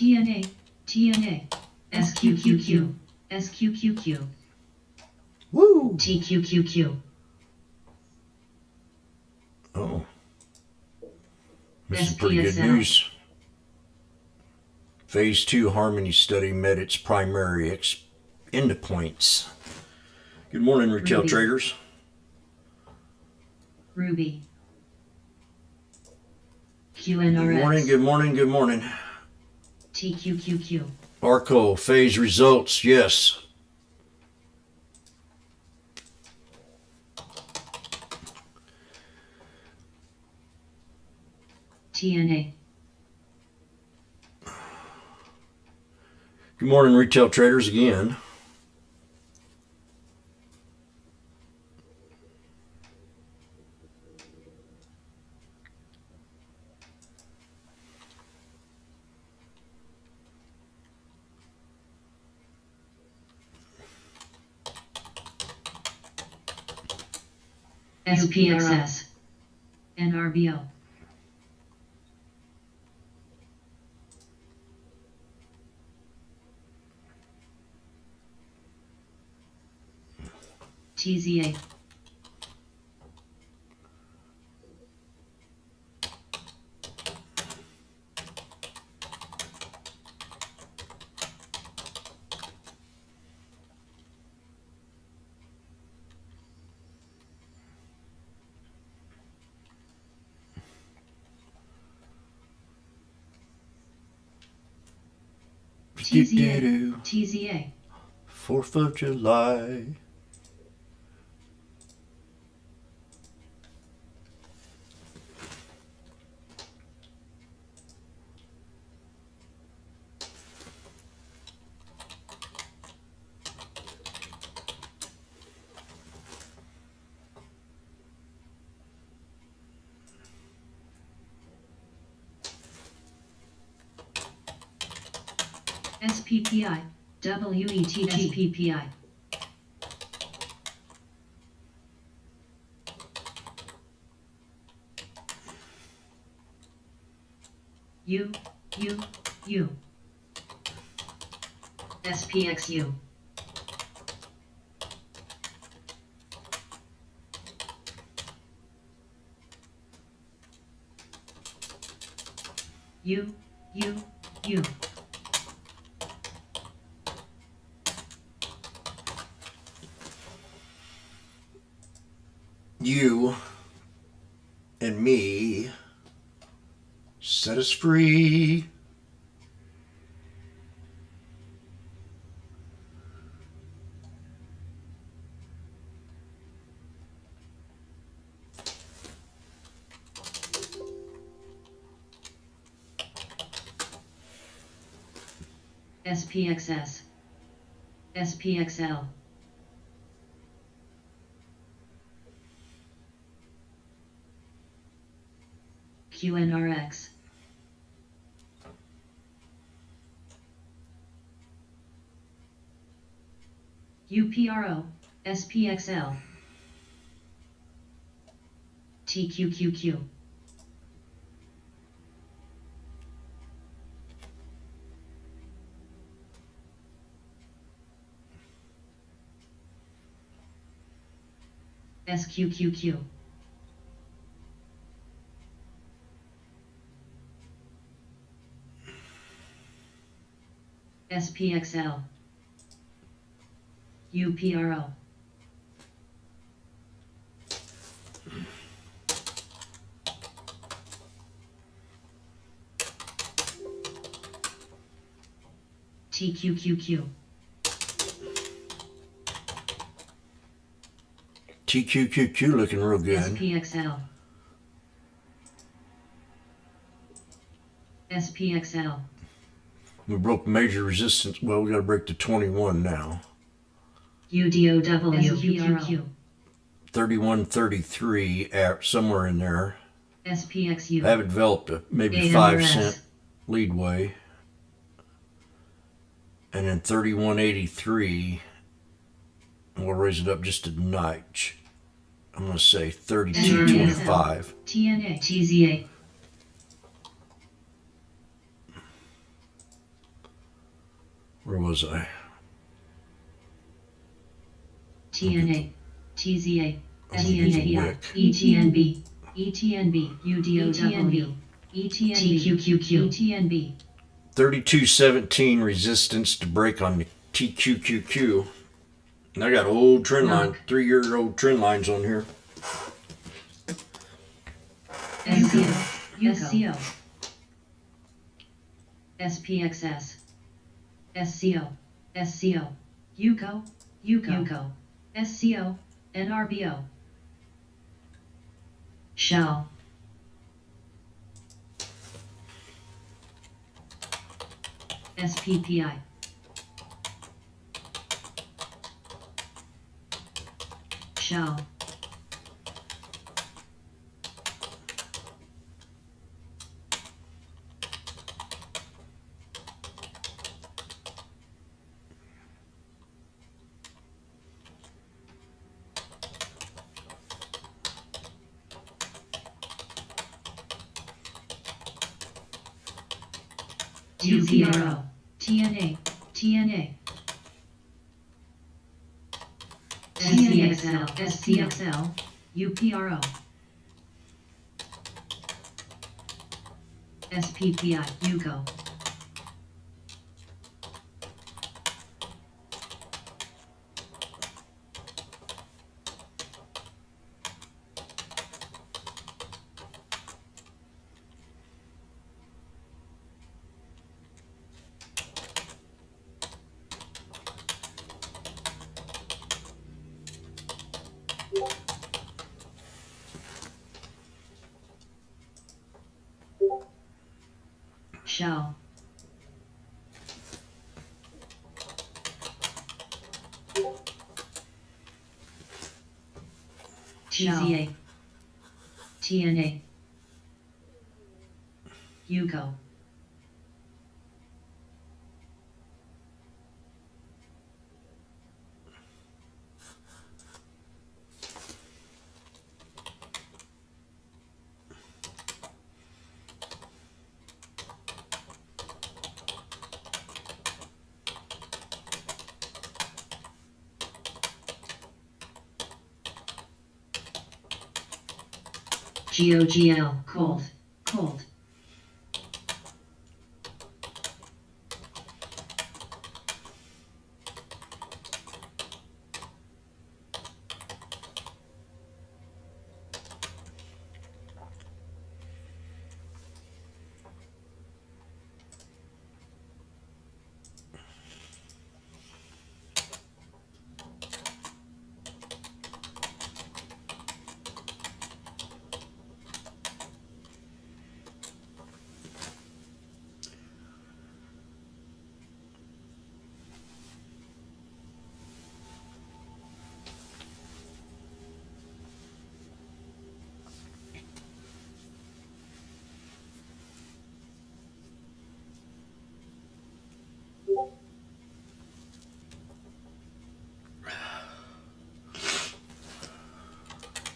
TNA, TNA, SQQQ, SQQQ, Woo! TQQQ, Oh. This is pretty good news. Phase 2 Harmony study met its primary endpoints. Good morning, retail Ruby. traders. Ruby, Good QNRX, morning, good morning, good morning. TQQQ, ARCO phase results, yes. TNA, Good morning, retail traders again. SPXS, NRBO, TZA, TZA, TZA, 4th of July. SPPI, WETT, SPPI, U, SPXU, U, You and me set us free. SPXS, SPXL, QNRX, UPRO, SPXL, TQQQ, SQQQ, SPXL, UPRO, TQQQ, TQQQ looking real good. SPXL, SPXL, We broke major resistance. Well, we got to break to 21 now. UDOW, SQQQ, 31.33, somewhere in there. SPXU, I haven't developed a maybe AMRS. 5-cent leadway. And then 31.83, and we'll raise it up just a notch. I'm going to say 32.25. TNA, TZA, Where was I? TNA, TZA, I'm gonna use a SENAEI, wick. ETNB, ETNB, UDOW, ETNB, TQQQ, ETNB. 3217 resistance to break on the TQQQ. And I got old trend line, 3-year-old trend lines on here. SCO, SPXS, SCO, SCO, UCO, SCO, NRBO. Shell, SPPI, shell, UPRO, TNA, TNA, SCXL, SCXL, UPRO, SPPI, UCO. Shell, TZA, TNA, UCO. GOGL, cold, cold.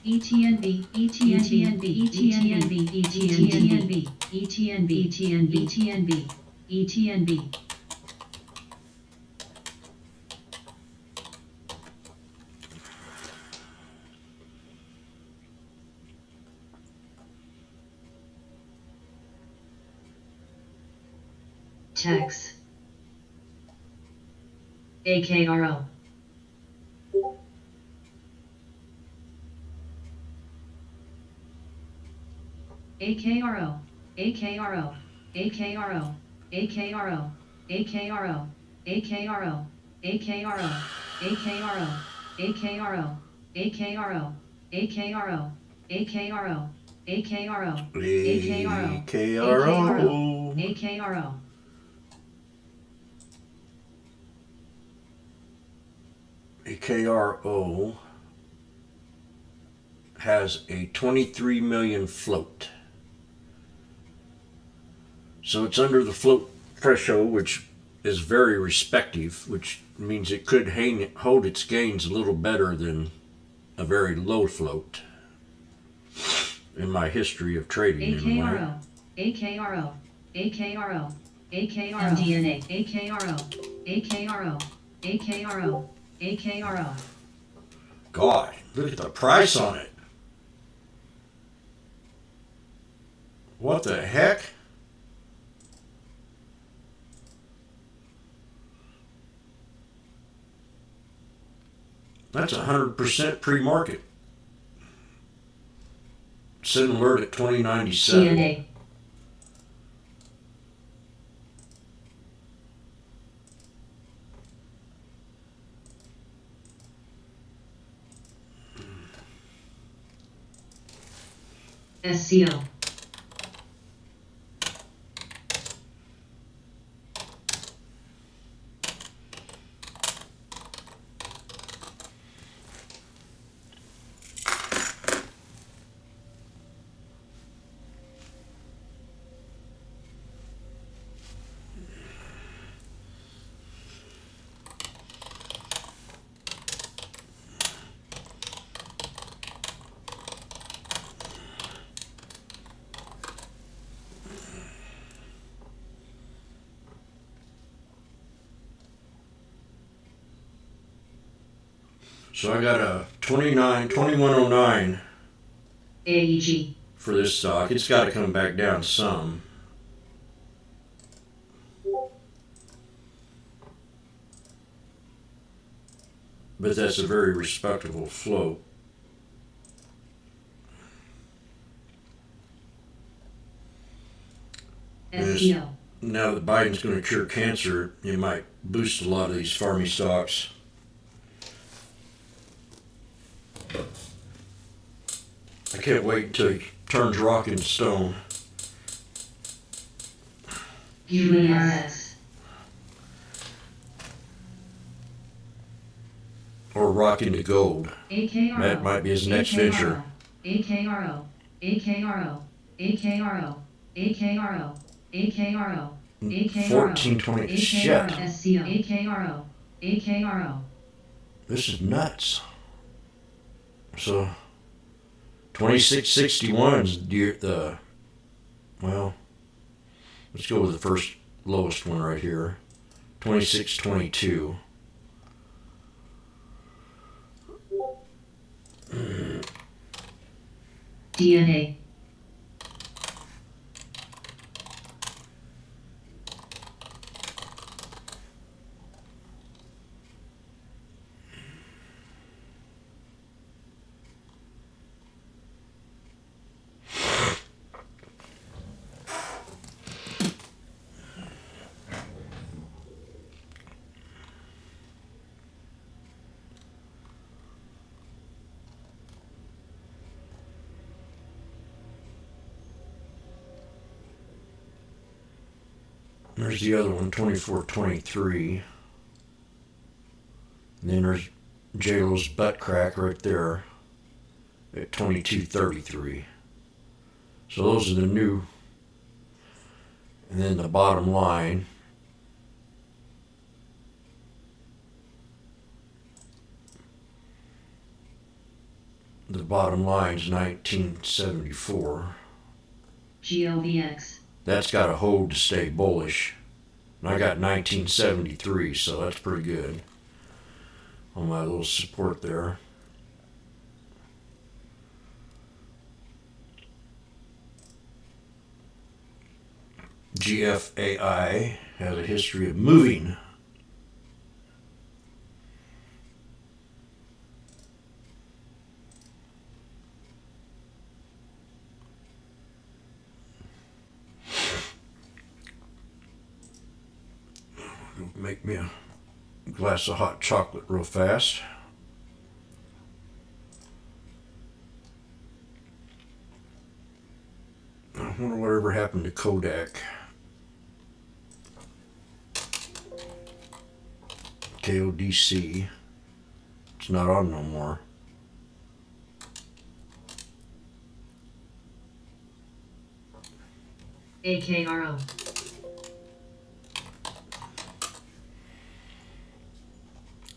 ETNB, ETNB, ETNB, ETNB, ETNB, ETNB, ETNB. Tex, AKRO. AKRO, AKRO, AKRO, AKRO, AKRO, AKRO, AKRO, AKRO, AKRO, AKRO, AKRO, AKRO, AKRO, AKRO, KRO. AKRO. AKRO has a 23 million float. So it's under the float threshold, which is very respective, which means it could hold its gains a little better than a very low float. In my history of trading, AKRO, AKRO, AKRO, AKRO, MDNA, AKRO. AKRO, AKRO, AKRO. God, look at the price on it. What the heck? That's 100% pre-market. Send alert at 2097. DNA. SCO. So I got a 2109 AEG. for this stock. It's got to come back down some. But that's a very respectable float. SCO. Now that Biden's going to cure cancer, it might boost a lot of these farmy stocks. I can't wait until he turns rock into stone. UAS. Or rock into gold. AKRO. That might be his next venture. AKRO, AKRO, AKRO, AKRO, AKRO, AKRO, 1420. Shit. SCO, AKRO, AKRO. This is nuts. So 2661's the well, let's go with the first lowest one right here. 2622. DNA. There's the other one, 2423. And then there's JLo's butt crack right there at 2233. So those are the new. And then the bottom line. The bottom line's 1974. GOVX. That's got to hold to stay bullish. And I got 1973, so that's pretty good on my little support there. GFAI has a history of moving. Make me a glass of hot chocolate real fast. I wonder whatever happened to Kodak. KODC. It's not on no more. AKRO.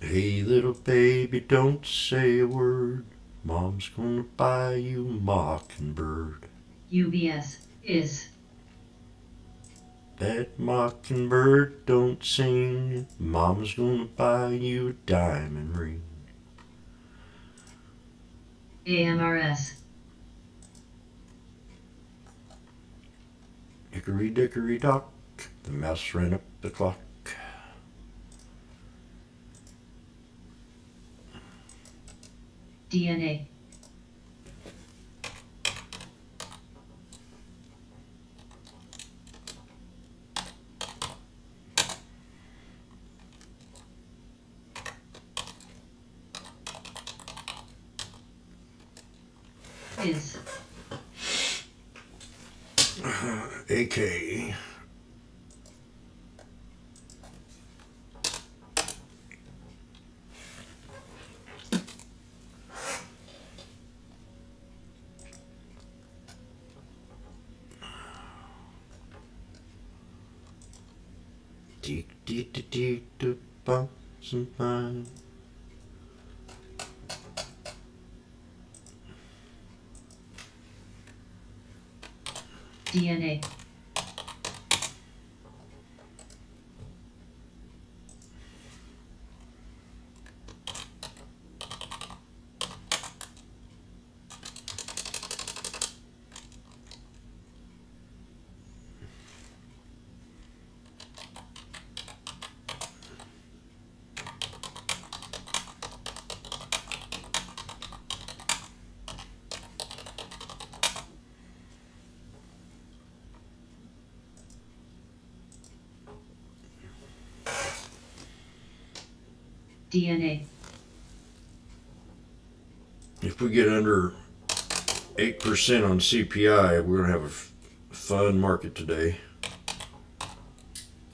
Hey little baby, don't say a word. Mom's gonna buy you a mockingbird. UBS is That mockingbird don't sing. Mama's gonna buy you a diamond ring. AMRS. Hickory dickory dock, the mouse ran up the clock. DNA. Is. AK. Deek deek deek deek deek bumps and fine. DNA. DNA. If we get under 8% on CPI, we're gonna have a fun market today.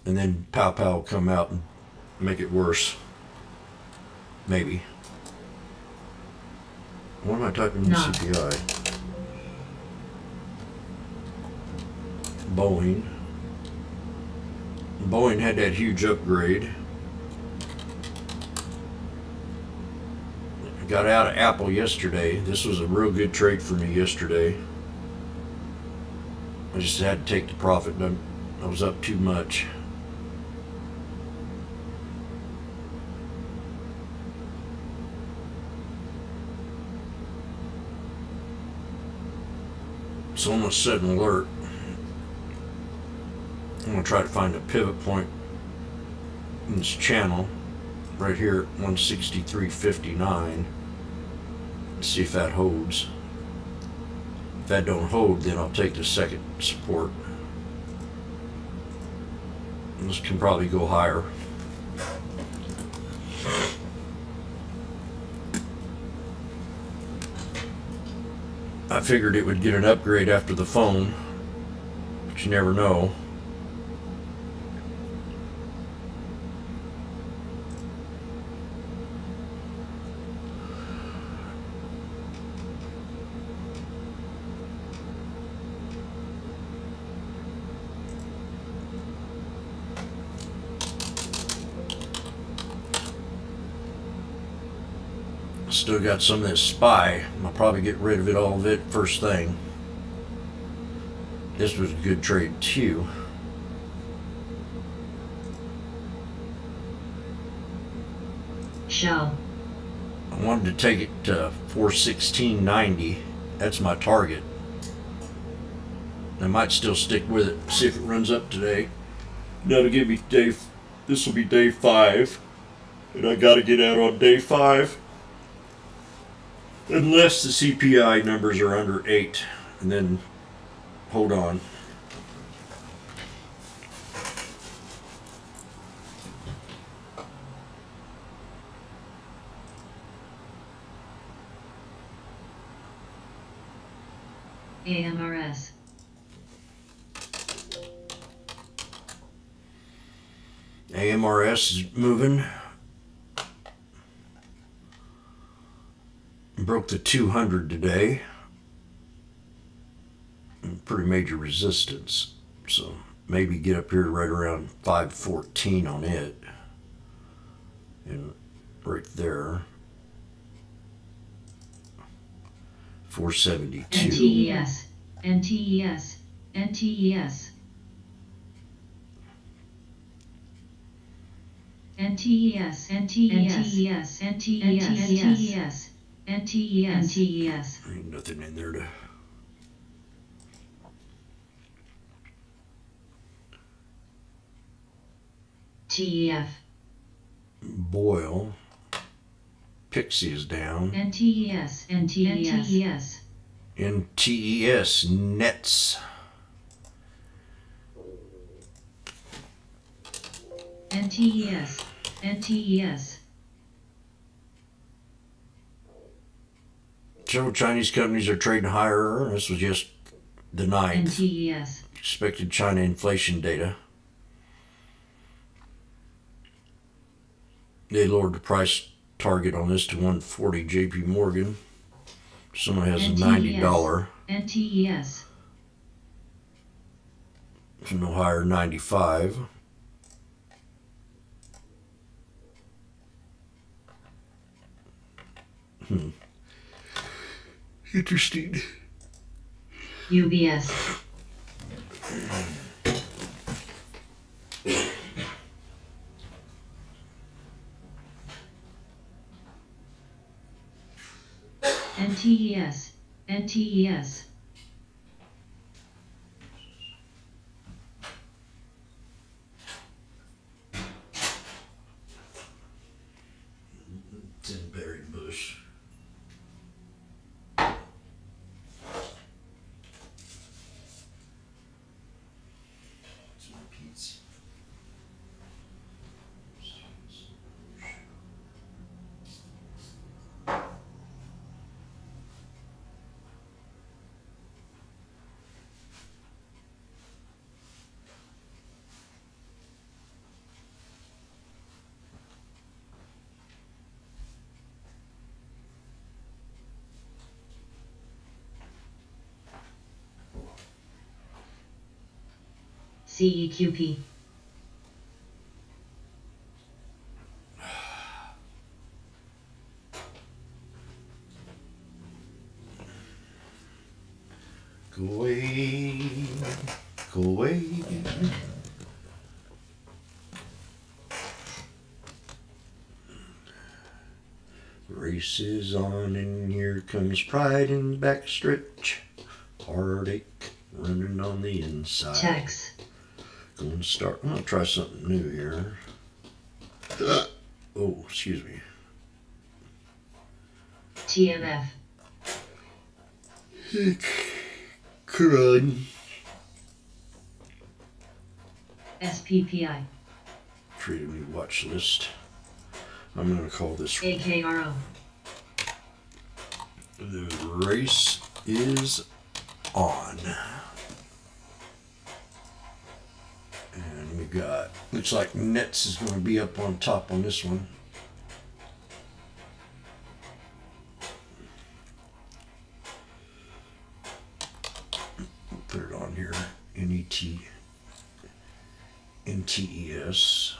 And then Pow Pow will come out and make it worse. Maybe. What am I typing in No. CPI? Boeing. Boeing had that huge upgrade. I got out of Apple yesterday. This was a real good trade for me yesterday. I just had to take the profit. I was up too much. So I'm going to set an alert. I'm going to try to find a pivot point in this channel right here at 163.59. See if that holds. If that don't hold, then I'll take the second support. This can probably go higher. I figured it would get an upgrade after the phone, but you never know. Still got some of this SPY. I'll probably get rid of all of it first thing. This was a good trade too. Shell. I wanted to take it to 416.90. That's my target. I might still stick with it. See if it runs up today. That'll give me day. This will be day 5, and I got to get out on day 5. Unless the CPI numbers are under 8, and then hold on. AMRS. AMRS is moving. Broke the 200 today. Pretty major resistance. So maybe get up here right around 514 on it. And right there. 472. NTES. NTES. NTES. NTES, NTES, NTES, NTES, NTES, Ain't nothing in there to. TEF, Boil. Pixie is down. NTES, NTES, NTES. Nets. NTES, NTES, Several Chinese companies are trading higher. This was just the 9th. NTES, Expected China inflation data. They lowered the price target on this to 140 JP Morgan. Someone has a $90. NTES, No higher, 95. Interesting. UBS, NTES, NTES, Tinberry bush. CEQP, Go away. Go away. Race is on and here comes pride and backstretch. Heartache running on the inside. TEX, Going to start. I'm going to try something new here. Oh, excuse me. TMF, Crud. SPPI, Create a new watch list. I'm going to call this AKRO, The Race is On. And we got, looks like Nets is going to be up on top on this one. Put it on here. NTES.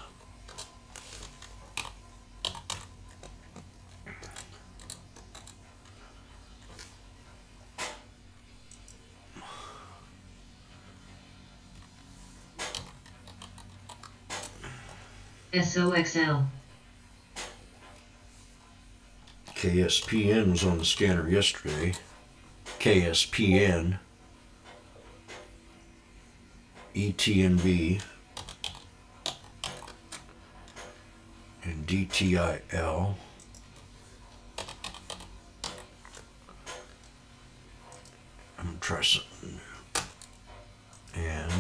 SOXL, KSPN was on the scanner yesterday. KSPN. ETNB. And DTIL. I'm going to try something new. And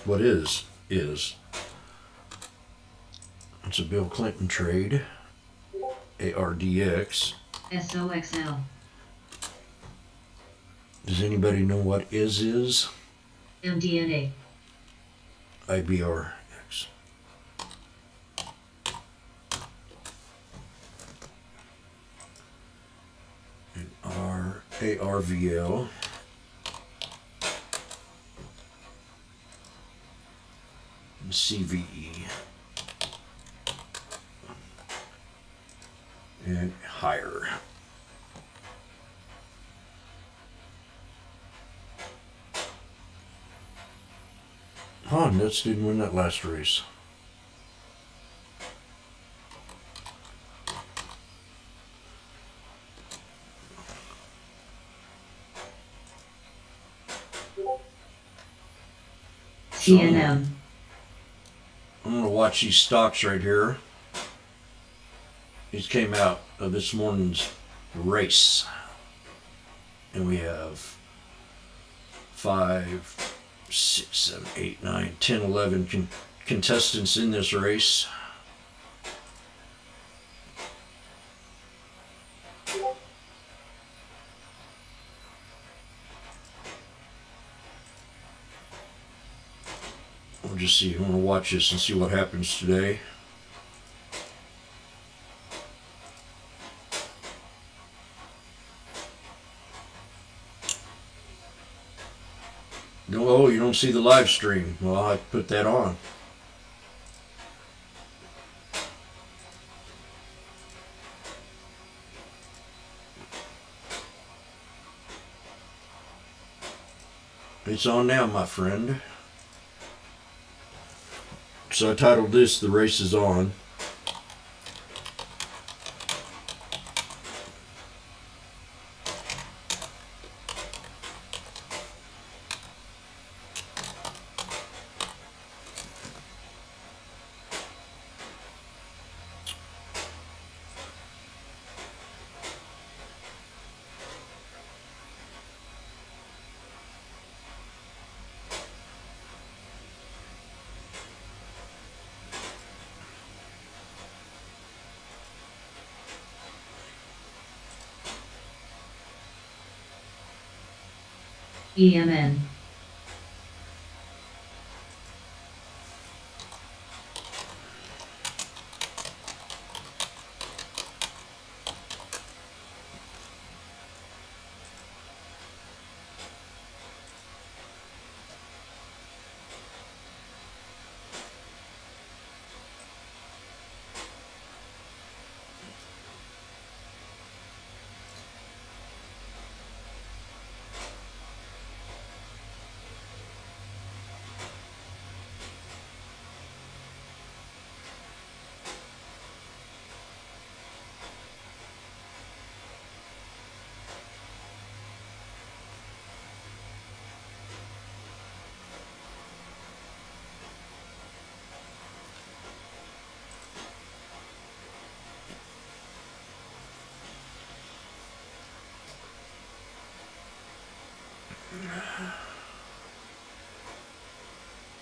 what is. It's a Bill Clinton trade. ARDX. SOXL, Does anybody know what is? MDNA, IBRX. And ARVL. And CVE. And higher. Nets didn't win that last race. TNM. I'm going to watch these stocks right here. These came out of this morning's race. And we have 5, 6, 7, 8, 9, 10, 11 contestants in this race. We'll just see. I'm going to watch this and see what happens today. No, oh, you don't see the live stream. Well, I put that on. It's on now, my friend. So I titled this, "The Race is On." EMN.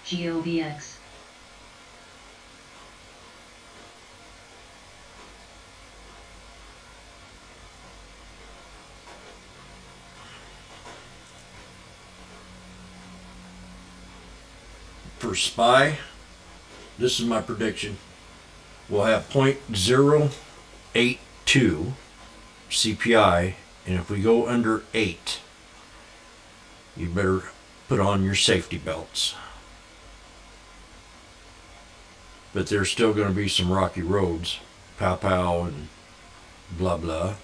GOVX. For SPY, this is my prediction. We'll have 0.082 CPI, and if we go under 8, you better put on your safety belts. But there's still going to be some rocky roads, pow pow and blah blah.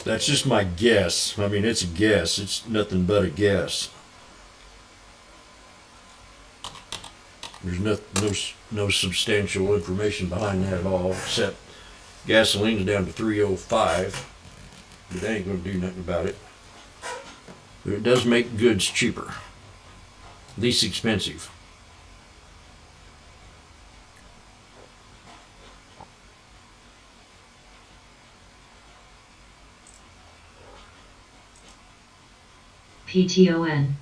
That's just my guess. I mean, it's a guess. It's nothing but a guess. There's no substantial information behind that at all, except gasoline's down to 305. But that ain't going to do nothing about it. But it does make goods cheaper. Least expensive. PTON.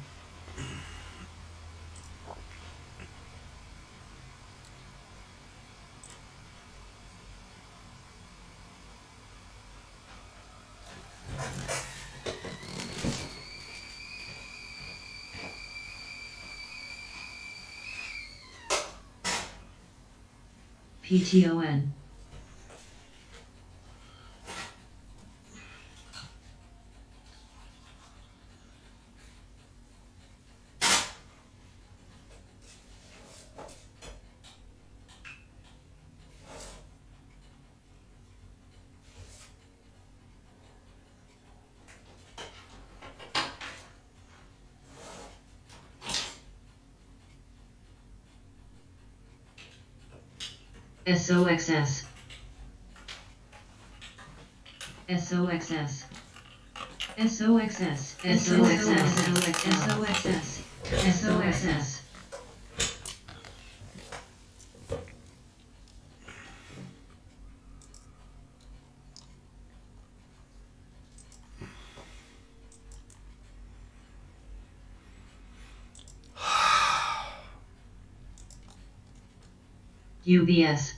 PTON. SOXS. SOXS. SOXS, SOXS, SOXS. UBS.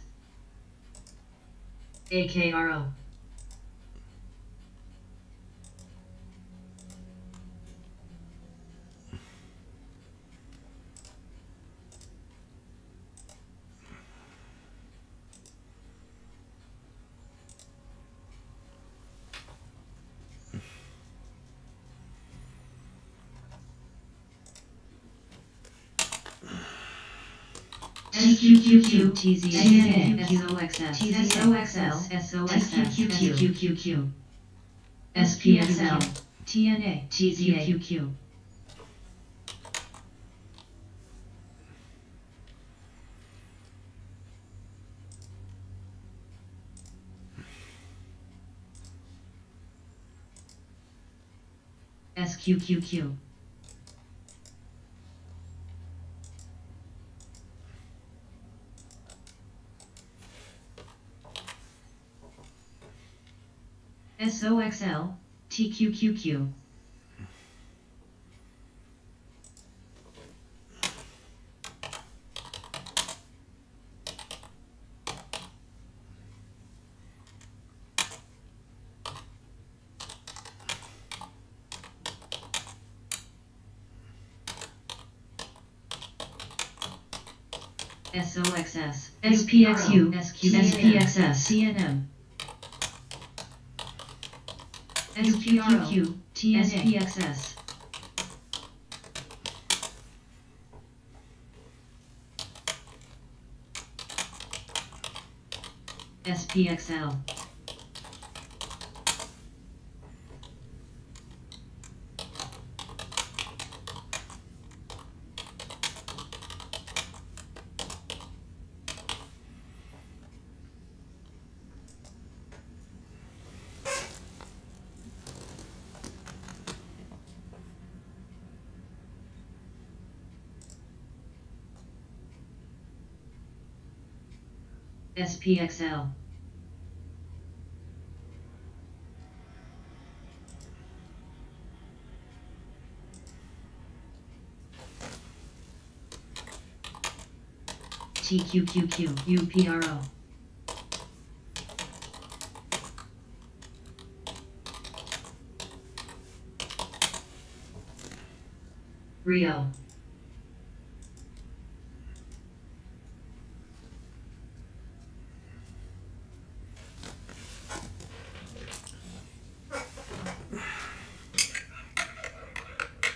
AKRO. SQQQ, TZA, SOXS, SQQQ, SPXL, TNA, TZQQ. SQQQ. SOXL, TQQQ. SOXS, SPXU, SPXS, CNM. SQQQ, TSPXS. SPXL. SPXL. TQQQ, UPRO. Rio.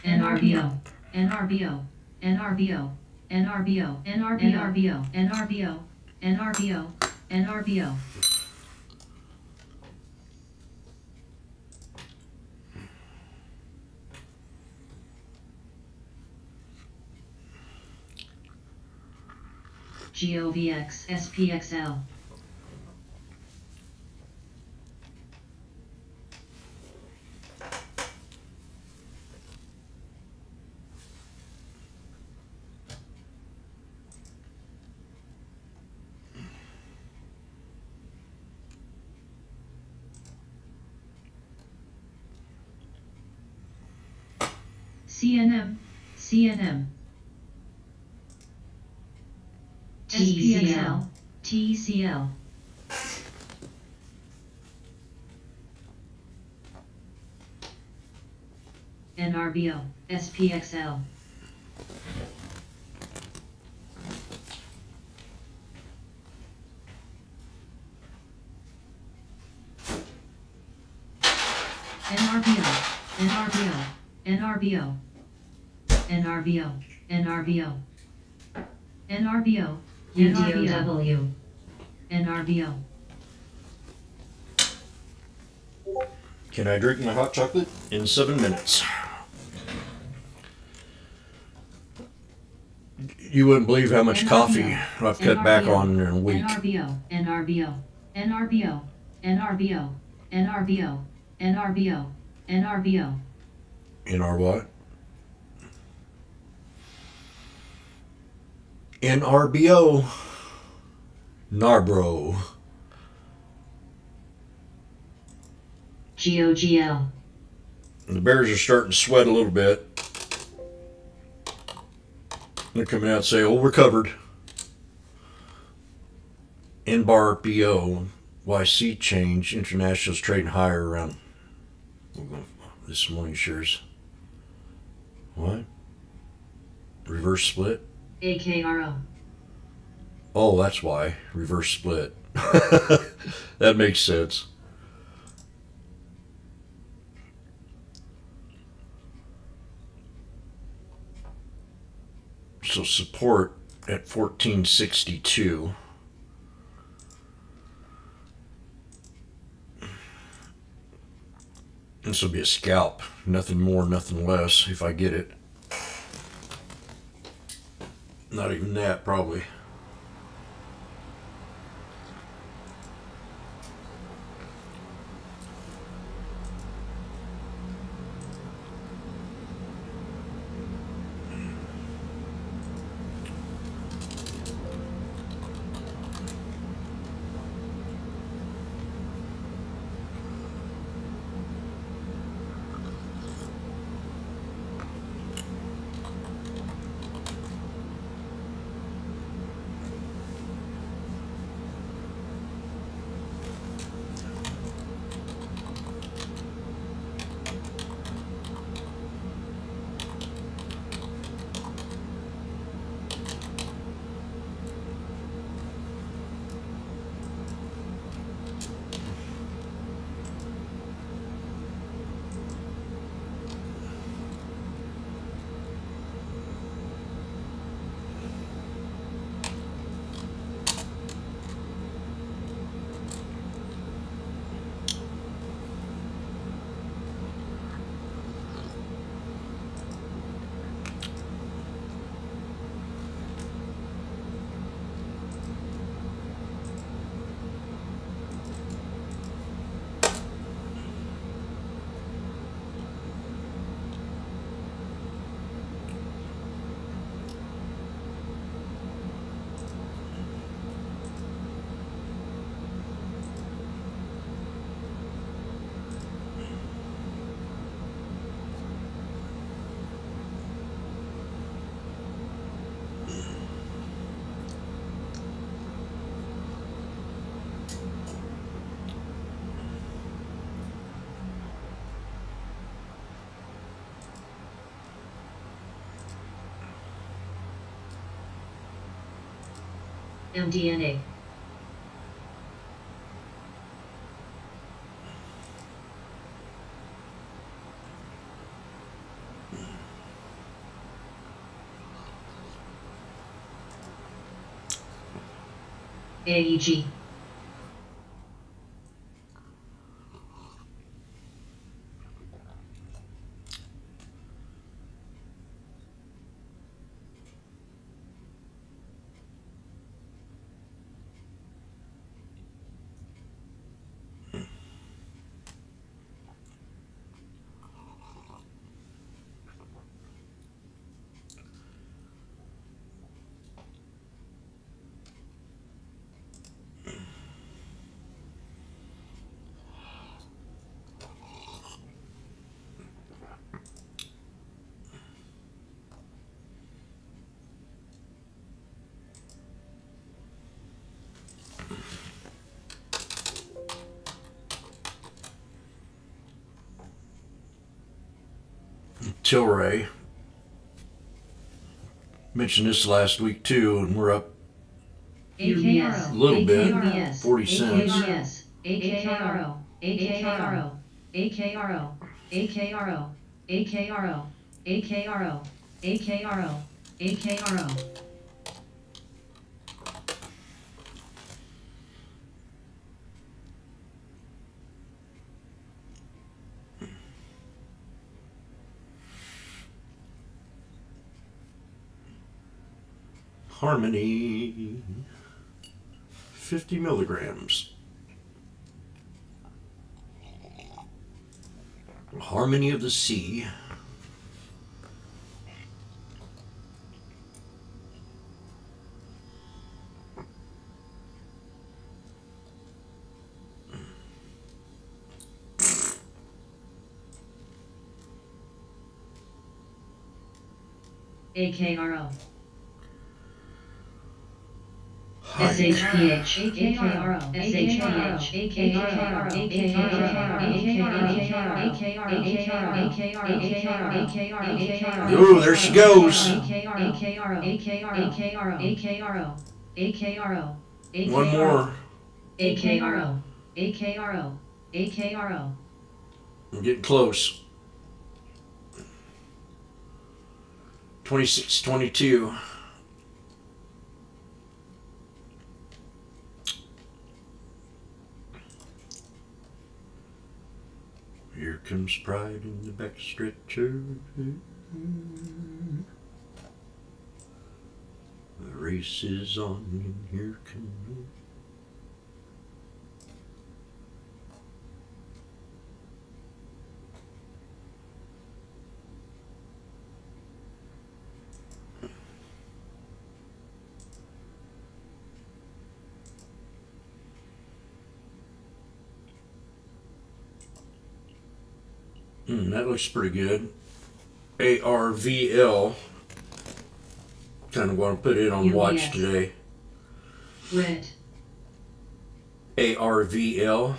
NRBO, NRBO, NRBO, NRBO, NRBO, NRBO, NRBO, NRBO. GOVX, SPXL. CNM, CNM. SPXL, TCL. NRBO, SPXL. NRBO, NRBO, NRBO, NRBO, NRBO, NRBO, UDOW, NRBO. Can I drink my hot chocolate? In 7 minutes. You wouldn't believe how much coffee I've cut back on in a week. NRBO, NRBO, NRBO, NRBO, NRBO, NRBO, NRBO. NR what? NRBO. Narbro. GOGL. The bears are starting to sweat a little bit. They're coming out and say, oh, we're covered. NBAR BO. YC change. International's trading higher around this morning shares. What? Reverse split? AKRO. Oh, that's why. Reverse split. That makes sense. So support at 1462. This will be a scalp. Nothing more, nothing less if I get it. Not even that, probably. MDNA. AEG. Tilray. Mentioned this last week too, and we're up AKRO. a little bit, AKRO. 40 cents. AKRO. AKRO. AKRO. AKRO. AKRO. AKRO. AKRO. AKRO. Harmony. 50 milligrams. Harmony of the Sea. AKRO. SHPH, AKRO, SHPH, AKRO, AKRO. Oh, there she goes. One more. AKRO. I'm getting close. 26-22. Here comes pride in the backstretcher. The race is on, and here comes. That looks pretty good. ARVL. Kind of want to put it on watch today. Red. ARVL.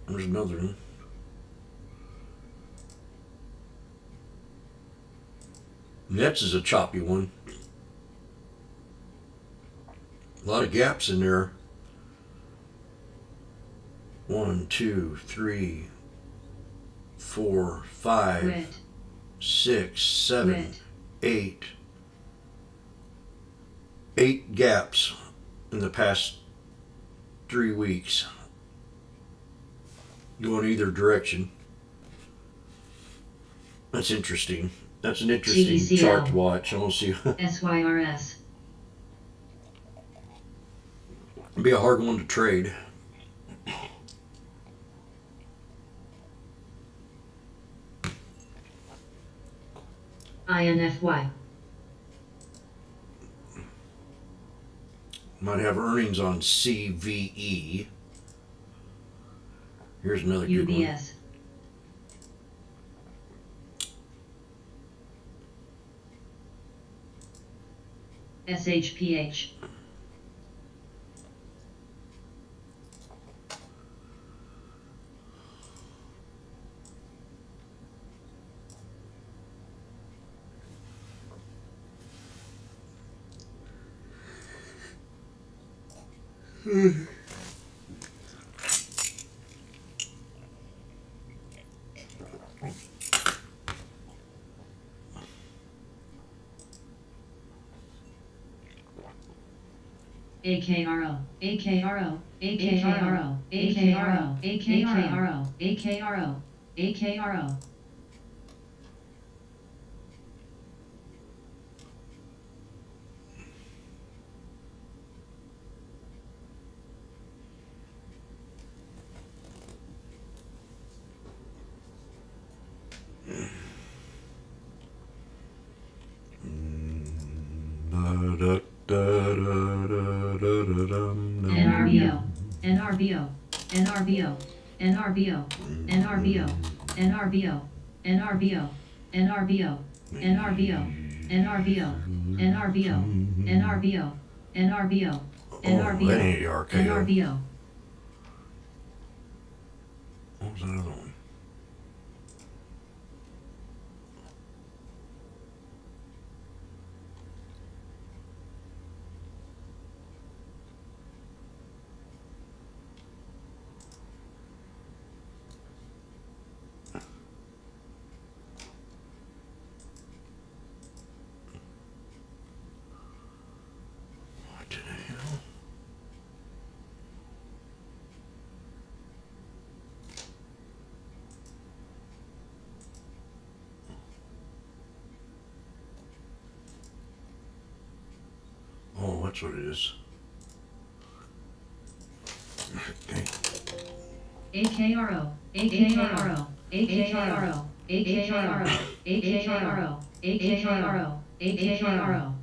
There's another one. Nets is a choppy one. A lot of gaps in there. 1, 2, 3, 4, 5, Red. 6, 7, Red. 8. 8 gaps in the past 3 weeks. Going either direction. That's interesting. That's an interesting GECL. chart to watch. I don't see. SYRS. It'd be a hard one to trade. INFY. Might have earnings on CVE. Here's another good one. UBS. SHPH. AKRO, AKRO, AKRO, AKRO, AKRO, AKRO, AKRO. NRBO, NRBO, NRBO, NRBO, NRBO, NRBO, NRBO, NRBO, NRBO, NRBO, NRBO, NRBO, NRBO, Oh, that ain't RKO. NRBO. What was that other one? What the hell? Oh, that's what it is. Okay. AKRO, AKRO, AKRO, AKRO, AKRO, AKRO, AKRO.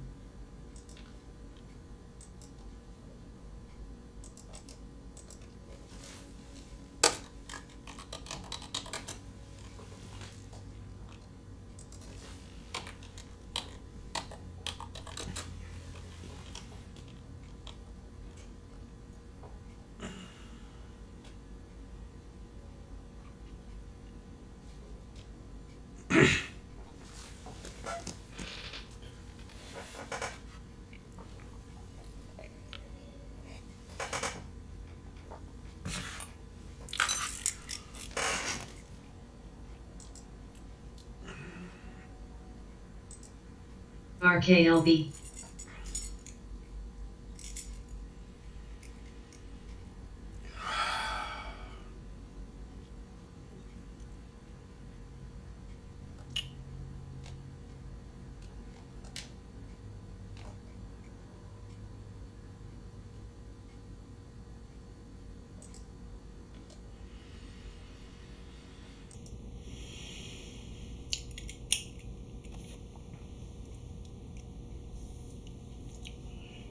RKLB.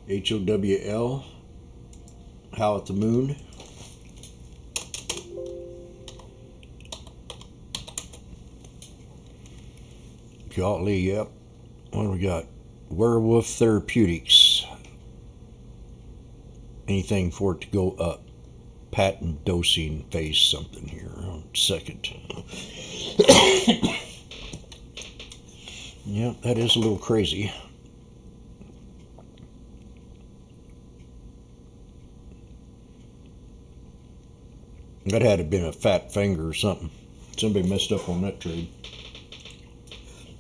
HOWL, Howl at the Moon. Golly, yep. What do we got? Werewolf Therapeutics. Anything for it to go up. Patent dosing phase something here on second. Yep, that is a little crazy. That had to have been a fat finger or something. Somebody messed up on that trade.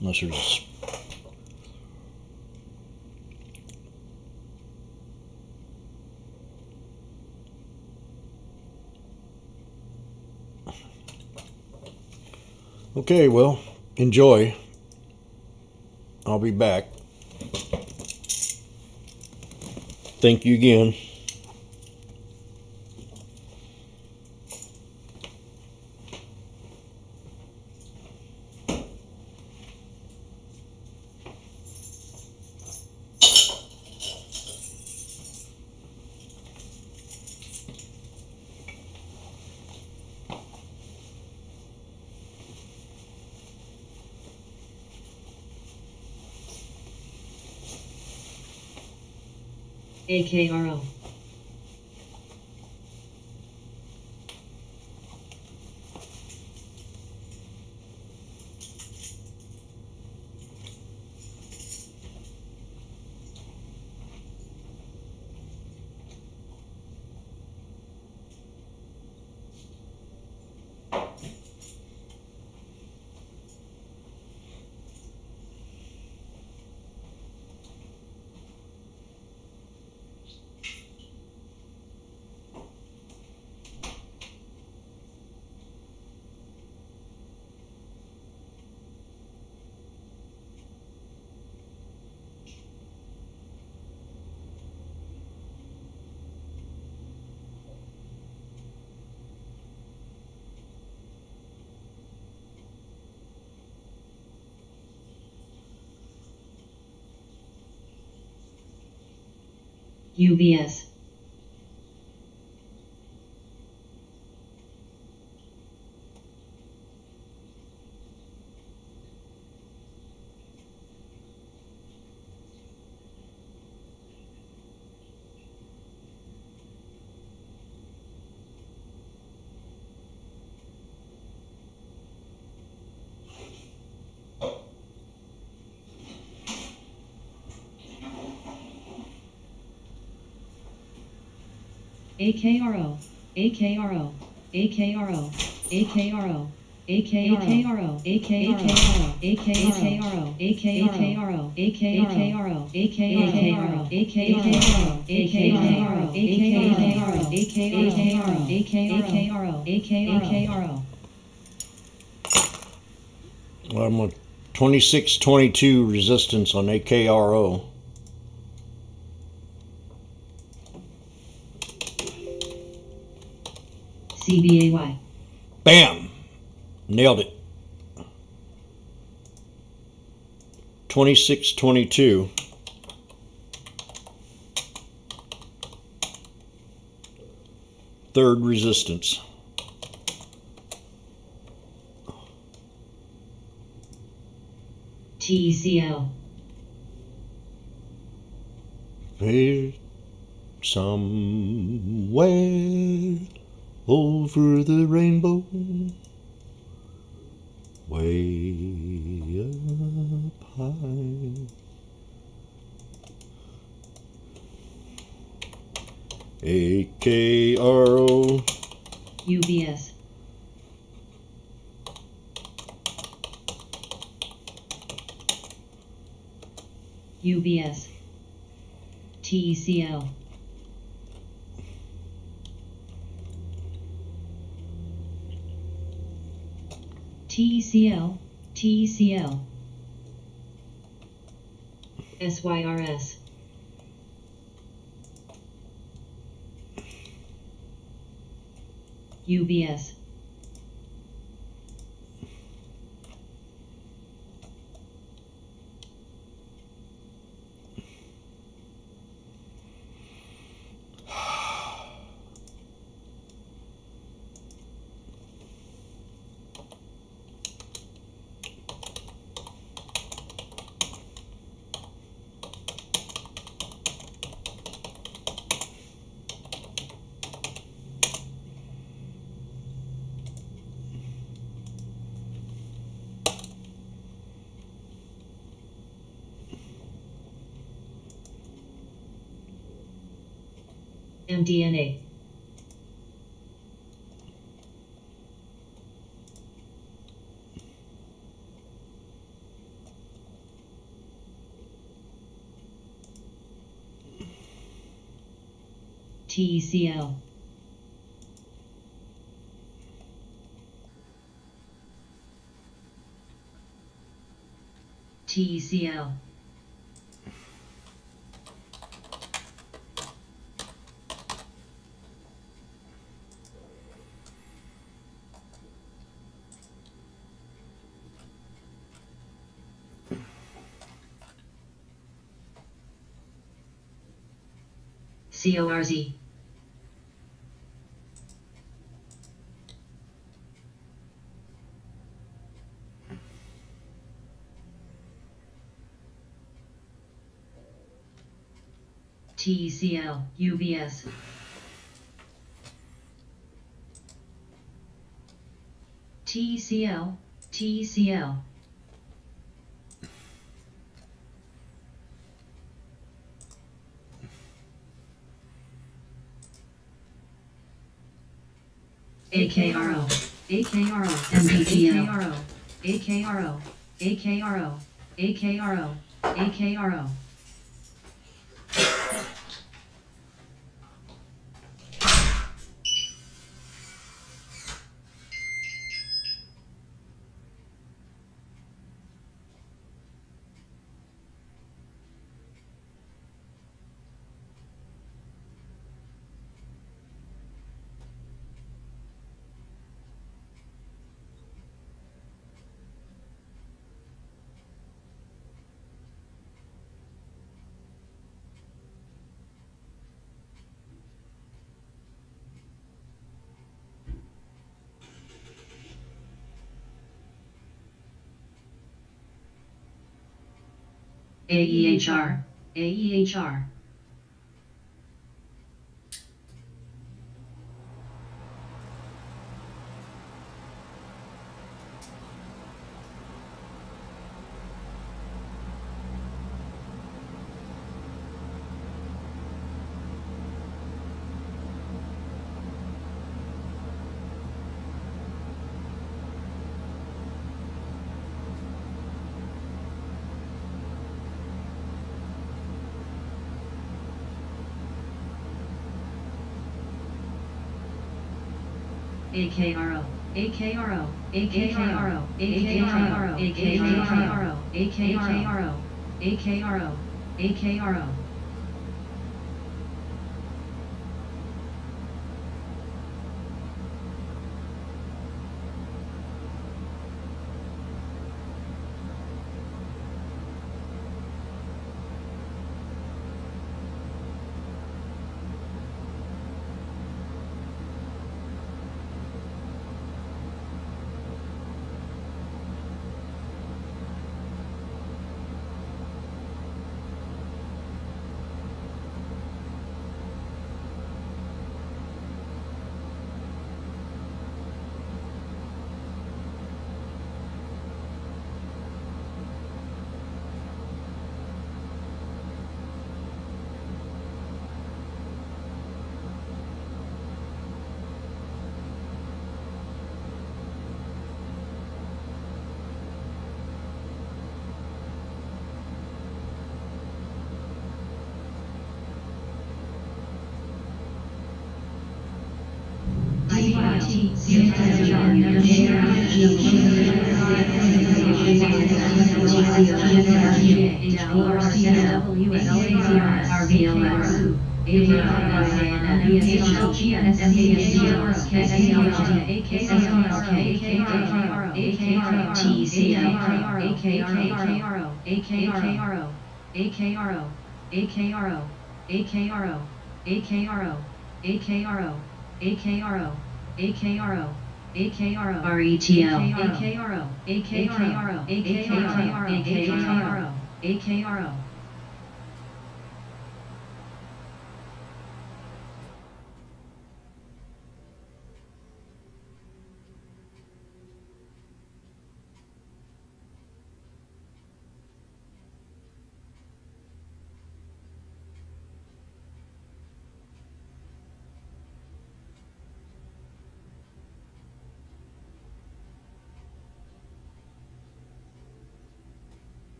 Unless there's... Okay, well, enjoy. I'll be back. Thank you again. AKRO. UBS. AKRO, AKRO, AKRO, AKRO, AKRO, AKRO, AKRO, AKRO, AKRO, AKRO, AKRO, AKRO, AKRO, AKRO, AKRO. Well, I'm on 2622 resistance on AKRO. CBAY. Bam! Nailed it. 2622. Third resistance. TCL. There, somewhere over the rainbow, way up high, AKRO. UBS. UBS. TCL. TCL. TCL. SYRS. UBS. MDNA. TCL. TCL. CORZ. TCL. UBS. TCL. TCL. AKRO. AKRO. MDTL. AKRO. AKRO. AKRO. AKRO. AEHR. AEHR. AKRO. AKRO. AKRO. AKRO. AKRO. AKRO. AKRO. AKRO.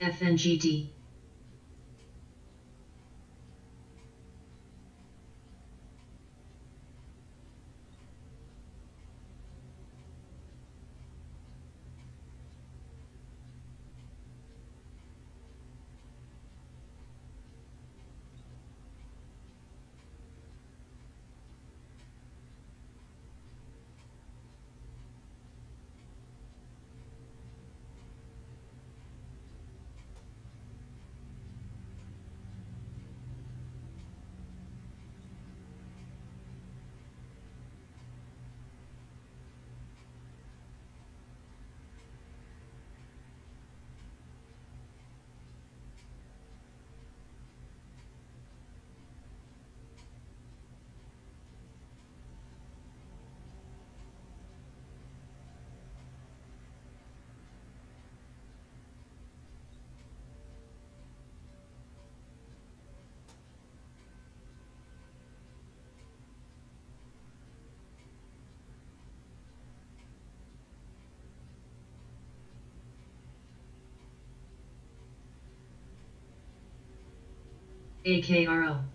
FNGD. AKRO.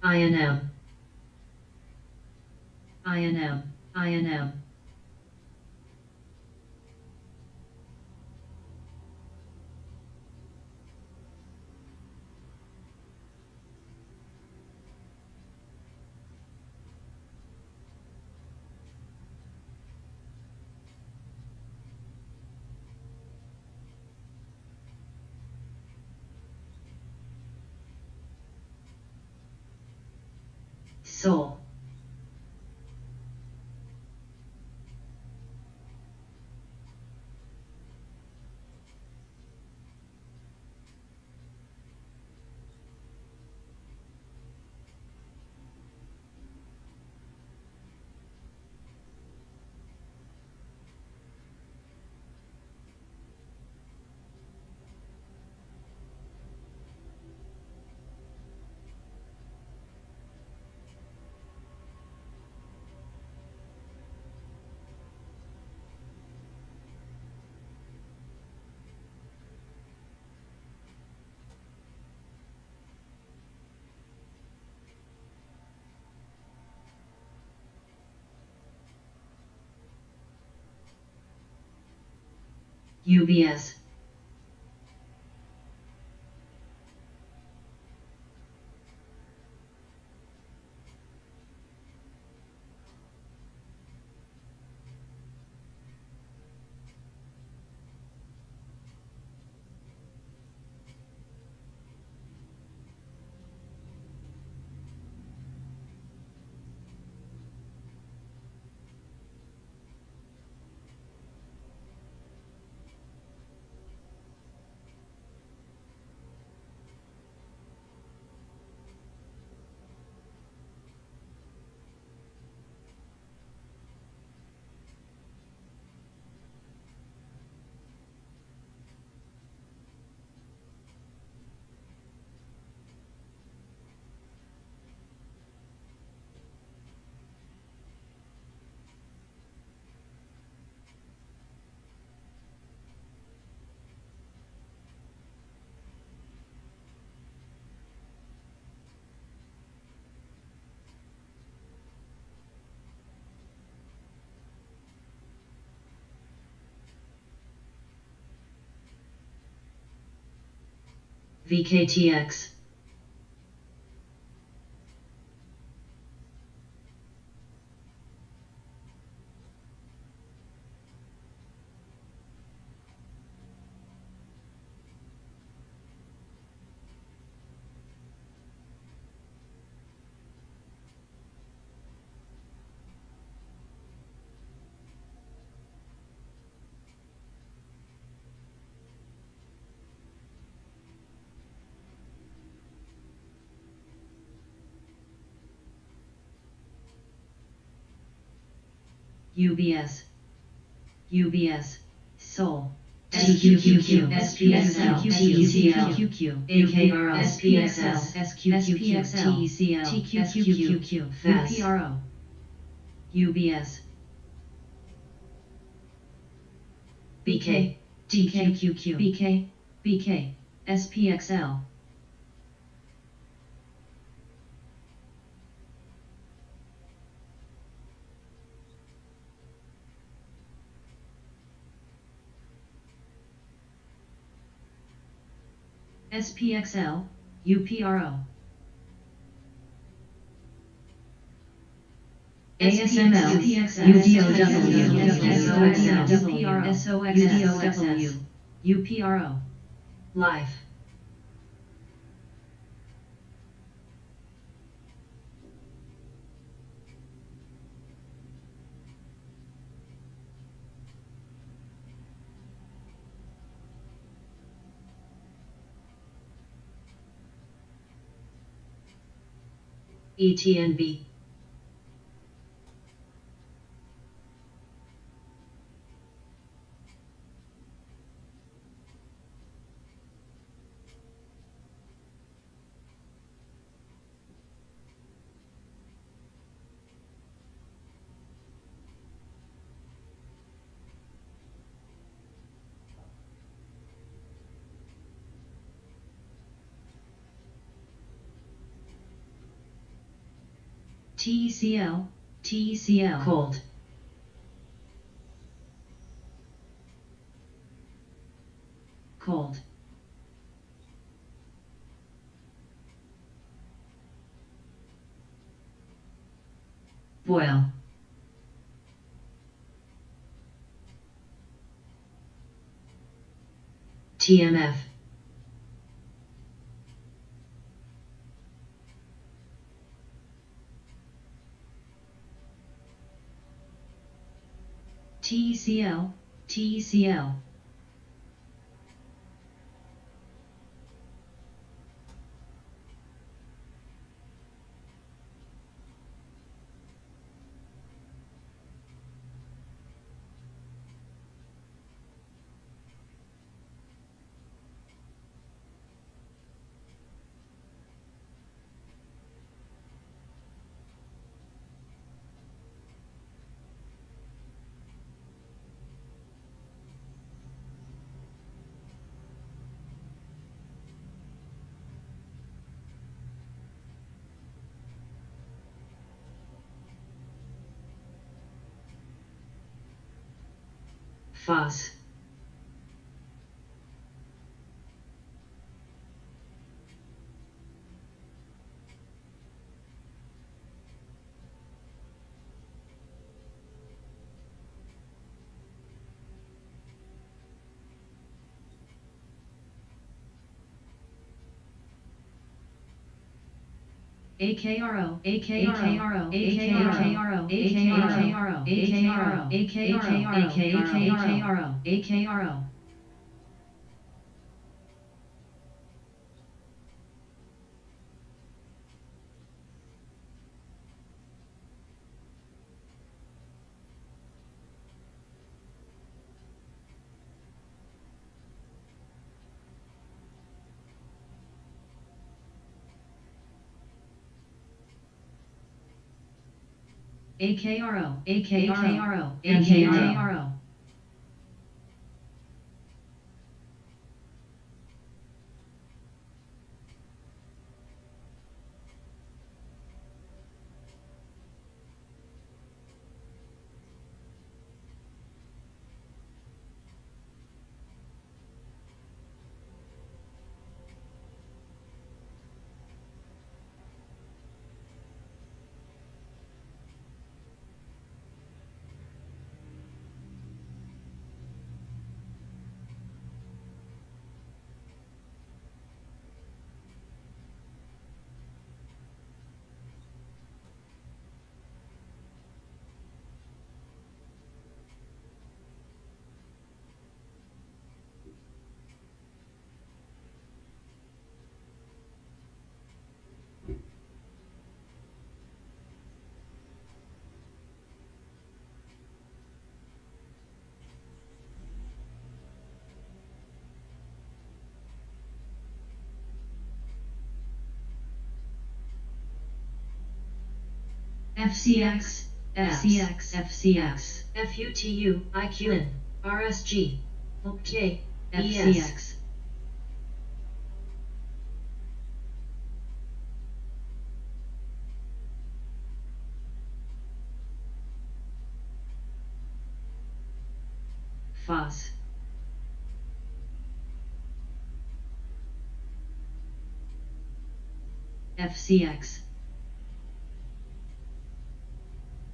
INM. INM. INM. Soul. UBS. VKTX. UBS. UBS. Seoul. SQQQ, SPXL, TECL, AKRO, SPXL, SQQQ, TECL, TQQQ, UPRO, UBS, BK, TKQQ, BK, BK, SPXL, SPXL, UPRO. ASML, UDOW, SOXL, UPRO. Live. ETNB. TECL, TECL. Cold. Cold. Boil. TMF. TECL, TECL. FOSS. AKRO AKRO AKRO AKRO AKRO AKRO AKRO AKRO AKRO AKRO AKRO FCX FCX FCX FUTU IQN RSG OK FCX FOS FCX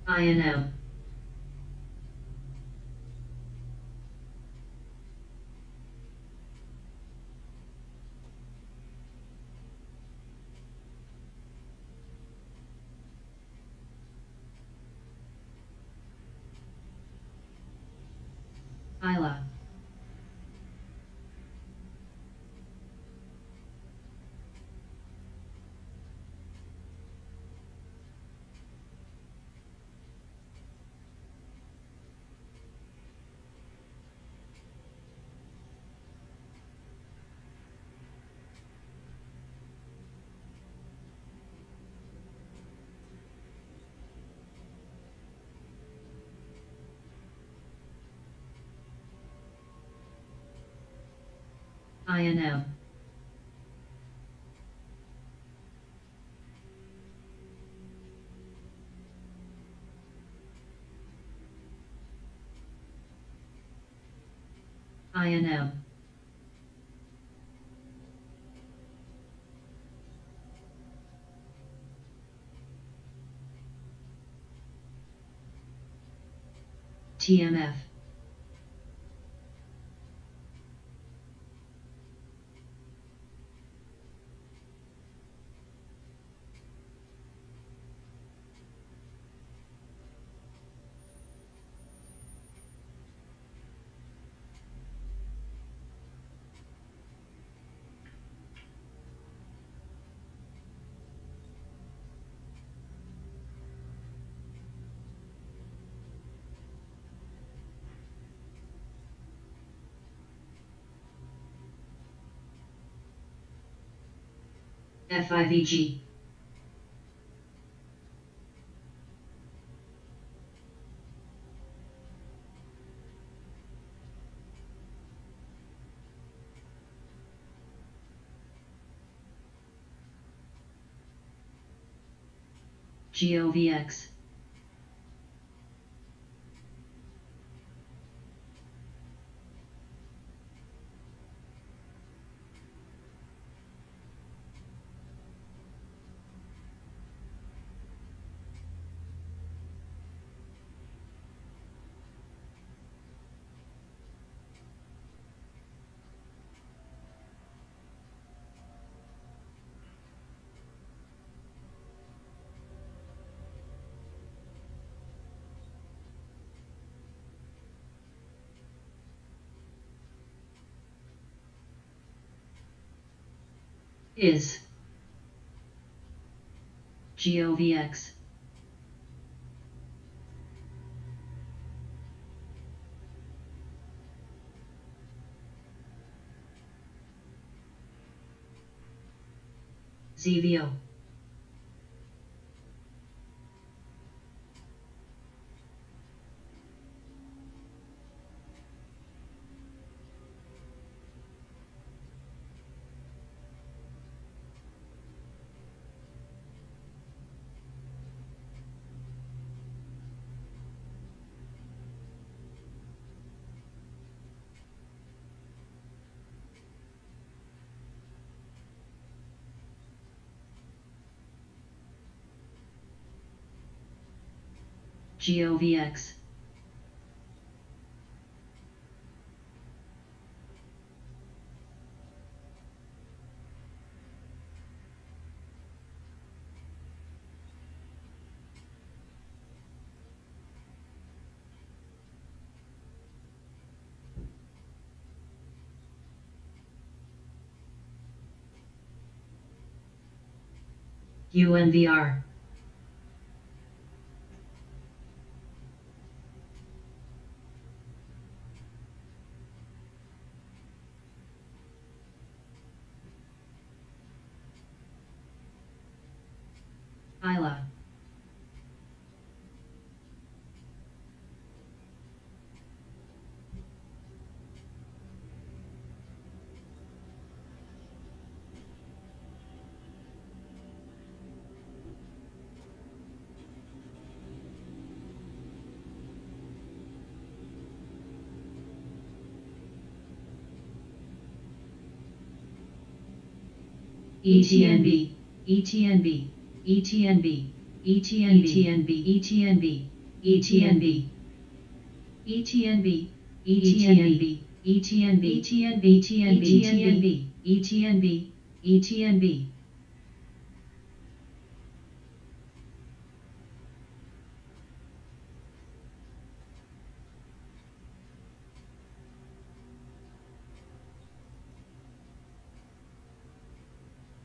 INM ILA INM INM TMF FIVG GOVX is, govx, zvo, govx, unvr, ILA, ETNB, ETNB, ETNB, ETNB, ETNB, ETNB, ETNB, ETNB, ETNB, ETNB, ETNB, ETNB,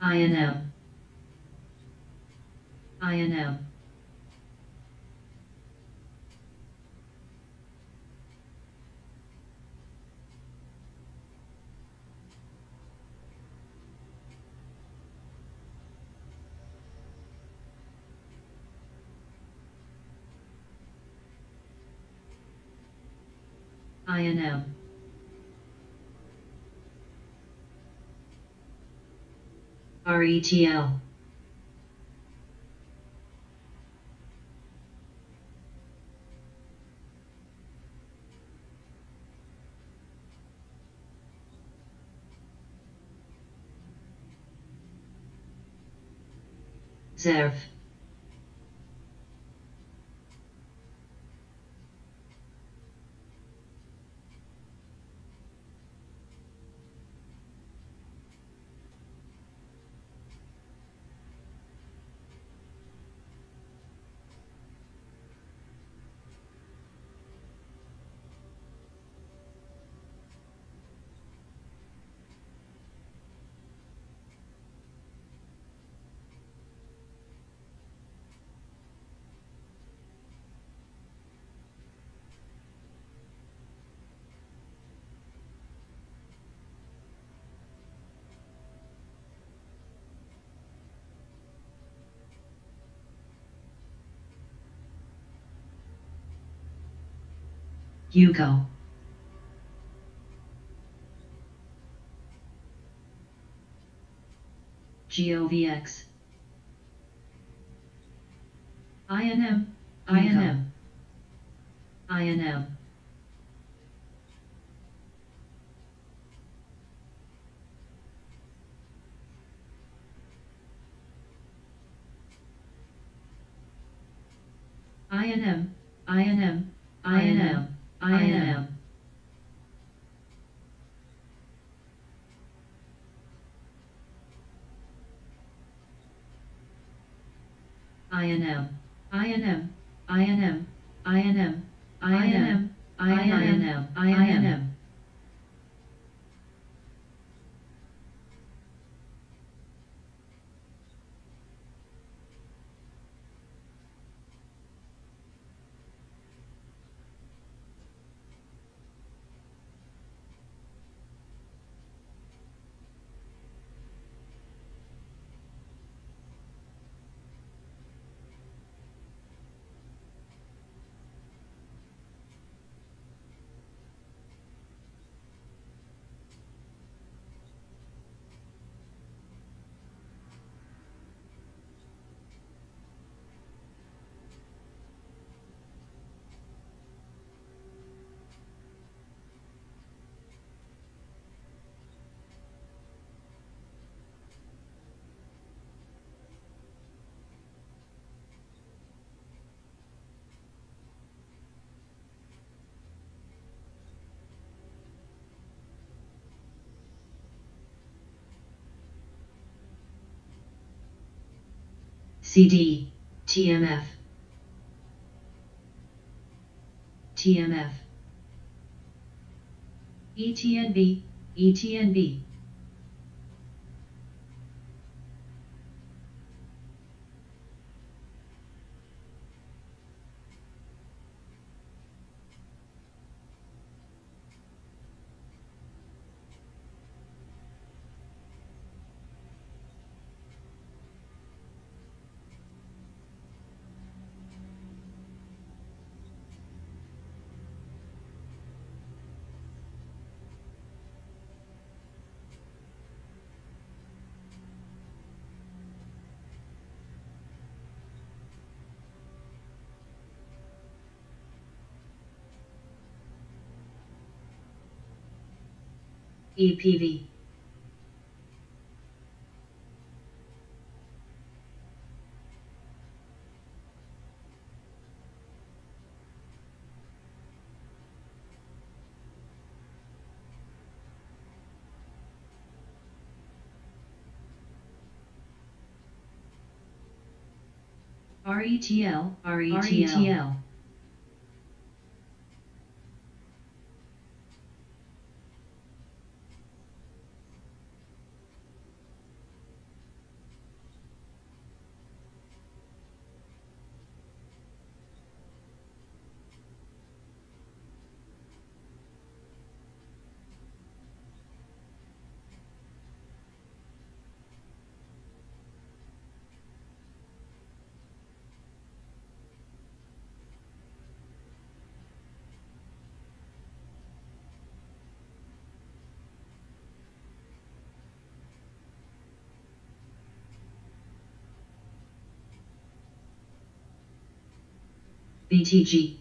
INM, INM, INM, RETL, ZERV, UCO, GOVX, INM, INM, INM, INM, INM, INM, INM, INM, INM, INM, INM, INM, INM, INM, CD, TMF, TMF, ETNB, ETNB, EPV, RETL, RETL, BTG,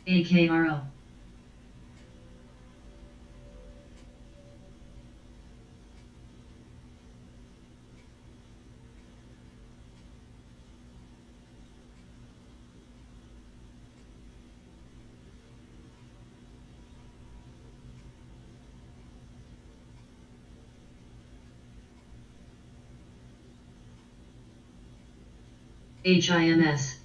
AKRO, HIMS,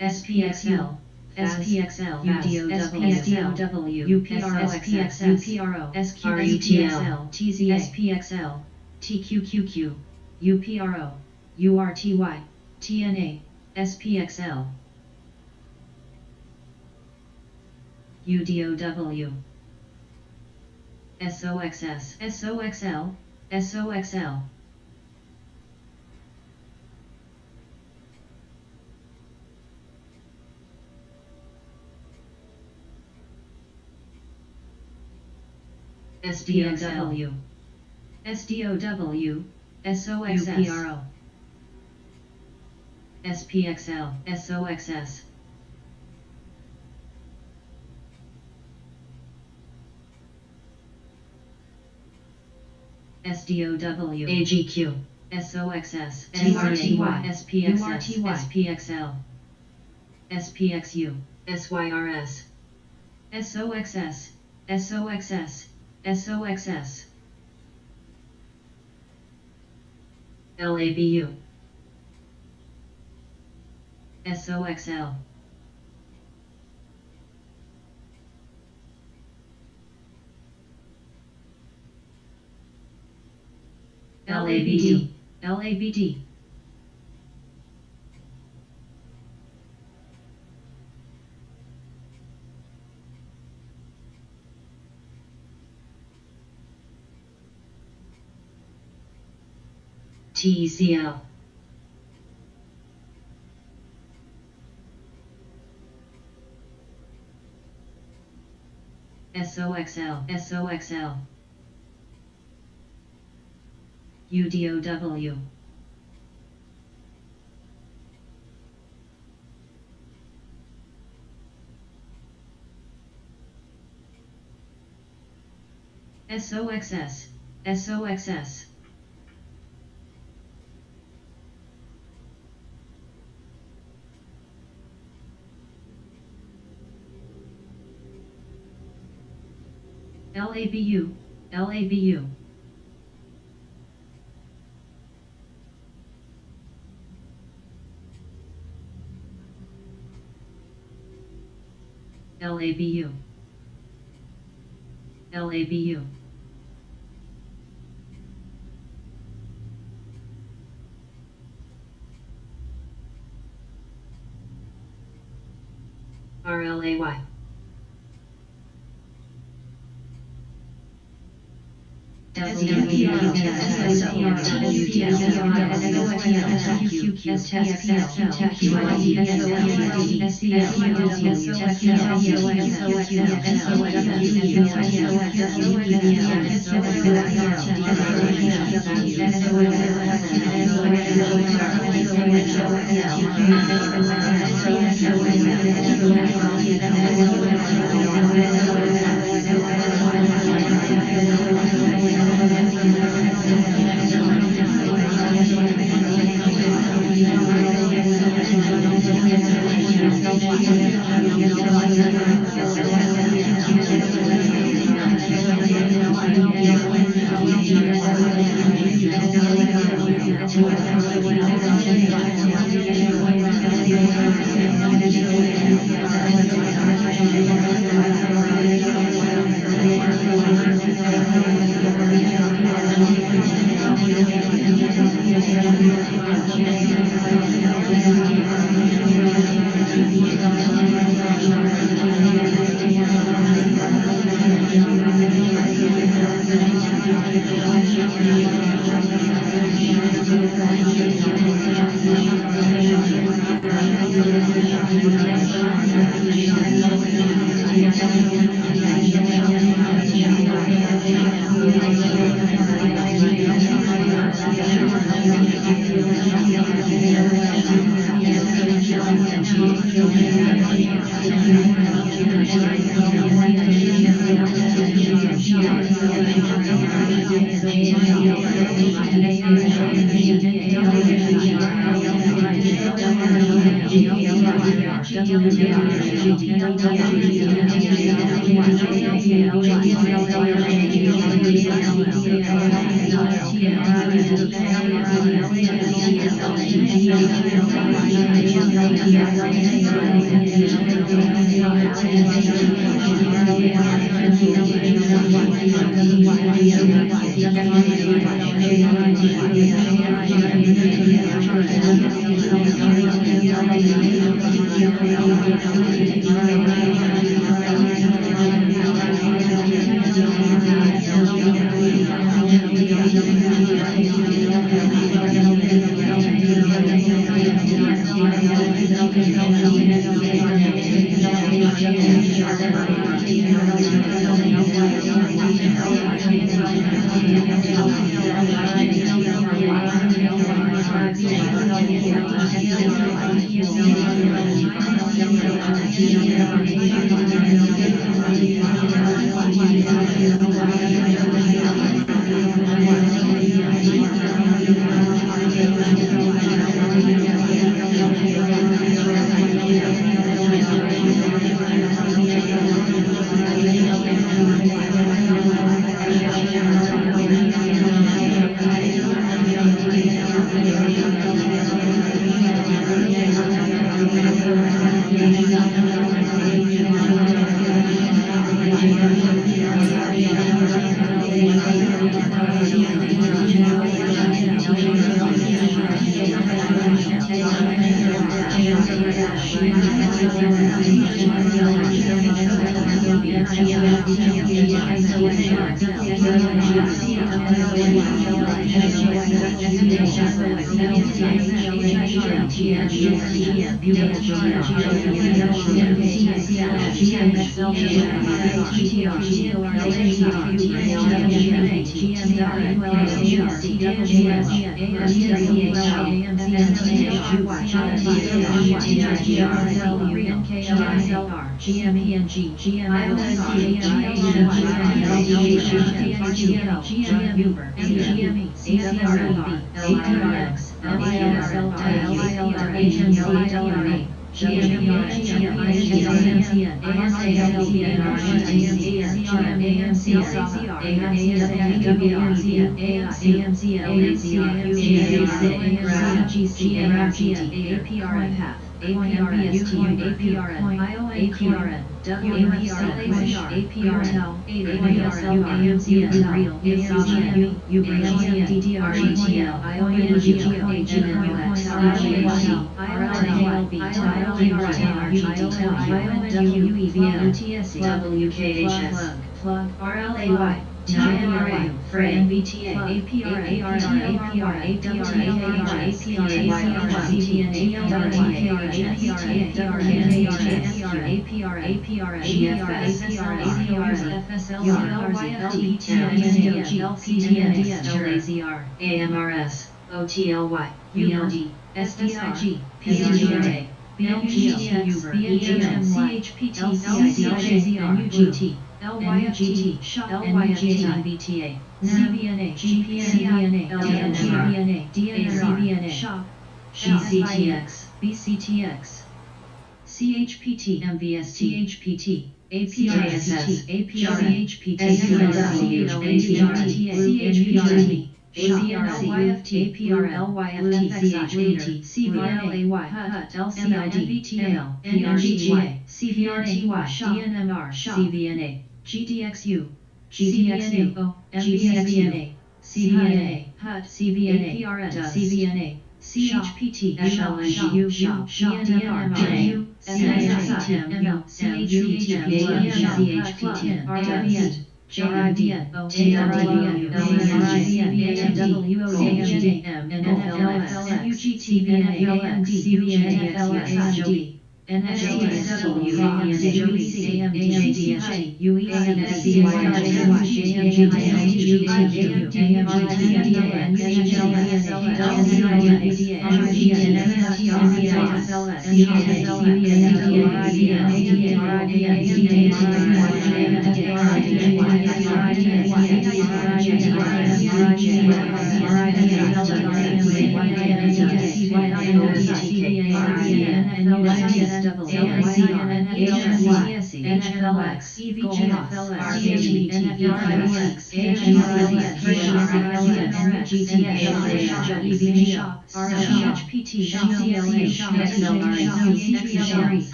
SPXL, SPXL, UPRO, SPXL, TZA, SPXL, TQQQ, UPRO, URTY, TNA, SPXL, UDOW, SOXS, SOXL, SOXL, SDXW, SDOW, SOXS, UPRO, SPXL, SOXS, SDOW, AGQ, SOXS, TRTY, SPXS, SPXL, SPXU, SYRS, SOXS, SOXS, SOXS, LABU, SOXL, LABD, LABD, TECL, SOXL, SOXL, UDOW, SOXS, SOXS, LABU, LABU, LABU, LABU, RLAY,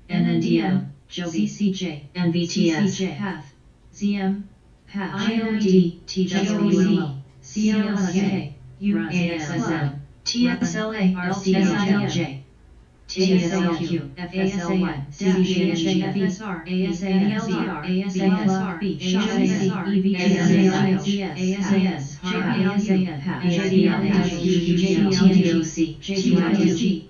NNDM, CCJ, NVTS, Path, ZM, Path, IOD, TWC, CLSK, AXSM, TSLA, RCOJ, TSLQ, FSLY, CJNJ, FSR, ASANCR, ASASR, SHOP, EVASAS, ASAS, JBLSAN, JBLHUGJLTOC, JBLG,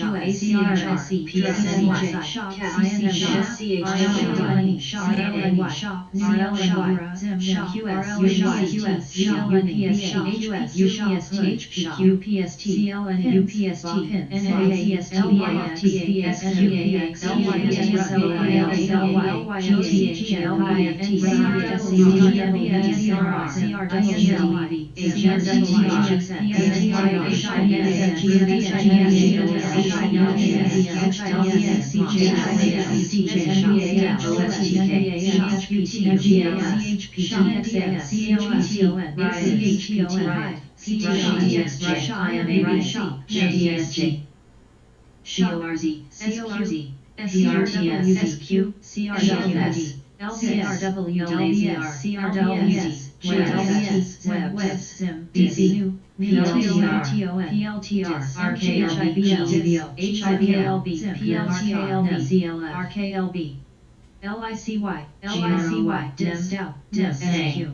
shop, ACRSC, PSNY, shop, INM, shop, CHLNY, shop, RLNY, shop, RLNY, Zim, shop, RLNY, shop, UPS, shop, UPS, HP, UPST, CLN, UPST, NAPS, LYT, SQAX, CORZ, CORZ, SCRW, CRWS, LCRW, LBS, CRWS, JWS, Web, SIM, DZ, PLTR, PLTR, RKLB, HIBLB, PLTALB, ZLF, RKLB, LICY, LICY, DIM, DIM, SQ,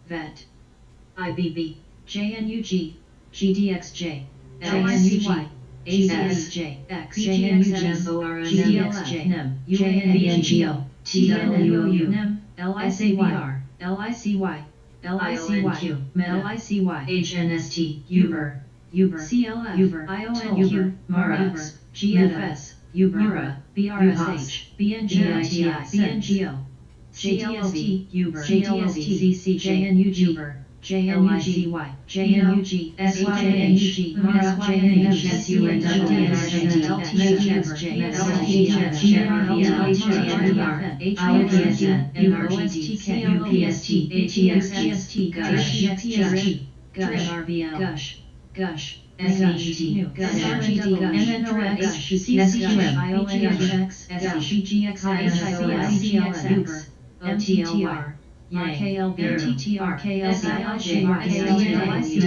VET, IBB, JNUG, GDXJ, LICY, ACSJ, XJNUG, GDXJ, NEM, UANBNGO, TWU, NEM, LICYR, LICY, LICY, LICY, HNST, Uber, CLF, Uber, IONQ, MARAX, GFS, Ubera, BRSH, BNGITI, BNGO, JTST, Uber, JTST, CCJNUG, Uber, JNUGY, JNUG, SYNUG, MARA, SYNH, SUNWRST, LTSJ, LTHSJ, HIPSN, NRGT, UPST, ATXGST, GUSH, MRVL, GUSH, SVGT, SRGT, MNOX, CCQM, IONX, SVGX, ISICS, Uber, OTLR, RKLB, TTR, SILJ, RKLB, LICI,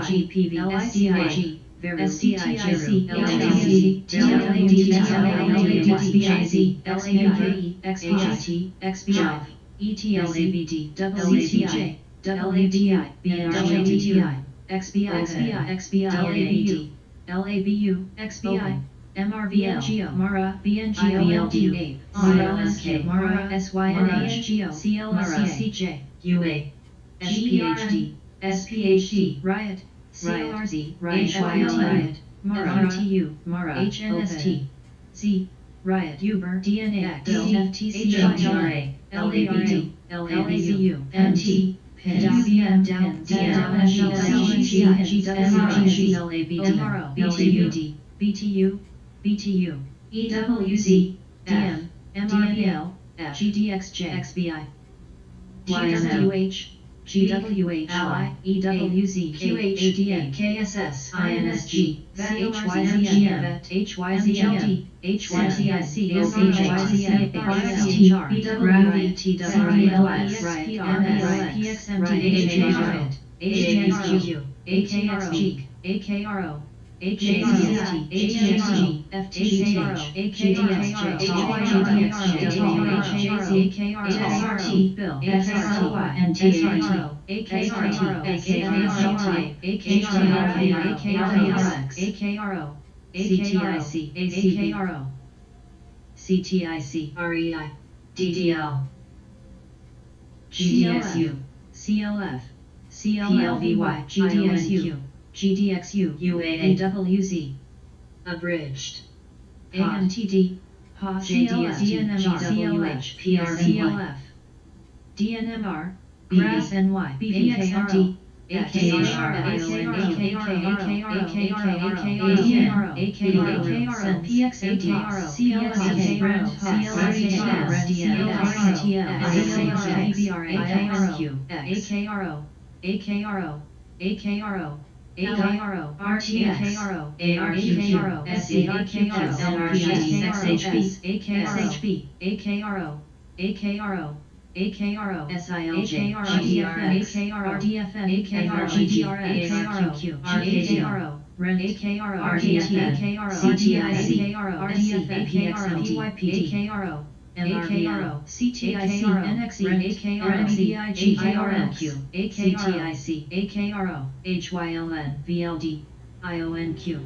GPV, SDIG, SDIC, LTC, XBIZ, XBIE, XBIT, XBI, ETLABD, WCJ, WTI, BRJTI, XBI, XBI, LABU, XBI, MRVL, MARA, BNGO, LD, CLSK, MARA, SYNHGO, CLSCJ, UA, SPHD, SPHD, Riot, CLRZ, Riot, MARA, FRTU, MARA, HNST, Z, Riot, Uber, DNA, FTC, HRA, LABD, LABU, MT, PIN, DBM, LABD, BTU, BTU, EWZ, DM, MRVL, GDXJ, XBI, GWH, GWHY, EWZ, QHDN, KSS, INSG, CHYZM, HYZLD, HYZIC, OCHYZM, RSTR, BWTWLS, PXMD, HJQ, AKRO, AKRO, HJCST, HJG, FTCH, AKRO, AKRO, Bill, SRT, NTHRO, AKRO, AKRO, CTIC, AKRO, CTIC, REI, DDL, GDSU, CLF, CLLVY, GDSU, GDXU, UAA, AWZ, Abridged, AMTD, PA, JDS, DNMR, CLH, PRVY, DNMR, GRAS NY, BVXMD, AKR, AKRO, RTX, ARQQ, SARQQ, NRG, XHB, AKRO, AKRO, SILJ, GDRX, RDFN, AKRO, ARQQ, RKRO, REN, AKRO, RDFN, CTIC, RDFN, PYPD, AKRO, AKRO, CTIC, NXE, AKRO, BIG, ARNQ, AKRO, AKRO, HYLN, VLD, IONQ,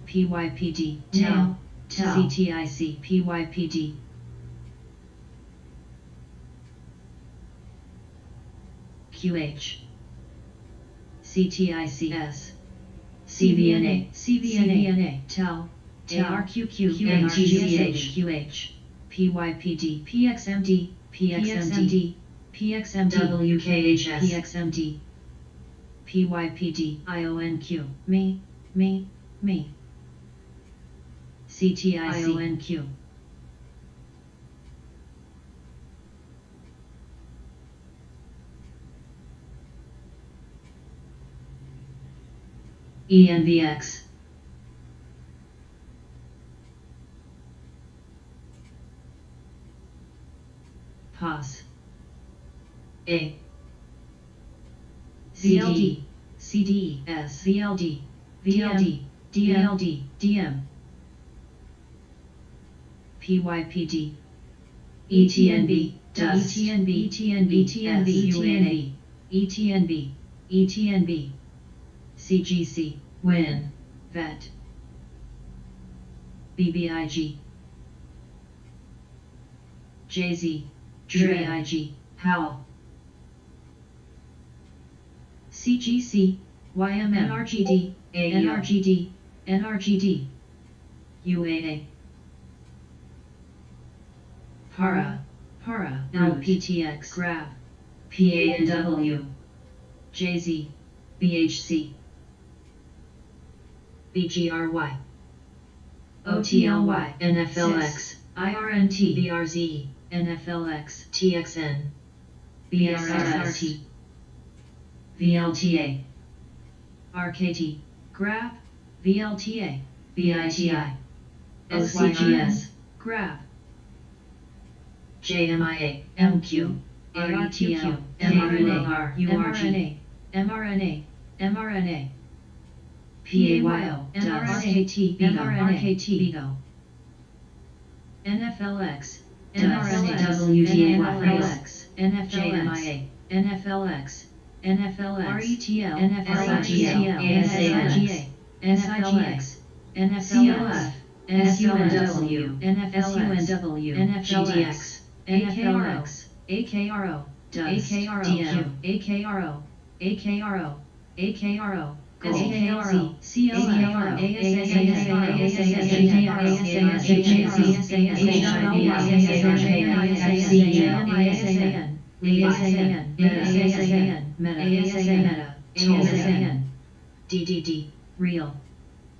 PYPD, TEL, CTIC, PYPD, QH, CTICS, CVNA, CVNA, TEL, ARQQ, NTCH, QH, PYPD, PXMD, PXMD, PXMD, WKHS, PXMD, PYPD, IONQ, me, CTIC, IONQ. ENVX, POS, A, VLD, CDS, VLD, VLD, DLD, DM, PYPD, ETNB, DUST, ETNB, ETNB, ETNB, ETNB, CGC, WIN, VET, BBIG, JZ, DRIG, HOWL, CGC, YMM, NRGD, NRGD, NRGD, UAA, PARA, LPTX, GRAB, PANW, JZ, BHC, BGRY, OTLY, NFLX, IRNT, BRZ, NFLX, TXN, BSRT, VLTA, RKT, GRAB, VLTA, BITI, SCGS, GRAB, JMIA, MQ, ARTL, mRNA, URG, mRNA, PAYO, RKT, BIGO, NFLX, NFLX, NFJMIA, NFLX, RETL, NFLGA, NFLX, NFCLF, NSUNW, NFLW, NFGDX, AKRO, AKRO, DUST, DM, AKRO, AKRO, AKRO, AKRO, CLF, DDD, Real,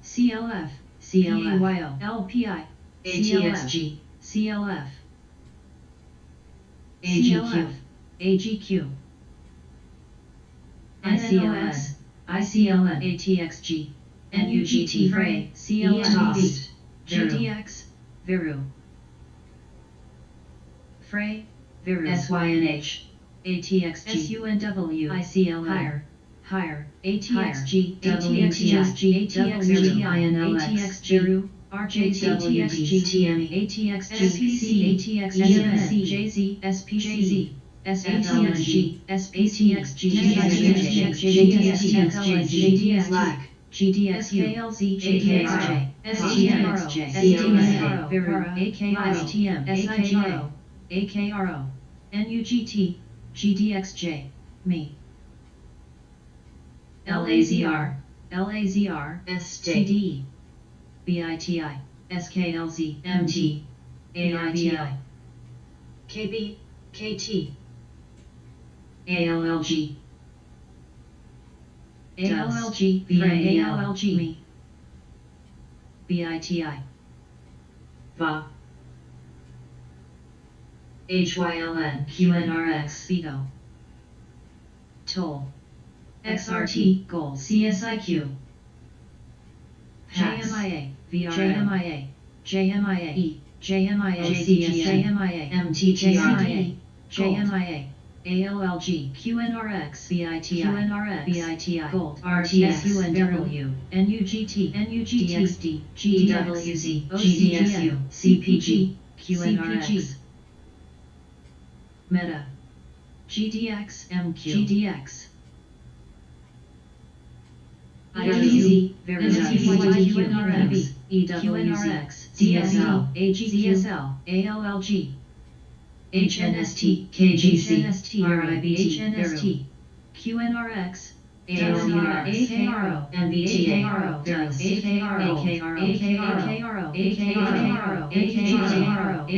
CLF, CLF, LPI, ATXG, CLF, AGQ, AGQ, ICLS, ICLN, ATXG, NUGT, Fray, CLF, GDX, Viru, Fray, Viru, SYNH, ATXG, SUNW, ICLN, Higher, ATXG, ATXG, ATXG, INLX, Viru, RJTXG, TME, ATXG, SPC, ATXG, JZ, SPC, SATXG, SPTXG, GDS, LAC, GDS, KLZ, JKRJ, STMXJ, STMXJ, Viru, AKRO, SIGA, AKRO, NUGT, GDXJ, me. LAZR, SCDE, BITI, SKLZ, MT, AIBI, KB, KT, ALLG, ALLG, ALLG, me, BITI, VA, HYLN, QNRX, Vigo, Toll, XRT, Gold, CSIQ, JMIA, VRM, JMIA, JMIA, CGS, JMIA, MTGRIA, JMIA, ALLG, QNRX, BITI, BITI, Gold, RTS, UNW, NUGT, DXD, GDWZ, GDSU, CPG, QNRX. Meta. GDX MQ. GDX. ITZ, QNRX, EWZ, CSL, AGCSL, ALLG, HNST, KGC, RIBT, HNST, QNRX, ALCR, AKRO, MBTA, AKRO, AKRO, AKRO, AKRO, AKRO, AKRO, AKRO, AKRO,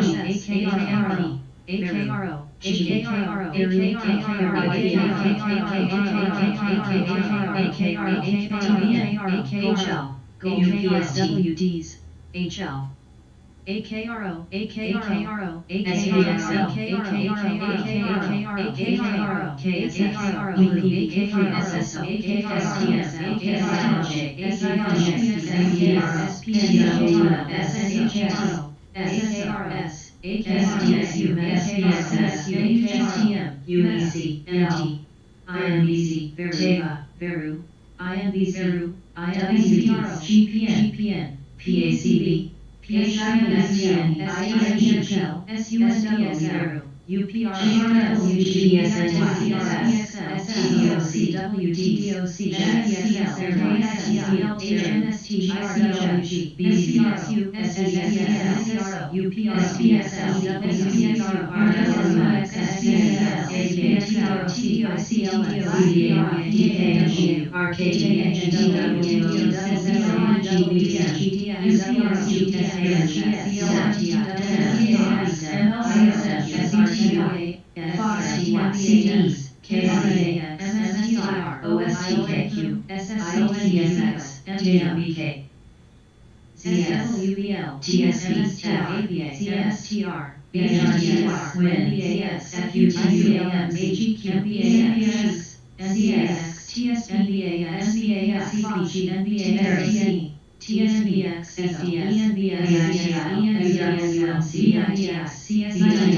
AKRO, AKRO, GKRO, AKRO, UPSWDs, HL. AKRO, AKRO, SPXL, AKRO, KSXRO, SSO, STS, SPSL, SSHS, SSRS, HSTSU, SPSS, HSTM, UEC, MT, IMBZ, Veriva, Veru, IMBZ, Veru, IMBZ, GPN, PACB, PHINSTN, STSHL, SUSWS, UPRL, UGPSNTCSS, TDOC, GSCL, HNST, ICWG, BCSU, SESS, UPSPSL, WCSU, RWX, SPSL, APXL, TDOCL, DKMU, RKTH, DWDO, GDS, CDs, KCA, SSTR, OSTKQ, SSONESX, MTMBK, ZSLUBL, TSB, ABA, CSTR, BRTS, WIN, BAS, FUTCAM, AGQ, BAS, NBAX, TSBAS, NBAS, CPG, NBAS, TSBX, SDS, ENBS, ENBS, CITX, CSITX,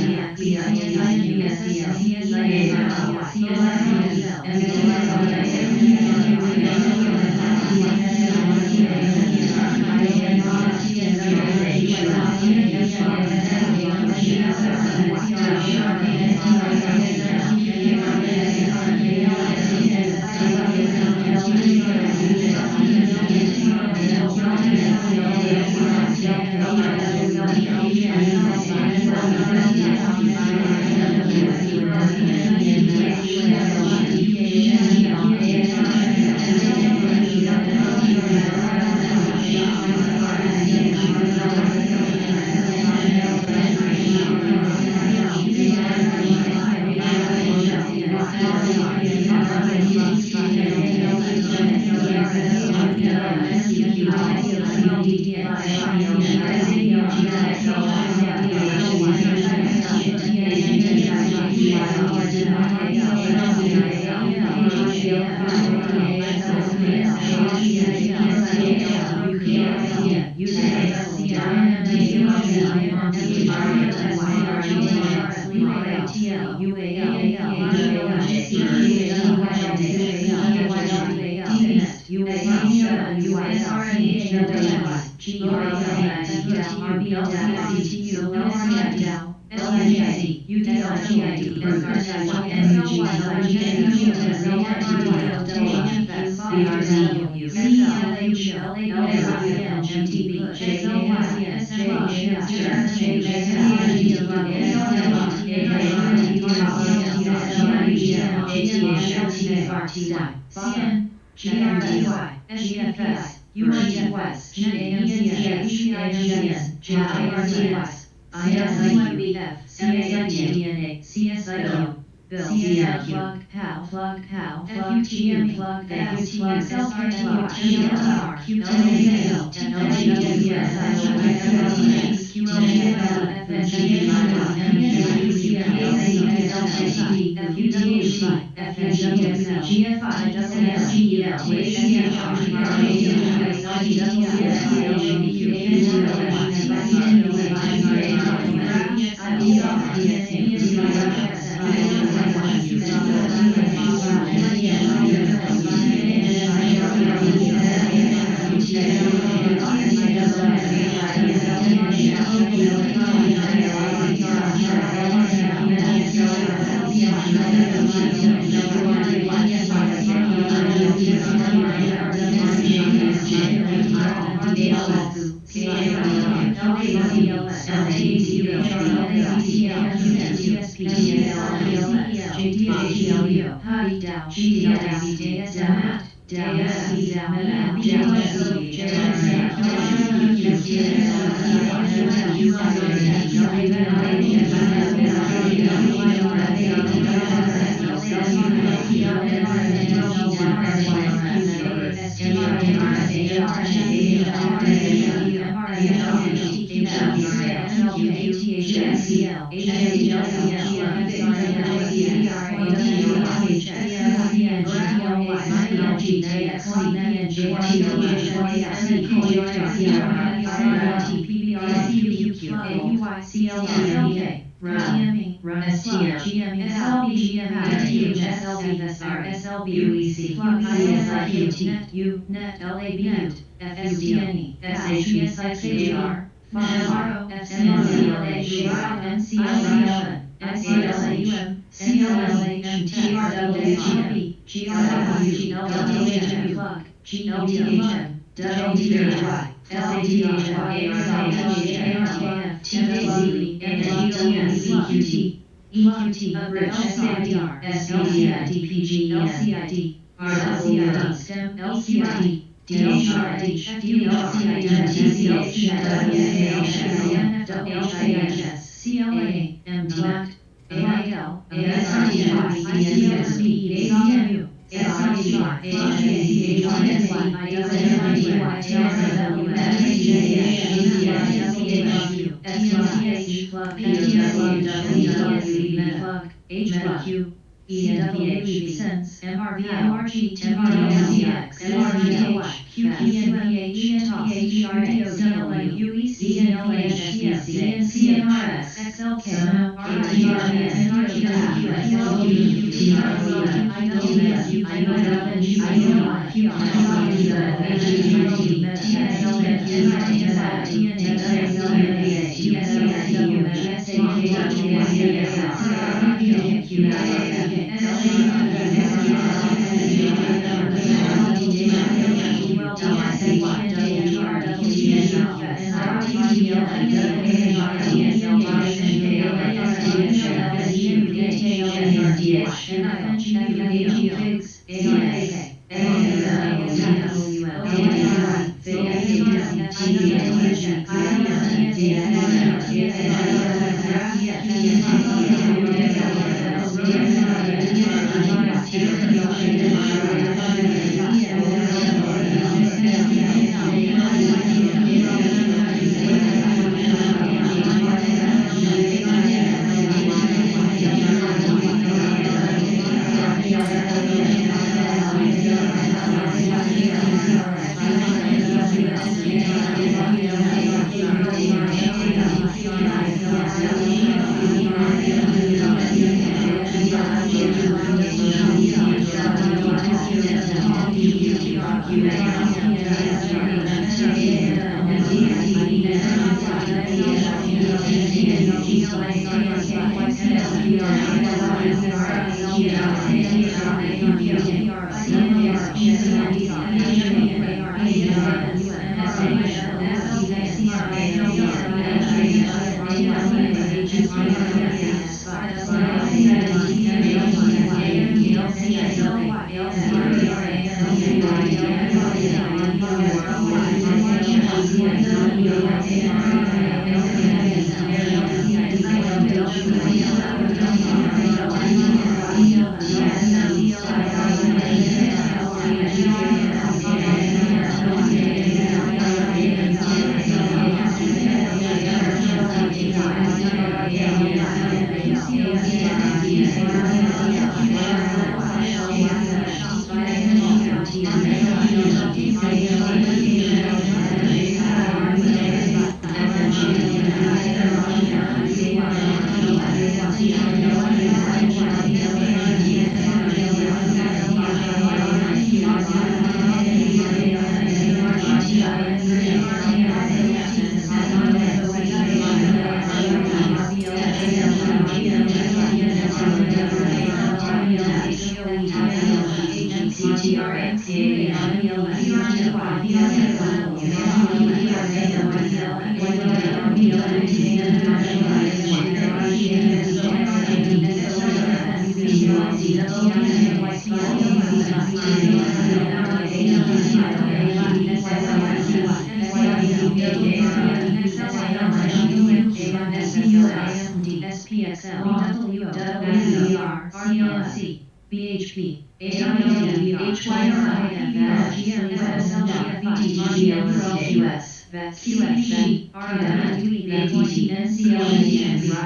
DXL, BWO, WCR, CLC, BHP, AWDR, HYRIFS, GMSL, GFBT, VES, QSG, RMD, APT, NCLG,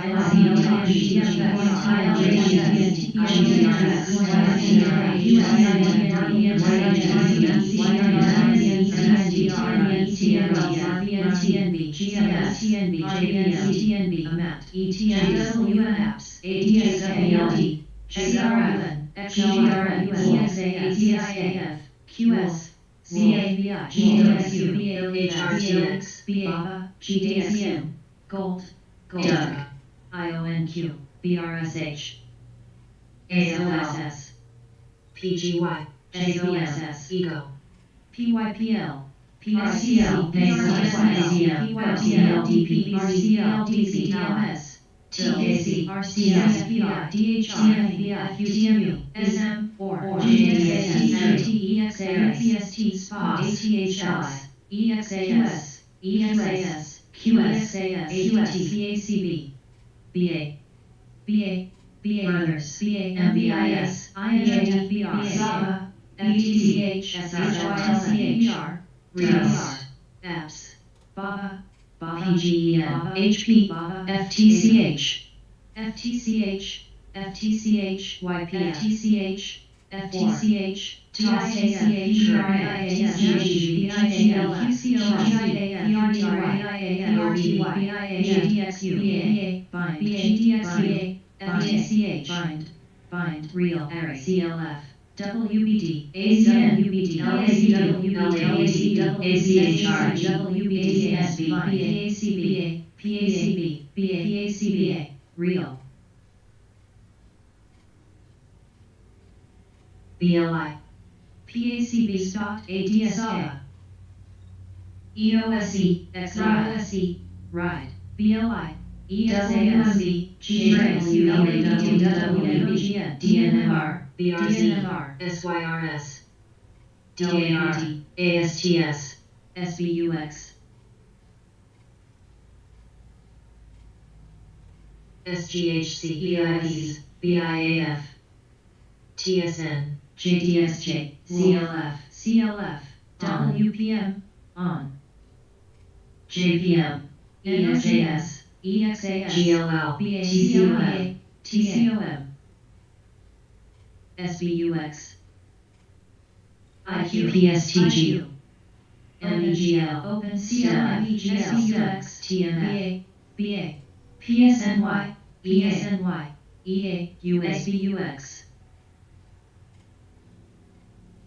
QS, CAVI, GWS, HRTX, BA, GDSM, Gold, Doug, IONQ, BRSH, ALSS, PGY, SOSS, Ego, PYPL, PRCL, PRCL, PYPL, DP, DCTMS, TKC, RCL, SPR, DHR, FUTMU, SM, or JDSS, TEXA, PST, SPA, ATHS, EXAS, EXAS, QSAS, PACB, BA, BA Brothers, BA, MBIS, INJDBR, SABA, FTCH, SRLCHR, RIOS, APS, BABA, PGEN, HP, FTCH, FTCH, FTCH, YP, FTCH, FTCH, TIAF, Bind, Real, Array, CLF, WBD, AZN, UBD, LAZW, AZHR, WBD, SB, PACB, PACB, PACB, Real, BLI, PACB Spot, ADSA, EOSE, XOSE, Ride, BLI, ESASB, GRASU, LAWWBGN, DNMR, BRZ, SYRS, DARD, ASTS, SBUX, SGHC, BIVs, BIAF, TSN, JDSJ, CLF, On. WPM, on, JPM, EXAS, GLL, BACOM, TCOM, SBUX, IQPSTG, MEGL, OpenCL, SBUX, TMF, BA, PSNY, EA, USBUX,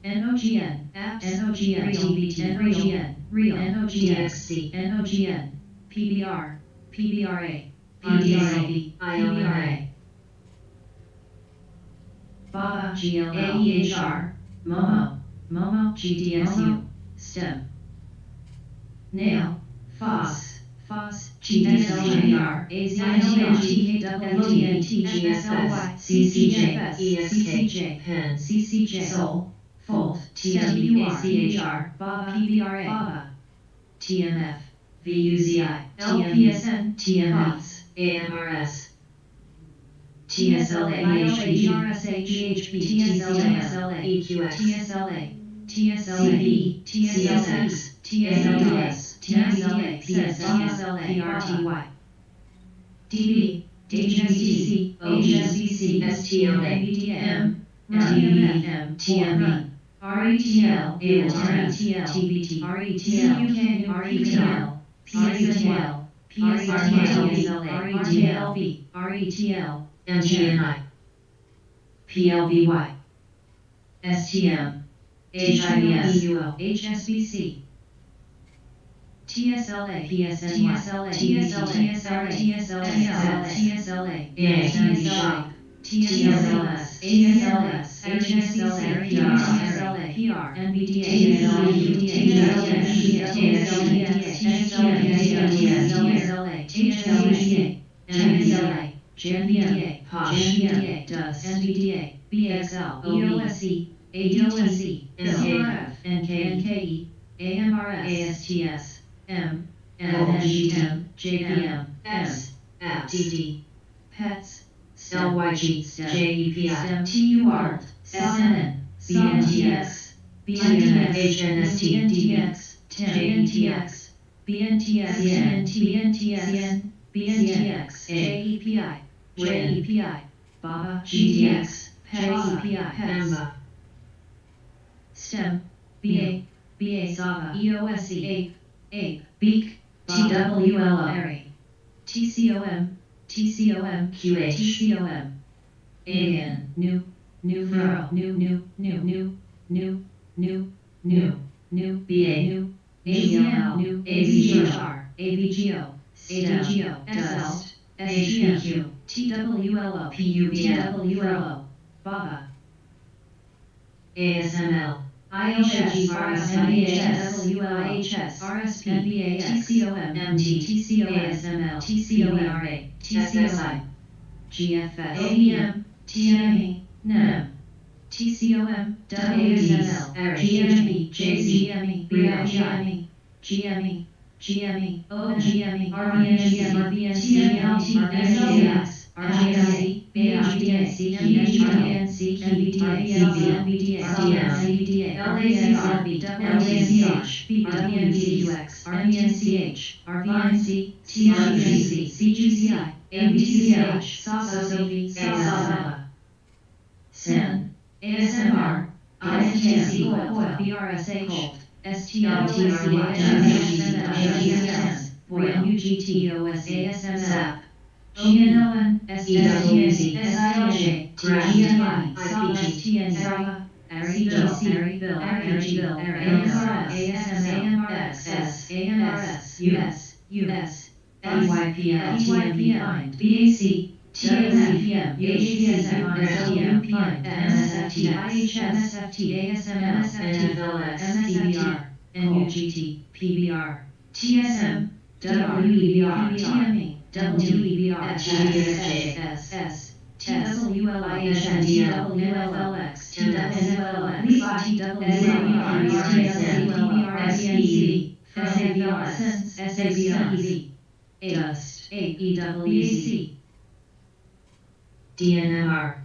NOGN, apps, NOGN, TBT, Real, NOGN, DXC, NOGN, PBR, PBRA, PDRA, PBRA, BABA, GLL, MOMO, GDSU, STEM, NAIL, FOSS, GDSLGR, AZITH, GSLY, CCJ, PEN, CCJ, SOL, Fold, TMUR, BABA, PBRA, BABA, TMF, VUZI, LPSN, TMS, AMRS, TSLA, RSH, TSLA, EQX, TSLA, TSLA, TSLX, TSLS, TSLA, TSLA, PRTY, DB, HSBC, HSBC, STLA, BDM, TMM, TME, RETL, RETL, TBT, RETL, RETL, PSNL, PSRTL, RETLB, RETL, MGNI, PLVY, STM, HIBS, HSBC, TSLA, PSNY, TSLA, TSLA, TSLA, TSLS, ASLS, HSLA, PRSLA, PR, NBDA, TSLA, NBDA, JNBDA, JNBDA, DUS, NBDA, BXL, EOSE, ADOSE, SRF, NKE, AMRS, ASTS, M, NGM, JPM, S, S, DD, pets, LYG, JEPI, STEM TUR, SNN, BNTX, HNST, BNTX, BNTX, BNTX, BNTX, JEPI, JEPI, BABA, GTX, JEPI, PETS, STEM, BA, SAVA, EOSE, APE, BEAK, TWLO, ARI, TCOM, QH, TCOM, Alien, New, Fro, New, BA, New, AZM, New, AVGR, AVGO, ADGO, SL, SGQ, TWLO, TWLO, BABA, ASML, IHS, RSMHS, WLHS, RSP, BAS, TCOM, MT, TCOM, ASML, TCOMRA, TCOM, GFS, OEM, TME, NEM, TCOM, WSML, GME, JZGME, BRGME, GME, OGME, RVNGM, TMLT, SLS, RGSC, AGDNC, MDGDNC, MBDA, CBDA, LACRB, WCH, BWNCUX, RVNCH, RVNC, TRGC, CGCI, ABCH, SASOV, SASA, SAN, ASMR, INTC, Coil, BRSA, Colt, STLTRY, UGT, ASM, SAP, GNON, SWZ, SILJ, TGMI, STN, SAVA, ARIVIL, AMRS, ASMS, AMRS, US, EYPL, TYPL, BAC, TSFM, HDSM, SWPM, MSFT, IHMSFT, ASM, MSFT, MSFT, NUGT, PBR, TSM, WEBR, TME, WEBR, GDSS, TWLIHN, TWLLX, TWLX, TWLR, SEV, SAVR, SAVR, ADUST, AEWC, DNMR,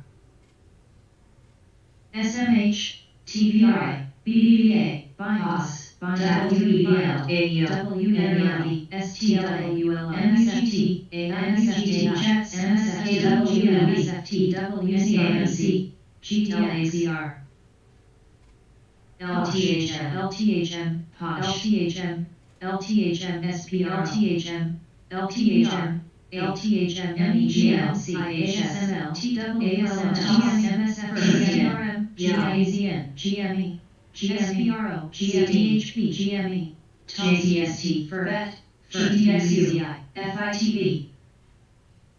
SMH, TVI, BBVA, BIOS, WEBL, WNLE, STLAUL, MSFT, AIMSFT, CHETS, MSFT, WMSFT, WCAMC, GTLACR, LTHM, POSH, LTHM, SPR, LTHM, MEGLC, ASML, TWALM, MSF, GMRM, GIAZN, GME, GSPRO, GMEHP, GME, JTST, FERVET, GTXUZI, FITB,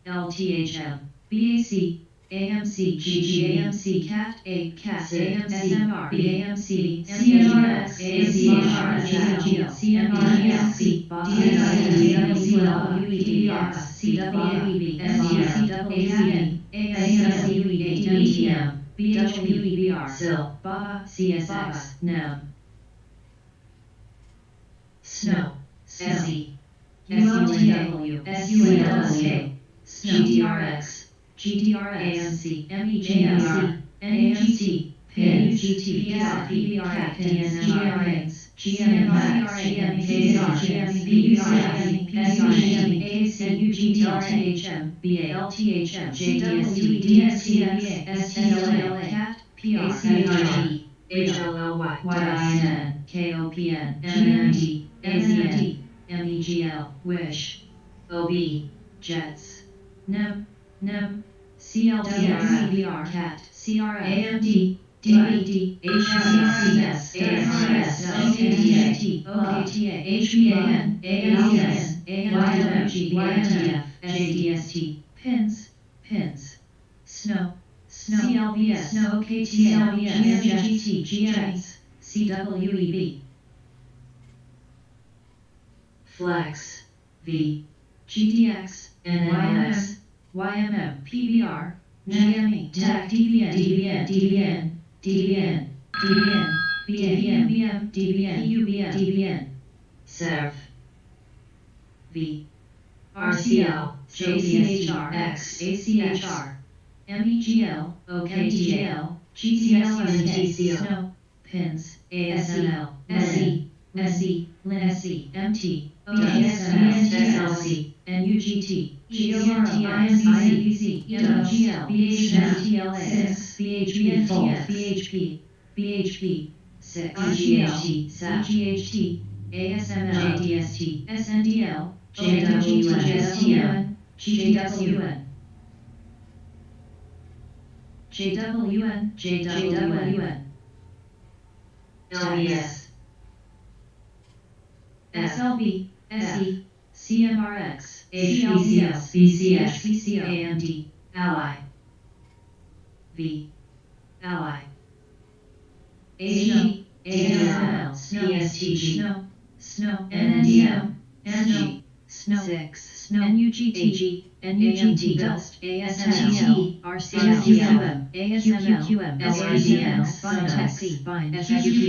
LTHM, BAC, AMC, GGAMC, CAT, A, CAS, SMR, BAMC, CMRS, ACHRS, GL, CMRS, DSCWL, CWEB, SDCWAN, ASCWE, MTM, BHWEBR, SIL, BABA, CSX, NEM, SNOW, SE, SUNW, SUNWK, GTRX, GTRS, MEJLC, NAMT, PIN, UGT, PSR, PBR, PINs, GRAs, GMMs, GMAs, GME, PSR, AAC, UGT, LTHM, BA, LTHM, JDST, DST, STLA, CAT, PR, FRG, HLLY, YIN, KOPN, MND, AZN, MEGL, WISH, OB, JETS, NEM, CLTS, CAT, CRF, AMD, DED, HRCS, ASRS, LTT, OKTA, HBAN, ASN, AMWG, YMTF, JDST, PINS, SNOW, CLBS, OKTA, GMGT, GMS, CWEB, Flex, V, GTX, NMS, YMM, PBR, GME, TAC, DBN, BM, DBN, PUBM, DBN, Serve, V, RCL, JCHR, X, ACHR, MEGL, OKDL, GCL, Snow, Pins, ASNL, SE, SE, LIN SE, MT, ODSMS, SLC, NUGT, GORTS, INBZ, EWGL, BHMTLA, 6, BHP, BHP, BHP, 6, GHT, GHT, ASML, JDST, SNDL, JWN, STN, GWN, JWN, JWN, LES, SLB, SE, CMRX, HBCS, BCS, PCO, AMD, Ally, V, Ally, AG, ASML, PSTG, Snow, NNDM, SG, Snow, 6, Snow, NUGT, AG, NUGT, Dust, ASML, RCL, ASML, SRDN, Bind, Bind, SQQ,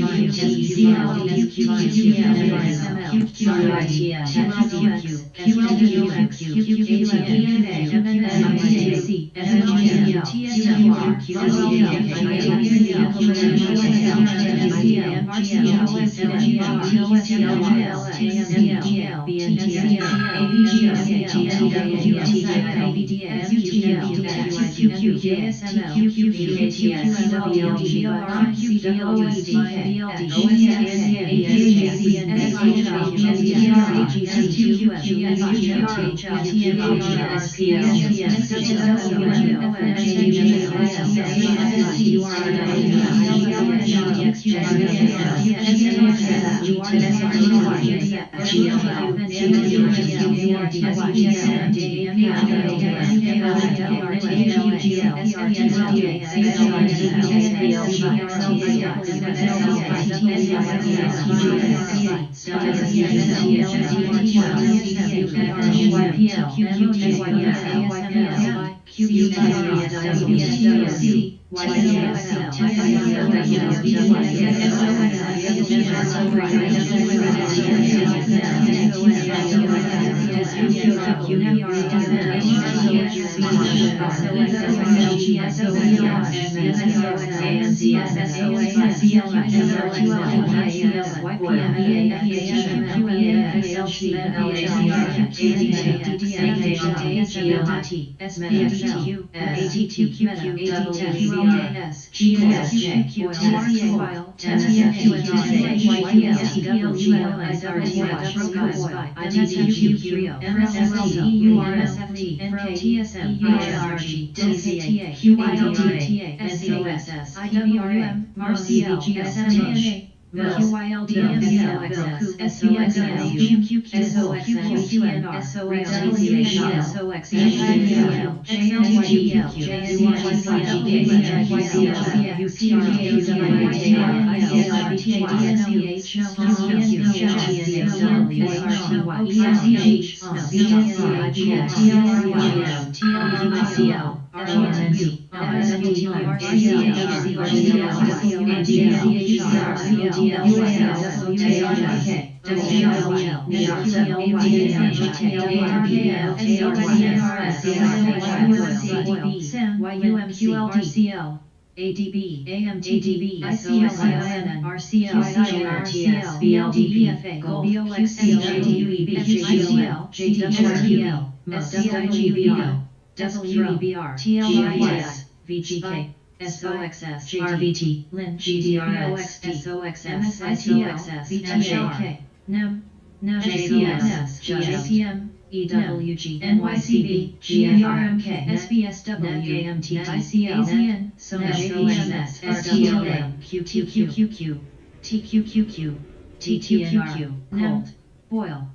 ADB, AMTDB, ICLIN, RCL, RCL, BLDPFA, BOXC, JDUEB, JDL, JDRPL, SWGBR, WEBR, TLIS, VGK, SOXS, RVT, LIN, GDRX, SOXS, MSITL, VTLK, NEM, JCS, JCM, EWG, NYCB, GNRMK, SBSW, AMT, ICL, AZN, SONS, STLM, QTQQQ, TQQQ, TTNR, Colt, Boil,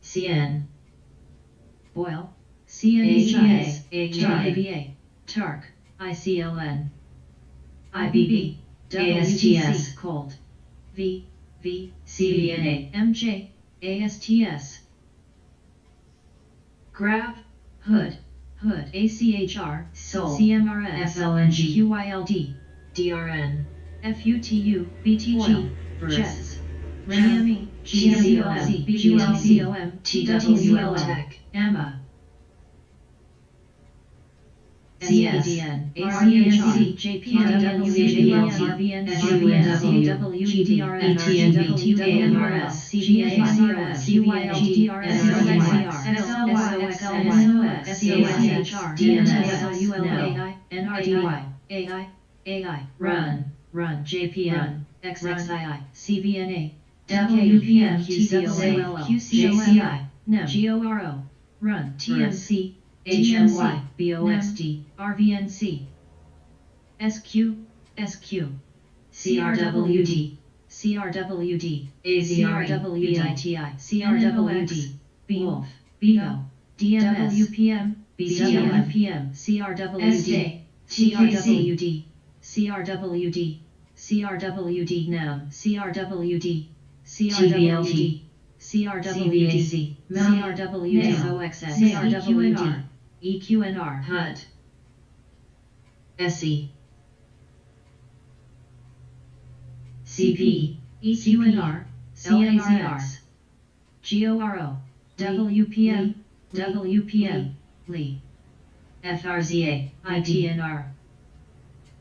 CN, Boil, CNHIS, HIVA, TARC, ICLN, IBB, ASTS, Colt, V, CVNA, MJ, ASTS, Grab, Hood, ACHR, Sol, CMRS, FLNG, QYLD, DRN, FUTU, BTG, Oil, Jets, Miami, GCOM, BGLCOM, TWL, Tech, AMA, CS, CADN, RNC, JPRW, RVN, SUNW, ETNV, AMRS, CGFICOS, CYLDRS, Run, JPM, XXII, CVNA, WPM, QCOL, JCI, GORO, Run, TMC, HMY, BOXD, RVNC, SQ, CRWD, CRWDI, CRWD, Wolf, BIGO, DMS, WPM, CRWD, CRWD, NAM, CRWD, CRWD, SOXX, CRWD, EQNR, HUD, SE, CP, EQNR, CNRX, GORO, WPM, Lee, FRZA, ITNR,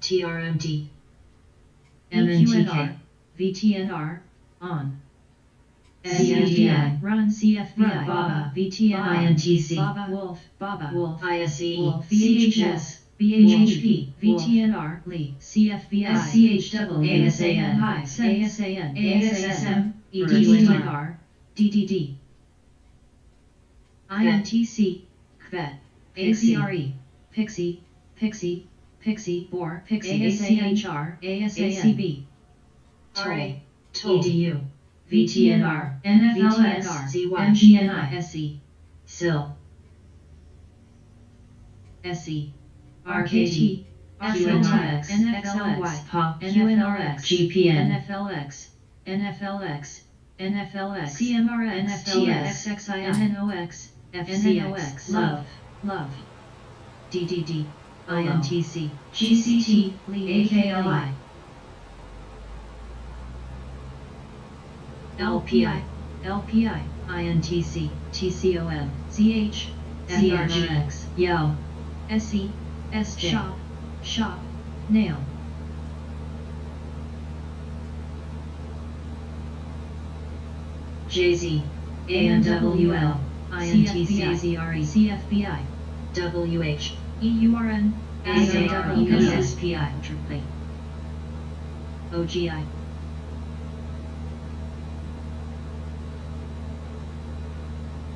TRMD, MNTK, VTNR, ON, CFBI, Run CFBI, BABA, VTNI, INTC, BABA, Wolf, ISE, Wolf, CHS, BHP, VTNR, Lee, CFBI, SCHW, ASAN, ASSM, EDTR, DDD, INTC, QVET, ACRE, Pixie, BOR, ASAHR, ASACB, RA, EDU, VTNR, NFLX, MGNI, SE, SIL, SE, RKT, FLX, NFLX, POP, NFLX, GPN, NFLX, CMRX, NFLX, NNOX, FCX, Love, DDD, OLO, INTC, GCT, Lee, AKLI, LPI, INTC, TCOM, ZH, CRGX, YEL, SE, SJ, Shop, Nail, JZ, ANWL, INTC, ZRE, CFBI, WH, EURN, SARESPI, Triple OGI,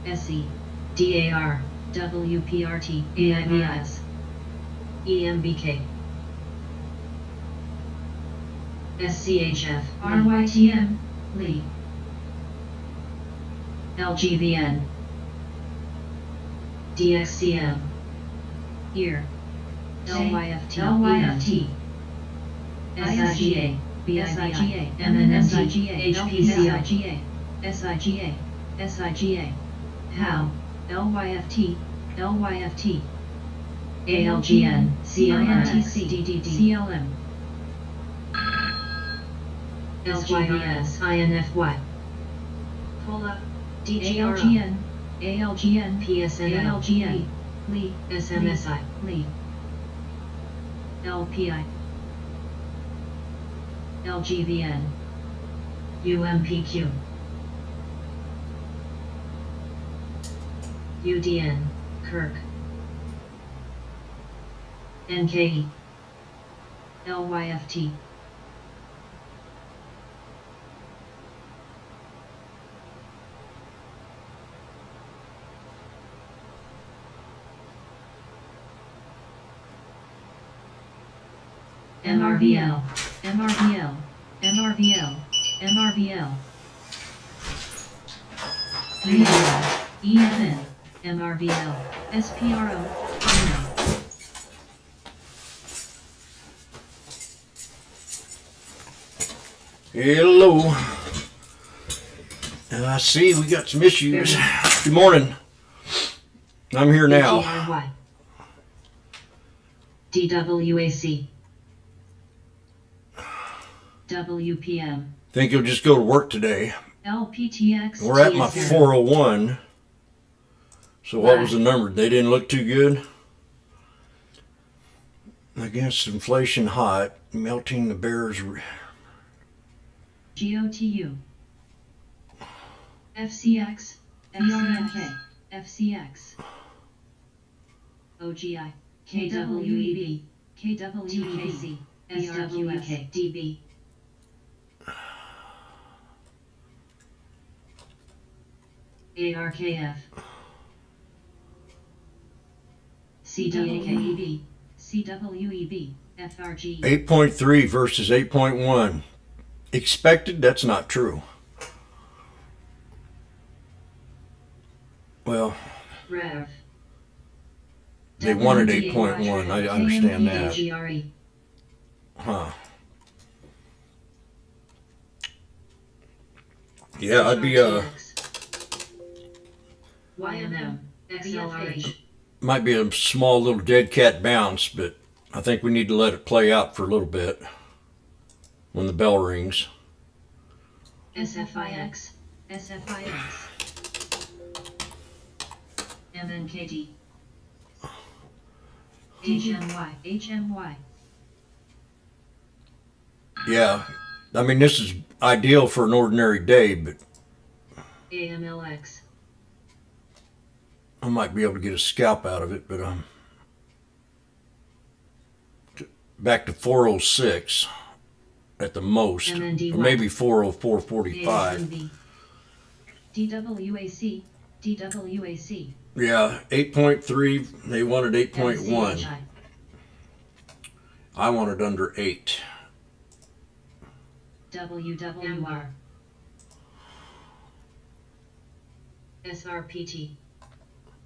SE, DAR, WPRT, AIBIS, EMBK, SCHF, RYTM, Lee, LGVN, DXCM, Ear, LYFT, LYFT, SIGA, BIGA, MNMT, HPCL, SIGA, HAL, LYFT, ALGN, CMRX, DDD, CLM, SYRS, INFY, POLA, DGRO, ALGN, PSNL, ALGN, Lee, SMSI, Lee, LPI, LGVN, UMPQ, UDN, Kirk, NKE, LYFT, MRVL, MRVL, Radio, EFN, MRVL, SPRO, Hello. I see we got some issues. Good morning. I'm here now. DWAC, WPM, Think you'll just go to work today. LPTX. We're at my TSM. 401. So what was the number? They didn't look too good? Against inflation hot, melting the bears. GOTU. FCX. FCNK. FCX. OGI. KWEB. KWKC. SWK. DB. ARKF. CWKEB. CWEB. FRG. 8.3 versus 8.1. Expected? That's not true. Well, REV. they wanted 8.1. I understand that. AGRE. Huh. Yeah, I'd be YMM. XLRH. might be a small little dead cat bounce, but I think we need to let it play out for a little bit when the bell rings. SFIX. SFIX. MNKD. HMY. HMY. Yeah, I mean, this is ideal for an ordinary day, but AMLX. I might be able to get a scalp out of it, but back to 406 at the most, or MNDY. maybe 404.45. ASMB. DWAC. DWAC. Yeah, 8.3. They wanted 8.1. MCHI. I wanted under 8. WWR. SRPT.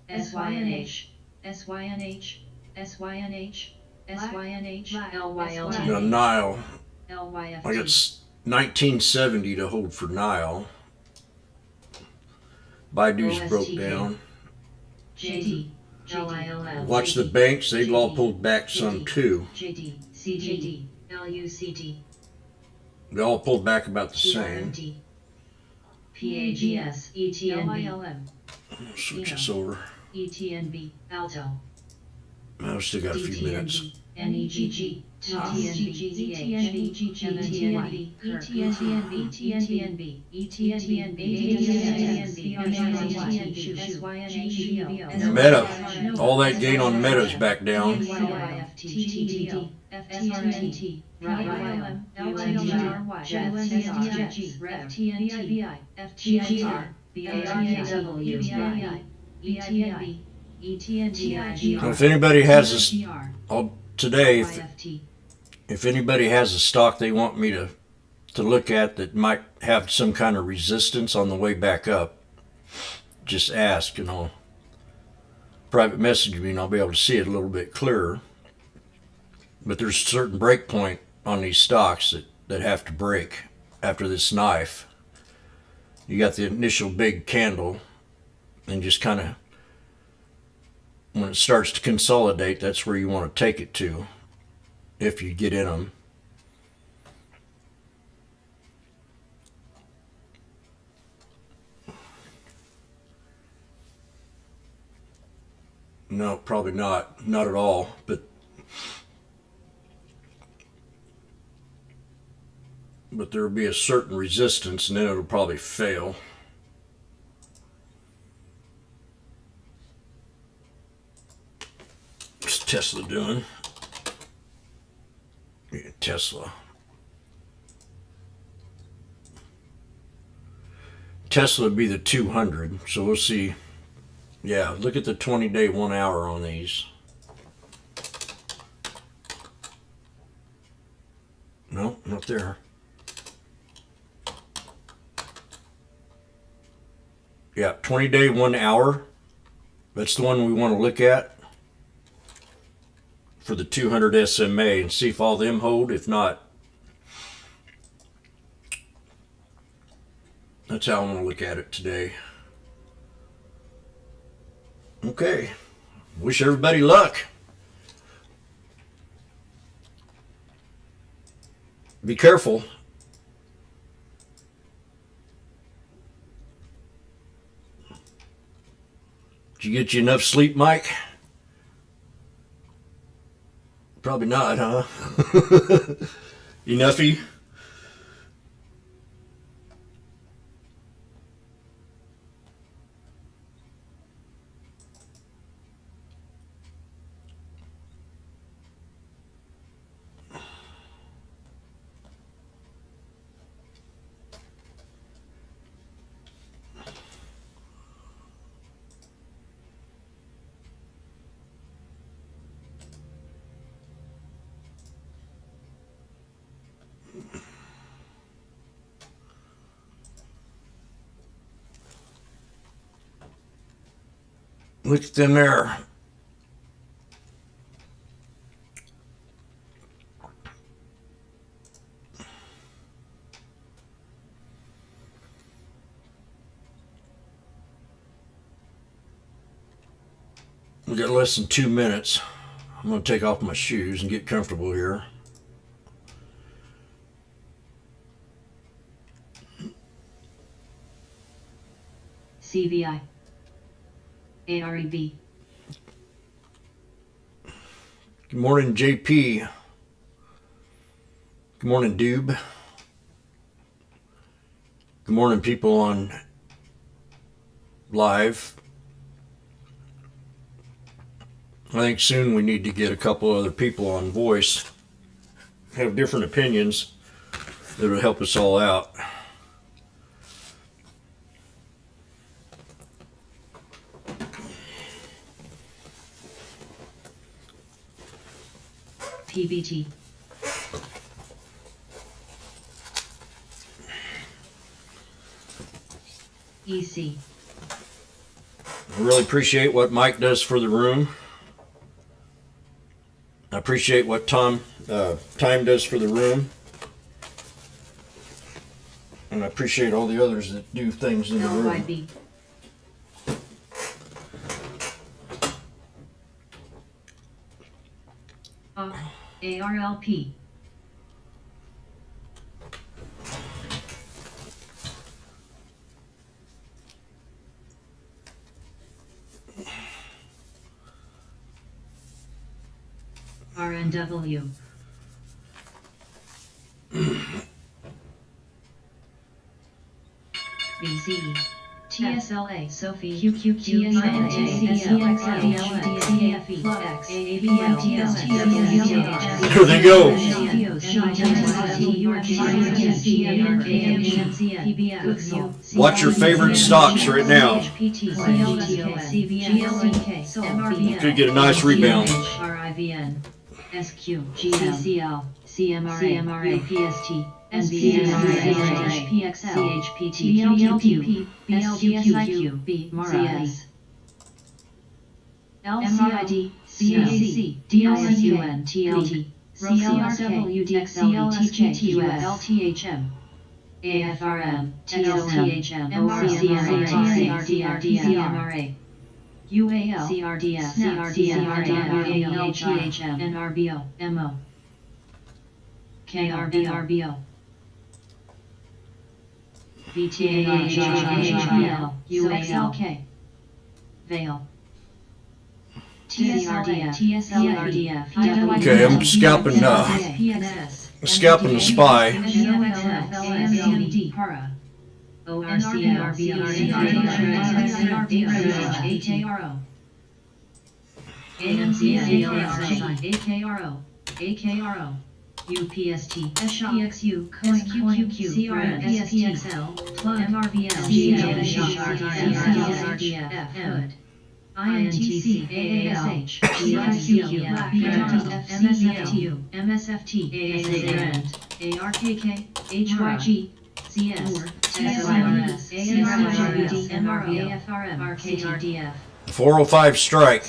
SYNH. SYNH. SYNH. SYNH. LYLT. Now Nile, LYFT. I got 1970 to hold for Nile. Baidu's broke OSTK. down. JD. LILL. Watch the banks, they've all pulled back some too. JD. CGD. LUCT. They all pulled back about the same. PRMT. PAGS. ETNB. LILM. Switch this over. ETNB. Alto. I've still got a few minutes. DTNB. NEGG. TOS. Meta. All that gain on Meta's back down. So if anybody has today, if anybody has a stock they want me to look at that might have some kind of resistance on the way back up, just ask and I'll private message me and I'll be able to see it a little bit clearer. But there's a certain break point on these stocks that have to break after this knife. You got the initial big candle and just kind of, when it starts to consolidate, that's where you want to take it to if you get in them. No, probably not. Not at all. But there will be a certain resistance and then it'll probably fail. What's Tesla doing? Yeah, Tesla would be the 200, so we'll see. Yeah, look at the 20-day 1 hour on these. No, not there. Yeah, 20-day 1 hour. That's the one we want to look at for the 200 SMA and see if all them hold. If not, that's how I want to look at it today. Okay. Wish everybody luck. Be careful. Did you get you enough sleep, Mike? Probably not, huh? Enoughy? Look at them there. We got less than 2 minutes. I'm going to take off my shoes and get comfortable here. CVI. AREB. Good morning, JP. Good morning, Doob. Good morning, people on live. I think soon we need to get a couple other people on voice, have different opinions that'll help us all out. PBT. EC. I really appreciate what Mike does for the room. I appreciate what Time does for the room. And I appreciate all the others that do things in the room. LYB. ARLP. RNW. BCE. TSLA, Sophie, QQQ, There they go. Watch your favorite stocks right now. Could get a nice rebound. RIVN, SQ, GCL, CMRA, PST. SPSRH, PXL, CHPT, LQP, BLQQ, MRS, LCID, CAC, DICUN, TLT, CLRW, DXL, TGTUS, LTHM, AFRM, TLTHM, MRCMRA, CRDR, UAL, CRDF, CRDF, LHM, NRBO, MO, KRBRBO. VTAHHL, UXLK, Vale, TSRDF, TSLRDF, Okay, I'm scalping the spy. AMCD, PARA, ORCRBO, AMCDLXI, AKRO, UPST, SPXU, SQQQ, CRN, SPXL, MRVL, GLSRDF, HUD, INTC, AASH, CIQ, MSFTU, MSFT, ASA, ARKK, HYG, CS, SLRS, ASRWD, MRV, AFRM, RKRDF. 405 strike.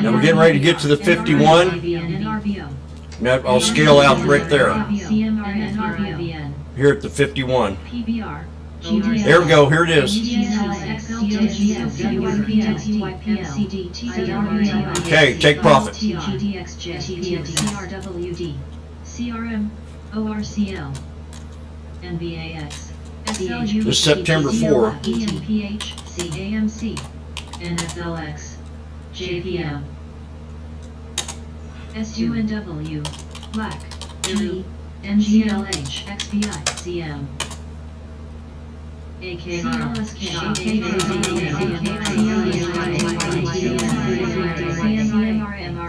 Now we're getting ready to get to the 51. Now I'll scale out right there. Here at the 51. There we go. Here it is. Okay, take profit. CRM, ORCL, NVAX, SLU, This September 4. EMPH, CAMC, NFLX, JPM, SUNW, Black, ME, NGLH, XBI, CM, AKR,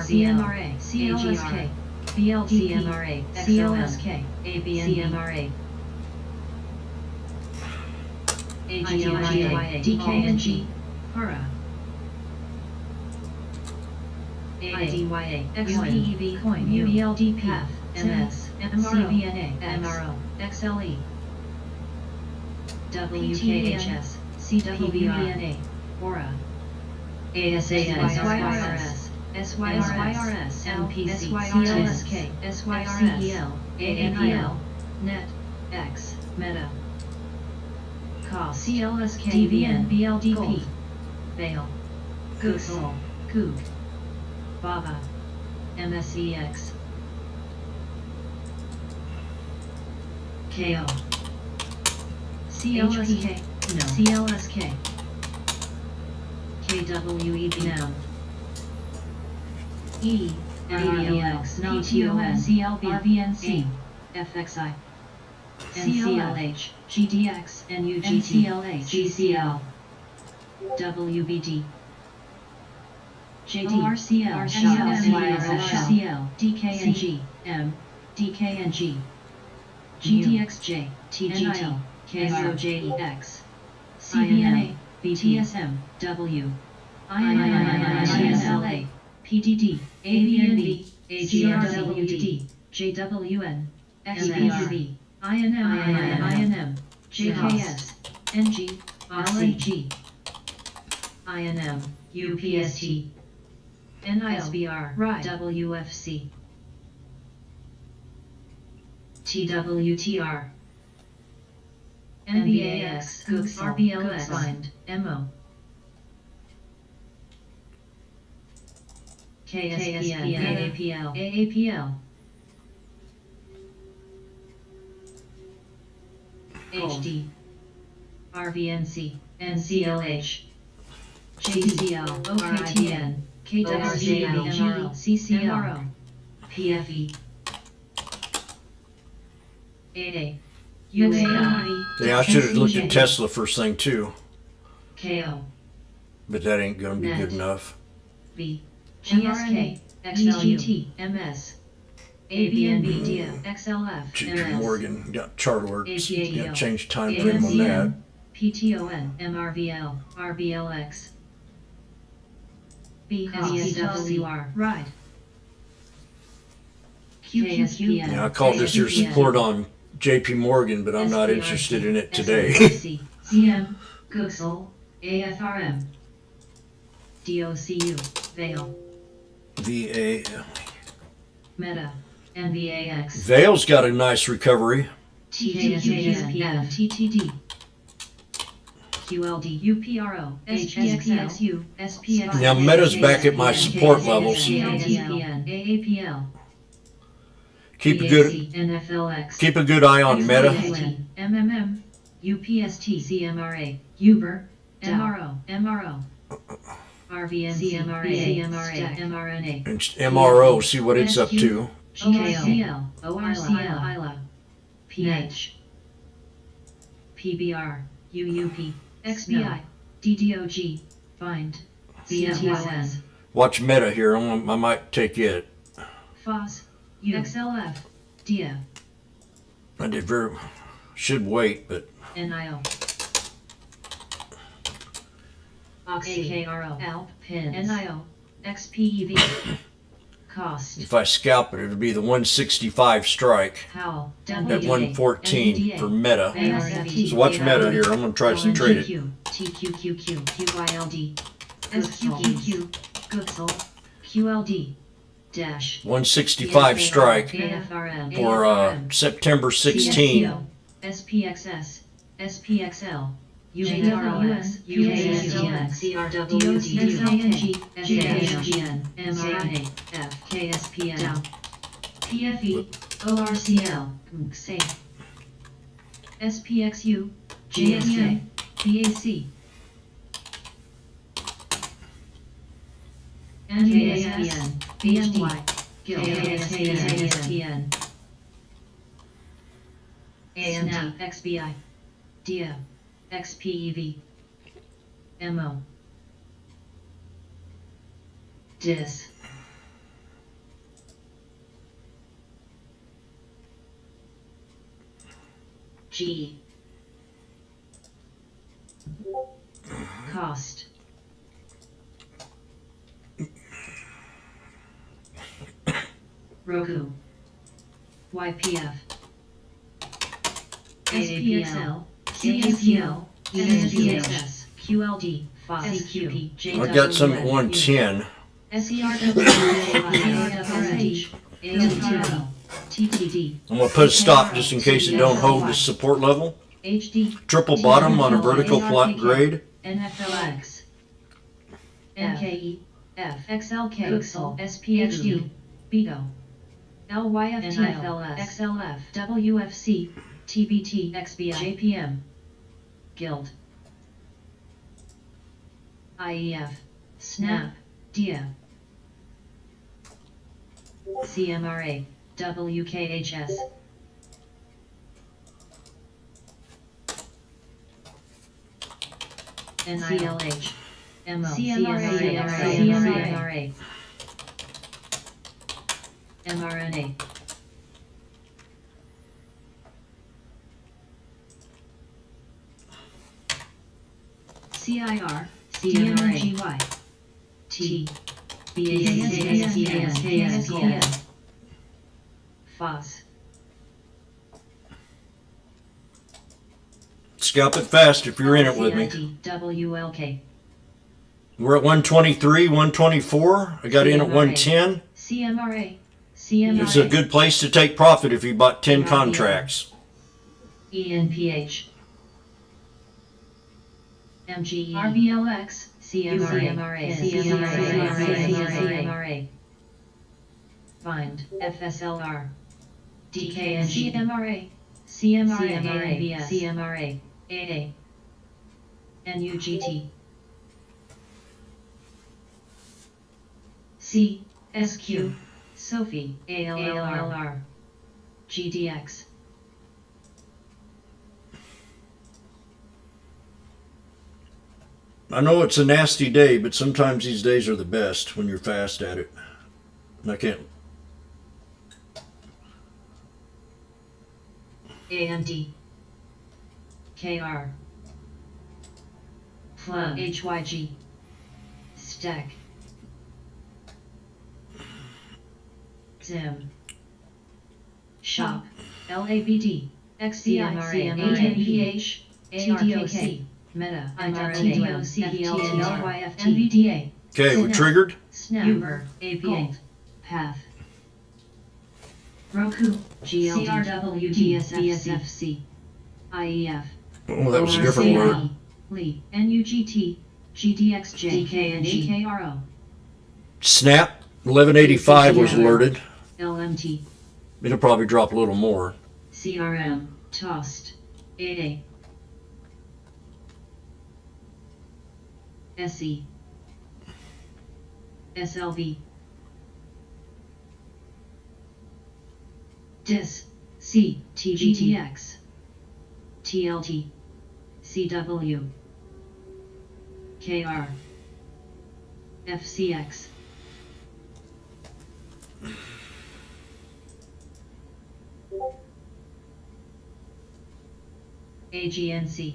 CMRA, CLSK, BLDPMRA, CLSK, ABNMRA, AGLIA, DKNG, HURA, ADYA, XPEV, Coin, UELD, PAF, MS, CVNA, MRO, XLE, WKHS, CWBNA, AURA, ASAS, SYRS, SYRS, MPC, CLSK, SYRCEL, AAPL, NET, X, Meta, COS, CLSK, DVN, BLDP, Vale, Google, Coog, Baba, MSEX, KO, CLSK, no, CLSK, KWEB now, E, ADLX, PTON, CLB, VNC, FXI, NCLH, GDX, NUGT, GCL, WBD, JD, RCL, SCL, DKNG, M, DKNG, GDXJ, TGT, KSOJEX, CBNA, BTSM, W, INSLA, PDD, ABNB, AGRWD, JWN, XBRB, INM, JKS, NG, LNG, INM, UPST, NISBR, WFC, TWTR, NBAX, RBLX, Bind, MO, KSPN, AAPL, HD, RVNC, NCLH, JCL, OKTN, KWJB, CCLRO, PFE, AA, UALV, Yeah, I should have looked at Tesla first thing too, KO, but that ain't gonna be good Net. enough. B, GSK, XLUT, MS, ABNB, DIA, XLF, JP MS, Morgan got chart alerts. APADL, Got change time frame on that. PTON, MRVL, RBLX, BSWR, RIDE, QQQ, Yeah, I called this here support on JP Morgan, but I'm not interested in it today. CM, Google, AFRM, DOCU, Vale, VA. Meta, NVAX, Vale's got a nice recovery. TTSPM, TTD, QLD, UPRO, SPXXU, SPX. Now Meta's back at my support levels. AAPL, Keep a good NFLX, keep a good eye on Meta. MMM, UPST, CMRA, Uber, MRO, RVN, CMRA, mRNA, And MRO, see what it's up to. ORCL, ILA, PH, PBR, UUP, XBI, DDOG, Bind, CTOS, Watch Meta here. I might take it. FOS, XLF, DIA, Should wait, but NIO, AKRO, ALP, PINS, NIO, XPEV, Cost, if I scalp it, it'll be the 165 strike Powell, at 114 for Meta. So watch Meta here. I'm gonna try to trade it. TQQQ, QYLD, SQQQ, Google, QLD, Dash, 165 strike AFRM, for September 16. SPXS, SPXL, UJROS, UKSDN, CRWD, SAHGN, MRNA, F, KSPN, PFE, ORCL, SPXU, JSA, BAC, NASPN, BMY, Guild, KSPN, AMD, XBI, DIA, XPEV, MO, DIS, G, Cost, Roku, YPF, SPXL, CSPL, SPXS, QLD, CQP, JWL, I got some at 110. SERW, TTD, I'm going to put a stop just in case it don't hold the support level. HD, Triple bottom on a vertical flat grade. NFLX, NKE, F, XLK, Pixel, SPXU, BIGO, LYFT, NFLS, XLF, WFC, TBT, XBI, JPM, Guild, IEF, Snap, DIA, CMRA, WKHS, NCLH, MO, CMRA, mRNA, CIR, CMRGY, T, KSPN, FOS, Scalp it fast if you're in it with me. WLK, We're at 123, 124. I got in at 110. CMRA, It's a good place to take profit if you bought 10 contracts. ENPH, MGE, RBLX, CMRA, Find, FSLR, DKNG, CMRA, AA, NUGT, C, SQ, Sophie, ALLR, GDX, I know it's a nasty day, but sometimes these days are the best when you're fast at it. And I can't. AMD, KR, Plug, HYG, Stack, Zim, Shop, LABD, XCMRA, ANPH, TDOC, Meta, IWTO, CDLT, NVDA, Okay, we're triggered. Snapper, APA, Path, Roku, GLD, CRW, DSFC, IEF, Oh, that was a different word. Lee, NUGT, GDXJ, DKNG, KRO, Snap, 1185 was alerted. LMT, It'll probably drop a little more. CRM, Tossed, AA, SE, SLV, DIS, C, TGTX, TLT, CW, KR, FCX, AGNC,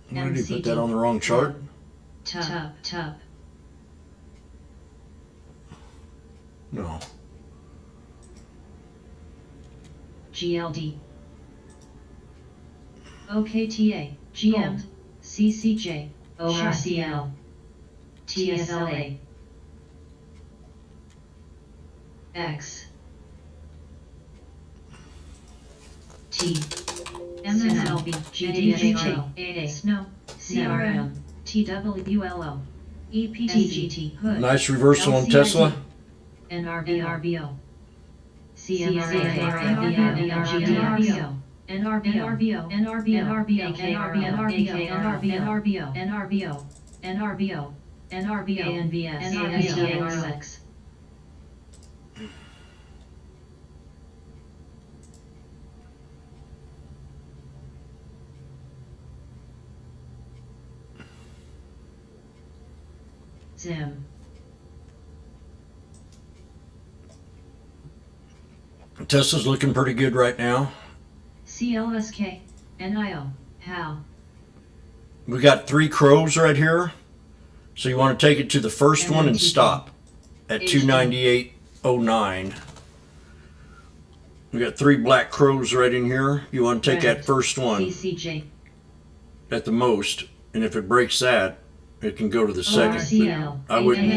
Why did you put that on the wrong chart? Tup, No. GLD, OKTA, GM, CCJ, ORCL, TSLA, X, T, MSLB, GDHR, AA, SNO, CRM, TWLO, EPTGT, Hood, Nice reversal on Tesla. NRBO, CMRA, GDRBO, NRBO, NRBO, NRBO, NRBO, NRBO, ANBS, NRX. Zim. Tesla's looking pretty good right now. CLSK, NIO, HAL. We got 3 crows right here. So you want to take it to the first one and MMTP. stop at HD. 298.09. We got 3 black crows right in here. You want to take that Red. first one VCJ, at the most, and if it breaks that, it can go to the second. RCL, I wouldn't.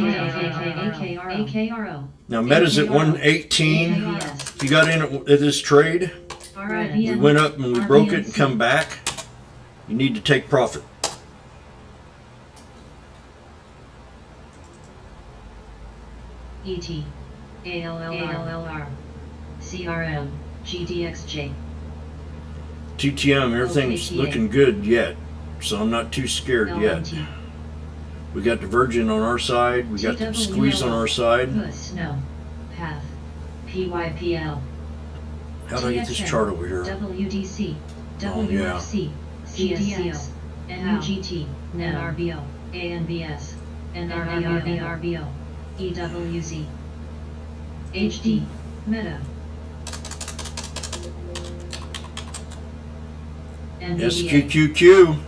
AKRO, Now Meta's at 118. If you got in at this trade, we went up and we broke it and come back, you need to take profit. ET, ALLR, CRM, GDXJ, TTM, everything's OKTA. looking good yet, so I'm not too scared yet. LMT, We got the Virgin on our side, we got the TWL. Squeeze on our side. Snow, Path, PYPL, How do I get this TXN, chart over here? WDC, Oh, yeah. WFC, CSCO, NUGT, NRBO, ANBS, NRBO, EWZ, HD, Meta, NVDA, SQQQ.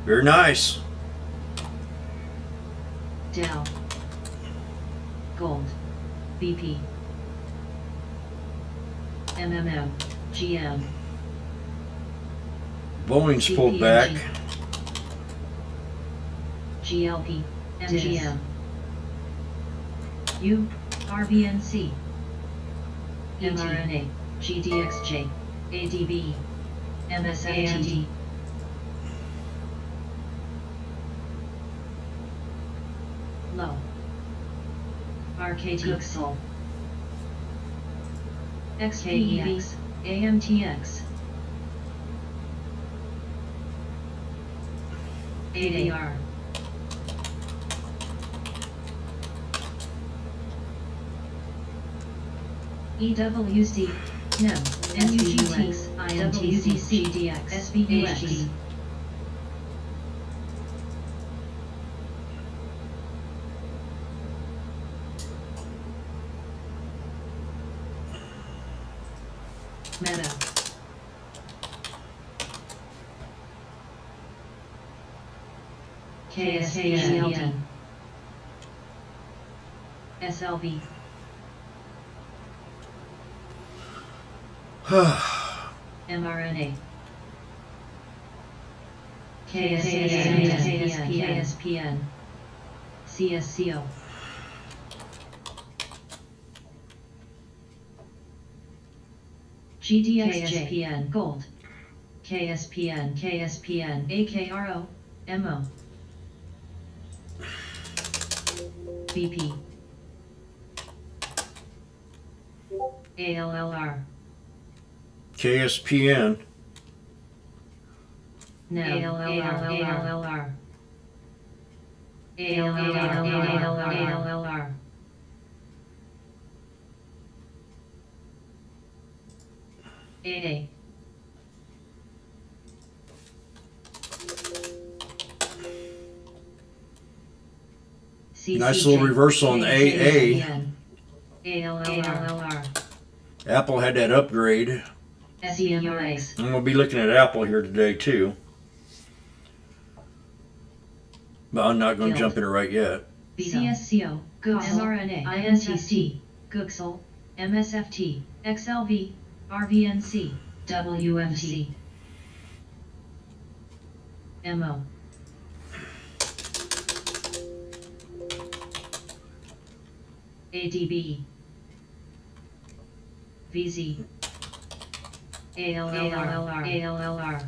Very nice. Dow, Gold, BP, MMM, GM, Boeing's pulled back. GLP, MGM, U, RBNC, mRNA, GDXJ, ADB, MSFT, Low, RKT, Gooksel, XKEX, AMTX, ADR, EWC, NEM, NUGT, INTC, GDX, SBUX, Meta, KSALD, SLV, mRNA, KSPN, CSCO, GDXJPN, Gold, KSPN, AKRO, MO, BP, ALLR, KSPN. NEM, ALLR, AA, Nice little reversal on the AA. ALLR, Apple had that upgrade. SEMRX, I'm going to be looking at Apple here today too. But I'm not going to jump in it right yet. CSCO, mRNA, INTC, Gooksel, MSFT, XLV, RVNC, WMC, MO, ADB, VZ, ALLR,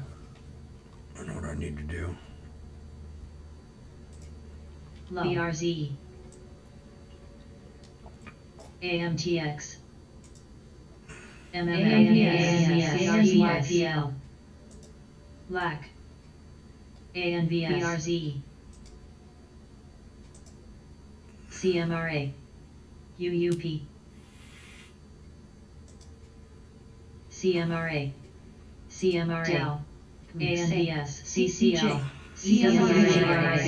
I know what I need to do. BRZ, AMTX, MMM, PYPL, LAC, ANVS, BRZ, CMRA, UUP, CMRA, CMRA, ANVS, CCL, CMRA,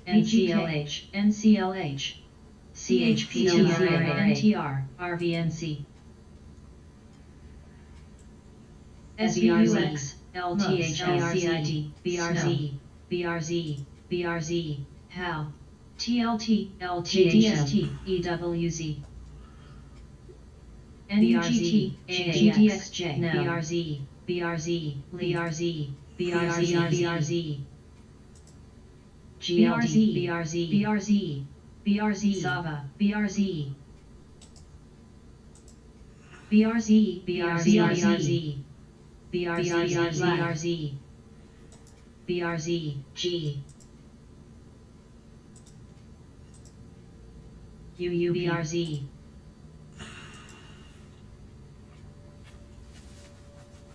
NCLH, NCLH, CHPTR, NTR, RVNC, SBUX, LTH, LCID, BRZ, BRZ, BRZ, HAL, TLT, LTHST, EWZ, NUGT, GDXJ, BRZ, BRZ, BRZ, BRZ, BRZ, GLD, BRZ, BRZ, BRZ, Sava, BRZ, BRZ, BRZ, BRZ, BRZ, G, UUBRZ,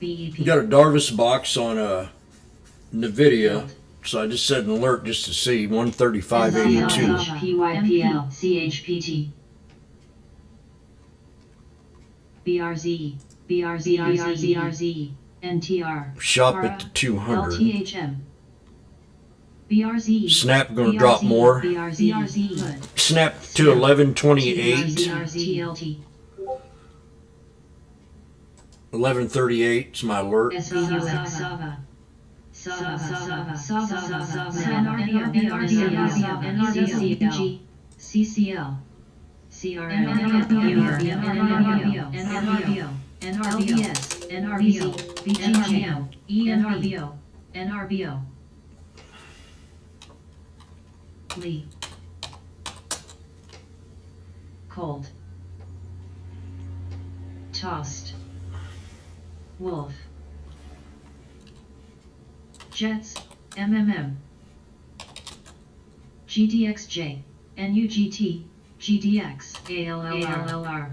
BEP. We got a Darvis box on a NVIDIA, so I just set an alert just to see 135.82. PYPL, CHPT, BRZ, BRZ, BRZ, NTR, Shop at the 200. LTHM, BRZ, Snap gonna drop more. BRZ, Snap to 1128, TLT, 1138 is my alert. SBUX, CCL, CRM, NRBO, NRBO, BGM, ENRBO, NRBO, Lee, Cold, Tossed, Wolf, Jets, MMM, GDXJ, NUGT, GDX, ALLR,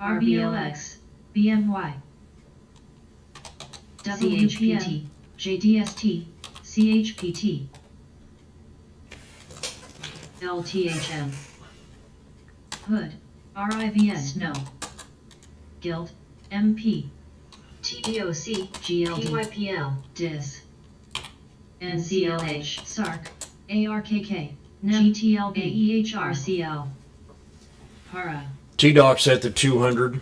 RBLX, BMY, WHPT, JDST, CHPT, LTHM, Hood, RIVN, Snow, Guild, MP, TDOC, GLD, PYPL, DIS, NCLH, SARC, ARKK, GTLB, AEHRCL, Para, T-Doc's at the 200.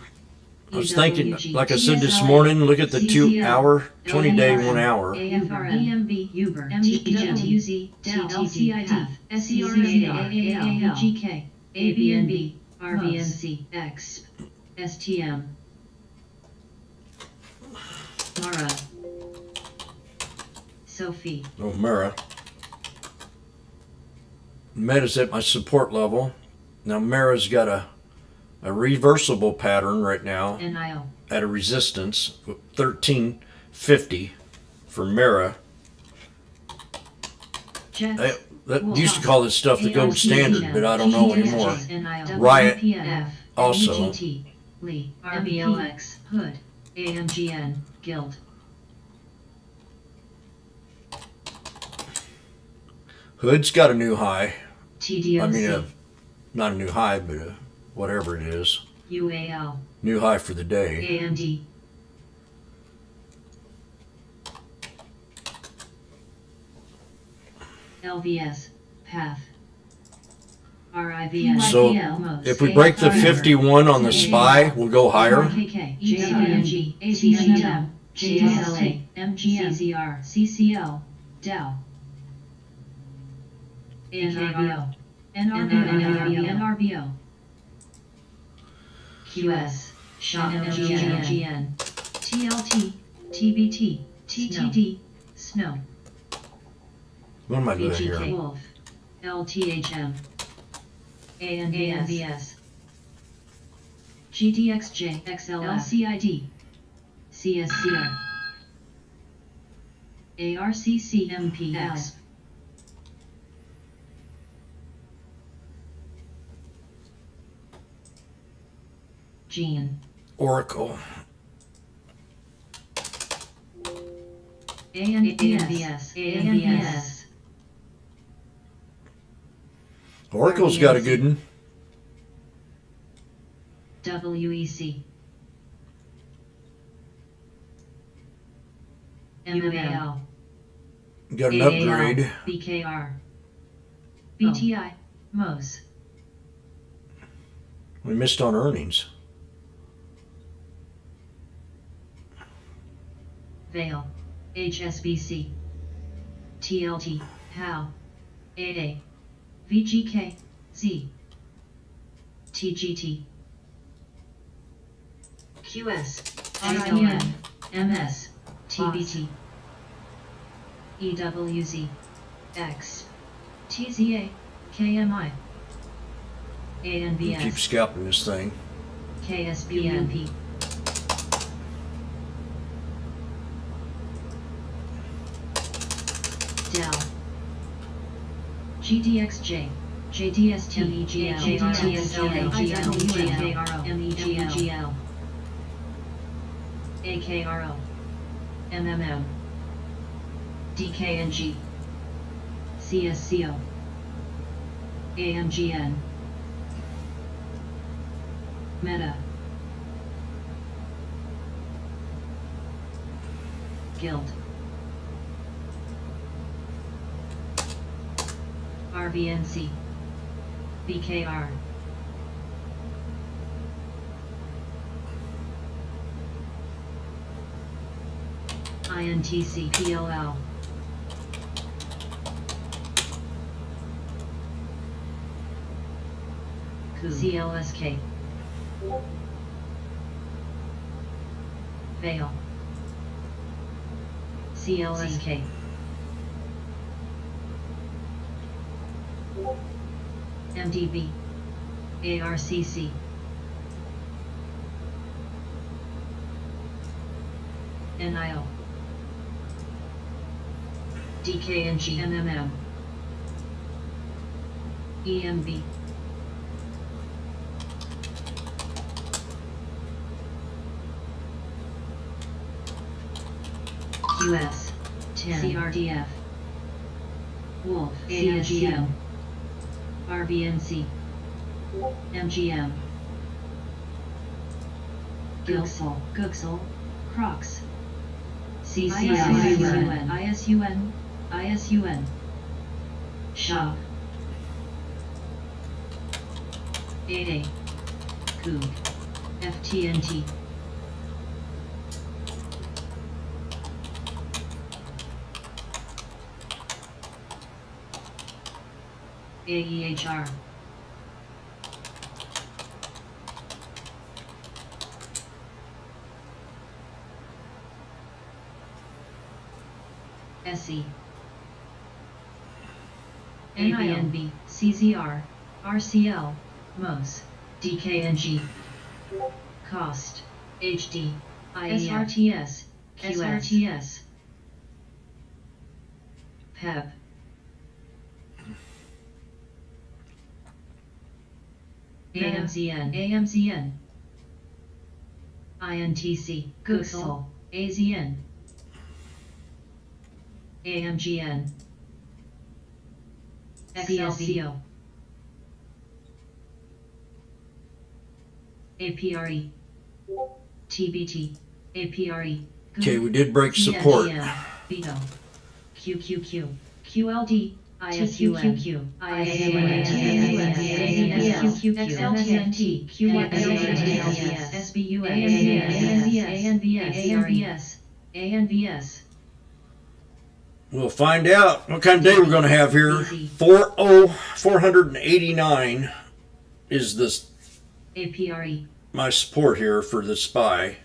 I was thinking, like I said this morning, look at the 2 hour, 20 day, 1 hour. AFRN, EMB, Uber, MTWZ, LCID, SERAAL, GK, ABNB, RVNC, EXP, STM, Mara, Sophie, Oh, Mara. Meta's at my support level. Now Mara's got a reversible pattern right now NIO, at a resistance of 1350 for Mara. Jets, That used to call this stuff the gold standard, but I don't know anymore. Riot also. GT, Lee, RBLX, Hood, AMGN, Guild, Hood's got a new high. TDOC, I mean, not a new high, but whatever it is. UAL, New high for the day. AMD, LVS, Path, RIVS, So, if we break the 51 on the SPY, we'll go higher. RKK, JCMG, ACCM, JSLA, MGM, CCR, CCL, Dow, NRBO, NRBO, QS, MGN, TLT, TBT, TTD, Snow, What am I doing BGK, here? Wolf, LTHM, ANVS, GDXJ, XLF, LCID, CSCR, ARCC, MPX, Gene, Oracle. ANVS, ANVS, Oracle's got a good one. WEC, MML, Got an upgrade. BKR, BTI, MOS, We missed on earnings. Vale, HSBC, TLT, HAL, AA, VGK, Z, TGT, QS, IBM, MS, TBT, EWZ, X, TZA, KMI, Keep ANVS, scalping this thing. KSBNP, Dell, GDXJ, JDST, MEGL, AKRO, MMM, DKNG, CSCO, AMGN, Meta, Guild, RBNC, BKR, INTC, PLL, CLSK, Vale, CLSK, MDB, ARCC, NIO, DKNG, MMM, EMB, QS, 10, CRDF, Wolf, CSGM, RBNC, MGM, Gooksel, Crocs, CCISUN, ISUN, Shop, AA, Coog, FTNT, AEHR, SE, ABNB, CZR, RCL, MOS, DKNG, Cost, HD, SRTS, SRTS, PEP, AMZN, INTC, Gooksel, AZN, AMGN, XLCO, APRE, TBT, APRE, Okay, we did break support. Beto, QQQ, QLD, ISUQQ, XLTNT, QXLTS, ANVS, We'll find out what kind of day we're going to have here. 489 is this APRE, my support here for the SPY.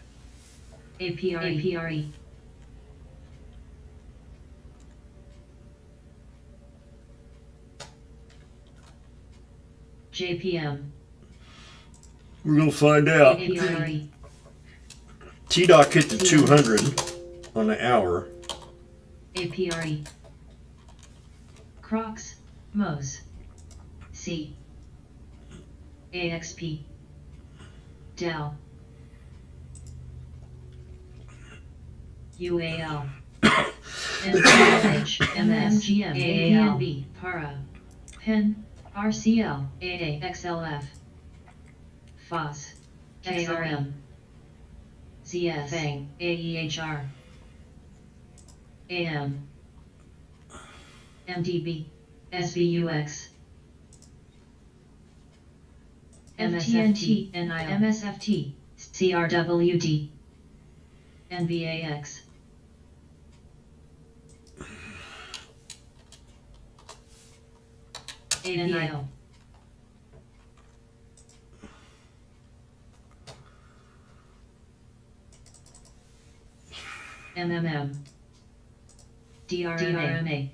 APRE, JPM, We're going to find out. APRE, T-Doc hit the 200 on the hour. APRE, Crocs, MOS, C, AXP, Dell, UAL, NPH, MSGM, AALB, Para, PEN, RCL, AA, XLF, FOS, KRM, ZS, FANG, AEHR, AM, MDB, SVUX, MSFT, NIL, MSFT, CRWD, NVAX, AVIO, MMM, DRMA,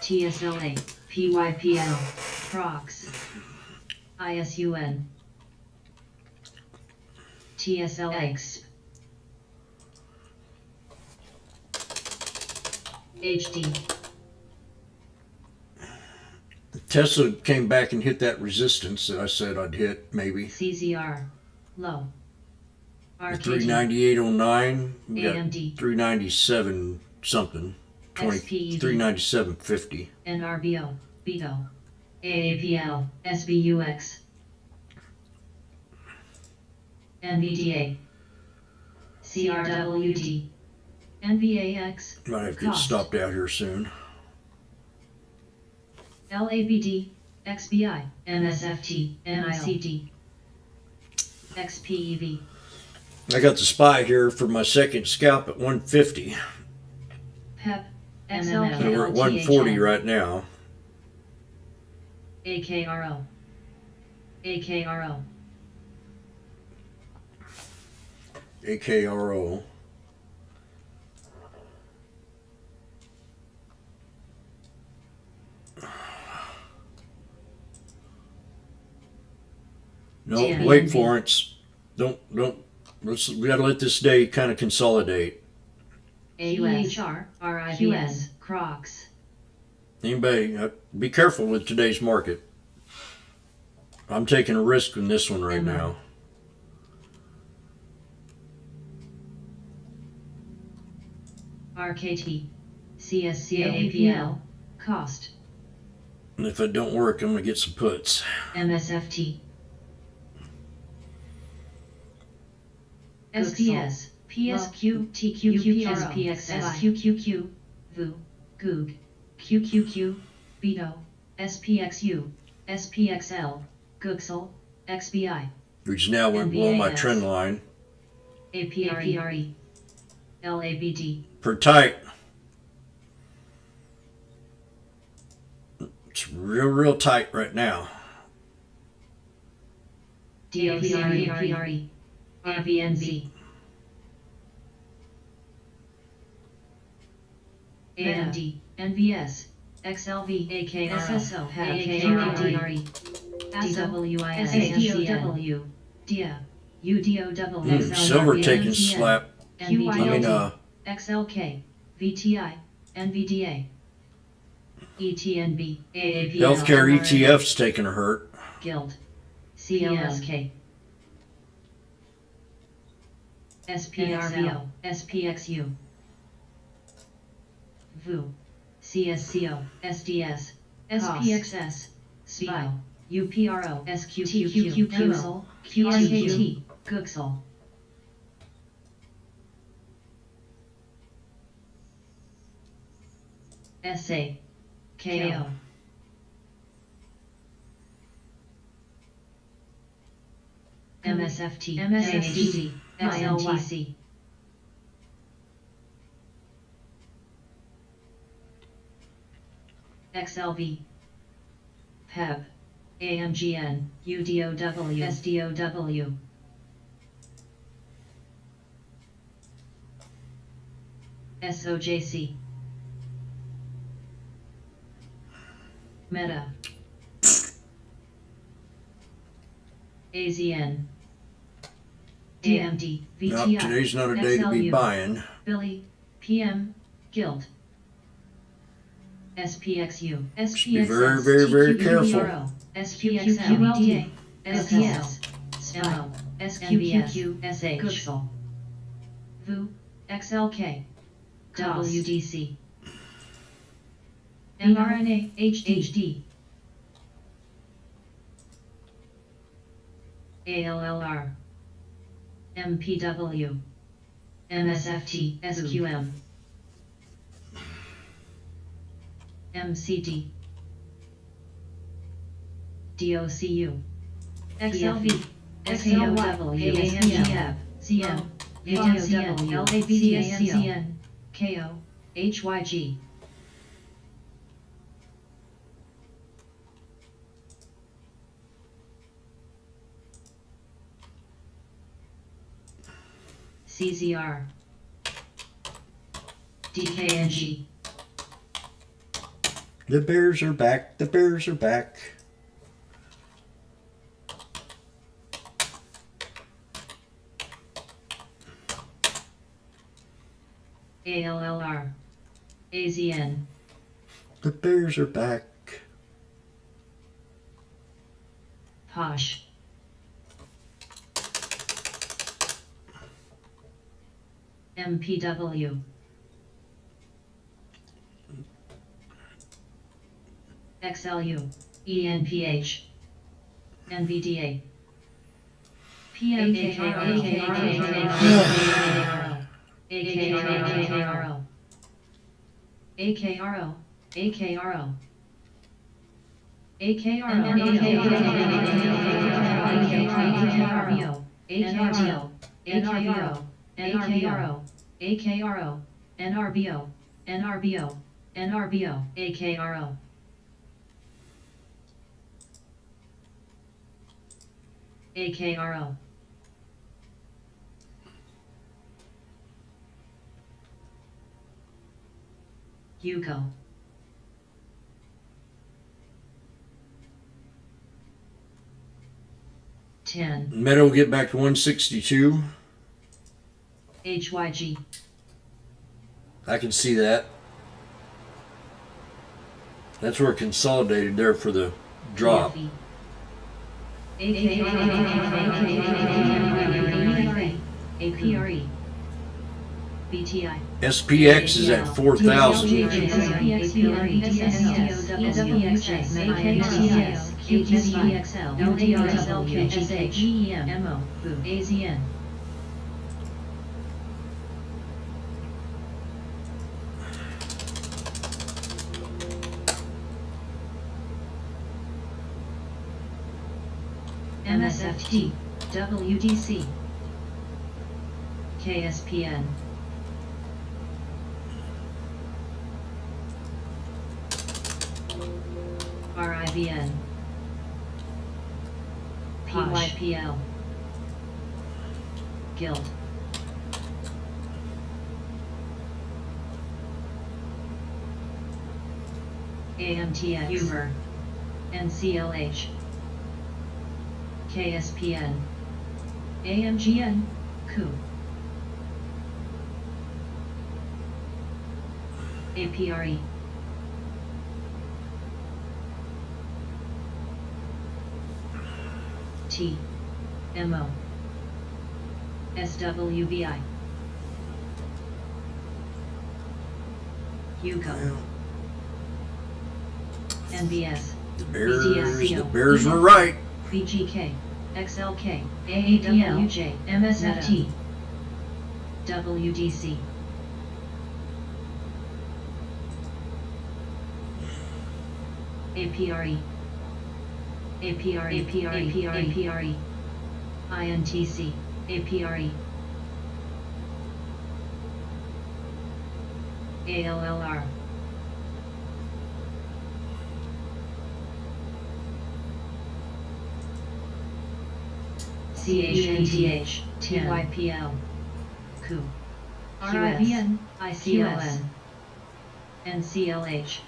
TSLA, PYPL, PROX, ISUN, TSLX, HD, Tesla came back and hit that resistance that I said I'd hit, maybe. CZR, low, RKT, 398.09. We got AMD, 397 something. XPED, 397.50. NRBO, BETO, AAPL, SVUX, NVDA, CRWD, NVAX, Might have to get Cost. stopped out here soon. LABD, XBI, MSFT, NICD, XPEV, I got the SPY here for my second scalp at 150. PEP, And we're at 140 XLKLTHN, right now. AKRO, AKRO, AKRO. No, DNB. wait for it. Don't. We gotta let this day kind of consolidate. AUHR, RIVS, Crocs, Anybody, be careful with today's market. I'm taking a risk in this one right MO. now. RKT, CSCAAPL, Cost, And if it don't work, I'm gonna get some puts. MSFT, SDS, PSQ, TQQ, SPX, SQQQ, VU, GOOG, QQQ, BETO, SPXU, SPXL, GOOGSL, XBI, Which now went below my NVAS. trend line. APRE, LABD, Per tight. It's real tight right now. DOCRE, RBNZ, AMD, NVS, XLV, AKSSO, AKRE, DWIS, SDOW, DIA, UDOW, Silver taking slap. XLK, VTI, NVDA, ETNB, AAPL, Healthcare ETF's taking a hurt. Guild, CLSK, SPRVO, SPXU, VU, CSCO, SDS, SPXS, SPIO, UPRO, SQQQ, QSL, QRKT, GOOGSL, SA, KO, MSFT, MSFT, XLTC, XLV, PEP, AMGN, UDOW, SDOW, SOJC, Meta, AZN, AMD, No, VTI, today's not a day to be XLU, buying. Billy, PM, Guild, SPXU, Just be SPXS, very careful. TQPRO, SPXL, UDA, SDS, SPO, SQQQ, SH, VU, XLK, WDC. mRNA HD. ALLR. MPW. MSFT SQM. MCD. DOCU. XLV. XLW. AMGF. CM. VDOCN. LABDAMCN. KO. HYG. CZR. DKNG. The Bears are back. The Bears are back. ALLR. AZN. The Bears are back. POSH. MPW. XLU. ENPH. NVDA. AKRO. AKRO. AKRO. NRBO. NRBO. NRBO. NRBO. AKRO. NRBO. NRBO. NRBO. AKRO. AKRO. Yuko. Ten. Meadow get back to 162. HYG. I can see that. That's where it consolidated there for the drop. PFE. APRE. BTI. SPX is at 4,000. AZN. MSFT. WDC. KSPN. RIVN. PYPL. Guild. AMTX. Humor. NCLH. KSPN. AMGN. Coup. APRE. T. MO. SWBI. Yuko. NBS. The Bears were right. BGK. XLK. AAWJ. MSFT. WDC. APRE. APRE. INTC. APRE. ALLR. CHNTH. TYPL. Coup. RIVN. ICON. NCLH.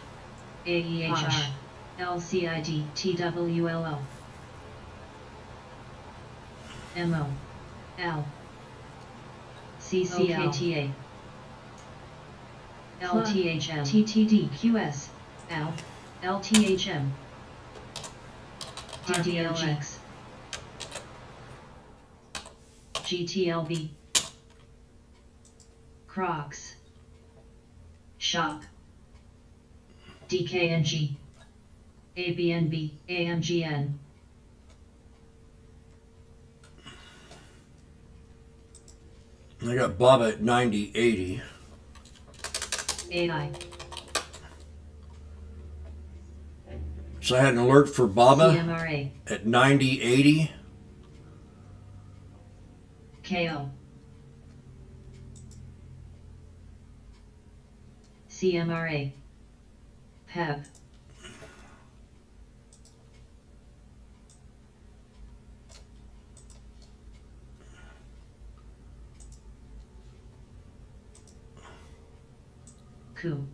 AEHR. LCID. TWLO. MO. L. CCLTA. LTHM. TTD. QS. L. LTHM. DDLX. GTLB. Crocs. Shop. DKNG. ABNB, AMGN. I got Baba at 9080. AI. So I had an alert for Baba CMRA. at 9080. KO. CMRA. PEB. Coup.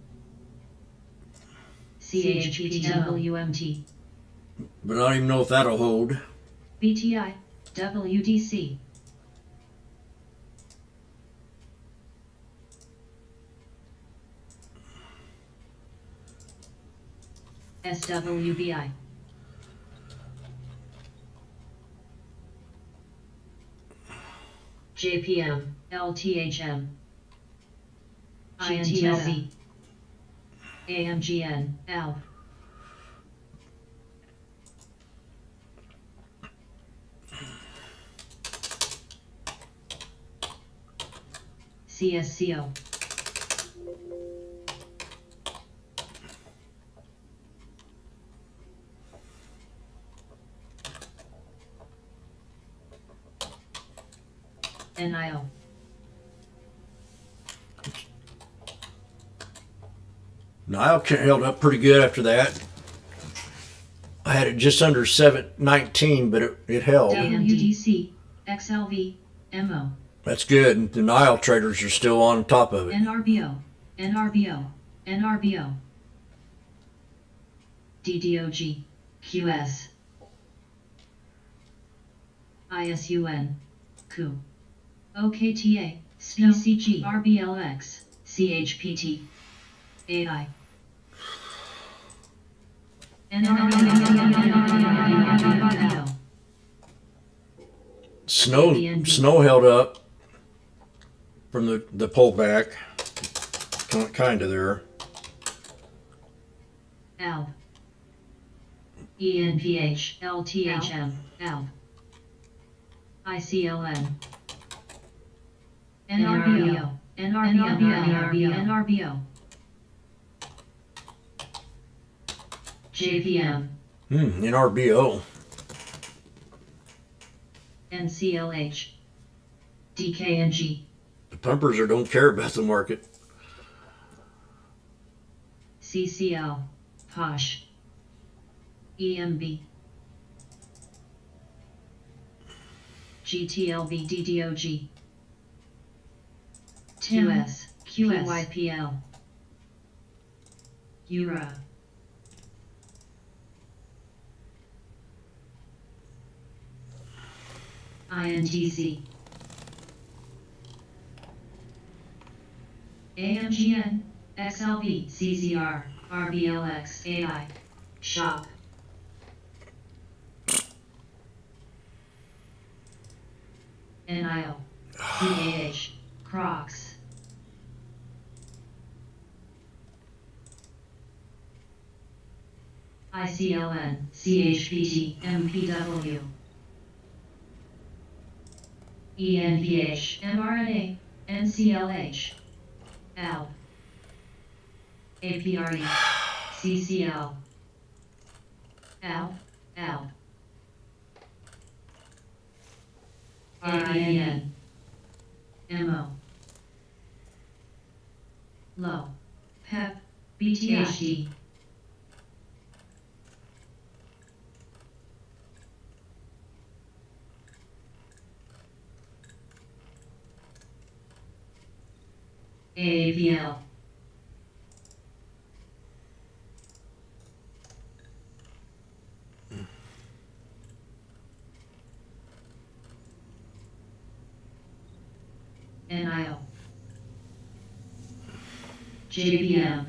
CHPTWMT. But I don't even know if that'll hold. BTI. WDC. SWBI. JPM, LTHM. INTLC. AMGN, ALB. CSCO. NIO. Nile held up pretty good after that. I had it just under 719, but it held. WDC, XLV, MO. That's good. The Nile traders are still on top of it. NRBO, NRBO, NRBO. DDOG, QS. ISUN, COO. OKTA, SPCG, RBLX, CHPT. AI. NRBO. Snow held up from the pullback, kind of there. ALB. ENPH, LTHM, ALB. ICLN. NRBO, NRBO, NRBO. JPM, NRBO. NCLH. DKNG. The pumpers don't care about the market. CCL, POSH. EMB. GTLB, DDOG. QS, QYPL. URA. INTC. AMGN, XLV, CZR, RBLX, AI. Shop. NIO, CAH, Crocs. ICLN, CHPT, MPW. ENPH, mRNA, NCLH. ALB. APRE, CCL. ALB, ALB. RIN. MO. Low. PEP, BTHD. AAVL. NIO. JBM.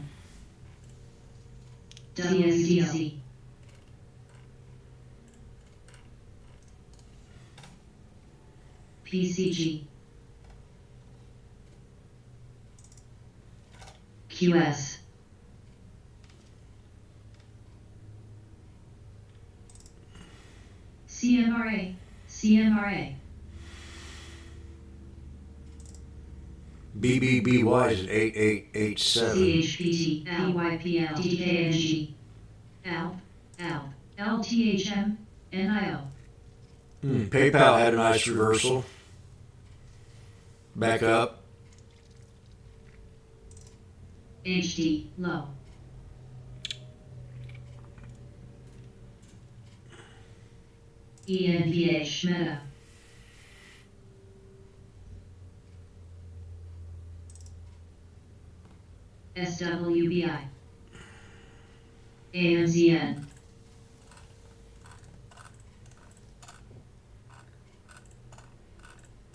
WDC. PCG. QS. CMRA, CMRA. BBBY is 8887. CHPT, PYPL, DKNG, ALP, ALP, LTHM, NIO. PayPal had a nice reversal. Back up. HD, low. ENVH, meta. SWBI. AMZN.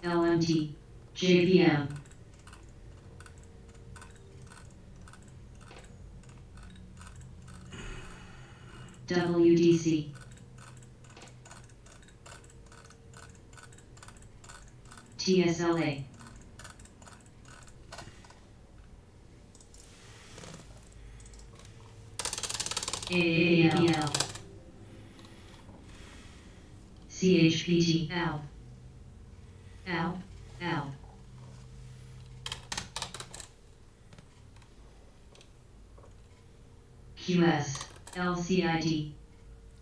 LMT, JPM. WDC. TSLA. AAPL. CHPT, ALP. ALP, ALP. QS, LCID.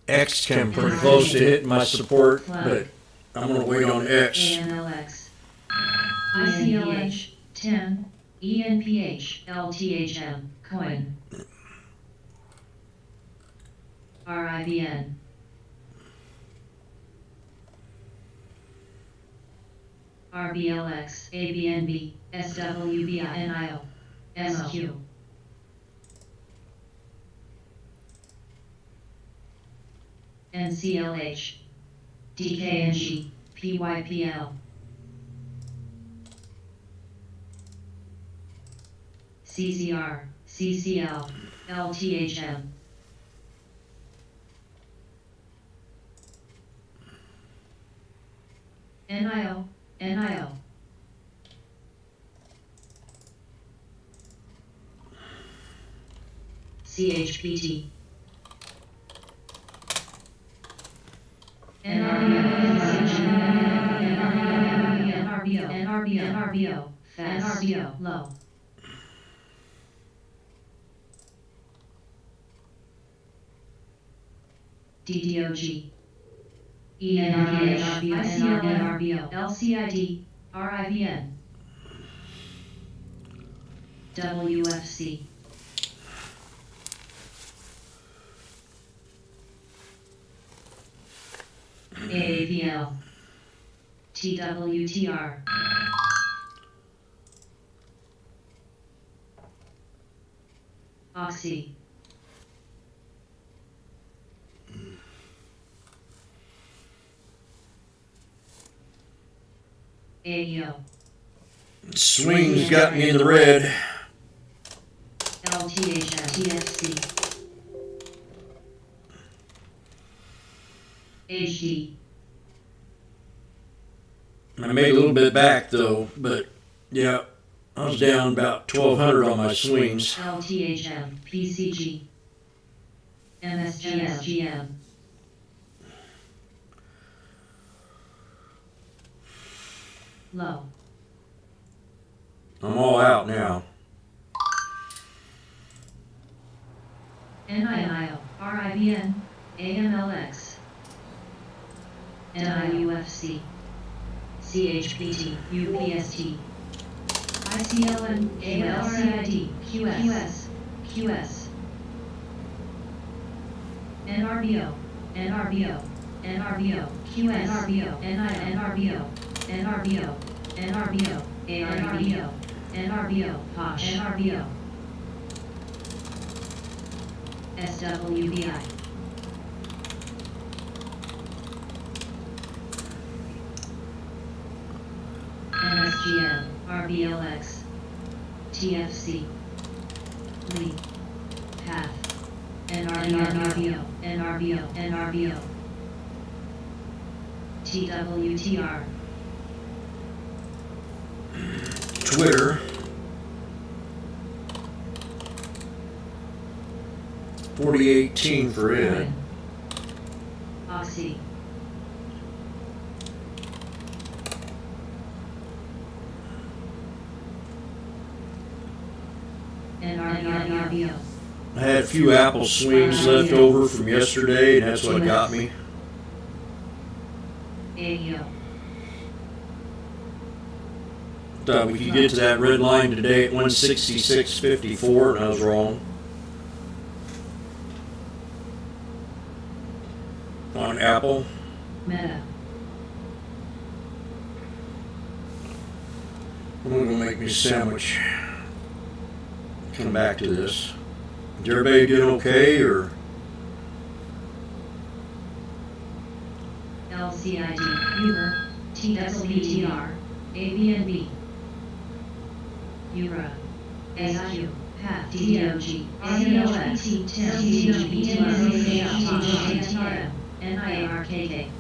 X came pretty close to hitting my support, but I'm going to wait on X. ANLX. ICLH, 10, ENPH, LTHM, coin. RIBN. RBLX, ABNB, SWBI, NIO, SQ. NCLH, DKNG, PYPL. CCR, CCL, LTHM. NIO, NIO. CHPT. NRBO, fast, NRBO, low. DDOG. ENRBH, ICLNRBO, LCID, RIBN. WFC. AAPL. TWTR. Oxy. AEO. Swings got me in the red. LTHM. TFC. HD. I made a little bit back though, but yeah, I was down about 1,200 on my swings. LTHM. PCG. MSGM. Low. I'm all out now. NIO, RIBN, AMLX, NIUFC, CHPT, UPST, ICLN, ALCID, QS, NRBO, QS, NRBO, ARBO, POSH, NRBO, SWBI. MSGM, RBLX, TFC, Lee, PATH, NRBO, TWTR, 4018 for it. Oxy. NRBO. I had a few apple swings left over from yesterday, and that's what got me. AO. Thought we could get to that red line today at 166.54, and I was wrong. On Apple. Meta. I'm gonna make me a sandwich. Come back to this. Is everybody doing okay, or? LCID. Uber. TWTR. ABNB. Euro. AIU. PAF. DOG. COX. TMTM. NIARKK.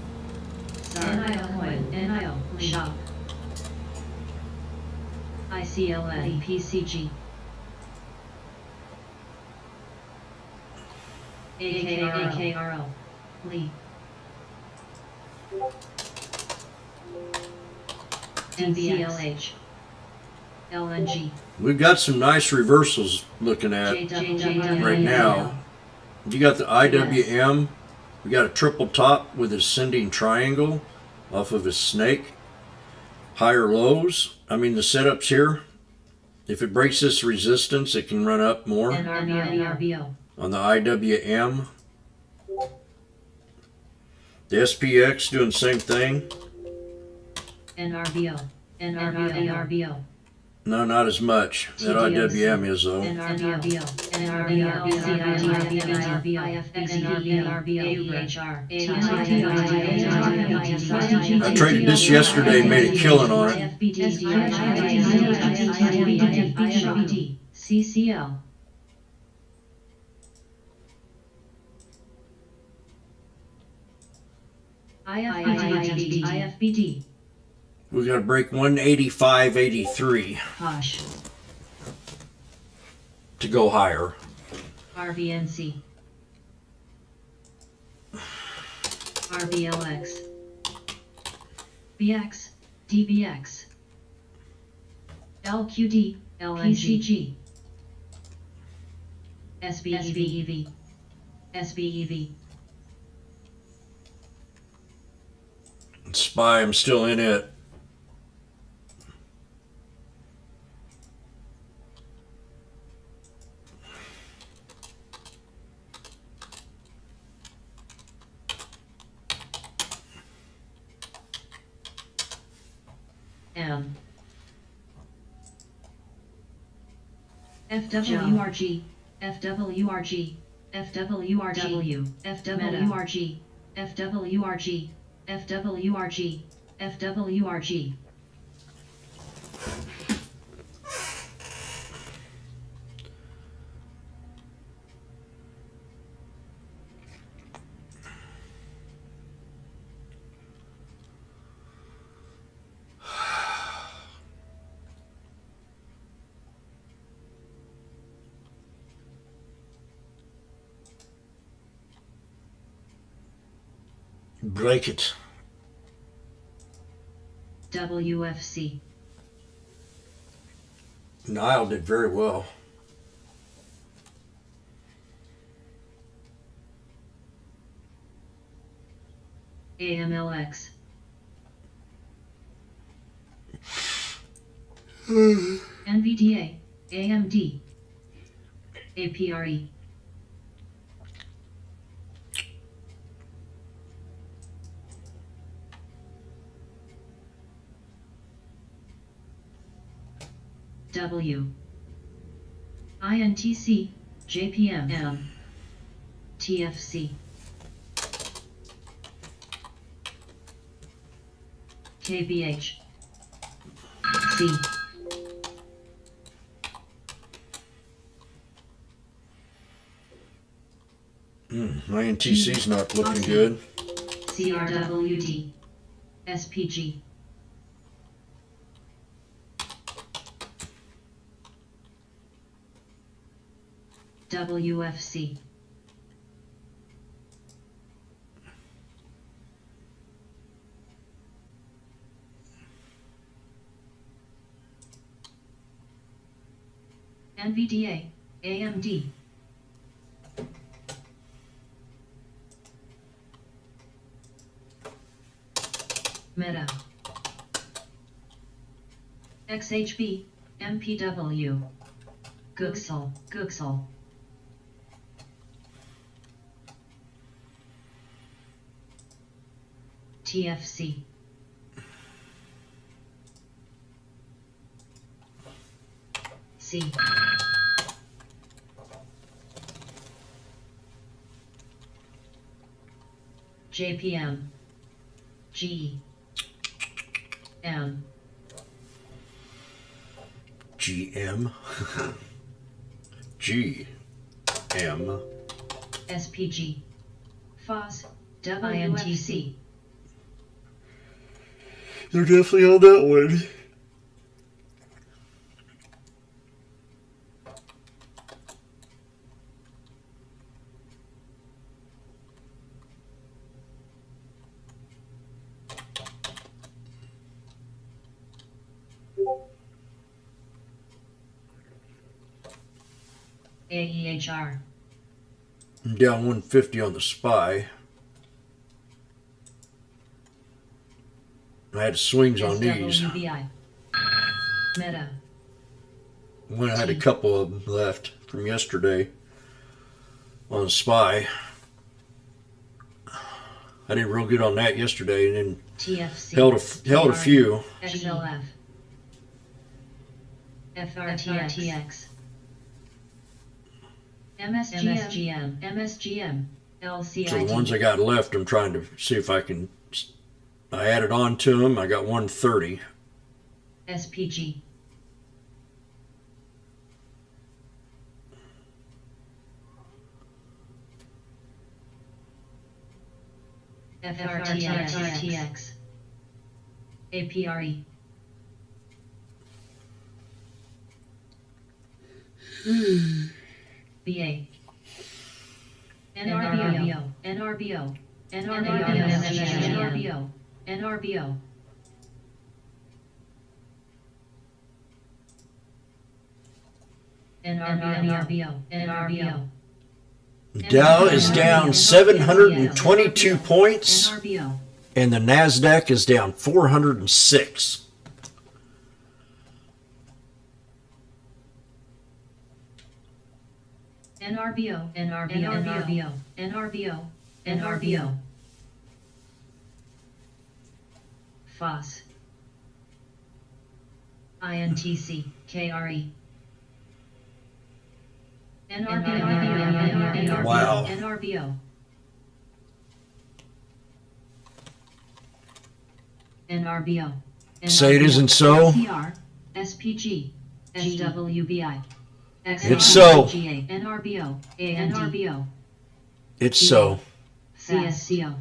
NIO Coin. NIO. Shop. ICLN. PCG. AKRO. Lee. DBLH. LNG. We've got some nice reversals looking at right now. You got the IWM. We got a triple top with ascending triangle off of a snake. Higher lows. I mean, the setups here. If it breaks this resistance, it can run up more. NRBO. On the IWM. The SPX doing the same thing. NRBO. NRBO. No, not as much. That IWM is though. NRBO. NRBO. I traded this yesterday and made a killing on it. CCL. IFBD. We got to break 185.83 Hush. to go higher. RBNC. RBLX. BX. DBX. LQD. LNG. SBEV. SBEV. SPY, I'm still in it. M. FWRG. FWRG. FWRG. FWRG. FWRG. FWRG. FWRG. Break it. WFC. Nile did very well. AMLX. NVDA. AMD. APRE. W. INTC. JPM. M. TFC. KBH. C. My NTC's not looking good. CRWD. SPG. WFC. NVDA, AMD. Meta. XHB, MPW. Googsel. TFC. C. JPM. G. M. GM. G. M. SPG. FOS. WINTC. They're definitely on that one. AEHR. I'm down 150 on the SPY. I had swings on these. SWBI. Meta. When I had a couple of them left from yesterday on SPY. I did real good on that yesterday, and then TFC. held a few. XLF. FRTX. MSGM. LCIT. So the ones I got left, I'm trying to see if I can. I added on to them. I got 130. SPG. FRTX. APRE. BA. NRBO. NRBO. NRBO. NRBO. NRBO. Dow is down 722 points, NRBO. and the NASDAQ is down 406. NRBO. FOS. INTC. KRE. NRBO. Wow. NRBO. NRBO. Say it isn't so. CR. SPG. SWBI. It's so. NRBO. NRBO. It's so. CSCO.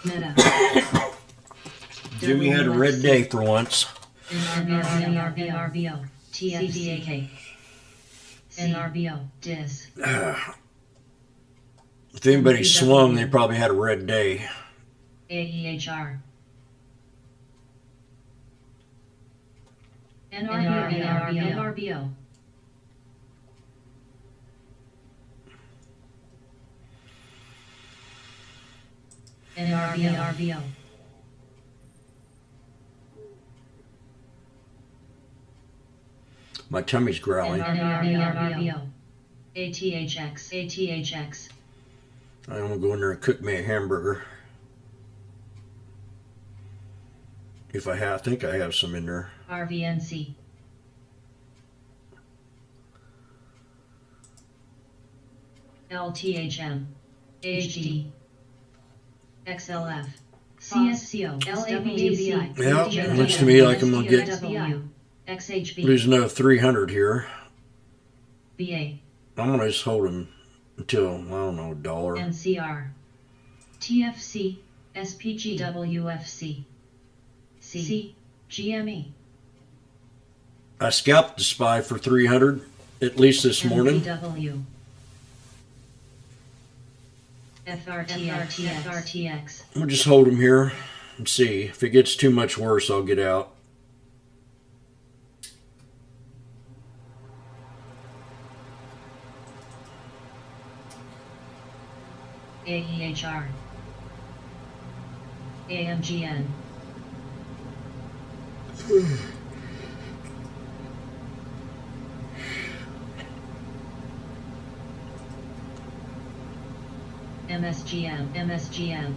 Meta. Jimmy had a red day for once. NRBO. TFCAK. NRBO. DIS. If anybody swung, they probably had a red day. AEHR. NRBO. NRBO. My tummy's growling. NRBO. ATHX. I'm gonna go in there and cook me a hamburger. If I think I have some in there. RVNC. LTHM. HD. XLF. CSCO. LABDBI. Yeah, looks to me like I'm gonna get XHB. lose another 300 here. BA. I'm gonna just hold them until, I don't know, $1. NCR. TFC. SPG. WFC. C. GME. I scalped the SPY for 300 at least this morning. MPW. FRTX. We'll just hold them here and see. If it gets too much worse, I'll get out. AEHR, AMGN, MSGM, MSGM,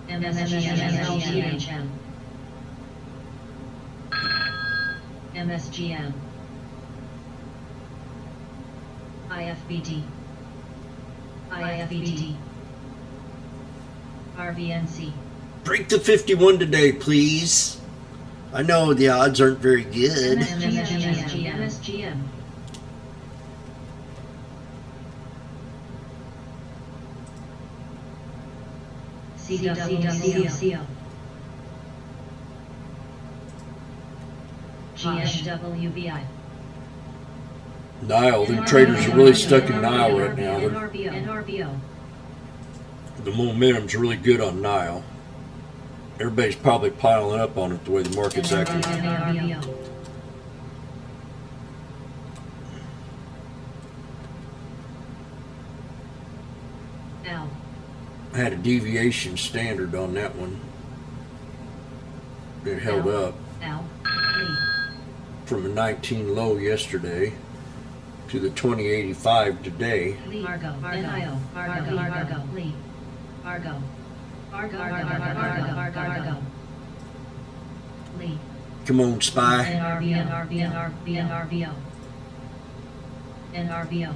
MSGM, MSGM, IFBD, IFBD, RVNC, Break the 51 today, please. I know the odds aren't very good. MSGM, CWCO, GSWBI, Nile, the traders are really stuck in Nile right now. NRBO, The momentum's really good on Nile. Everybody's probably piling up on it the way the market's acting. NRBO, L, I had a deviation standard on that one. It held up L, Lee, from a 19 low yesterday to the 2085 today. Argo, NIO, Argo, Lee, Argo, Argo, Lee, Come on, Spy. NRBO,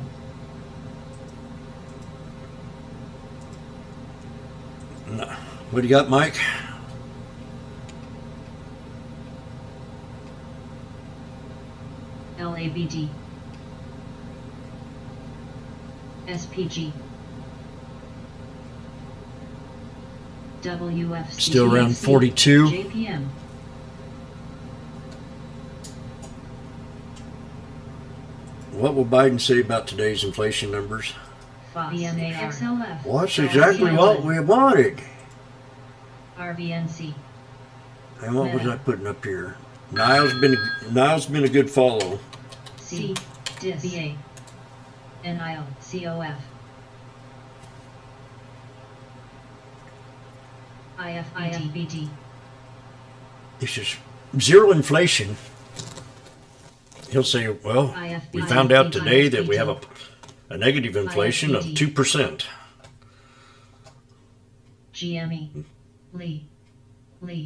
What do you got, Mike? LABD, SPG, WFC, Still around 42. JPM, What will Biden say about today's inflation numbers? XLF, Well, that's exactly what we wanted. RVNC, And what was I putting up here? Nile's been a good follow. C, DIS, VA, NIL, COF, IFBD, It's just zero inflation. He'll say, well, we found out today that we have a negative inflation of 2%. GME, Lee,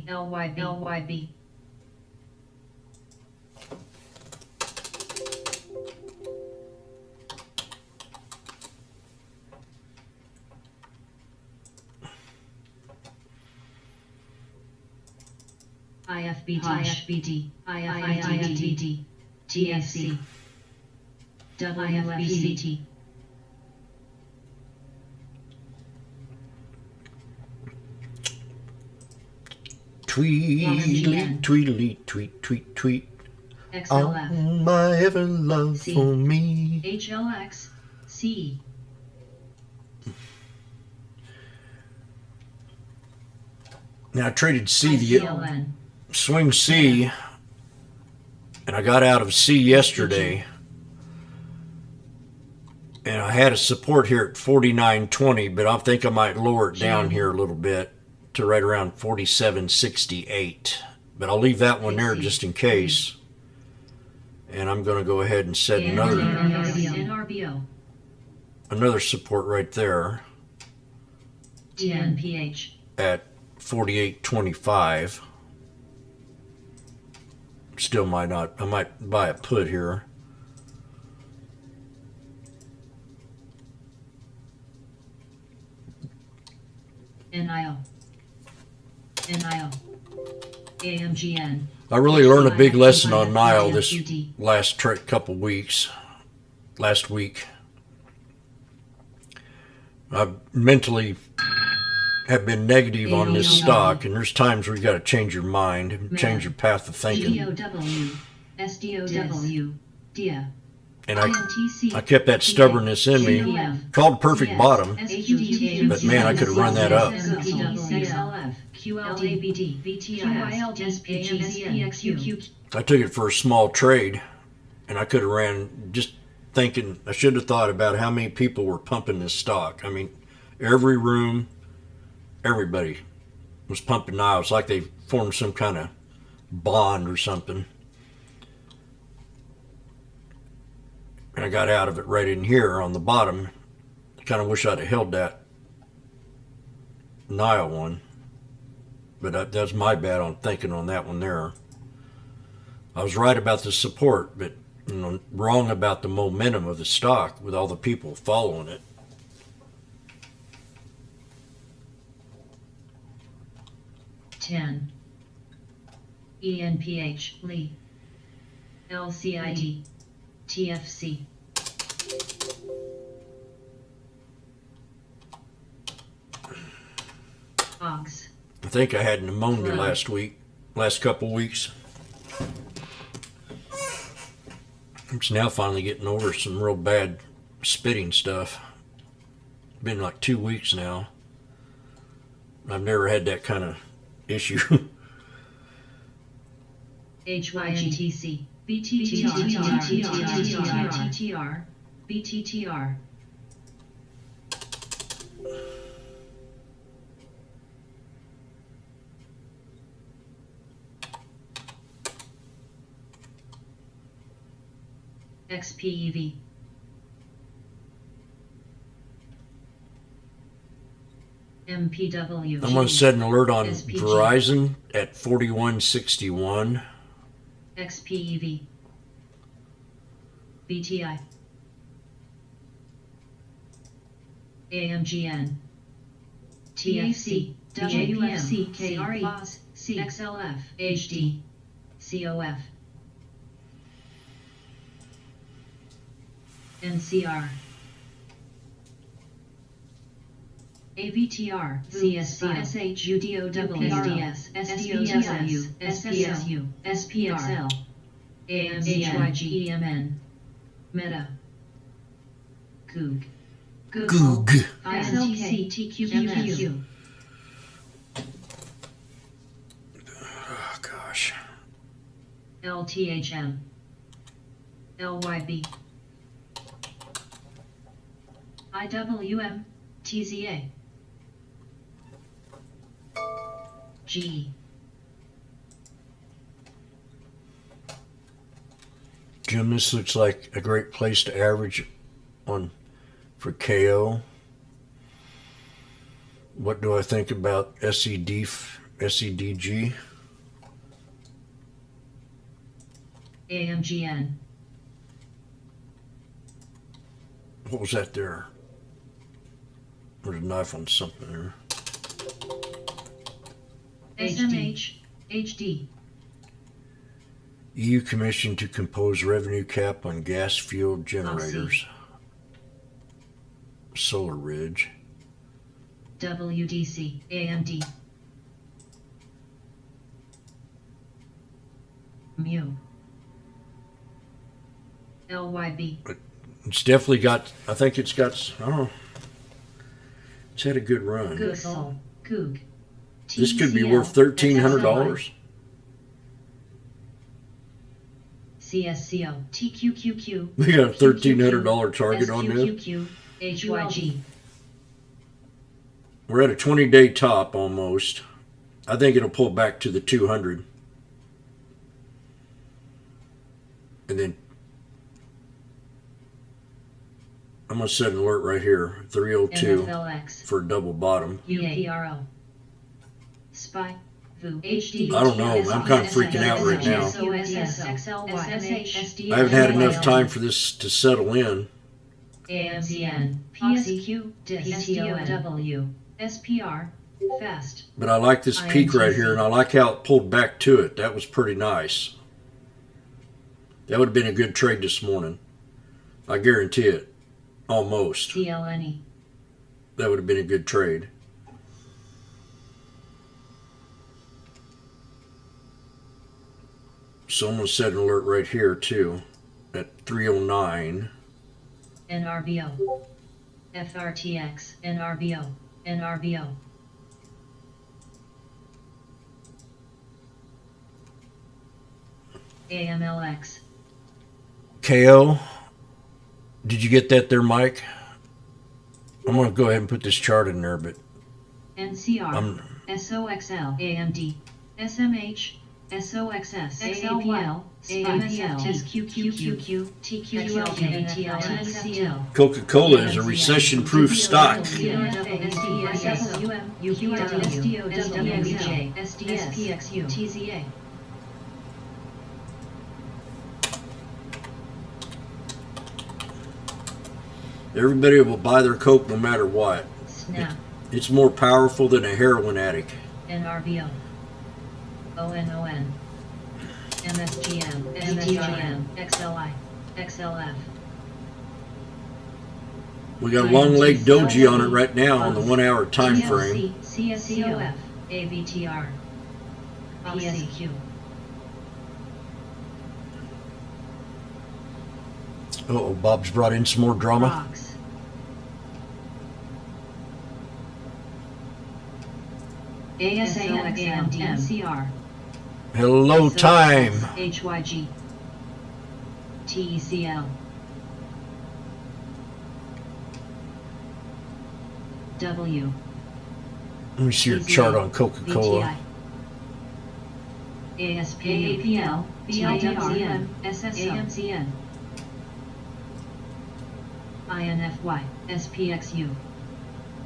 LYB, IFBD, TFC, WFBCT, Tweedly, tweedly, tweet, tweet, tweet. XLF, All my ever love C. for me. HLX, C, Now I traded C, the ICLN, swing C, and I got out of C yesterday. And I had a support here at 49.20, but I think I might lower it down here a little bit to right around 47.68. But I'll leave that one there just in case. And I'm going to go ahead and set NRBO, another support right there TNPH, at 48.25. Still might not. I might buy a put here. NIO, AMGN, I really learned a big lesson on Nile this last couple weeks. Last week, I mentally have been negative on this stock, and there's times where you got to change your mind and change your path of thinking. GOW, SDOW, DIA, And I kept that stubbornness in me. Called a perfect bottom, but man, I could have run that up. I took it for a small trade, and I could have ran just thinking, I should have thought about how many people were pumping this stock. I mean, every room, everybody was pumping NIO. It's like they formed some kind of bond or something. And I got out of it right in here on the bottom. I kind of wish I'd have held that NIO one. But that's my bad on thinking on that one there. I was right about the support, but wrong about the momentum of the stock with all the people following it. Ten. ENPH Lee. LCID. TFC. Hogs. I think I had pneumonia Wow. last couple weeks. I'm just now finally getting over some real bad spitting stuff. It's been like 2 weeks now. I've never had that kind of issue. HYGTC. BTTR. BTTR. XPEV. MPW. I'm going to set an alert on SPG. Verizon at 4161. XPEV. BTI. AMGN. TFC. WFC. KRE. XLF. HD. COF. NCR. AVTR, CSC, SHUDOW, SDS, SDOW, SPSU, SPXL, AMZN, EMN, Meta, Goog, Goog. ISLK, TQQQ, Oh, gosh. LTHM, LYB, IWM, TZA, G. Jim, this looks like a great place to average on for KO. What do I think about SEDG? AMGN, What was that there? There's a knife on something there. SMH, HD, EU Commission to compose revenue cap on gas-fueled generators. Solar Ridge. WDC, AMD, Mu, LYB, It's definitely got, I think it's got, I don't know. It's had a good run. Google, Coog. This could be worth $1,300. CSCO, TQQQ. We got a $1,300 target on this. SQQQ, HYG. We're at a 20-day top almost. I think it'll pull back to the 200. And then I'm going to set an alert right here, 302 NFLX, for a double bottom. UPRO. Spy, VU, HD. I don't know. I'm kind of freaking out right now. SSL, I haven't had enough time for this to settle in. AMZN, PSQ, PTOW, SPR, Fast. But I like this peak right here, and I like how it pulled back to it. That was pretty nice. That would have been a good trade this morning. I guarantee it. Almost. CLNE. That would have been a good trade. So I'm going to set an alert right here, too, at 309. NRBO. FRTX, NRBO, NRBO. AMLX, KO, Did you get that there, Mike? I'm going to go ahead and put this chart in there, but NCR, SOXL, AMD, SMH, SOXS, AAPL, AMSL, SQQQ, TQLK, TCL, Coca-Cola is a recession-proof stock. TZA. Everybody will buy their Coke no matter what. Snap, It's more powerful than a heroin addict. NRBO, ONON, MSGM, MSGM, XLI, XLF. We got a long-legged doji on it right now on the 1 hour time frame. CSCOF, AVTR, PSQ. Uh-oh, Bob's brought in some more drama. Rocks. ASAM, MCR. Hello, time. HYG. TECL. W. Let me see your chart on Coca-Cola. ASP, AAPL, BIWM, SSO, AMCN. INFY, SPXU.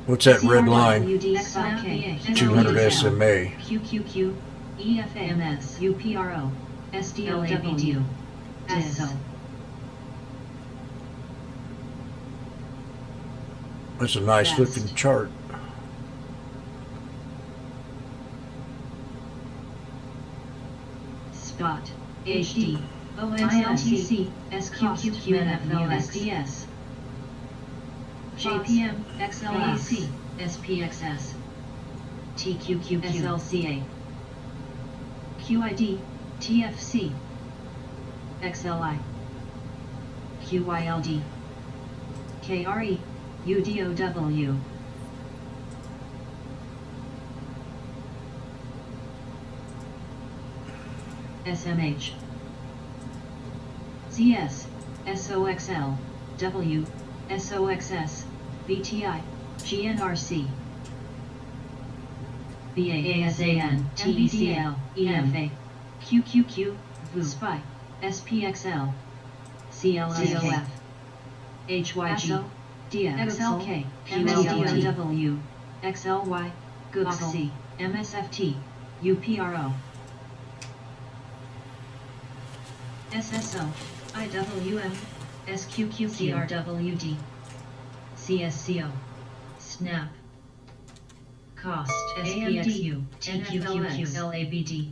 What's that red line? 200 200 SMA. QQQ, EFAMS, UPRO, SDLABD, DISO. That's a nice looking chart. Spot, HD, ONLTC, SQQQ, NFL, SDS. JPM, XLAC, SPXS, TQQQ, SLCA, QID, TFC, XLI, QYLD, KRE, UDOW. SMH, CS, SOXL, W, SOXS, VTI, GNRC, BAASAN, TECL, EFA, QQQ, SPY, SPXL, CLCOF, HYG, DXLK, MSDOW, XLY, GUXC, MSFT, UPRO, SSO, IWM, SQQQ, CRWD, CSCO, SNAP, COST, SPXU, TQQQ, LABD,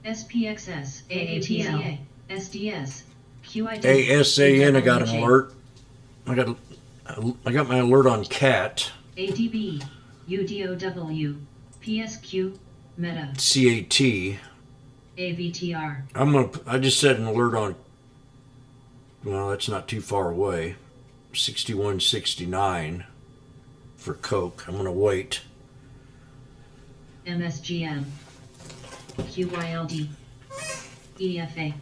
SPXS, AAPL, SDS, QID, ASAN, I got an alert. I got my alert on CAT. ADB, UDOW, PSQ, Meta, CAT. AVTR, I just set an alert on, well, that's not too far away. 6169 for Coke. I'm going to wait. MSGM, QYLD, EFA,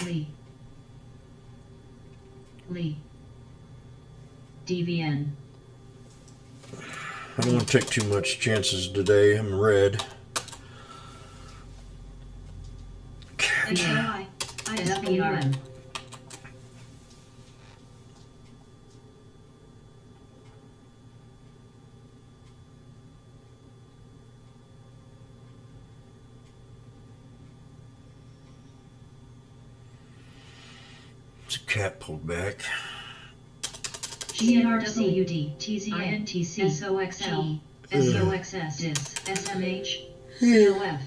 Lee, DVN, I don't want to take too much chances today. I'm red. XLI, ISPRM. It's a cat pulled back. GNRWD, TZINTC, SOXL, SOXS, DIS, SMH, COF,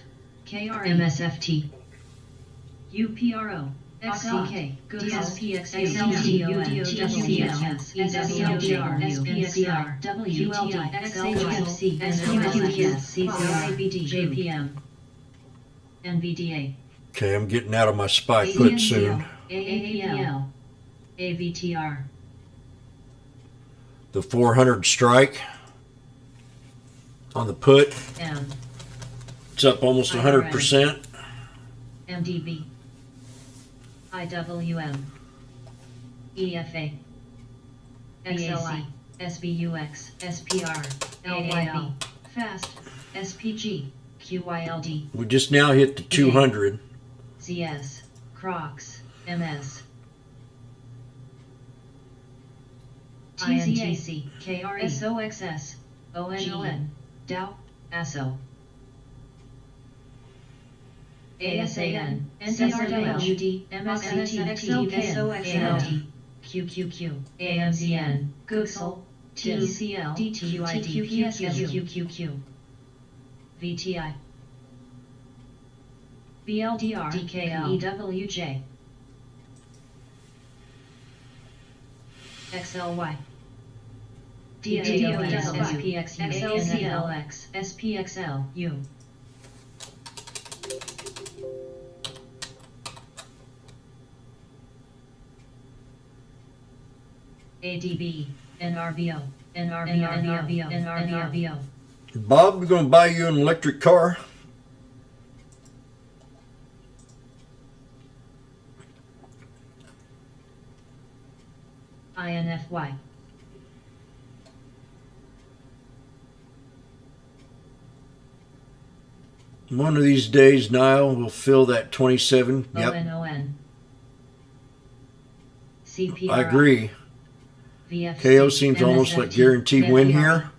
KR, MSFT, UPRO, XCK, DSPX, XLDON, TCS, EWGR, SPXR, WTI, XHFC, SQQS, CCRABD, JPM, NVDA, Okay, I'm getting out of my spy put soon. AAPL, AVTR, The 400 strike on the put. M, It's up almost 100%. MDB, IWM, EFA, XLI, SBUX, SPR, LYB, FAST, SPG, QYLD, We just now hit the 200. ZS, Crocs, MS, TZAC, KRE, SOXS, ONON, DAO, ASO, ASAN, NCRWD, MSCT, SOXLD, QQQ, AMZN, Googsel, TCL, DTUID, PSQQQ, VTI, BLDR, DKL, EWJ, XLY, DADOS, SPX, XLCLX, SPXL, U. ADB, NRBO, NRBO, NRBO. Bob, we're going to buy you an electric car. INFY. One of these days, Niall will fill that 27. Yep, ONON. CPR. I agree. VFC, KO seems almost like guaranteed win here.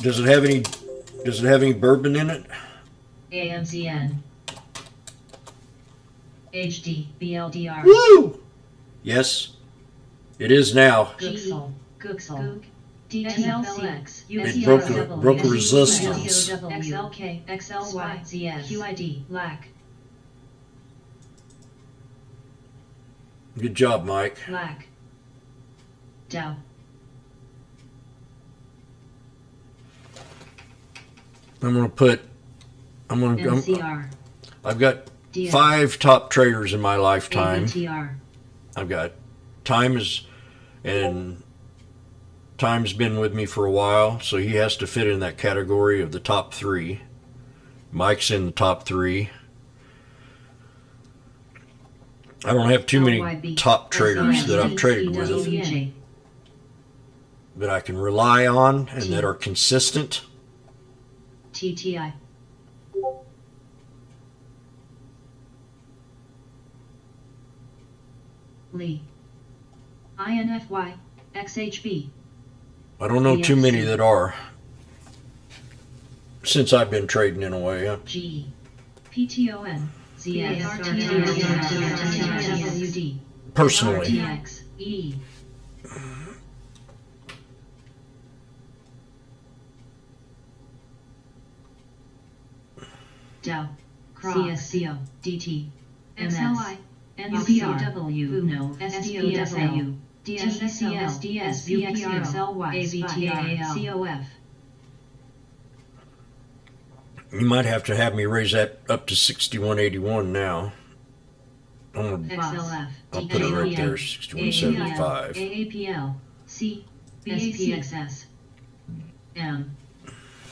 Does it have any bourbon in it? AMZN. HD, BLDR. Woo! Yes, it is now. Googsel, DTLX, It broke a resistance. XLK, XLY, ZS, QID, LAC, Good job, Mike. LAC, DAO, NCR, I've got DS, 5 top traders in my lifetime. ABTR, I've got Time's been with me for a while, so he has to fit in that category of the top 3. Mike's in the top 3. I don't have too many LYB, top traders that I've traded with EWJ, that I can rely on and that are consistent. TTI, Lee, INFY, XHB, I don't know too many that are, since I've been trading in a way. G, PTON, ZS, WD, Personally, RTX, E, DAO, CSCO, DT, XLI, NCRW, UNO, SDOW, DSSL, SDS, VXLY, AVTR, COF, you might have to have me raise that up to 6181 now. XLF, I'll put it right there, 6175. AAPL, C, BACXS, M,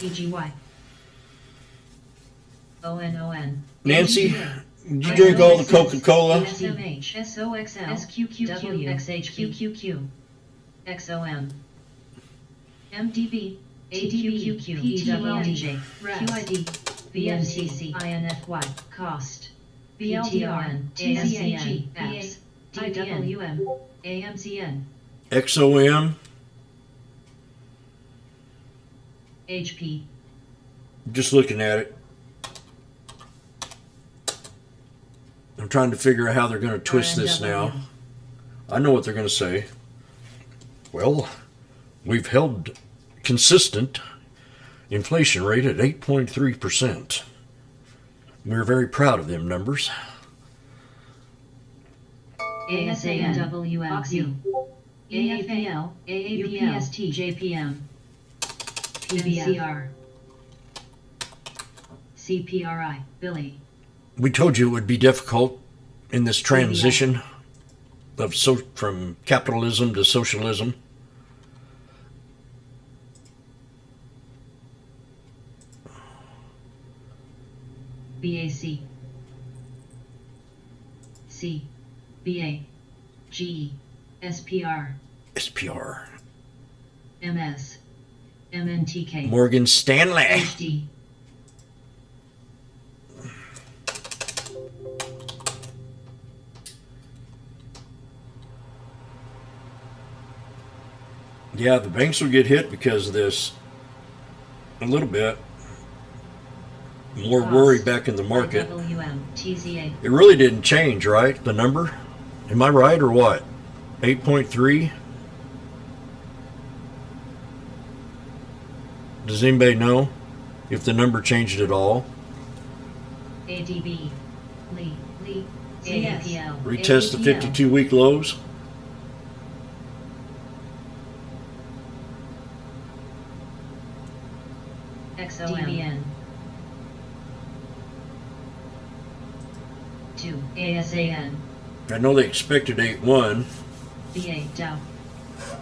EGY, ONON, Nancy, did you drink all the Coca-Cola? SMH, SOXL, SQQQ, XHQQQ, XOM, MDB, ADQQQ, EWJ, QID, VMCC, INFY, Cost, BLDRN, TZAG, Apps, DWM, AMZN, XOM, HP, just looking at it. I'm trying to figure out how they're going to twist this now. I know what they're going to say. Well, we've held consistent inflation rate at 8.3%. We're very proud of them numbers. ASANWLU, AAPL, AAPST, JPM, PBCR, CPRI, Billy, We told you it would be difficult in this transition from capitalism to socialism. BAC, C, BA, GE, SPR, SPR. MS, MNTK, Morgan Stanley. HD. Yeah, the banks will get hit because of this a little bit. More worry back in the market. IWM, TZA. It really didn't change, right? The number? Am I right or what? 8.3? Does anybody know if the number changed at all? ADB, Lee, AAPL. Retest the 52-week lows? XOM. 2. ASAN. I know they expected 8.1. BA Dow.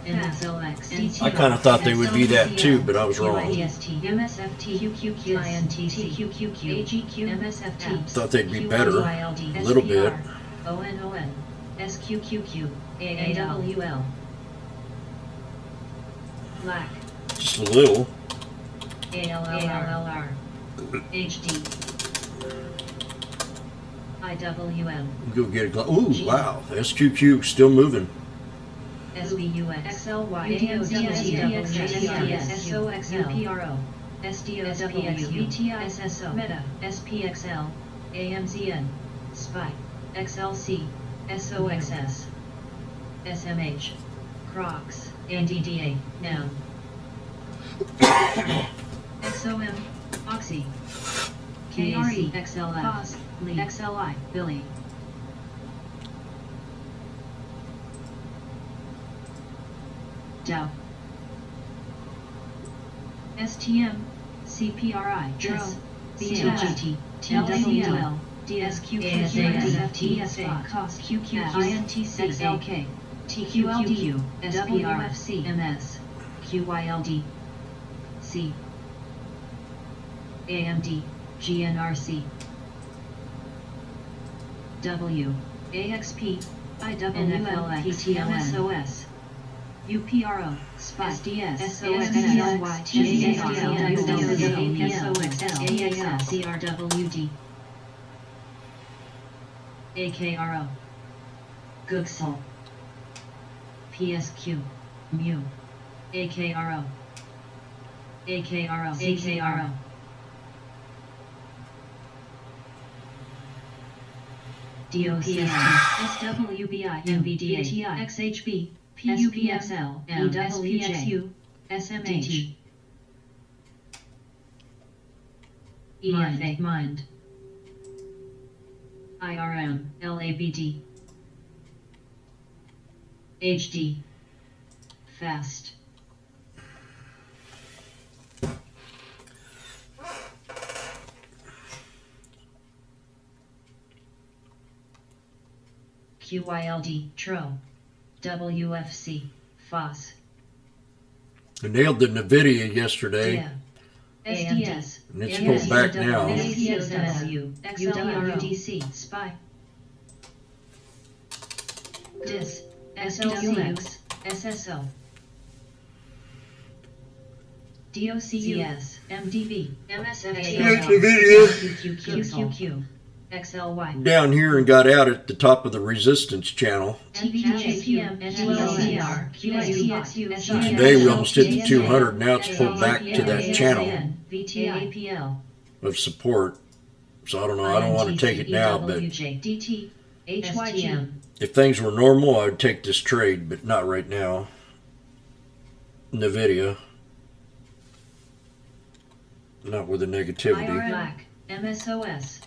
NXLX. I kind of thought they would be that too, but I was wrong. QIDST. MSFT. QQQ. INTC. QQQ. AGQ. MSFT. Thought they'd be better. A little bit. ONON. SQQQ. AAWL. Black. Just a little. ALLR. HD. IWM. Go get a glass. Ooh, wow. SQQ still moving. SBUX. XLY. SOXL. SDOW. VTI. SSO. Meta. SPXL. AMZN. SPY. XLC. SOXS. SMH. Crocs. NDDA. Noun. XOM. Oxy. KRE. XLF. Pause. Lee. XLI. Billy. Dow. STM. CPRI. Dro. BHT. TWL. DSQ. DSFT. Cost. QQ. INTC. XLK. TQLDU. WFC. MS. QYLD. C. AMD. GNRC. W. AXP. IWL. PTMSOS. UPRO. SDS. SOXLY. CRWD. AKRO. Googsel. PSQ. Mu. AKRO. AKRO. AKRO. DOCST. SWBI. MVDA. XHB. PUPXL. EWPXU. SMH. EFA. Mind. IRM. LABD. HD. Fast. QYLD. TRO. WFC. FOS. I nailed the NVIDIA yesterday. Yeah. SDS. And it's pulled back now. SPXW. XLRODC. SPY. DIS. SLUX. SSO. DOCUS. MDB. MSFT. QQQ. XLY. Down here and got out at the top of the resistance channel. TVJPM. NLCR. QIDXU. Today we almost hit the 200. Now it's pulled back to that channel VTIAPL. of support. So I don't know. I don't want to take it now, but DT. HYG. if things were normal, I would take this trade, but not right now. NVIDIA. Not with the negativity. Black. MSOS.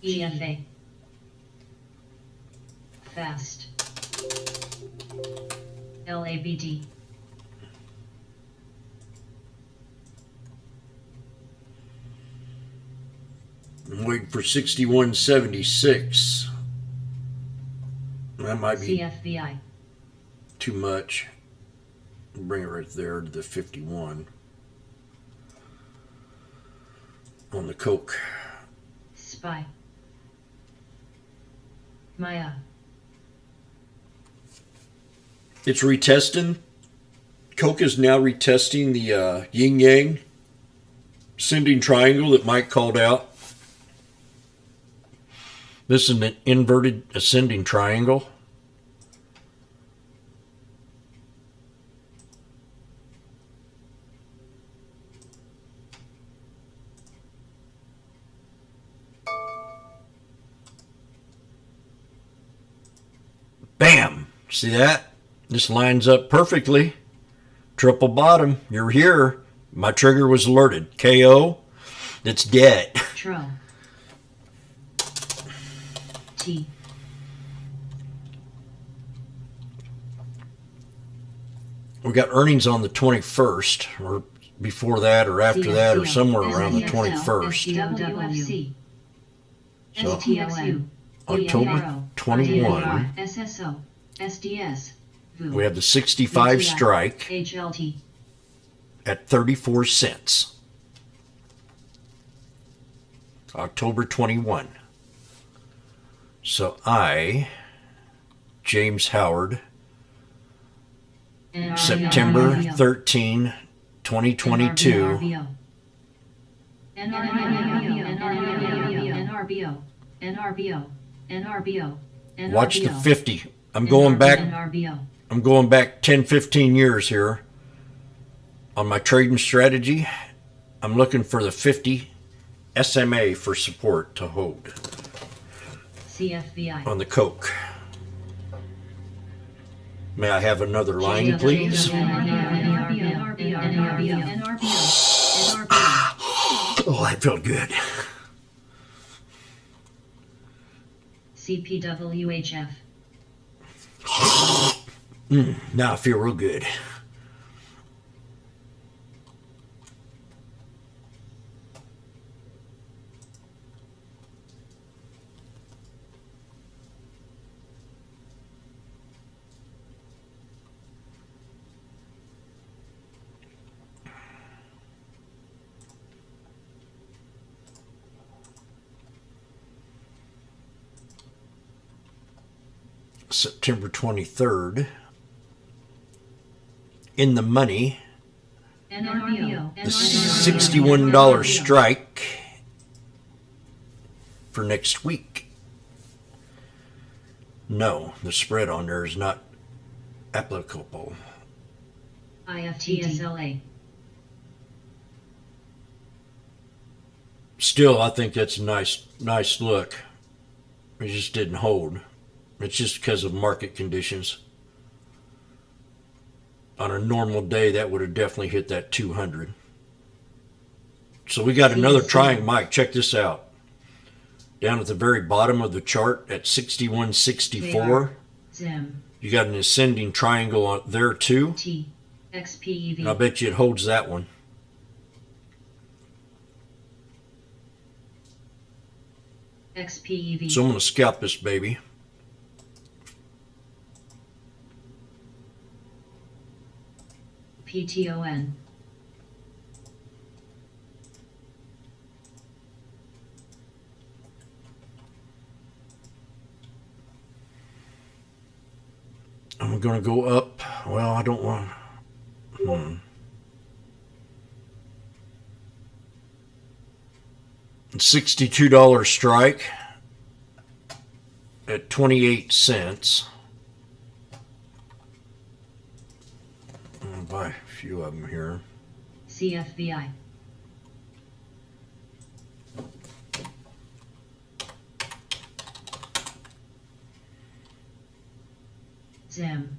EFA. Fast. LABD. I'm waiting for 61.76. That might be CFVI. too much. Bring it right there to the 51 on the Coke. SPY. Maya. It's retesting. Coke is now retesting the yin yang ascending triangle that Mike called out. This is an inverted ascending triangle. Bam! See that? This lines up perfectly. Triple bottom. You're here. My trigger was alerted. KO. It's dead. Tro. T. We got earnings on the 21st, or before that, or after that, or somewhere around the 21st. STWFC. So, STXU. October 21, SSO. SDS. we have the 65 strike HLT. at 34 cents. October 21. So I, James Howard, September 13, 2022, watch the 50. I'm going back 10, 15 years here on my trading strategy. I'm looking for the 50 SMA for support to hold CFVI. on the Coke. May I have another line, please? Oh, that felt good. CPWHF. Now I feel real good. September 23rd. In the money, the $61 strike for next week. No, the spread on there is not applicable. IFTSLA. Still, I think that's a nice look. It just didn't hold. It's just because of market conditions. On a normal day, that would have definitely hit that 200. So we got another triangle. Mike, check this out. Down at the very bottom of the chart at 61.64, Zim. you got an ascending triangle on there too. T. XPEV. And I bet you it holds that one. XPEV. So I'm going to scalp this baby. PTON. I'm going to go up. Well, I don't want... $62 strike at 28 cents. I'm going to buy a few of them here. CFVI. Zim.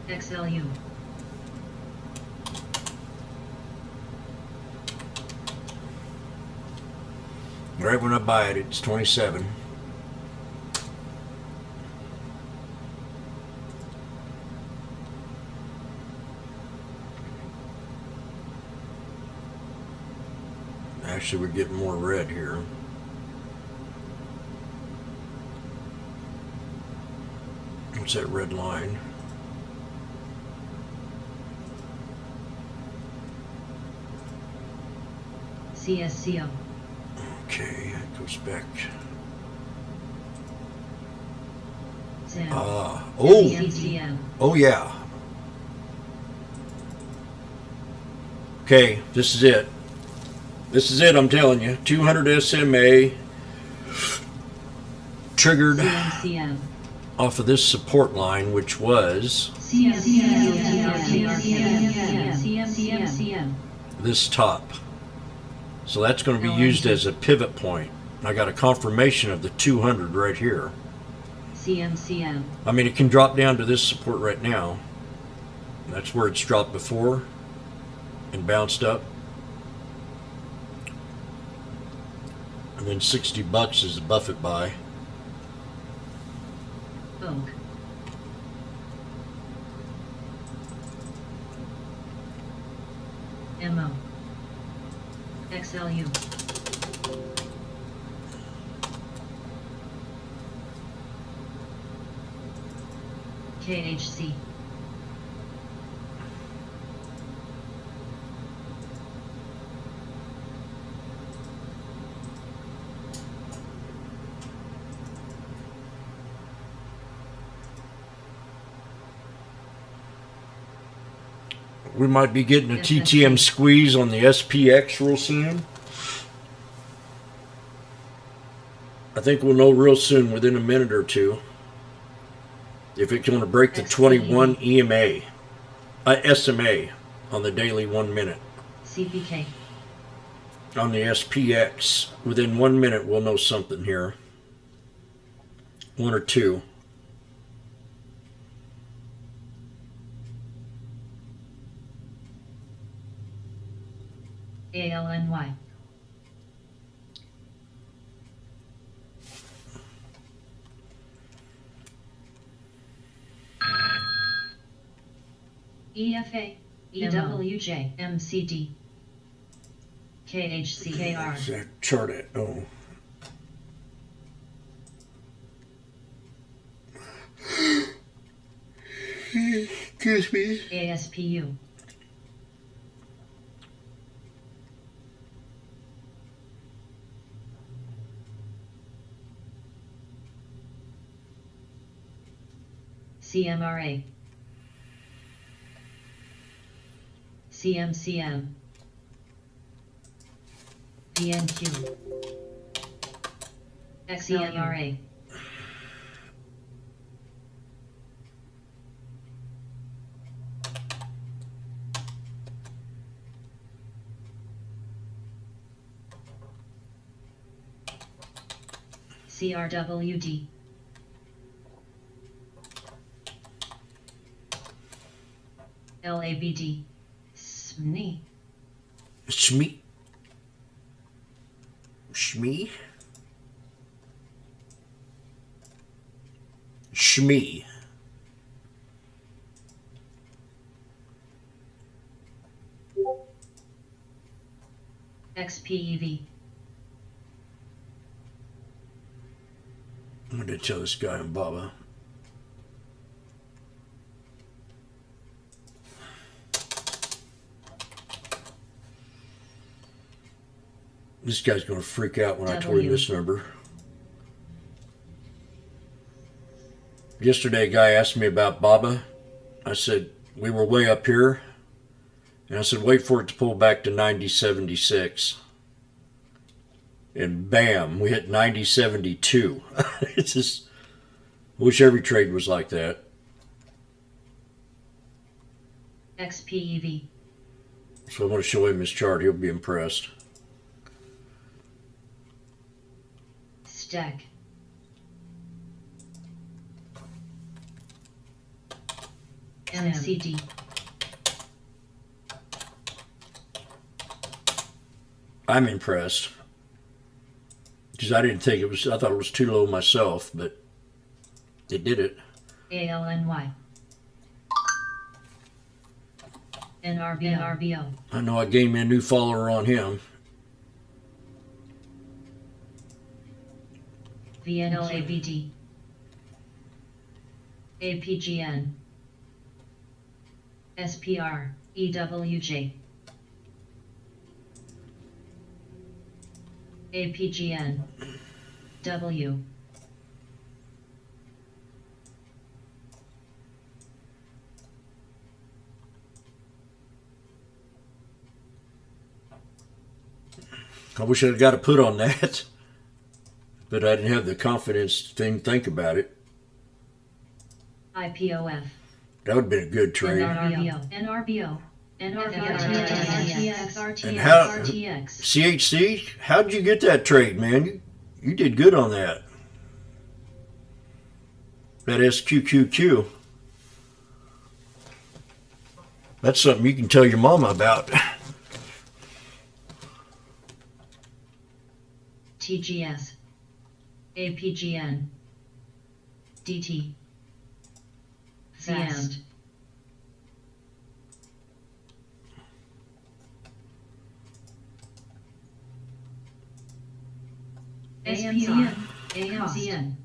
XLU. Right when I buy it, it's 27. Actually, we're getting more red here. What's that red line? CSCO. Okay, it goes back. Sam. Oh, CCM. oh yeah. Okay, this is it. This is it, I'm telling you. 200 SMA triggered CMCM. off of this support line, which was CMCM. this top. So that's going to be used as a pivot point. I got a confirmation of the 200 right here. CMCM. I mean, it can drop down to this support right now. That's where it's dropped before and bounced up. And then $60 is the Buffett buy. Oak. MO. XLU. KHC. We might be getting a TTM squeeze on the SPX real soon. I think we'll know real soon, within a minute or two, if it's going to break the 21 SMA on the daily 1 minute. CPK. On the SPX, within 1 minute, we'll know something here. 1 or 2. ALNY. EFA. EWJ. MCD. KHCKR. Is that chart it? Oh. Excuse me. ASPU. CMRA. CMCM. VNQ. XCMRA. CRWD. LABD. SMNI. Shmee. Shmee. Shmee. XPEV. I'm going to tell this guy and Baba. This guy's going to freak out when I told him this number. Yesterday, a guy asked me about Baba. I said, we were way up here. And I said, wait for it to pull back to 90.76. And bam, we hit 90.72. It's just, I wish every trade was like that. XPEV. So I want to show him his chart. He'll be impressed. Stack. MCD. I'm impressed. Because I didn't think it was, I thought it was too low myself, but it did it. ALNY. NRBO. I know I gained me a new follower on him. VNLABD APGN SPR EWJ APGN W I wish I'd got a put on that, but I didn't have the confidence to think about it. IPOF That would have been a good trade. NRBO RTX And how- RTX CHC, how'd you get that trade, man? You did good on that. That SQQQ. That's something you can tell your mama about. TGS APGN DT Fast AMZN AMZN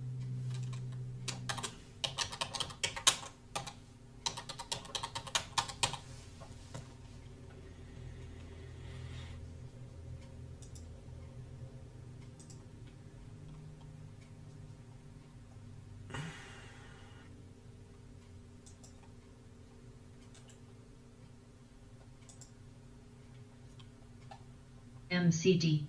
MCD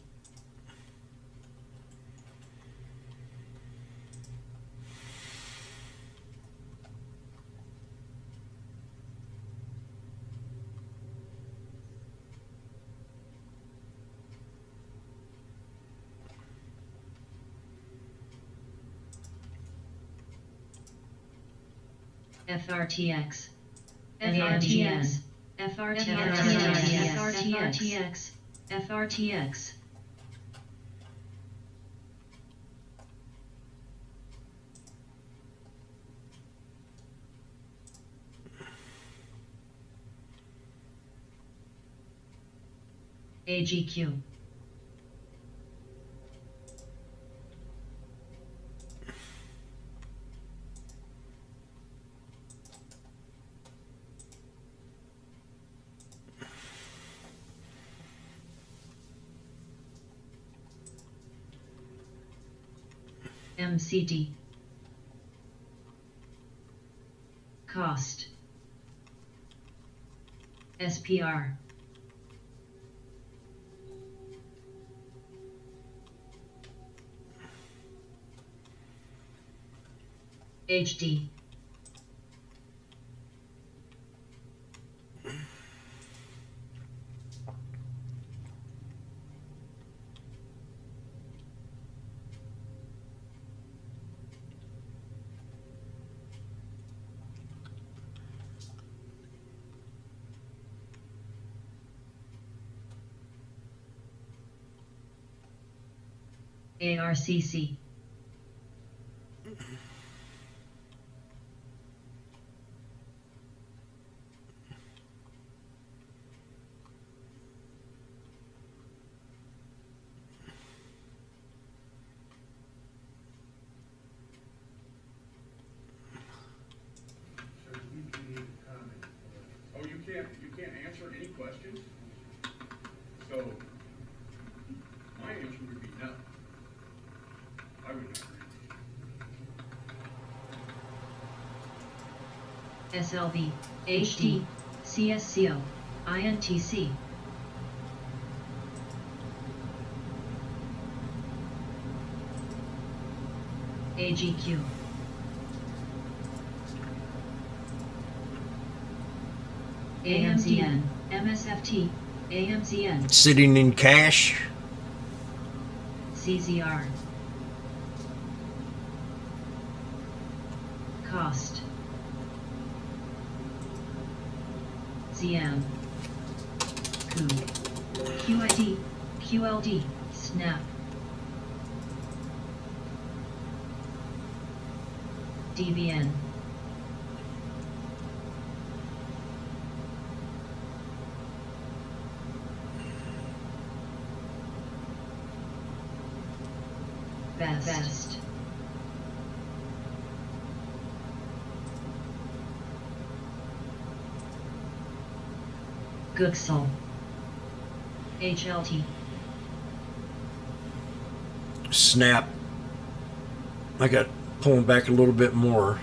FRTX FRTX FRTX FRTX AGQ MCD Cost SPR HD ARCC Oh, you can't answer any questions? So, my answer would be no. I would not agree. SLB HD CSCO INTC AGQ AMZN MSFT AMZN Sitting in cash. CZR Cost ZM Coup QID QLD Snap DBN Best Gooksel. HLT. Snap. I got pulling back a little bit more.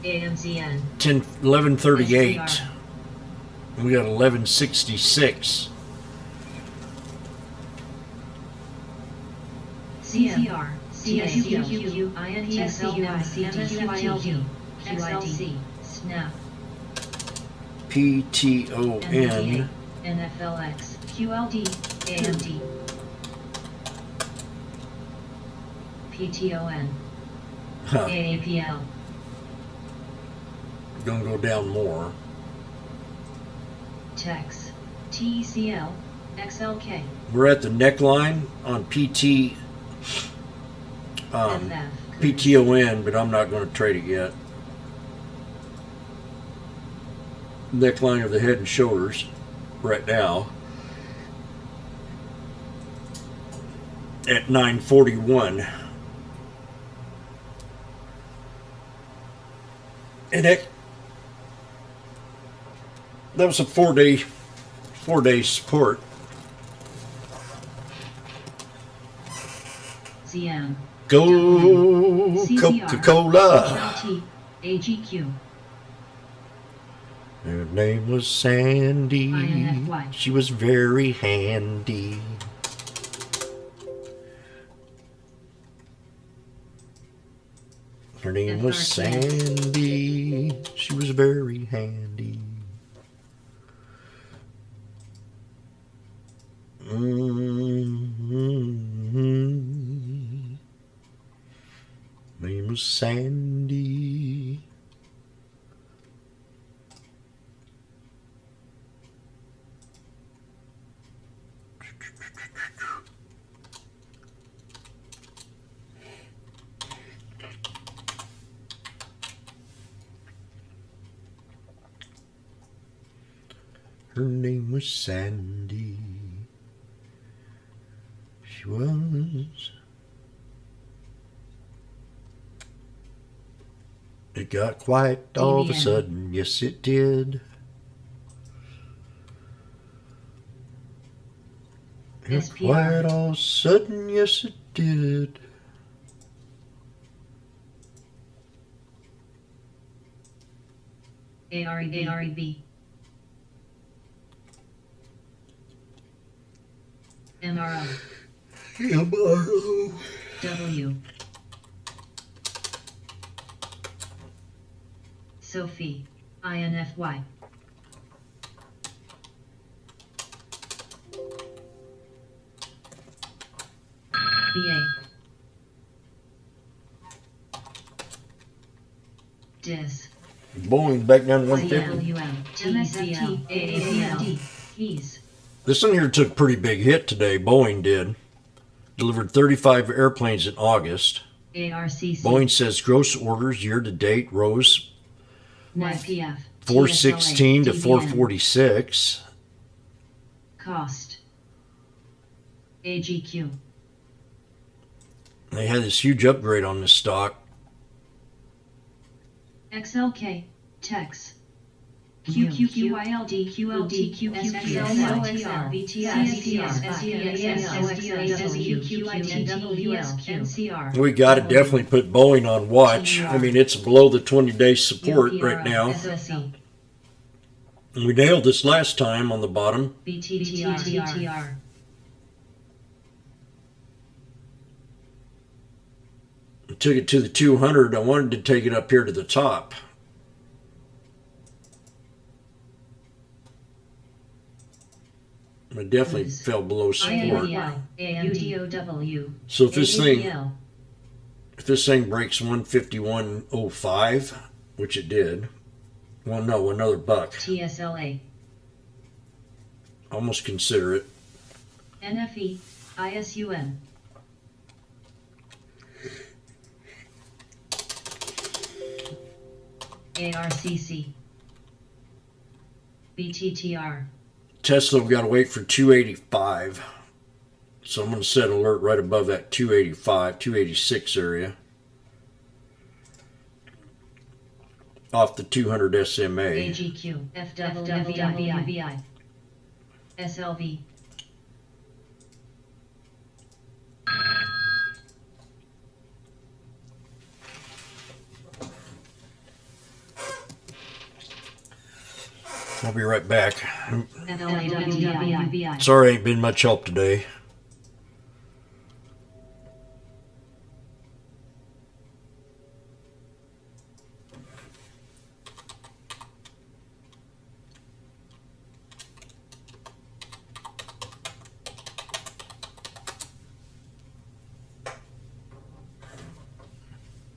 AMZN. 1138. SDR. We got 1166. CMR. CSUQQ. INTSLY. XLC. Snap. PTON. NFLX. QLD. AMD. PTON. Huh. AAPL. Gonna go down more. Tex. TECL. XLK. We're at the neckline on PT. FF. PTON, but I'm not going to trade it yet. Neckline of the head and shoulders right now at 941. And that was a 4-day support. CM. Go CCR. Coca-Cola. HLT. AGQ. Her name was Sandy. INFY. She was very handy. Her name was FRTX. Sandy. She was very handy. Name was Sandy. Her name was Sandy. She was. It got quiet all of a DBN. sudden. Yes, it did. It got SPR. quiet all of a sudden. Yes, it did. AREB. MRO. MRO. W. Sophie. INFY. BA. DIS. Boeing back down to 150. CWM. TCL. AAPL. He's. This one here took a pretty big hit today. Boeing did. Delivered 35 airplanes in August. ARCC. Boeing says gross orders year to date rose YPF. 416 to TSLA, 446. Cost. AGQ. They had this huge upgrade on this stock. XLK. Tex. QQQYLD QLT QSXLXR VTS We got to definitely put Boeing on watch. I mean, it's below the 20-day support right now. And we nailed this last time on the bottom. BTTR. Took it to the 200. I wanted to take it up here to the top. It definitely fell below support. So if this thing breaks 151.05, which it did, well, no, another buck. TSLA. Almost consider it. NFE. ISUN. ARCC. BTTR. Tesla, we got to wait for 285. So I'm going to set alert right above that 285, 286 area. Off the 200 SMA. AGQ, FWVI, SLV. I'll be right back. FLAWVI. Sorry, ain't been much help today.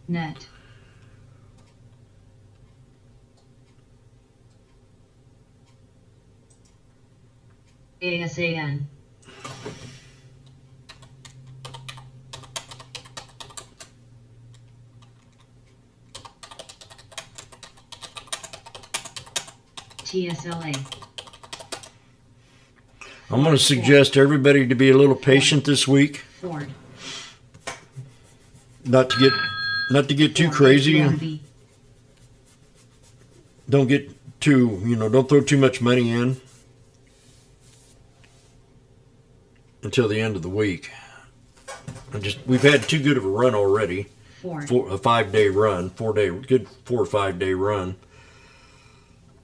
Net. ASAN. TSLA. I'm going to suggest everybody to be a little patient this week. Ford. Not to get too crazy. FB. Don't get too, don't throw too much money in until the end of the week. We've had too good of a run already. Ford. A 5-day run, good 4 or 5 day run.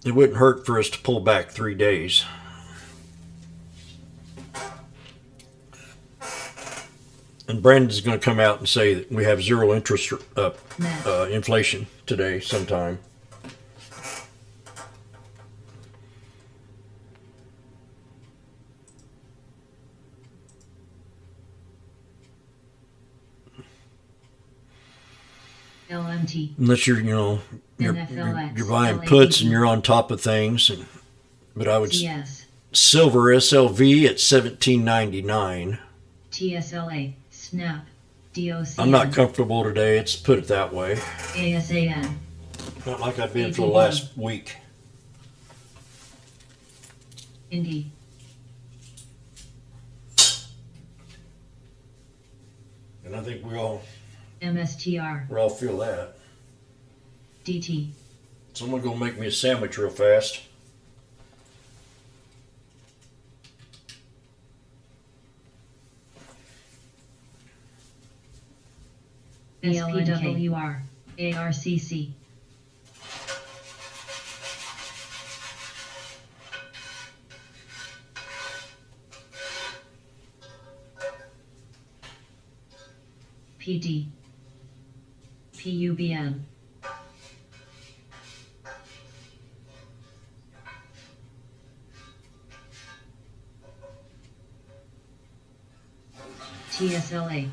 It wouldn't hurt for us to pull back 3 days. And Brandon's going to come out and say that we have zero interest inflation today sometime. LMT. Unless you're NFLX, buying LAD. puts and you're on top of things. But I would TS. silver SLV at $17.99. TSLA. Snap. DOC. I'm not comfortable today. Let's put it that way. ASAN. Not like I've been for the last week. Indy. And I think we all MSTR. feel that. DT. Someone go make me a sandwich real fast. SPWR. ARCC. PD. PUBM. TSLA.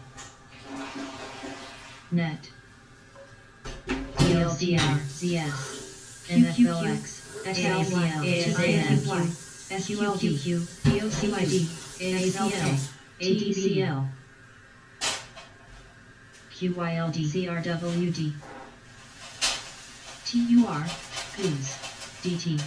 Net. TLCR. ZS. NFLX. SLY. SULQ. DOCYD. ASLK. ADCL. QYLD. CRWD. TUR. Goose. DT.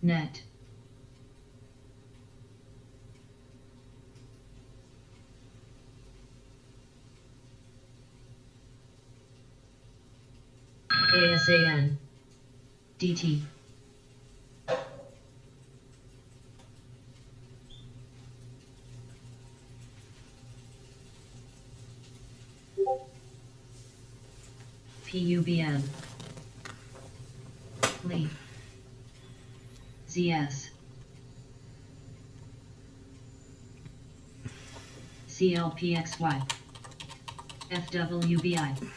Net. ASAN. DT. PUBM. Lee. ZS. CLPXY. FWBI.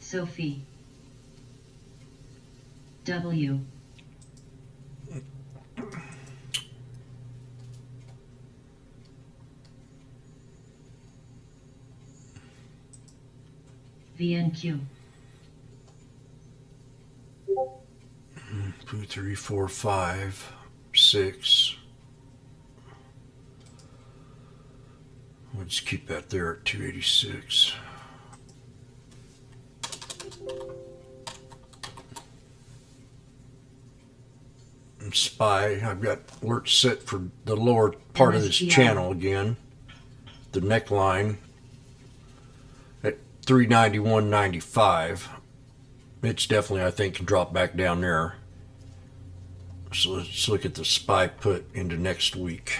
Sophie. W. VNQ. 2, 3, 4, 5, 6. Let's keep that there at 286. And Spy, I've got alerts set for the lower part of this MSTI. channel again. The neckline at 391.95. It's definitely, I think, can drop back down there. So let's look at the Spy put into next week.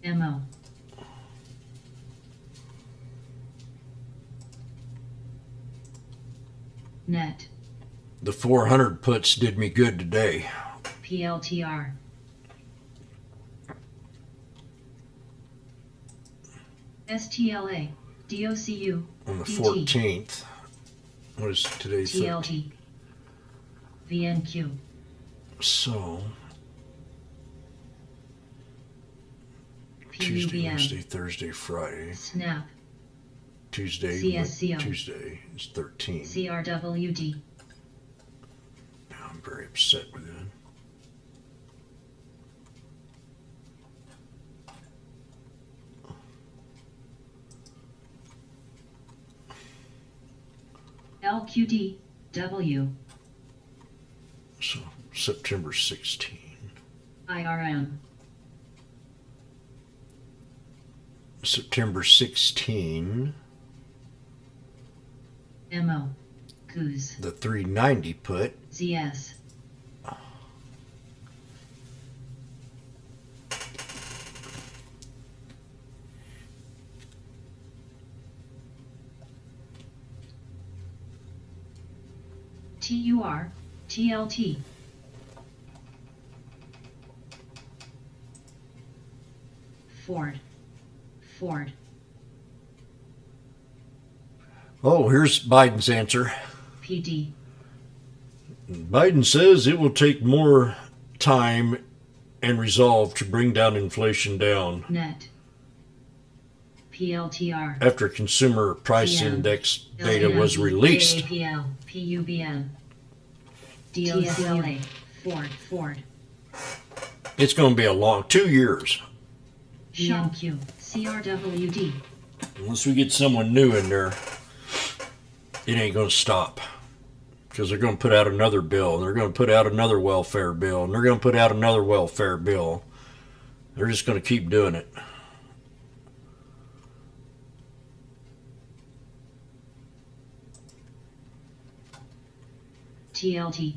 MO. Net. The 400 puts did me good today. PLTR. STLA. DOCU. On the DT. 14th. What is today's 13th? TLT. VNQ. So, Tuesday, Wednesday, PUBM. Thursday, Friday. SNAP. Tuesday, CSCO. Tuesday is 13. CRWD. I'm very upset with that. LQD. W. So, September 16. IRM. September 16, MO. Goose. the 390 put. ZS. TUR. TLT. Ford. Ford. Oh, here's Biden's answer. PD. Biden says it will take more time and resolve to bring down inflation down Net. PLTR. after consumer price CM. index data was released. AAPL. PUBM. DOCLA. Ford. Ford. It's going to be a long 2 years. VNQ. CRWD. Once we get someone new in there, it ain't going to stop. Because they're going to put out another bill, and they're going to put out another welfare bill, and they're going to put out another welfare bill. They're just going to keep doing it. TLT.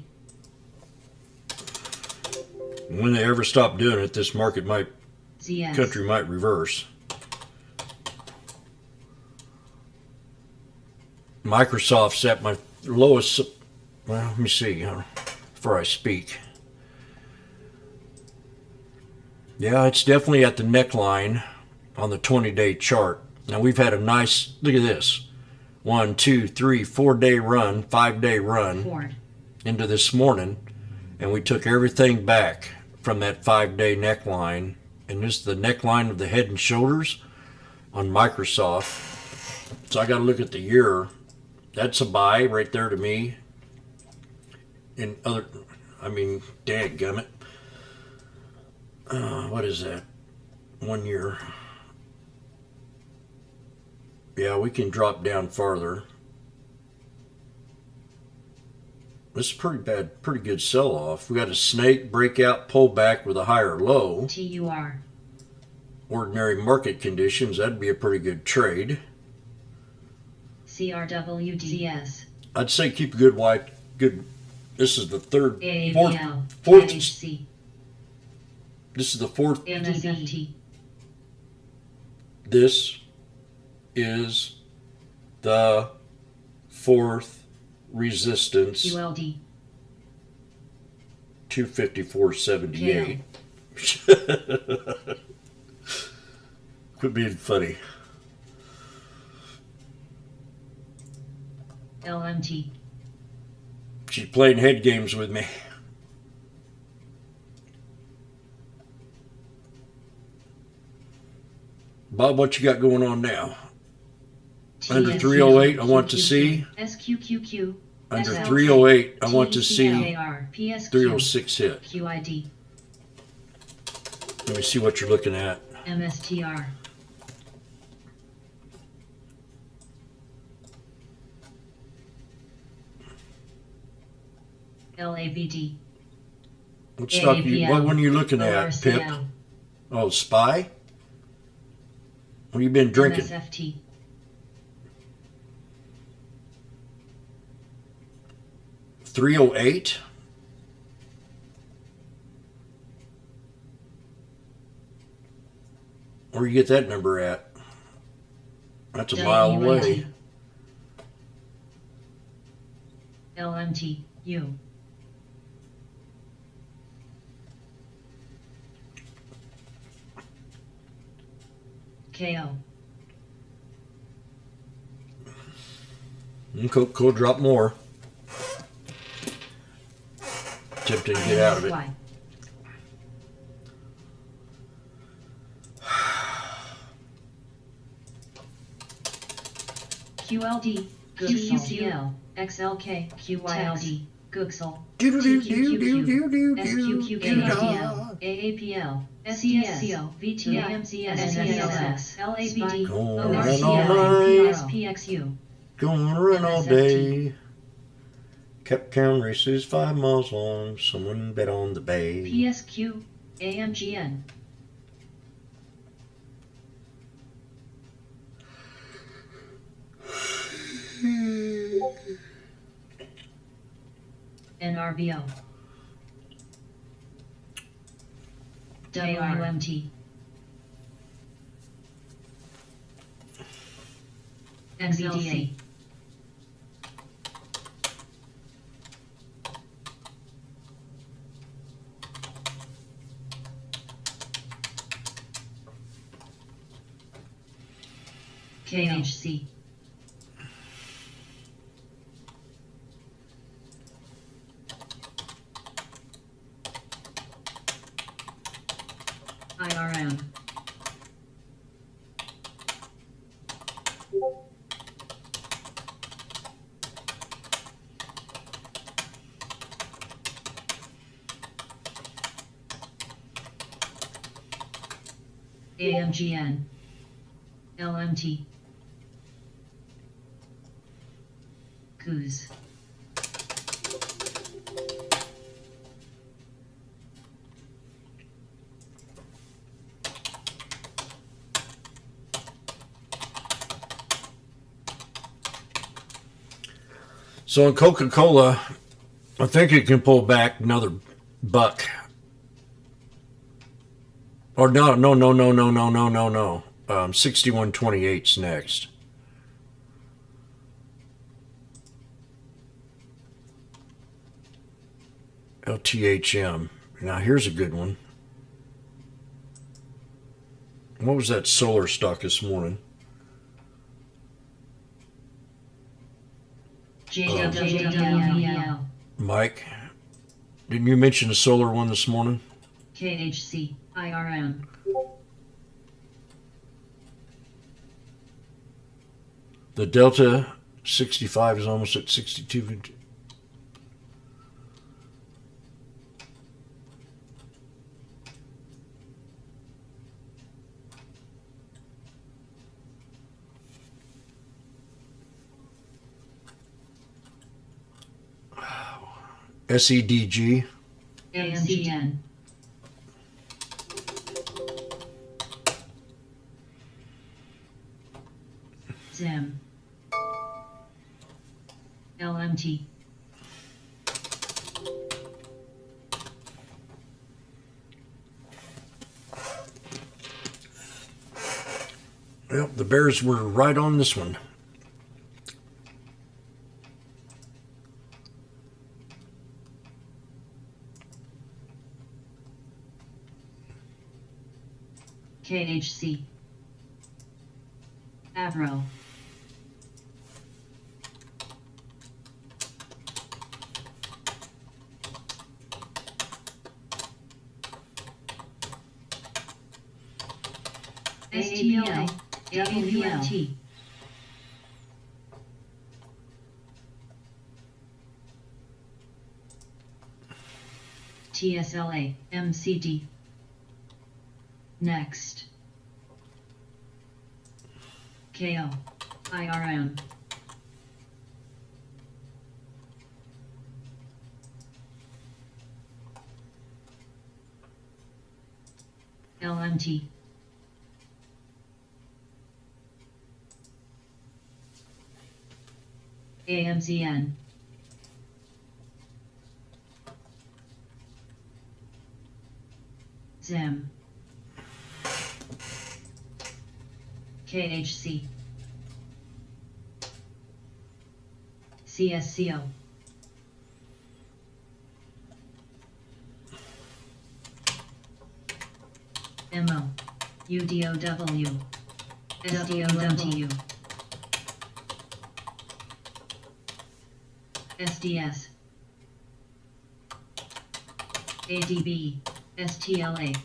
When they ever stop doing it, this market might, ZS. country might reverse. Microsoft's at my lowest. Well, let me see before I speak. Yeah, it's definitely at the neckline on the 20-day chart. Now we've had a nice, look at this, 1, 2, 3, 4-day run, 5-day run Ford. into this morning, and we took everything back from that 5-day neckline, and this is the neckline of the Head and Shoulders on Microsoft. So I got to look at the year. That's a buy right there to me. And other, I mean, dadgummit. What is that? 1 year. Yeah, we can drop down farther. This is pretty bad, pretty good sell-off. We got a snake breakout pullback with a higher low. TUR. Ordinary market conditions, that'd be a pretty good trade. CRWDS. I'd say keep a good white, good. This is the third, AAPL. fourth. IHC. This is the fourth. MSFT. This is the fourth resistance QLD. 254.78. Quit being funny. LMT. She's playing head games with me. Bob, what you got going on now? Under 308, I want to see. SQQQ. Under SLK, 308, I want to see TCLAR, PSQ, 306 hit. QID, Let me see what you're looking at. MSTR, LABD, What stock you? What one are you looking at, Pip? ORCL, Oh, Spy. What you been drinking? MSFT, 308. Where you get that number at? That's a mile away. LMT, U, KO, Cool, drop more. Tempted to get out of it. INSY, QLD, QQCL, XLK, QYLD, Gooksel, TQQQ, SQQQ, AAPL, SESCO, VTIMCS, SESS, LABD, Gonna run all ORCL, night. PSPXU, Gonna run all day. Kept count races 5 miles long. Someone bet on the bay. PSQ, AMGN, NRBO, WMT, XLC, KHC, IRM, AMGN, LMT, Coos, So in Coca-Cola, I think it can pull back another buck. Or no. 61.28's next. LTHM. Now here's a good one. What was that solar stock this morning? JWL, Mike, didn't you mention the solar one this morning? KHC, IRM, The Delta 65 is almost at 62. SEDG. AMGN, ZIM, LMT, Well, the Bears were right on this one. KHC. Avro. STL. WMT. TSLA. MCD. Next. KO. IRM. LMT. AMZN. ZIM. KHC. CSCO. MO. UDOW. SDOW. SDS. ADB. STLA.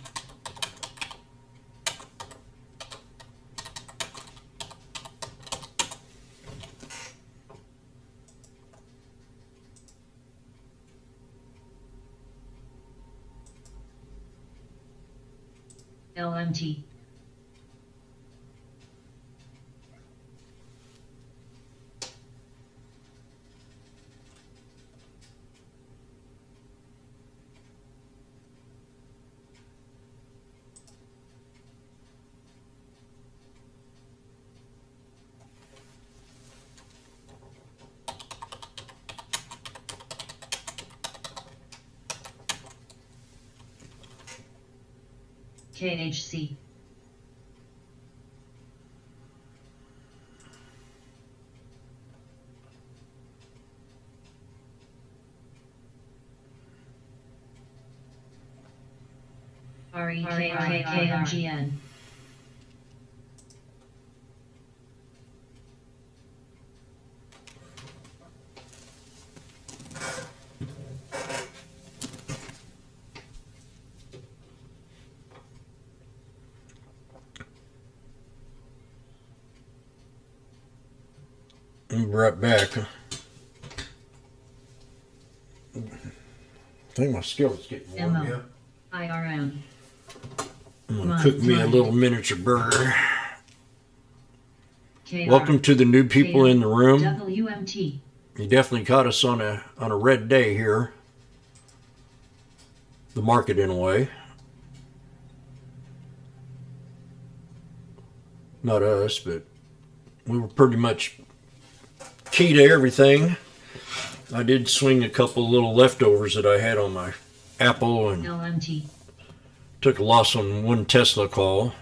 LMT. KHC. REKRKRGN. I'll be right back. I think my skillet's getting warm. MO. Yeah. IRM. I'm gonna cook me a little miniature burger. KR. Welcome to the new people in the room. WMT. You definitely caught us on a red day here. The market, in a way. Not us, but we were pretty much key to everything. I did swing a couple little leftovers that I had on my Apple and LMT. took a loss on one Tesla call.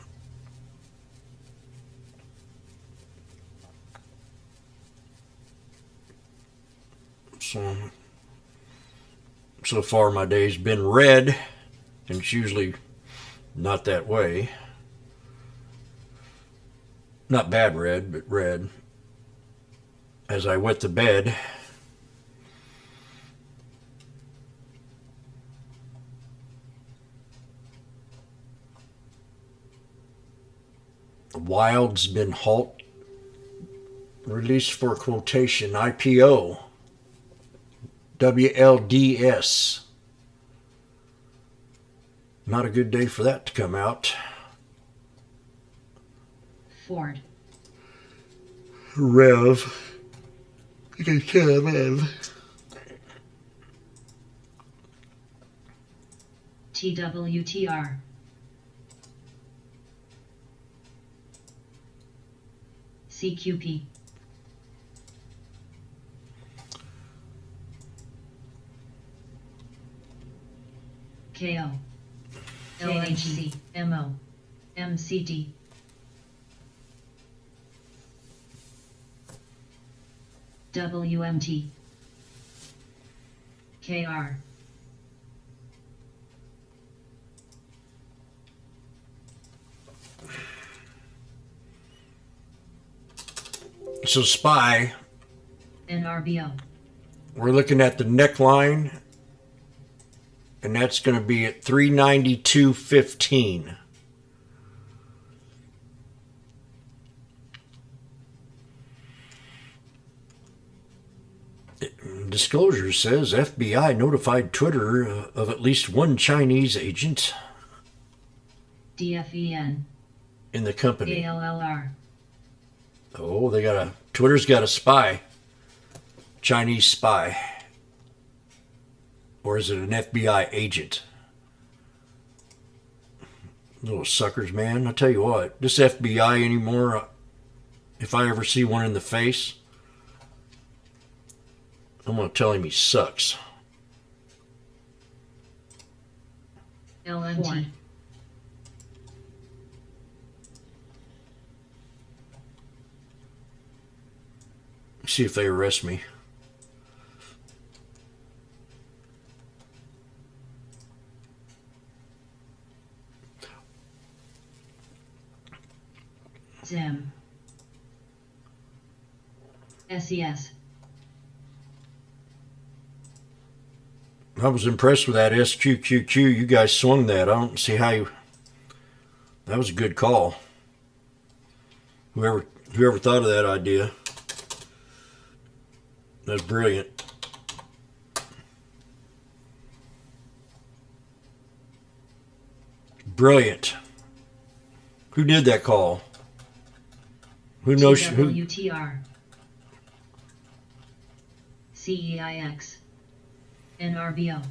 So far my day's been red, and it's usually not that way. Not bad red, but red. As I wet the bed, Wild's been halt. Released for quotation. IPO. WLDS. Not a good day for that to come out. Ford. Rev. You can kill Rev. TWTR. CQP. KO. LHC. MO. MCD. WMT. KR. So spy, NRBO. we're looking at the neckline, and that's going to be at 392.15. Disclosure says FBI notified Twitter of at least one Chinese agent DFEN. in the company. ALLR. Oh, Twitter's got a spy, Chinese spy, or is it an FBI agent? Little suckers, man! I tell you what, this FBI anymore. If I ever see one in the face, I'm gonna tell him he sucks. LMT. See if they arrest me. ZIM. SES. I was impressed with that SQQQ. You guys swung that. I don't see how you. That was a good call. Whoever thought of that idea. That's brilliant. Brilliant. Who did that call? Who knows? Who? TWTR. CEIX. NRBO.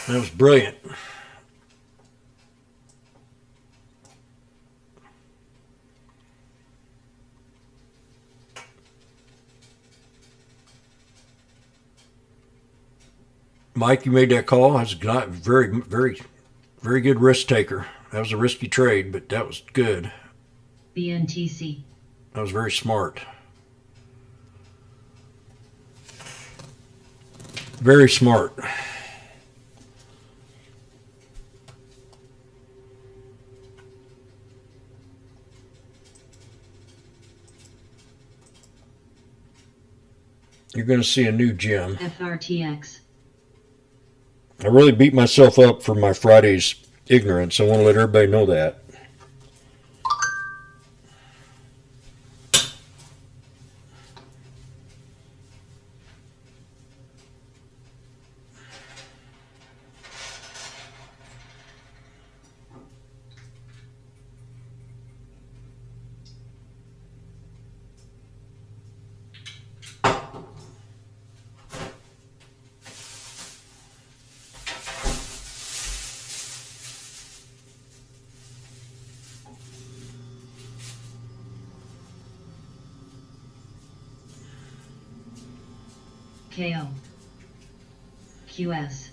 That was brilliant. Mike, you made that call. That's a very, very, very good risk taker. That was a risky trade, but that was good. BNTC. That was very smart. Very smart. You're going to see a new Jim. FRTX. I really beat myself up for my Friday's ignorance. I want to let everybody know that. KO. QS.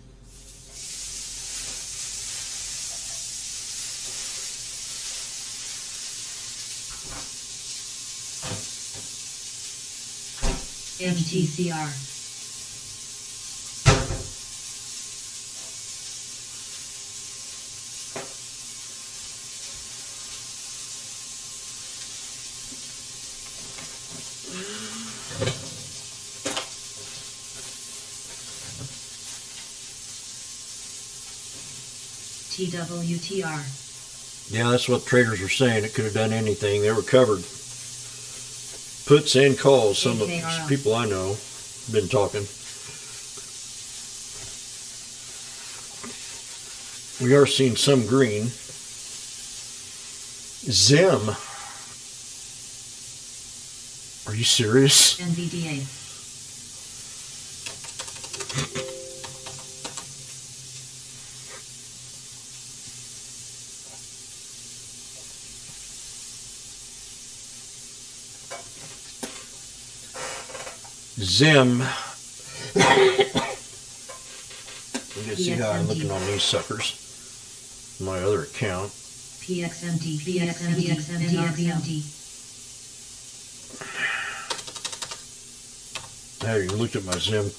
MTCR. TWTR. Yeah, that's what traders were saying. It could have done anything. They were covered. Puts and calls. Some of the AKRL. people I know been talking. We are seeing some green. Zim. Are you serious? NVDA. Zim. Let me see how I'm looking on these suckers. My other account. PXMT, NRBMT. I haven't even looked at my Zim.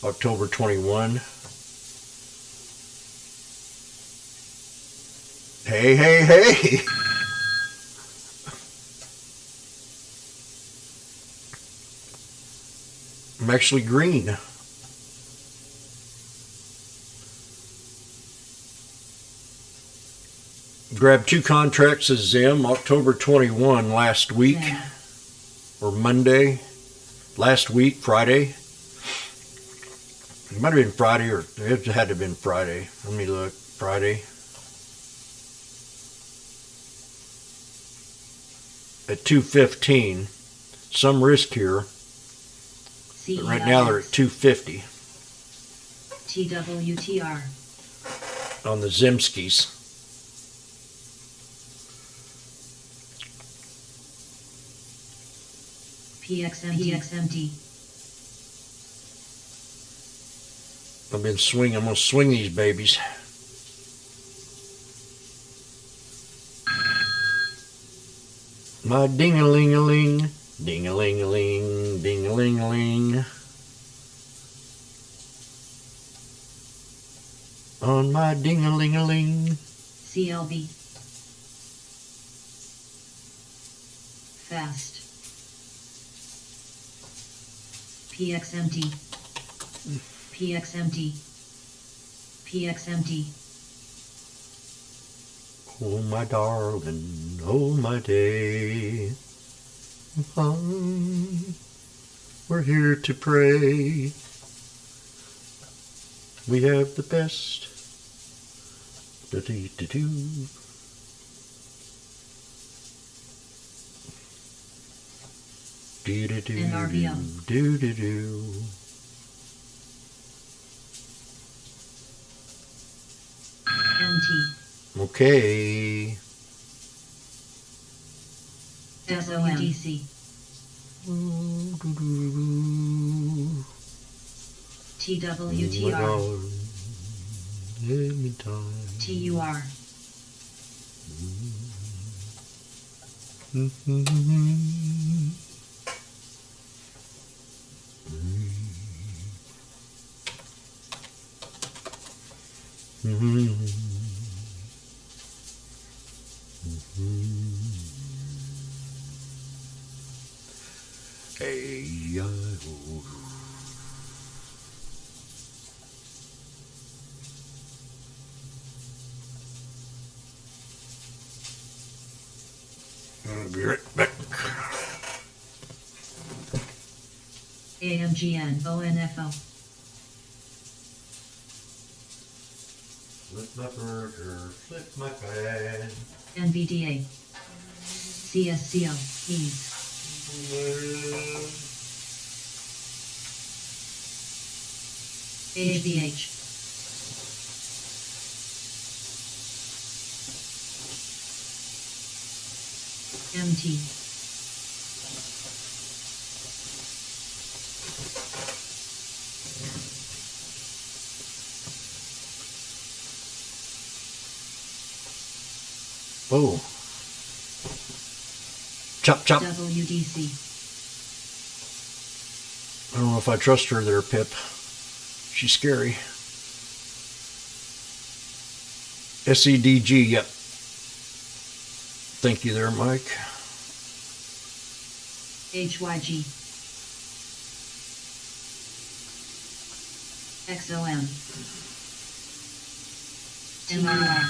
October 21. Hey, hey, hey! I'm actually green. Grabbed 2 contracts of Zim October 21 last week, or Monday, last week, Friday. It might have been Friday, or it had to have been Friday. Let me look. Friday. At 215. Some risk here. But right now they're at 250 TWTR. on the Zimskis. PXMT. I've been swinging. I'm going to swing these babies. My ding-a-ling-a-ling, ding-a-ling-a-ling, ding-a-ling-a-ling. On my ding-a-ling-a-ling. CLB. Fast. PXMT. PXMT. PXMT. Oh, my darling, oh, my day. We're here to pray. We have the best. Do-do-do-do. Do-do-do. NRBO. Do-do-do. MT. Okay. SOMDC. TWTR. Anytime. TUR. Hey, I'll be right back. AMGN ONFO. Flip my burger, flip my pan. NVDA. CSCO. Ease. HVH. MT. Oh. Chop, chop. WDC. I don't know if I trust her there, Pip. She's scary. SEDG, yep. Thank you there, Mike. HYG. XOM. MRR.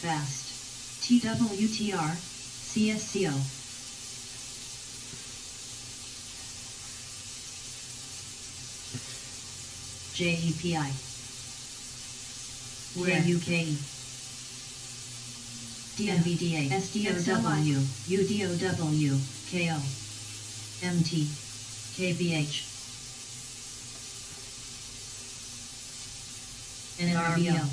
Fast. TWTR. CSCO. JEPI. JUKE. DNVDA. SDOW. UDOW. KO. MT. KBH. NRBO.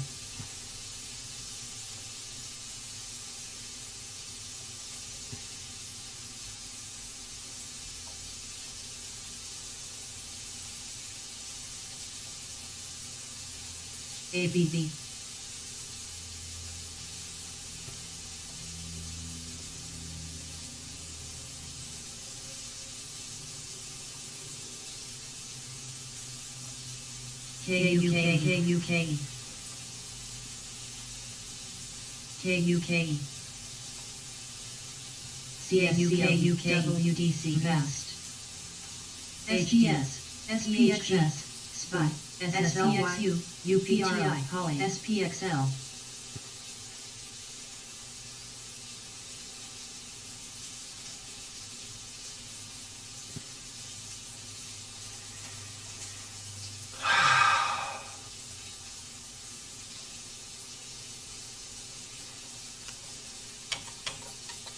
ABV. KUK KUK KUK CSUK WDC Vest SGS SPXS SPY SSLYU UPTI Poly SPXL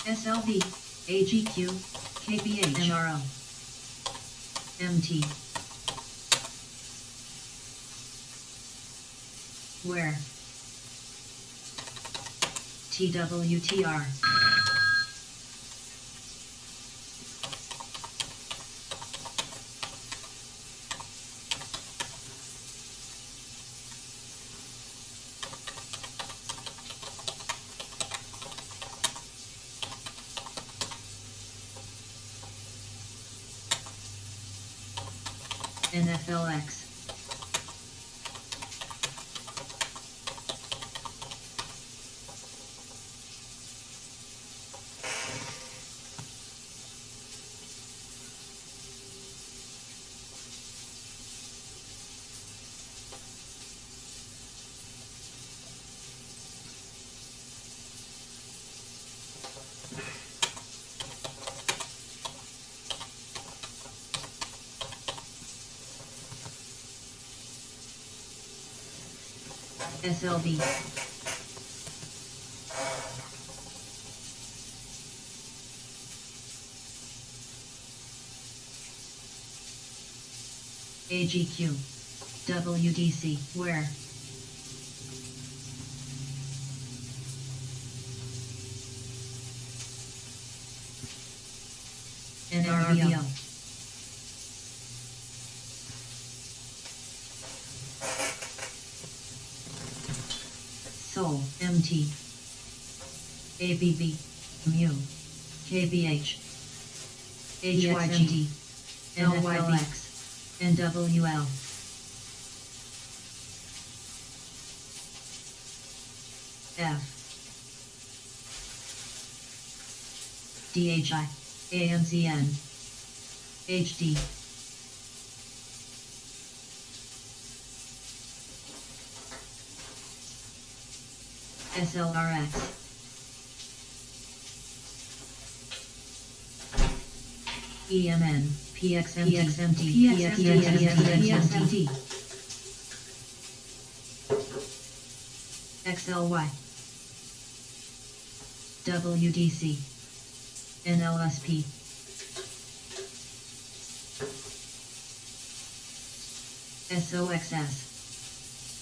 SLV AGQ KBH MRO MT Where TWTR NFLX SLV AGQ WDC Where NRBO Seoul MT ABV Mu KBH HYG NFLX NWL F DHI AMZN HD SLRX EMN PXMT PXMT XLY WDC NLSP SOXS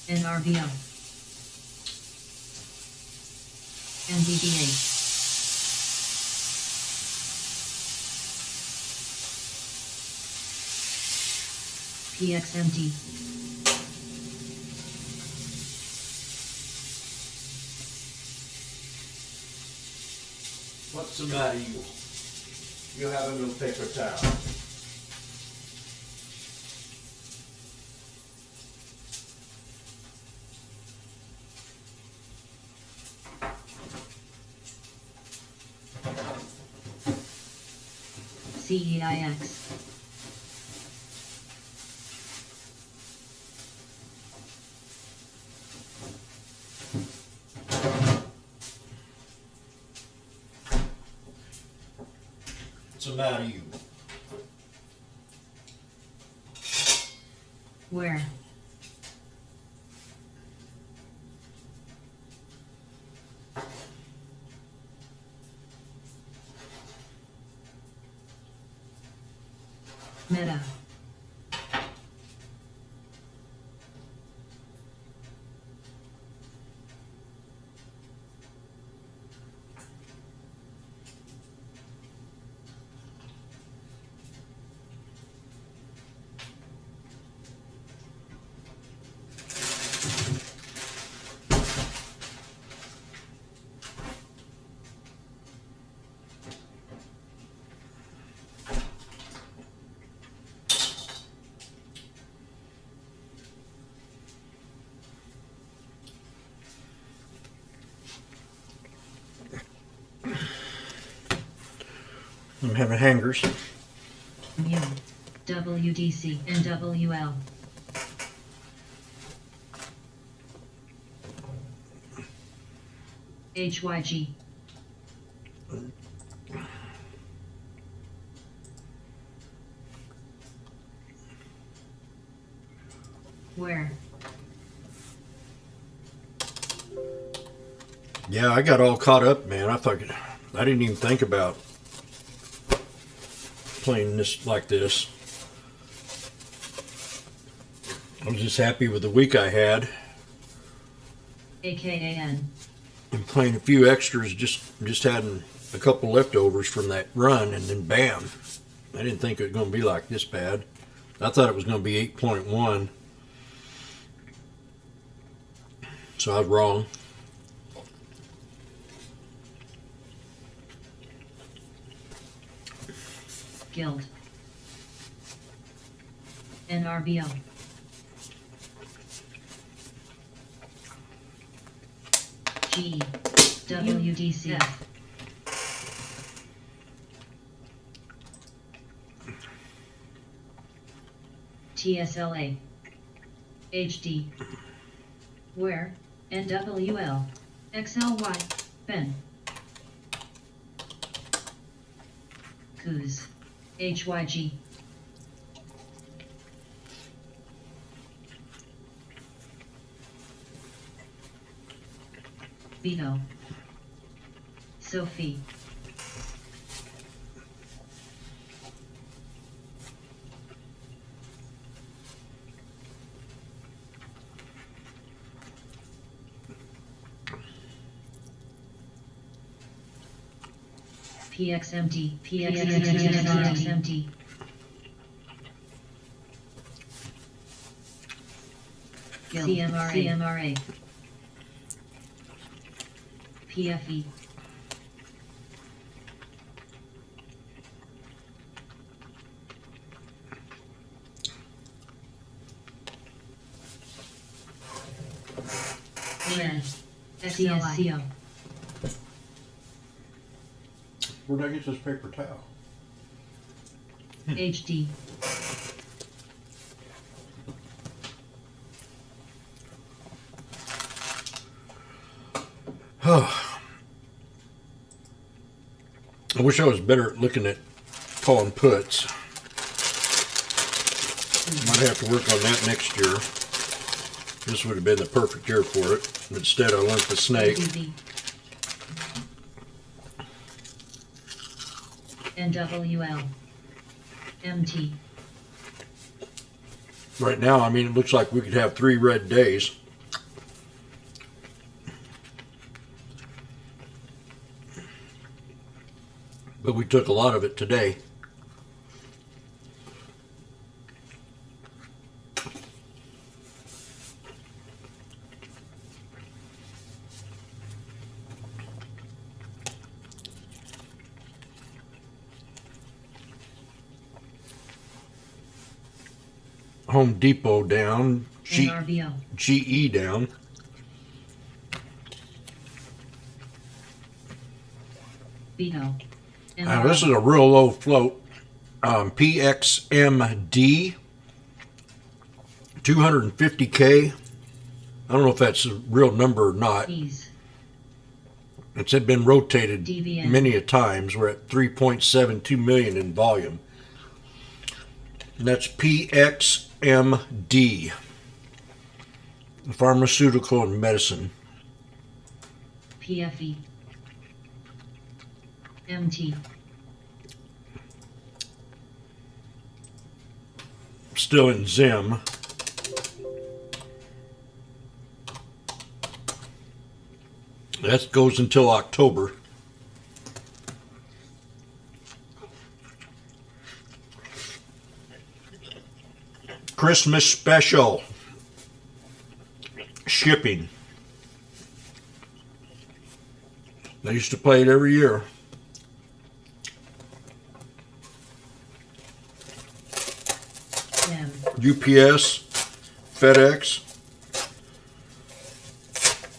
NRBO NVDA PXMT What's the matter, you? You having no paper towel? CEIX What's the matter, you? Where Meta I'm having hangers. Mu. WDC and WL. HYG. Where? Yeah, I got all caught up, man. I didn't even think about playing this like this. I was just happy with the week I had. AKAN. And playing a few extras, just having a couple leftovers from that run, and then bam. I didn't think it was going to be like this bad. I thought it was going to be 8.1. So I was wrong. Guild. NRBO. G. WDC. TSLA. HD. Where? NWL. XLY. Ben. Coos. HYG. Beto. Sophie. PXMT. PXMT. CMRA. PFE. CSCO. Where'd I get this paper towel? HD. Oh. I wish I was better at looking at calling puts. Might have to work on that next year. This would have been the perfect year for it. But instead, I learned the snake. NWL. MT. Right now, I mean, it looks like we could have 3 red days. But we took a lot of it today. Home Depot down, NRBO. GE down. Beto. Now, this is a real low float. PXMD, 250K. I don't know if that's a real number or not. Ease. It's had been rotated DVN. many a times. We're at 3.72 million in volume. And that's PXMD, pharmaceutical and medicine. PFE. MT. Still in Zim. That goes until October. Christmas special. Shipping. I used to play it every year. M. UPS, FedEx.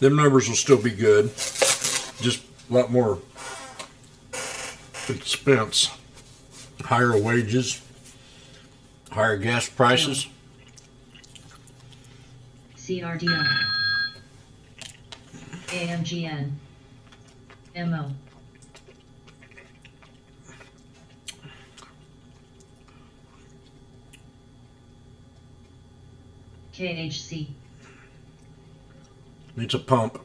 Them numbers will still be good. Just a lot more expense. higher wages, higher gas prices. CRDO. AMGN. MO. KHC. It's a pump.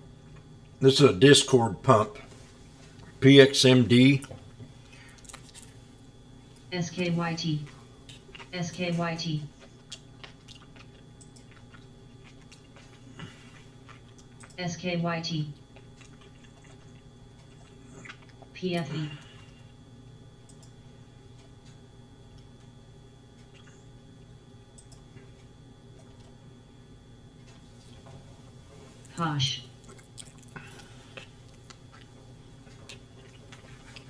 This is a Discord pump. PXMD. SKYT. SKYT. SKYT. PFE. Posh.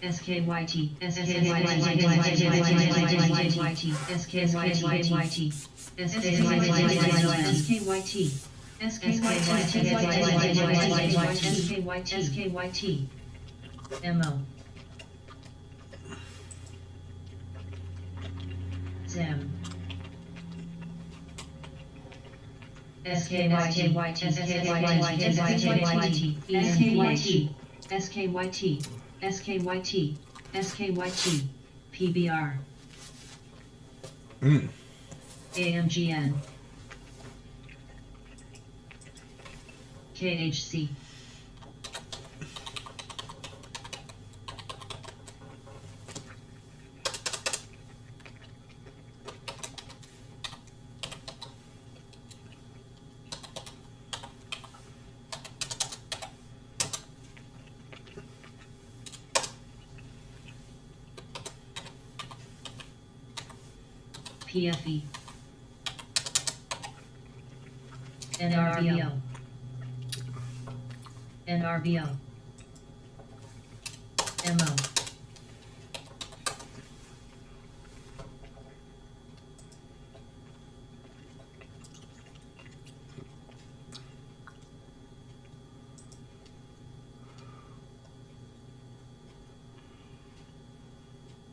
SKYT. SKYT. SKYT. SKYT. SKYT. MO. Zim. SKYT. SKYT. SKYT. SKYT. PBR. AMGN. KHC. PFE. NRBO. NRBO. MO.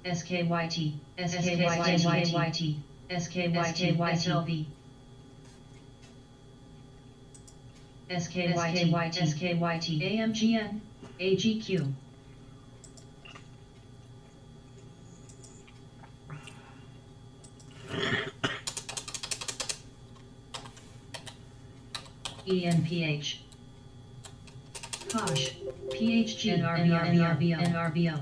SKYT. SKYT. SKYT. SLV. SKYT. SKYT. AMGN. AGQ. ENPH. Posh. PHG. NRBO. NRBO.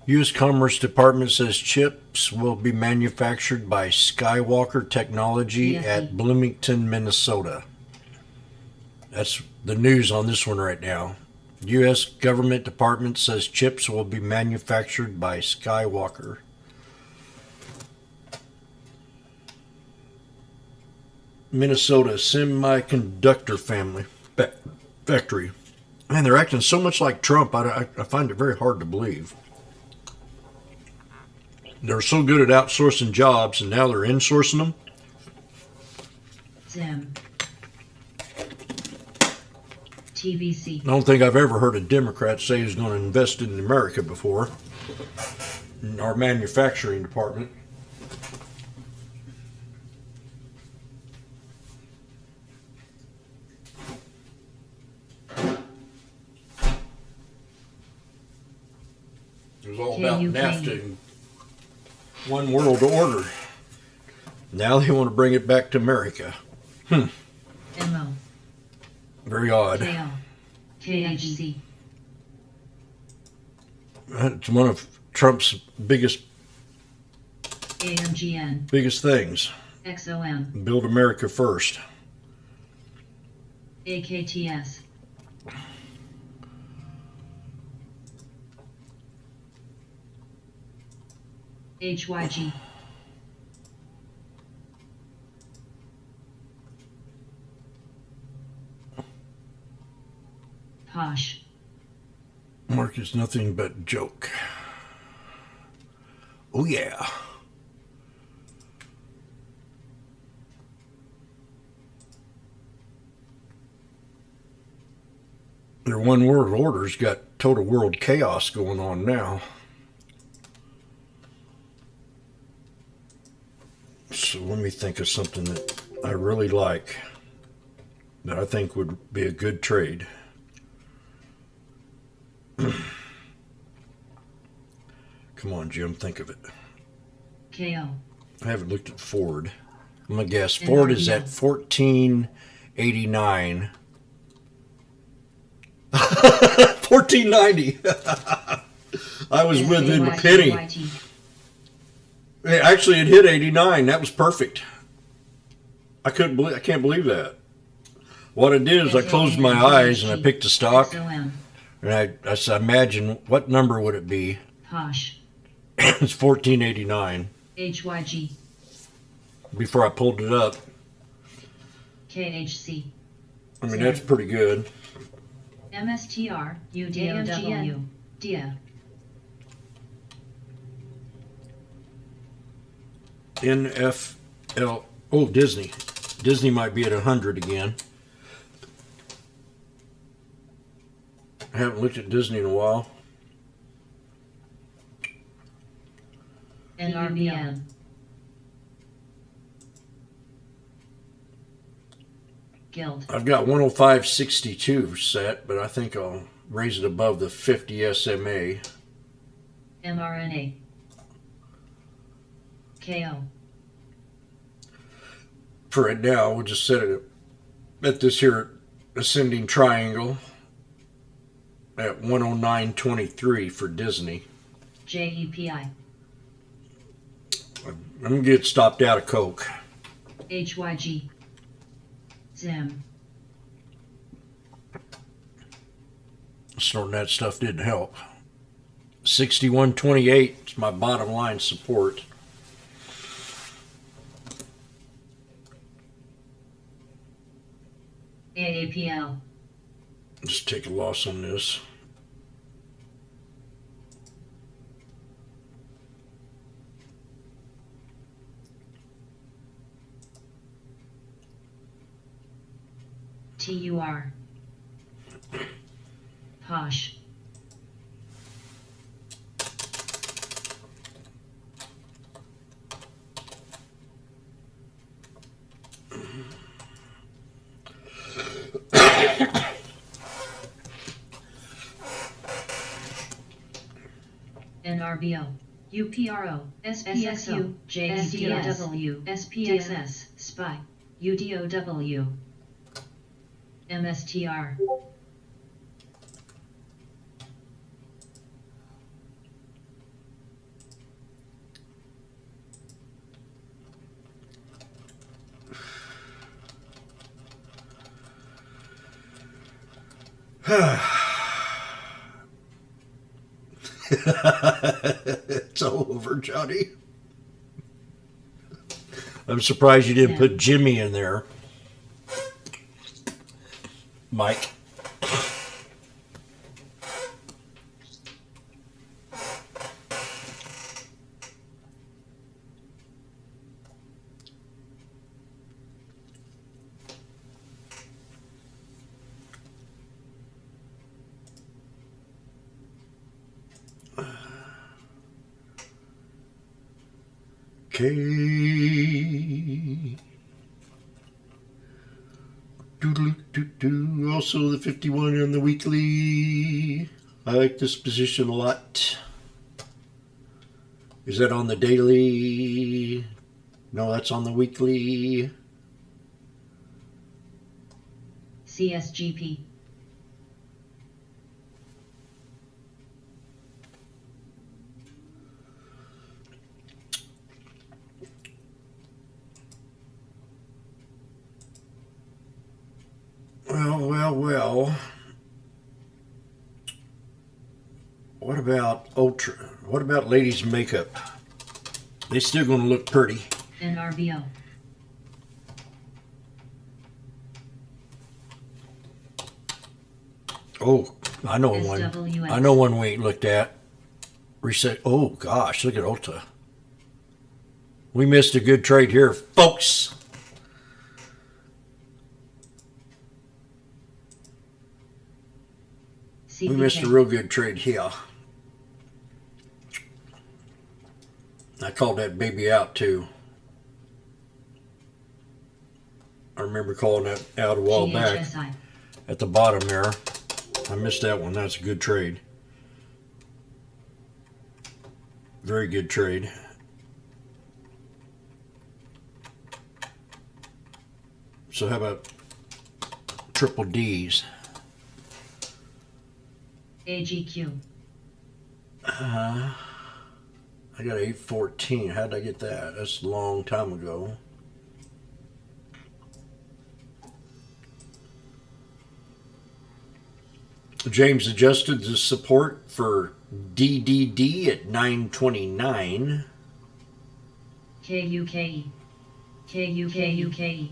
U.S. Commerce Department says chips will be manufactured by Skywalker Technology at Bloomington, Minnesota. That's the news on this one right now. U.S. Government Department says chips will be manufactured by Skywalker. Minnesota Semiconductor Factory. Man, they're acting so much like Trump, I find it very hard to believe. They're so good at outsourcing jobs, and now they're insourcing them. Zim. TVC. I don't think I've ever heard a Democrat say he's going to invest in America before. In our manufacturing department. It was all about NAFTA and One World Order. Now they want to bring it back to America. MO. Very odd. KL. KHC. It's one of Trump's biggest AMGN. things. XOM. Build America first. AKTS. HYG. Posh. Mark is nothing but joke. Oh yeah. Their one world order's got total world chaos going on now. So let me think of something that I really like, that I think would be a good trade. Come on, Jim, think of it. KO. I haven't looked at Ford. I'm gonna guess Ford is at 1489. 1490. I was within a penny. Actually, it hit 89. That was perfect. I can't believe that. What I did is I closed my eyes and I picked a stock, and I said, imagine what number would it be? Posh. It's 1489. HYG. Before I pulled it up. KHC. I mean, that's pretty good. MSTR. UDOW. DIA. NFL. Oh, Disney. Disney might be at 100 again. I haven't looked at Disney in a while. NRBN. Guild. I've got 105.62 set, but I think I'll raise it above the 50 SMA. mRNA. KO. For right now, we'll just set it at this here ascending triangle at 109.23 for Disney. JEPI. I'm going to get stopped out of Coke. HYG. Zim. Snorting that stuff didn't help. 61.28 is my bottom line support. AAPL. Just take a loss on this. TUR. Posh. NRBO. UPRO. SPXU. JSDOW. SPXS. SPY. UDOW. MSTR. It's all over, Johnny. I'm surprised you didn't put Jimmy in there. Mike. Okay. Doodle-doo-doo. Also the 51 on the weekly. I like this position a lot. Is that on the daily? No, that's on the weekly. CSGP. Well. What about Ultra? What about ladies' makeup? They still gonna look pretty. NRBO. Oh, I know one. SWX. I know one we ain't looked at. Reset. Oh gosh, look at Ulta. We missed a good trade here, folks. We missed a real good trade here. I called that baby out too. I remember calling that out a while back. GHSI. At the bottom there. I missed that one. That's a good trade. Very good trade. So how about triple D's? AGQ. I got 814. How did I get that? That's a long time ago. James adjusted the support for DDD at 929. KUKE. KUKUKE.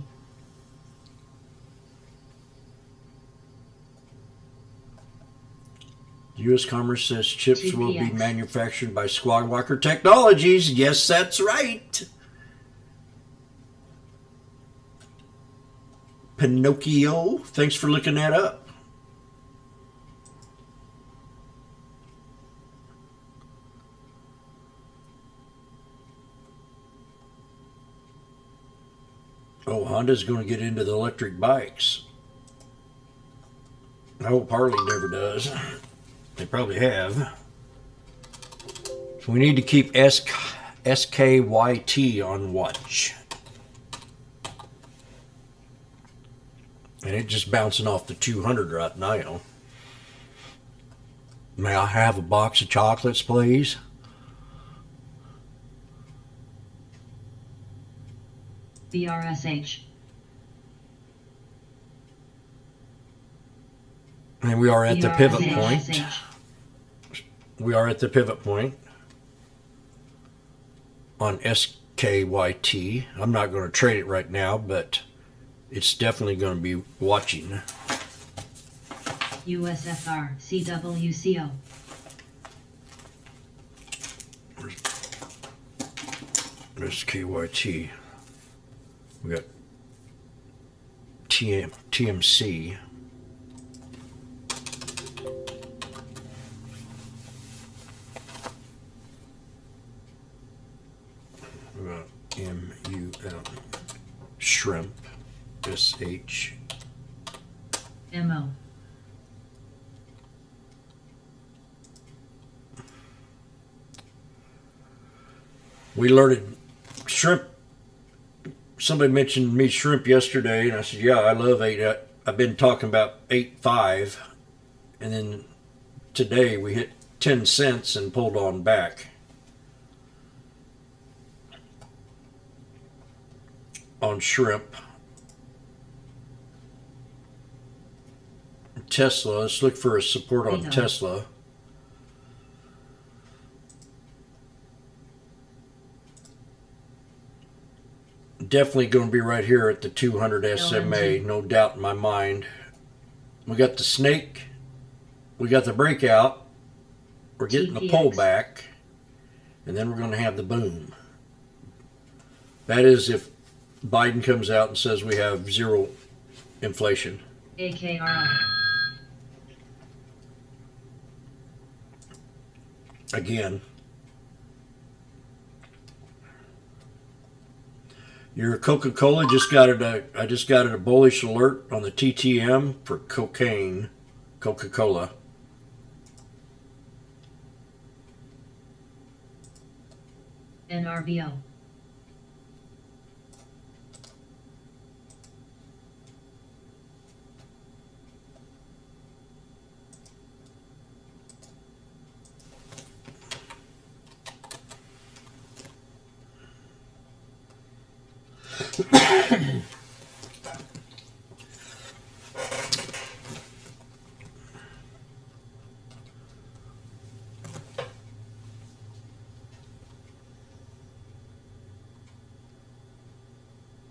U.S. Commerce says chips will be TPX. manufactured by Squad Walker Technologies. Yes, that's right. Pinocchio, thanks for looking that up. Oh, Honda's going to get into the electric bikes. I hope Harley never does. They probably have. So we need to keep SKYT on watch. And it's just bouncing off the 200 right now. May I have a box of chocolates, please? BRSH. And we are at the pivot BRSH. point. We are at the pivot point on SKYT. I'm not going to trade it right now, but it's definitely going to be watching. USFR. CWCO. SKYT. We got TMC. We got MUM. Shrimp. SH. MO. We learned shrimp. Somebody mentioned me shrimp yesterday, and I said, yeah, I love 8. I've been talking about 8.5, and then today we hit 10 cents and pulled on back on shrimp. Tesla, let's look for a support on Bingo. Tesla. Definitely going to be right here at the 200 SMA, LMT. no doubt in my mind. We got the snake, we got the breakout, we're getting the TPX. pullback, and then we're going to have the boom. That is if Biden comes out and says we have zero inflation. AKRO. Again. Your Coca-Cola just got it. I just got a bullish alert on the TTM for cocaine, Coca-Cola. NRBO.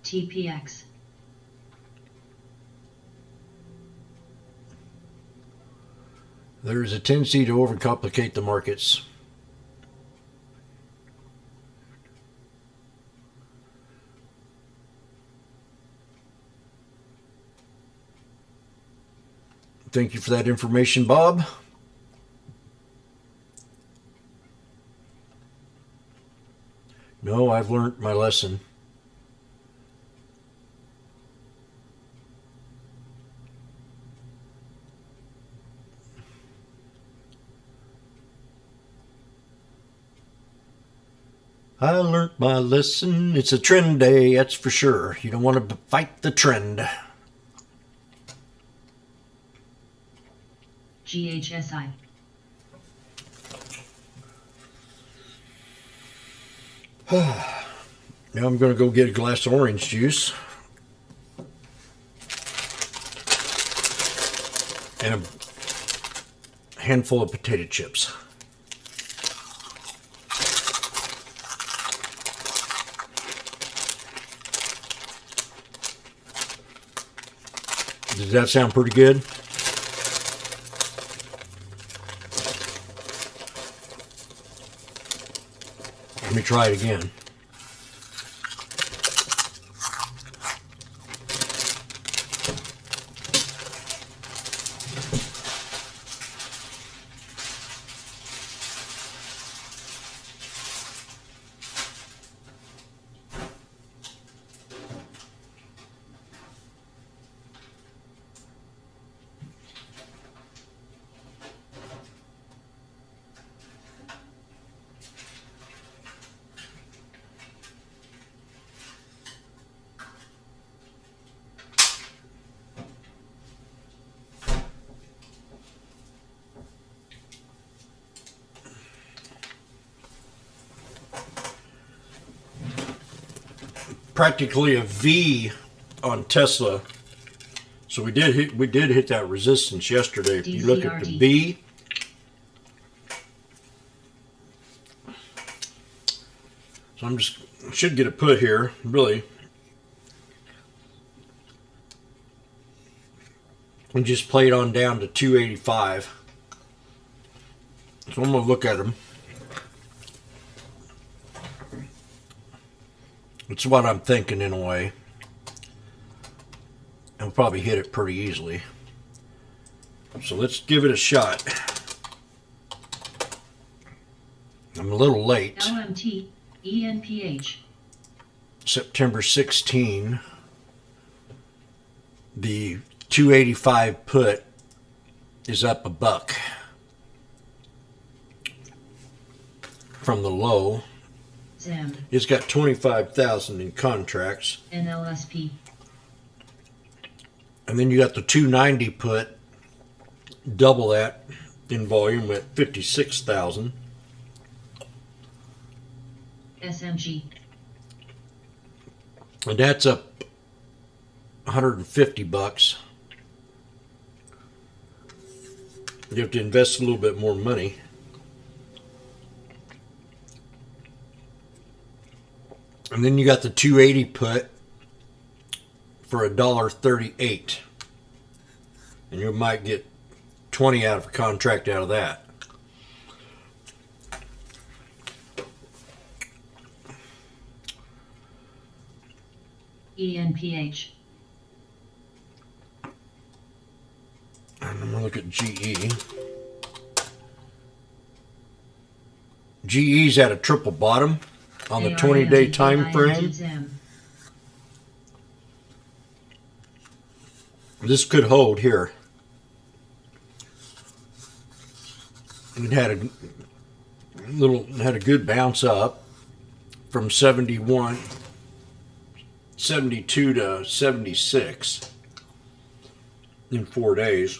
TPX. There is a tendency to overcomplicate the markets. Thank you for that information, Bob. I've learned my lesson. I learned my lesson. It's a trend day, that's for sure. You don't want to fight the trend. GHSI. Now I'm going to go get a glass of orange juice. And a handful of potato chips. Does that sound pretty good? Let me try it again. Practically a V on Tesla. So we did hit that resistance yesterday. If you look at the B, so should get a put here, really. And just play it on down to 285. So I'm gonna look at them. It's what I'm thinking in a way. I'll probably hit it pretty easily. So let's give it a shot. I'm a little late. LMT, ENPH. September 16, the 285 put is up a buck from the low. ZAM, It's got 25,000 in contracts. NLSP. And then you got the 290 put, double that in volume at 56,000. SMG. And that's up 150 bucks. You have to invest a little bit more money. And then you got the 280 put for $1.38. And you might get 20 out of a contract out of that. ENPH. And I'm going to look at GE. GE's at a triple bottom on the 20-day time frame. ZAM. This could hold here. It had a good bounce up from 72 to 76 in 4 days.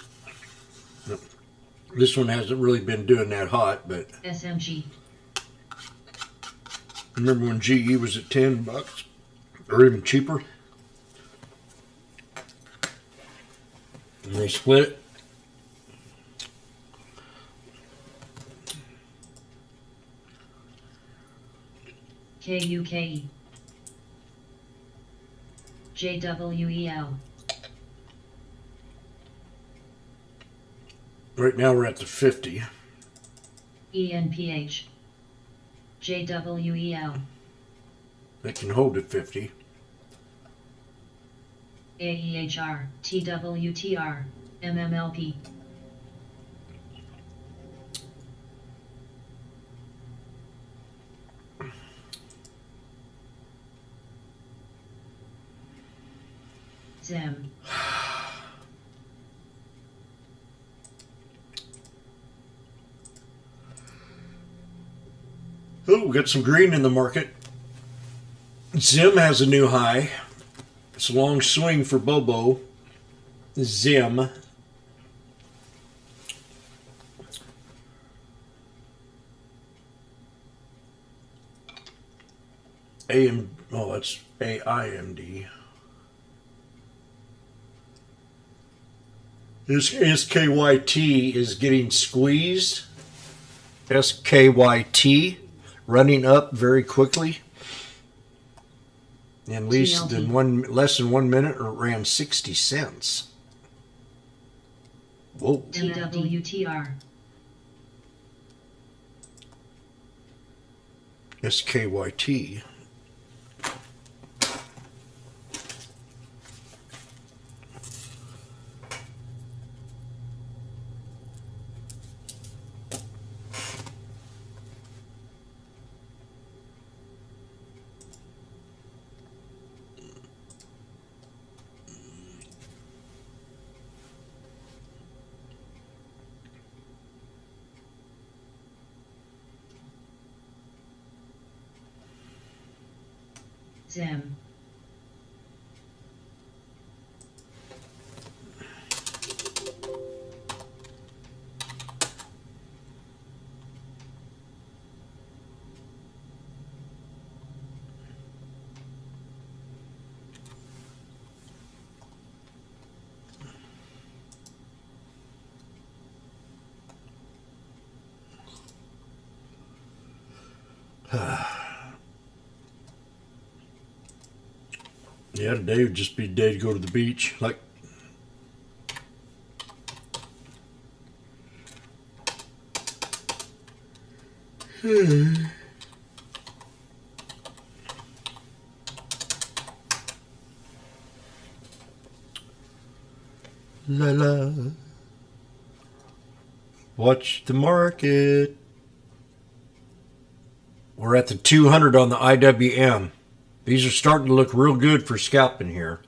This one hasn't really been doing that hot, but SMG. remember when GE was at 10 bucks or even cheaper? And they split it. KUKE. JWEL. Right now we're at the 50. ENPH. JWEL. They can hold at 50. AEHR, TWTR, MMLP. Zim. Oh, we got some green in the market. Zim has a new high. It's a long swing for Bobo. Zim. That's AIMD. This SKYT is getting squeezed. SKYT running up very quickly. In less than 1 minute, it ran 60 cents. Whoa. TWTR. SKYT. Zim. Yeah, today would just be a day to go to the beach. Like, la la. Watch the market. We're at the 200 on the IWM. These are starting to look real good for scalping here.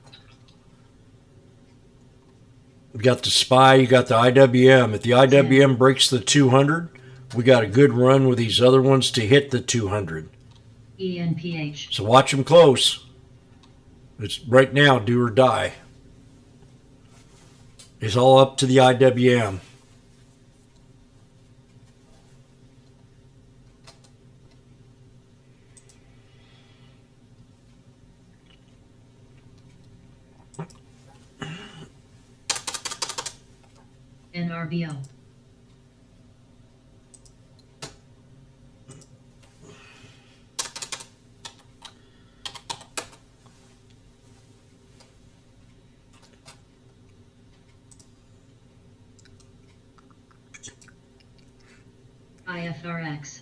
We got the SPY, you got the IWM. If the IWM breaks the 200, we got a good run with these other ones to hit the 200. ENPH. So watch them close. It's right now, do or die. It's all up to the IWM. NRBO. IFRX.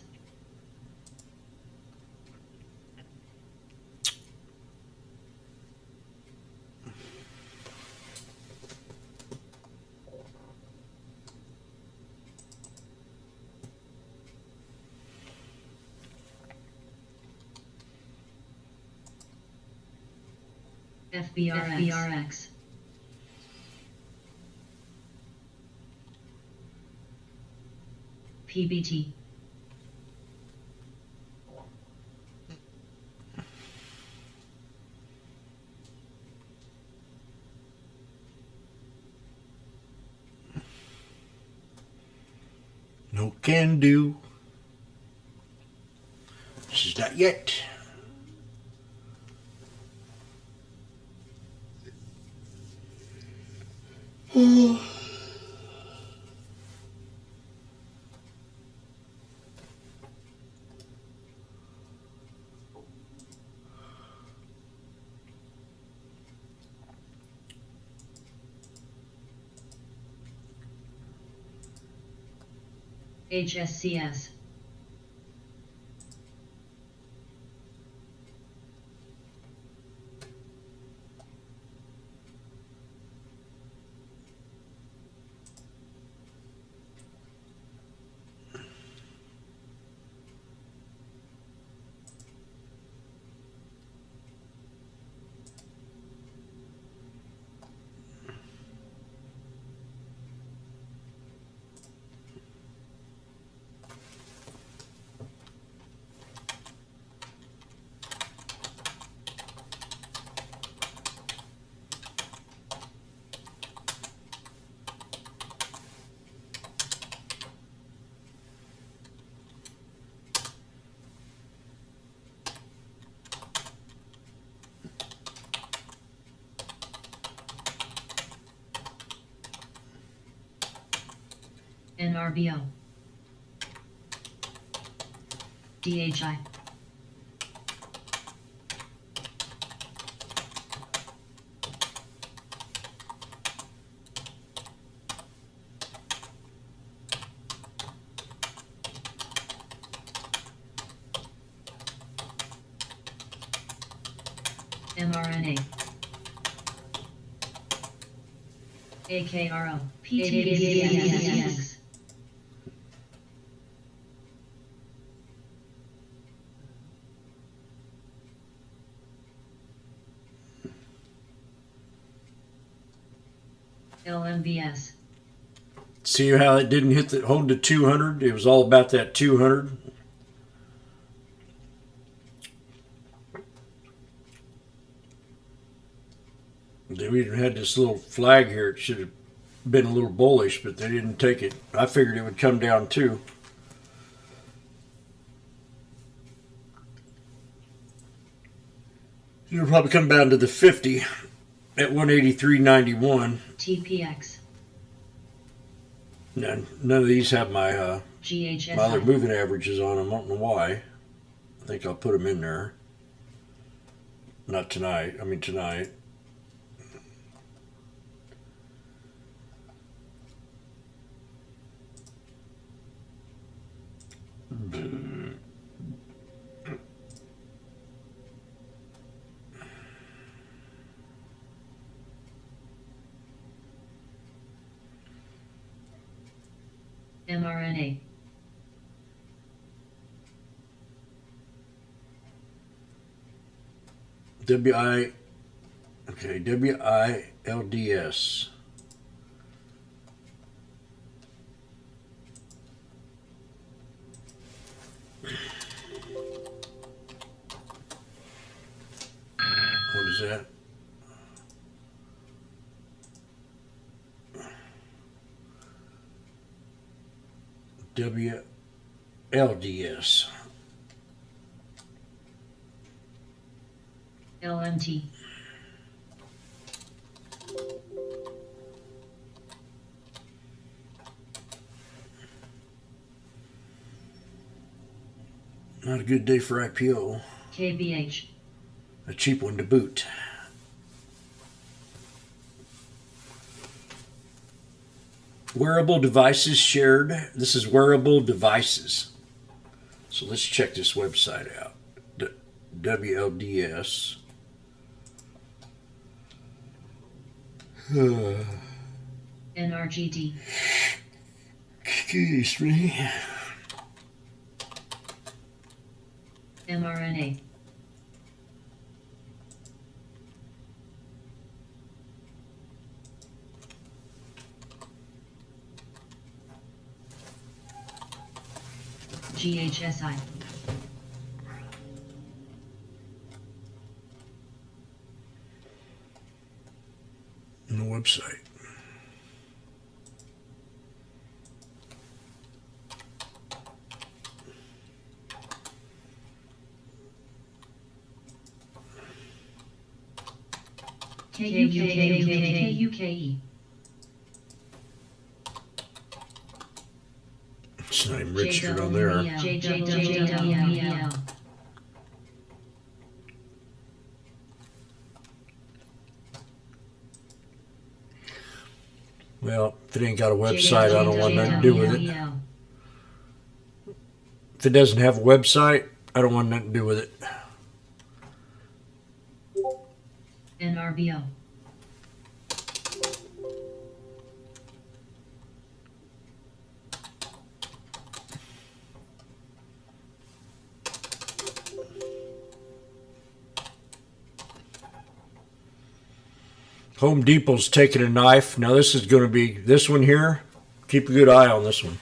FBRX. PBT. No can do. She's not yet. HSCS. NRBO. DHI. mRNA. AKRO. PTX. LMBS. See how it didn't hold the 200? It was all about that 200. Then we had this little flag here. It should have been a little bullish, but they didn't take it. I figured it would come down too. It'll probably come down to the 50 at 183.91. TPX. None of these have my other GHSI. moving averages on them. I don't know why. I think I'll put them in there. Not tonight. I mean tonight. mRNA. WILDS. What is that? WLDS. LMT. Not a good day for IPO. KBH. A cheap one to boot. Wearable devices shared. This is wearable devices. So let's check this website out. WLDS. NRGD. Excuse me. mRNA. GHSI. On the website. KUKE. It's not even registered on there. JWL. Well, if it ain't got a website, I don't want nothing to do with it. If it doesn't have a website, I don't want nothing to do with it. NRBO. Home Depot's taking a knife. Now this is going to be, this one here, keep a good eye on this one.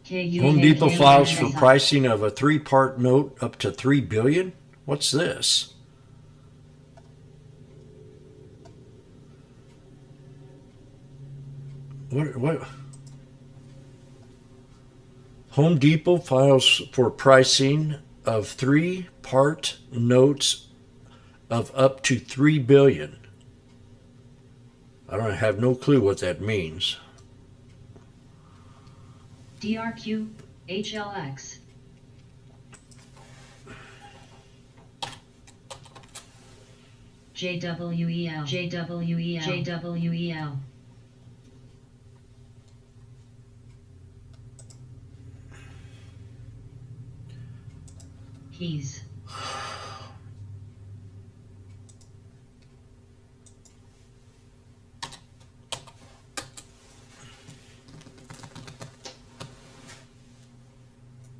Home Depot files for pricing of a 3-part note up to $3 billion. What's this? What? Home Depot files for pricing of 3-part notes of up to $3 billion. I don't have no clue what that means. DRQ, HLX. JWEL, JWEL, JWEL. Keys.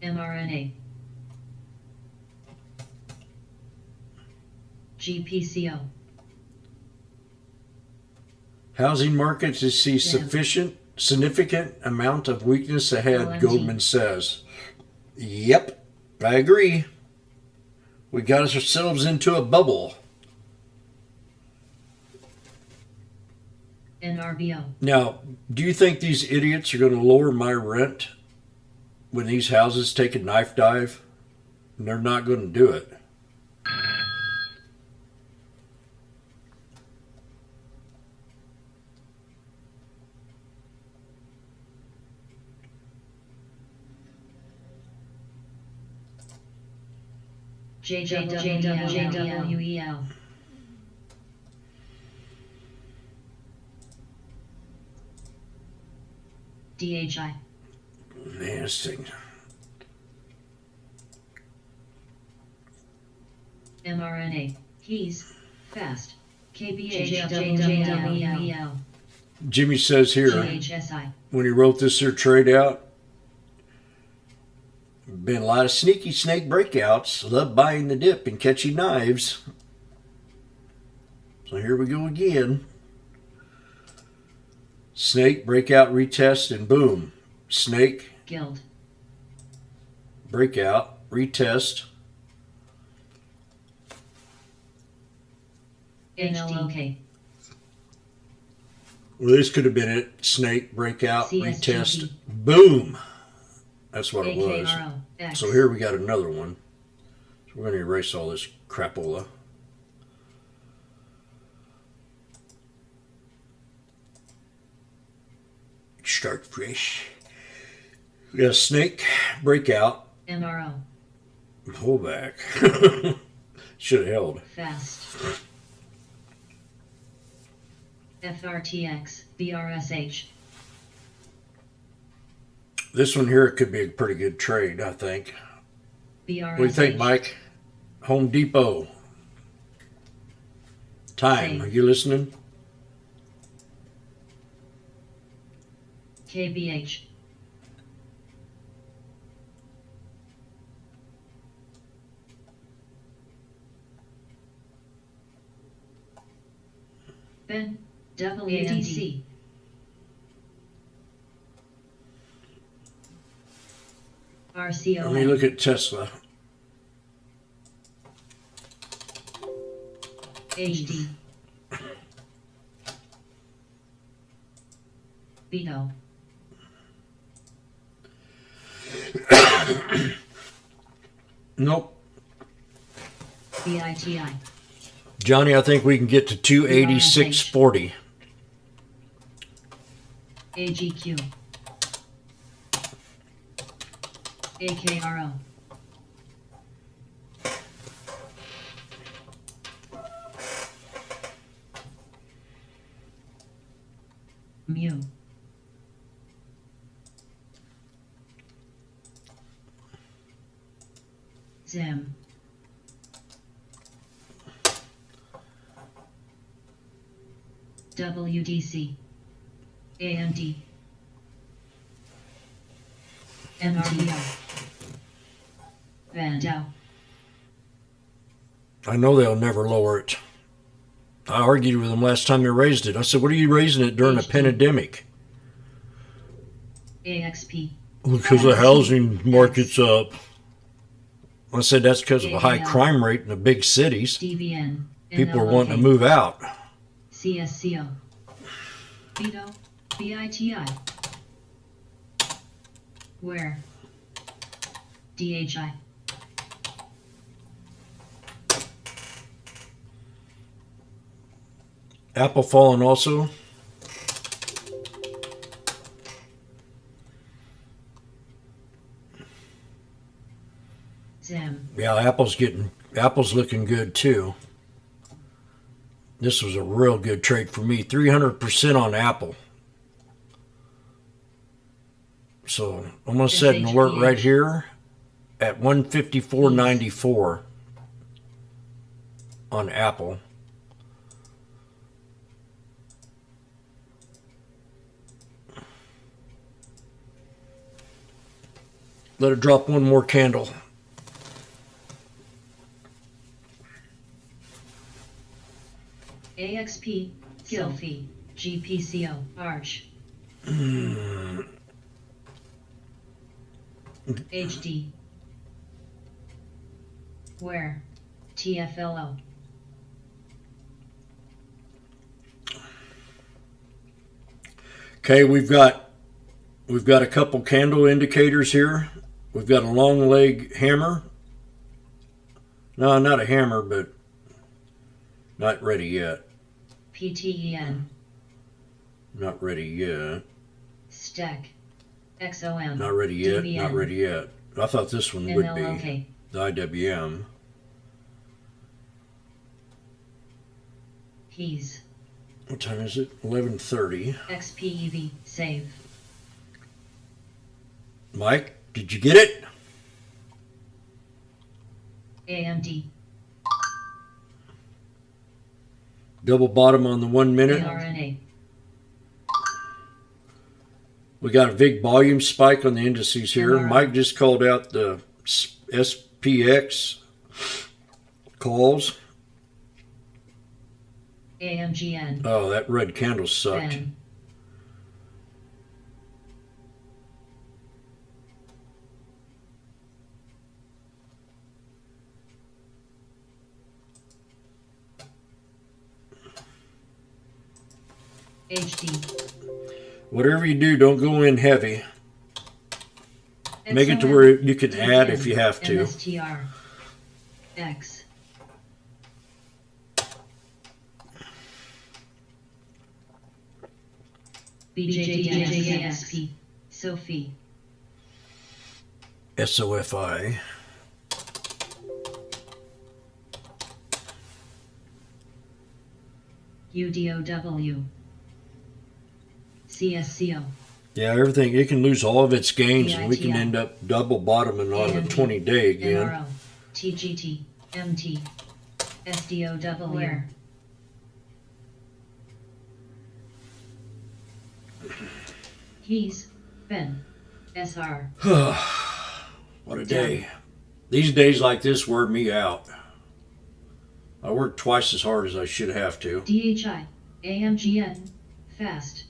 mRNA. GPCO. Housing markets see significant amount of weakness ahead, OMG. Goldman says. Yep, I agree. We got ourselves into a bubble. NRBO. Now, do you think these idiots are going to lower my rent when these houses take a knife dive? And they're not going to do it. JWEL. DHI. Man, this thing. mRNA. Keys. Fast. KBHWEL. Jimmy says here, GHSI. when he wrote this here trade out, been a lot of sneaky snake breakouts. Love buying the dip and catching knives. So here we go again. Snake, breakout, retest, and boom. Snake, Guild. breakout, retest. NLOK. Well, this could have been it. Snake, breakout, CSGP. retest, boom. That's what it was. AKRO. X. So here we got another one. So we're going to erase all this crapola. Start fresh. We got a snake, breakout, MRO. pull back. Should have held. Fast. FRTX. BRSH. This one here could be a pretty good trade, I think. BRSH. What do you think, Mike? Home Depot. Time. Same. Are you listening? KBH. Ben. WDC. RCO. Let me look at Tesla. HD. Vito. Nope. BITI. Johnny, I think we can get to 286.40. AGQ. AKRO. Mu. Zim. WDC. AMD. NRBO. Vandal. I know they'll never lower it. I argued with them last time they raised it. I said, what are you raising it during a pandemic? AXP. Because the housing market's up. I said that's because of a high crime rate in the big cities. DBN. People are wanting to move out. CSCO. Vito. BITI. Where? DHI. Apple falling also. Yeah, Apple's looking good too. This was a real good trade for me. 300% on Apple. So I'm going to set an alert right here at 154.94 on Apple. Let it drop one more candle. AXP, Gilfy, GPCO, Arch. HD. Where? TFLO. Okay, we've got a couple candle indicators here. We've got a long leg hammer. No, not a hammer, but not ready yet. PTEN. Not ready yet. STEC. XOM. Not ready yet. DBN. Not ready yet. I thought this one would be NLLK. the IWM. Keys. What time is it? 11:30. XPEV. Save. Mike, did you get it? AMD. Double bottom on the 1 minute. ARNA. We got a big volume spike on the indices here. MRO. Mike just called out the SPX calls. AMGN. Oh, that red candle sucked. Ben. HD. Whatever you do, don't go in heavy. Make it to where you can add if you have to. MSTR. X. BJJSP. Sophie. SOFI. UDOW. CSCO. Yeah, everything. It can lose all of its gains, and we can end up double bottoming on the 20-day again. MRO. TGT. MT. SDOW. Where? Keys. Ben. SR. What a day. These days like this wear me out. I work twice as hard as I should have to. DHI. AMGN. Fast.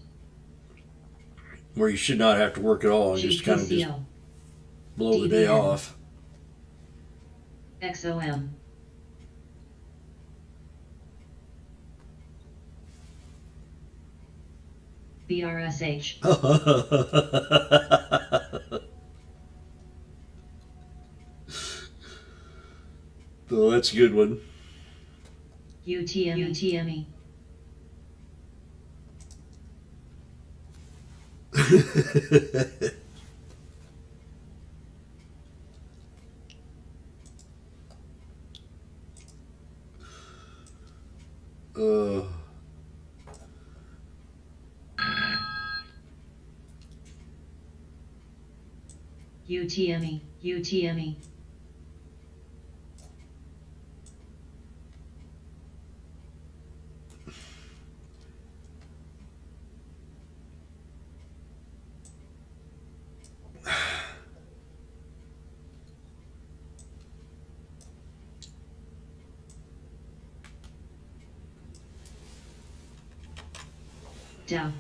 Where you should not have to work at all and just kind of just GPCO. blow the day DBN. off. XOM. BRSH. Oh, that's a good one. UTME. uh, UTME. Down.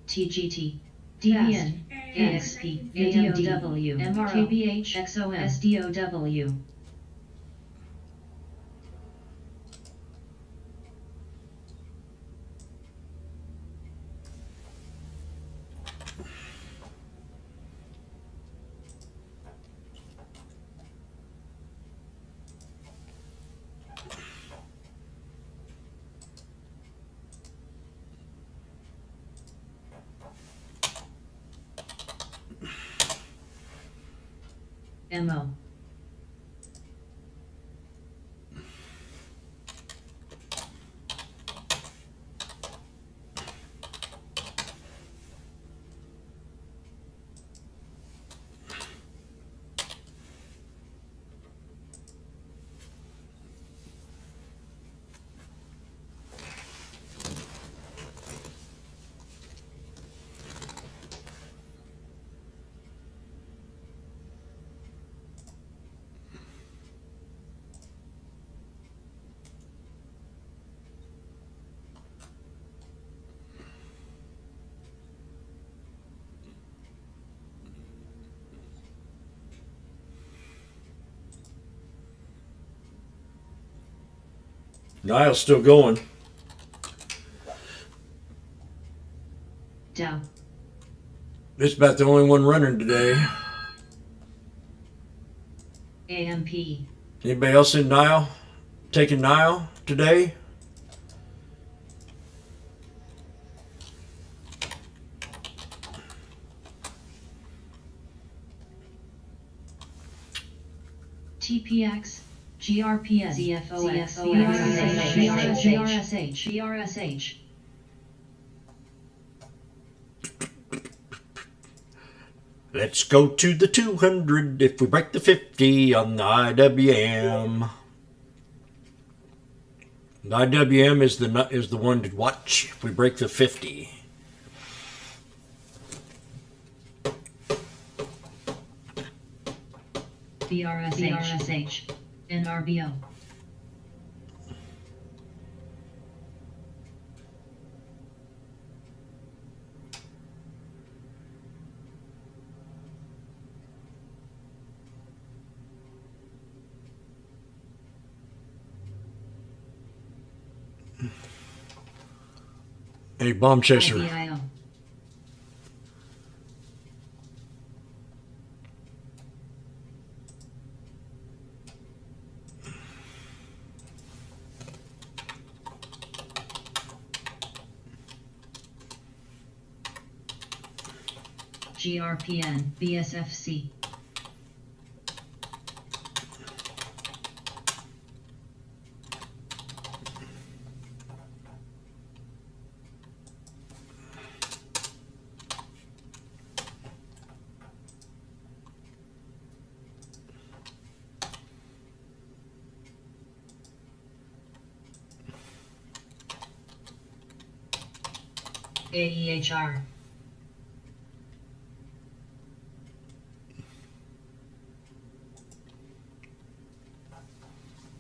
TGT. DBN. AXP. ADOW. MRO. KBH. XOM. SDOW. MO. Niall's still going. Dow. It's about the only one running today. AMP. Anybody else in Niall? Taking Niall today? TPX. GRPS. ZFOX. BRSH. Let's go to the 200 if we break the 50 on the IWM. The IWM is the one to watch if we break the 50. BRSH. NRBO. Hey, bomb chaser. IBIO. GRPN. BSFC. AEHR.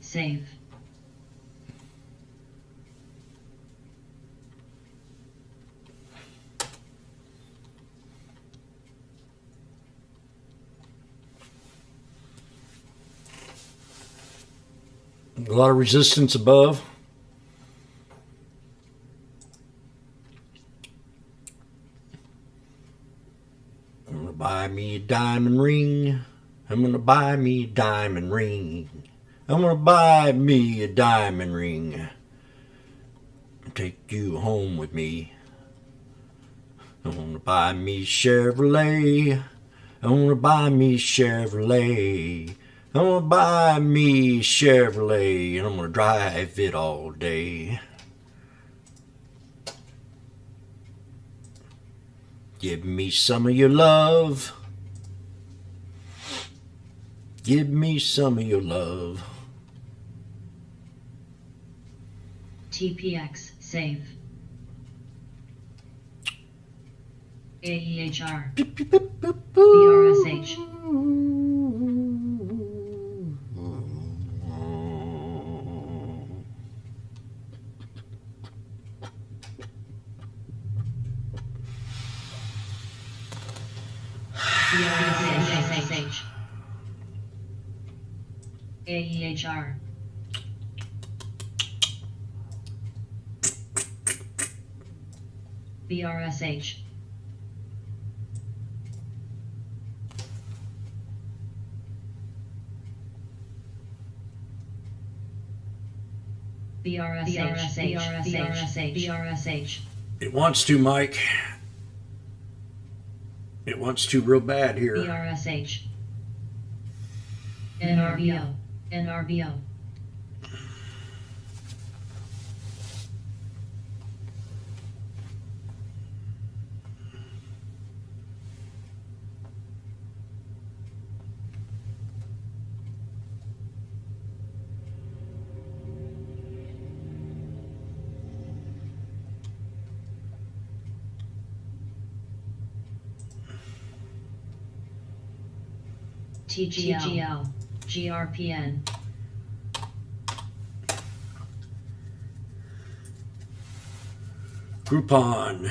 Save. A lot of resistance above. I'm gonna buy me a diamond ring. I'm gonna buy me a diamond ring. I'm gonna buy me a diamond ring. Take you home with me. I'm gonna buy me Chevrolet. I'm gonna buy me Chevrolet. I'm gonna buy me Chevrolet and I'm gonna drive it all day. Give me some of your love. Give me some of your love. TPX. Save. AEHR. BRSH. BRSH. AEHR. BRSH. BRSH. It wants to, Mike. It wants to real bad here. BRSH. NRBO, NRBO. TGL, GRPN. Groupon.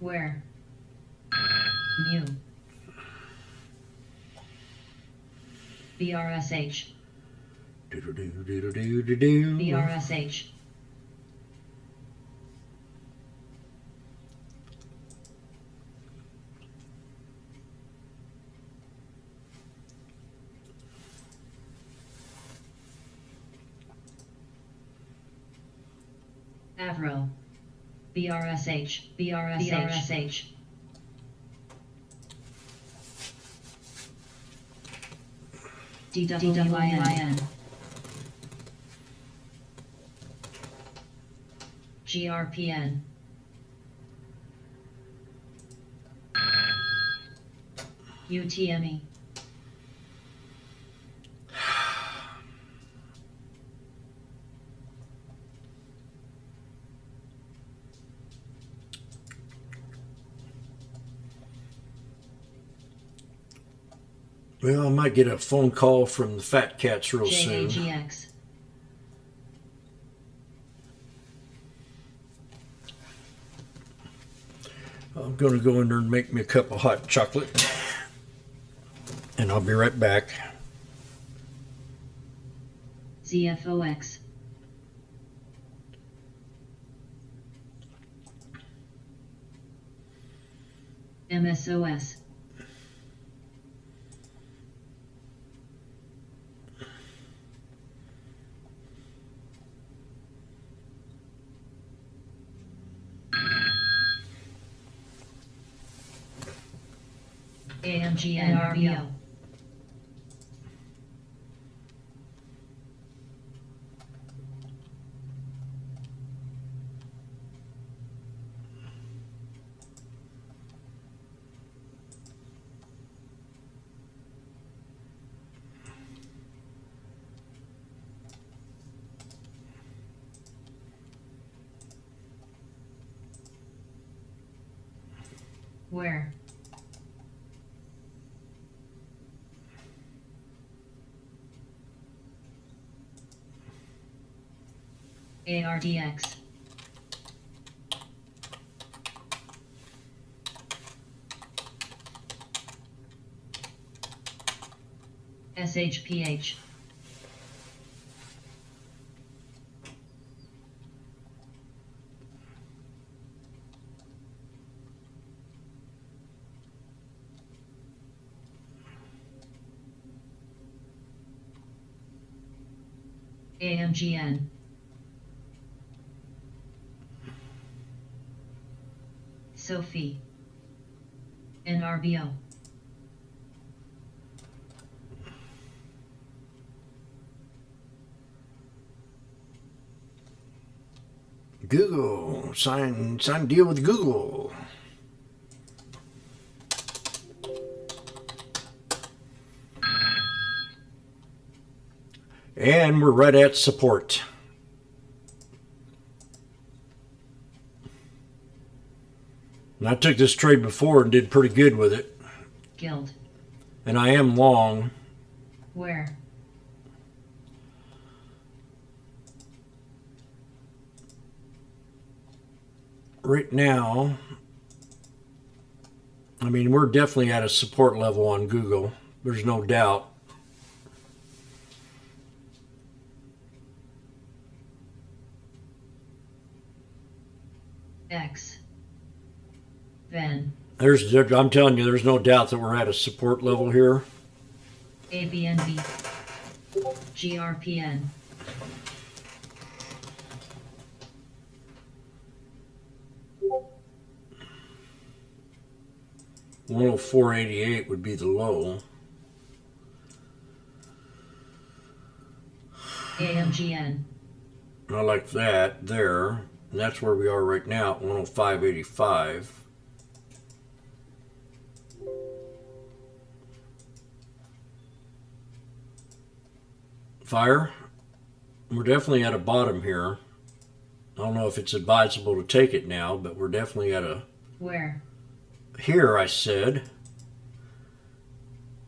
Where? Mu. BRSH. Do-do-do-do-do-do-do. BRSH. Avro. BRSH. BRSH. DWIN. GRPN. UTME. Well, I might get a phone call from the Fat Cats real soon. JAGX. I'm going to go in there and make me a cup of hot chocolate. And I'll be right back. ZFOX. MSOS. AMGN RBO. Where? ARDX. SHPH. AMGN. Sophie. NRBO. Google. Sign deal with Google. And we're right at support. And I took this trade before and did pretty good with it. Guild. And I am long. Where? Right now, I mean, we're definitely at a support level on Google. There's no doubt. X. Ven. I'm telling you, there's no doubt that we're at a support level here. ABNB. GRPN. $104.88 would be the low. AMGN. I like that there. And that's where we are right now at 105.85. Fire. We're definitely at a bottom here. I don't know if it's advisable to take it now, but we're definitely at a... Where? Here, I said.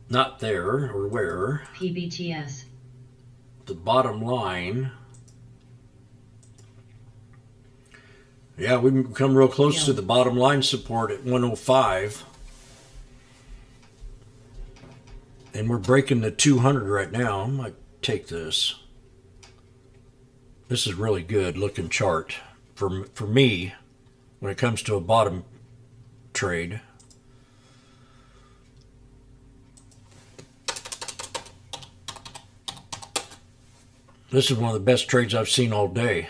Not there, or where. PBTS. The bottom line. Yeah, we've come real close to the bottom line support at 105. And we're breaking the 200 right now. I might take this. This is really good looking chart for me when it comes to a bottom trade. This is one of the best trades I've seen all day.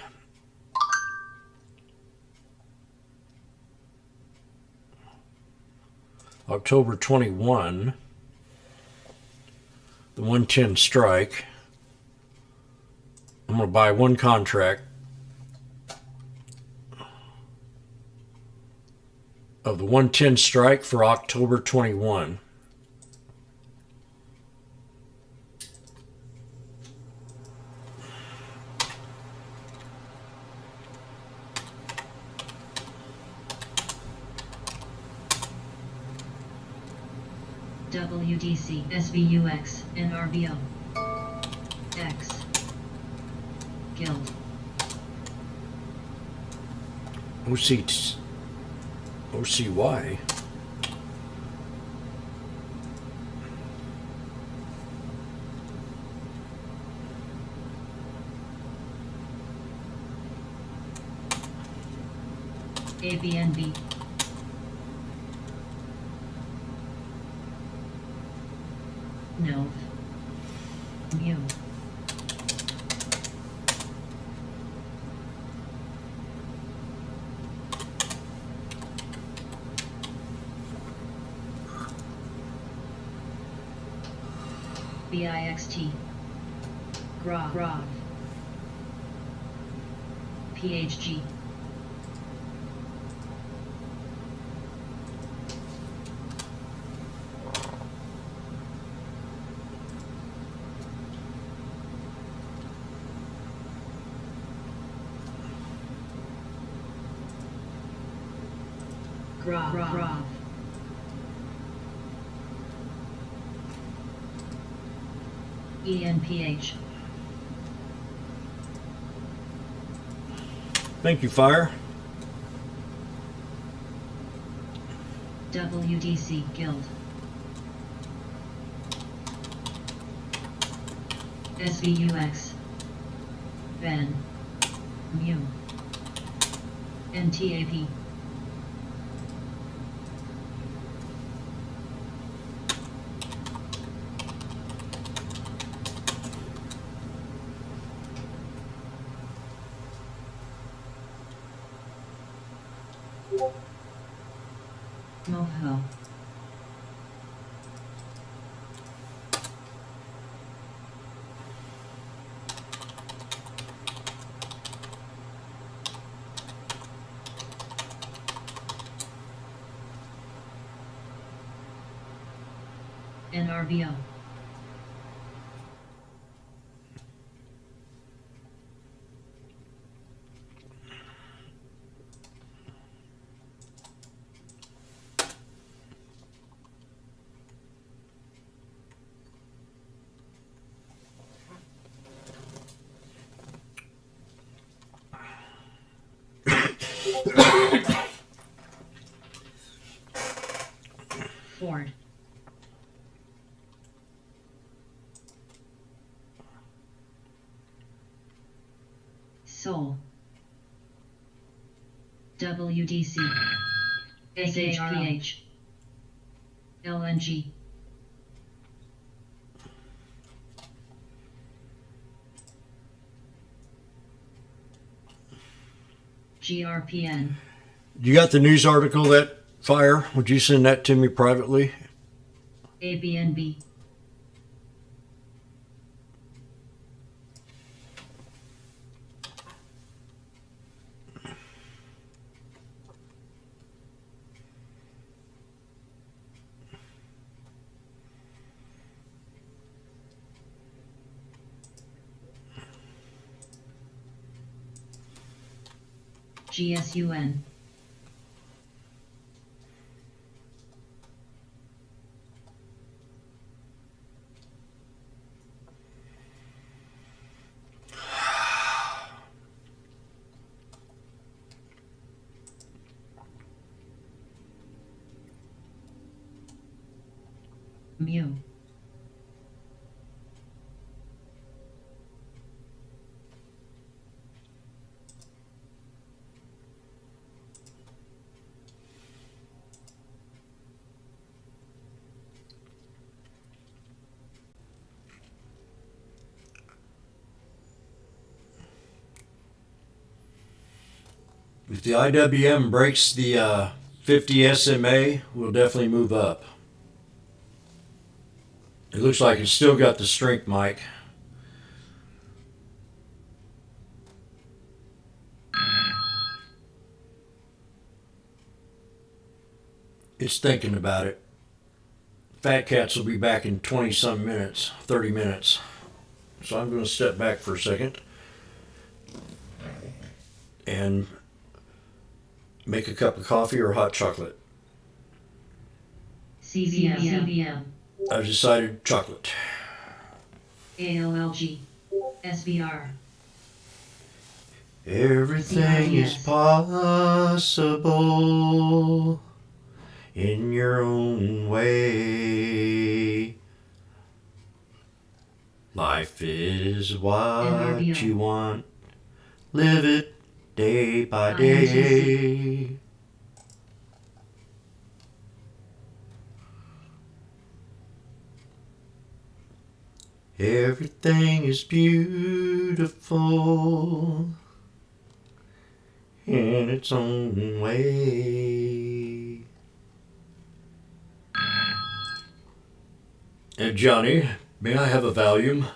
October 21, the 110 strike. I'm going to buy one contract of the 110 strike for October 21. WDC, SVUX, and RBO. X. Guild. OCY. ABNB. Nov. Mu. BIXT. Grav. PHG. Grav. ENPH. Thank you, Fire. WDC Guild. SVUX. Ven. Mu. NTAP. Moho. NRBO. Washboard. Seoul. WDC. SHPH. LNG. GRPN. You got the news article that fire? Would you send that to me privately? ABNB. GSUN. Mu. If the IWM breaks the 50 SMA, we'll definitely move up. It looks like it's still got the strength, Mike. It's thinking about it. Fat Cats will be back in 20 some minutes, 30 minutes. So I'm going to step back for a second and make a cup of coffee or hot chocolate. CBM. I've decided chocolate. ALLG. SBR. Everything is CIS. possible in your own way. Life is what NRBL. you want. Live it day by INTC. day. Everything is beautiful in its own way. And Johnny, may I have a Valium?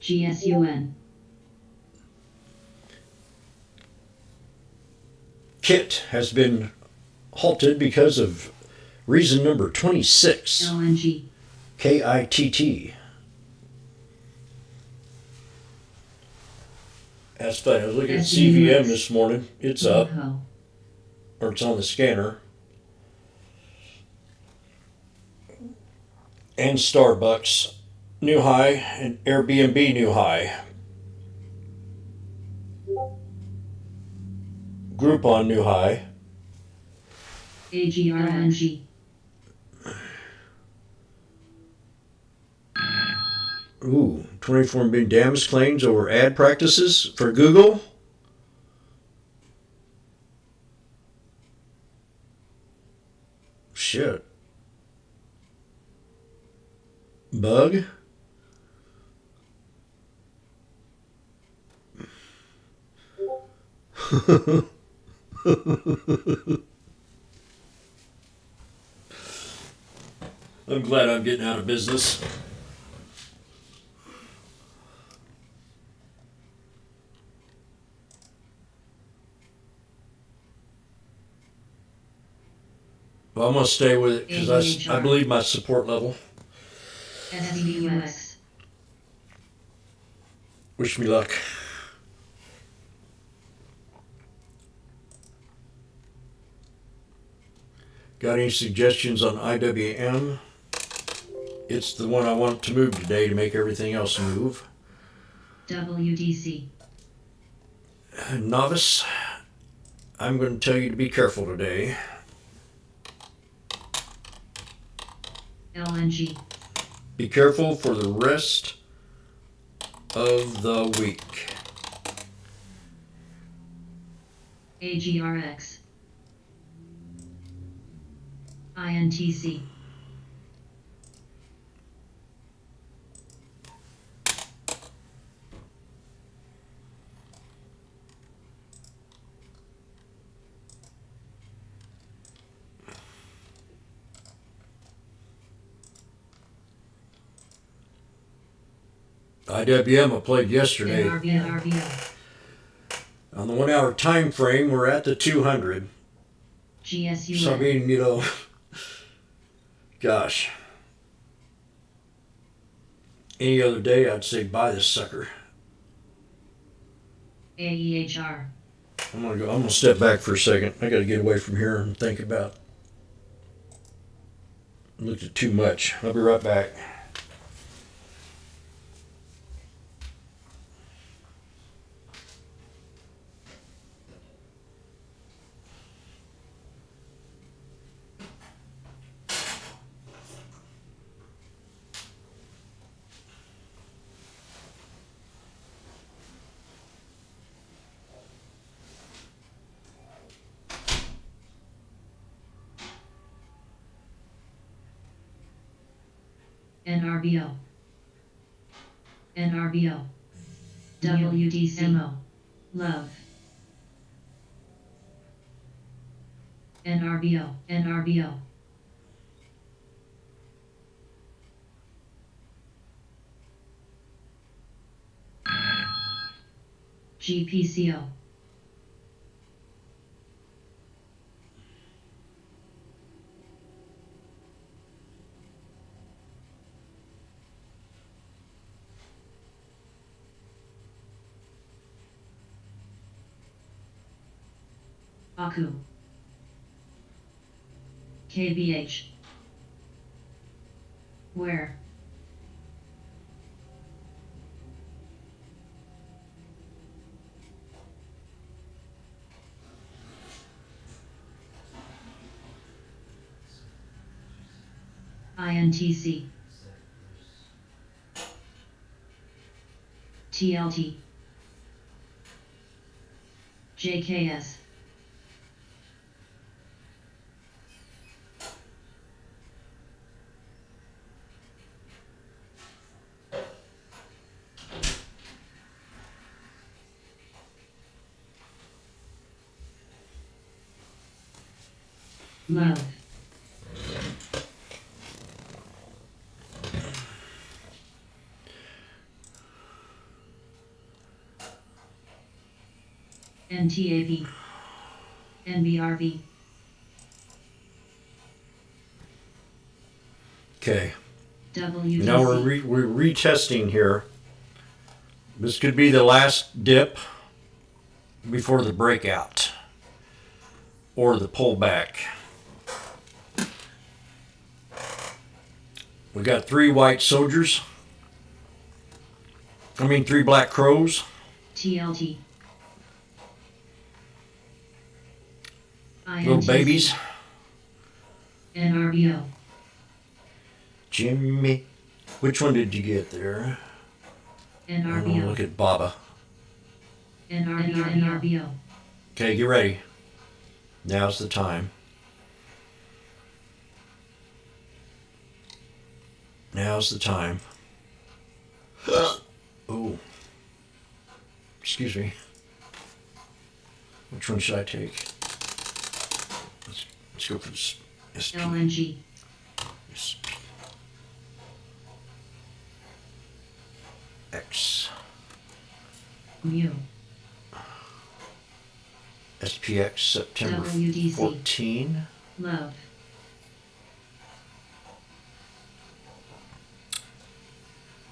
GSUN. Kit has been halted because of reason number 26. LNG. KITT. That's funny. I was looking at CVM this morning. It's up, Ho. or it's on the scanner. And Starbucks, new high, and Airbnb, new high. Groupon, new high. AGRNG. Ooh, 24 million damage claims over ad practices for Google. Shit. Bug. I'm glad I'm getting out of business. Well, I'm going to stay with it because I believe my support level. SBUX. Wish me luck. Got any suggestions on IWM? It's the one I want to move today to make everything else move. WDC. Novice, I'm going to tell you to be careful today. LNG. Be careful for the rest of the week. AGRX. INTC. IWM I played yesterday. NRBO. On the 1 hour time frame, we're at the 200. GSU. So I mean, you know, gosh. Any other day, I'd say buy this sucker. AEHR. I'm gonna step back for a second. I gotta get away from here and think about. Looked at too much. I'll be right back. NRBO. NRBO. WDCMO. Love. NRBO. NRBO. GPCO. Aku. KBH. Where? INTC. TLT. JKS. Love. NTAP. NBRV. Okay. WDC. Now we're retesting here. This could be the last dip before the breakout or the pullback. We got 3 white soldiers. I mean 3 black crows. TLT. Little babies. NRBO. Jimmy. Which one did you get there? I'm gonna NRBO. look at Baba. NRBO. Okay, get ready. Now's the time. Now's the time. Oh. Excuse me. Which one should I take? Let's go for this SP. LNG. X. Mu. SPX September WDC. 14. Love.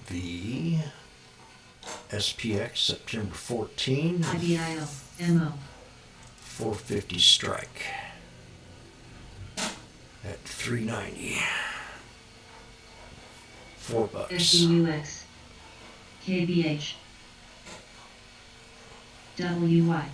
V. SPX September 14. IBIO. MO. 450 strike at 390. $4. SUX. KBH. WY.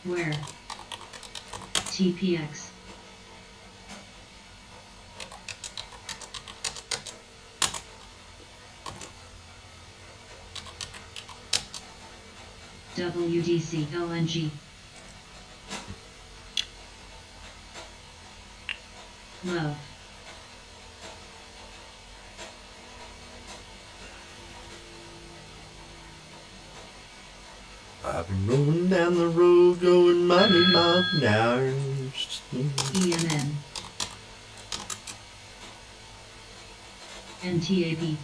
Where? TPX. WDC LNG. Love. I've been rolling down the road going 90 miles an hour. EMN. NTAB.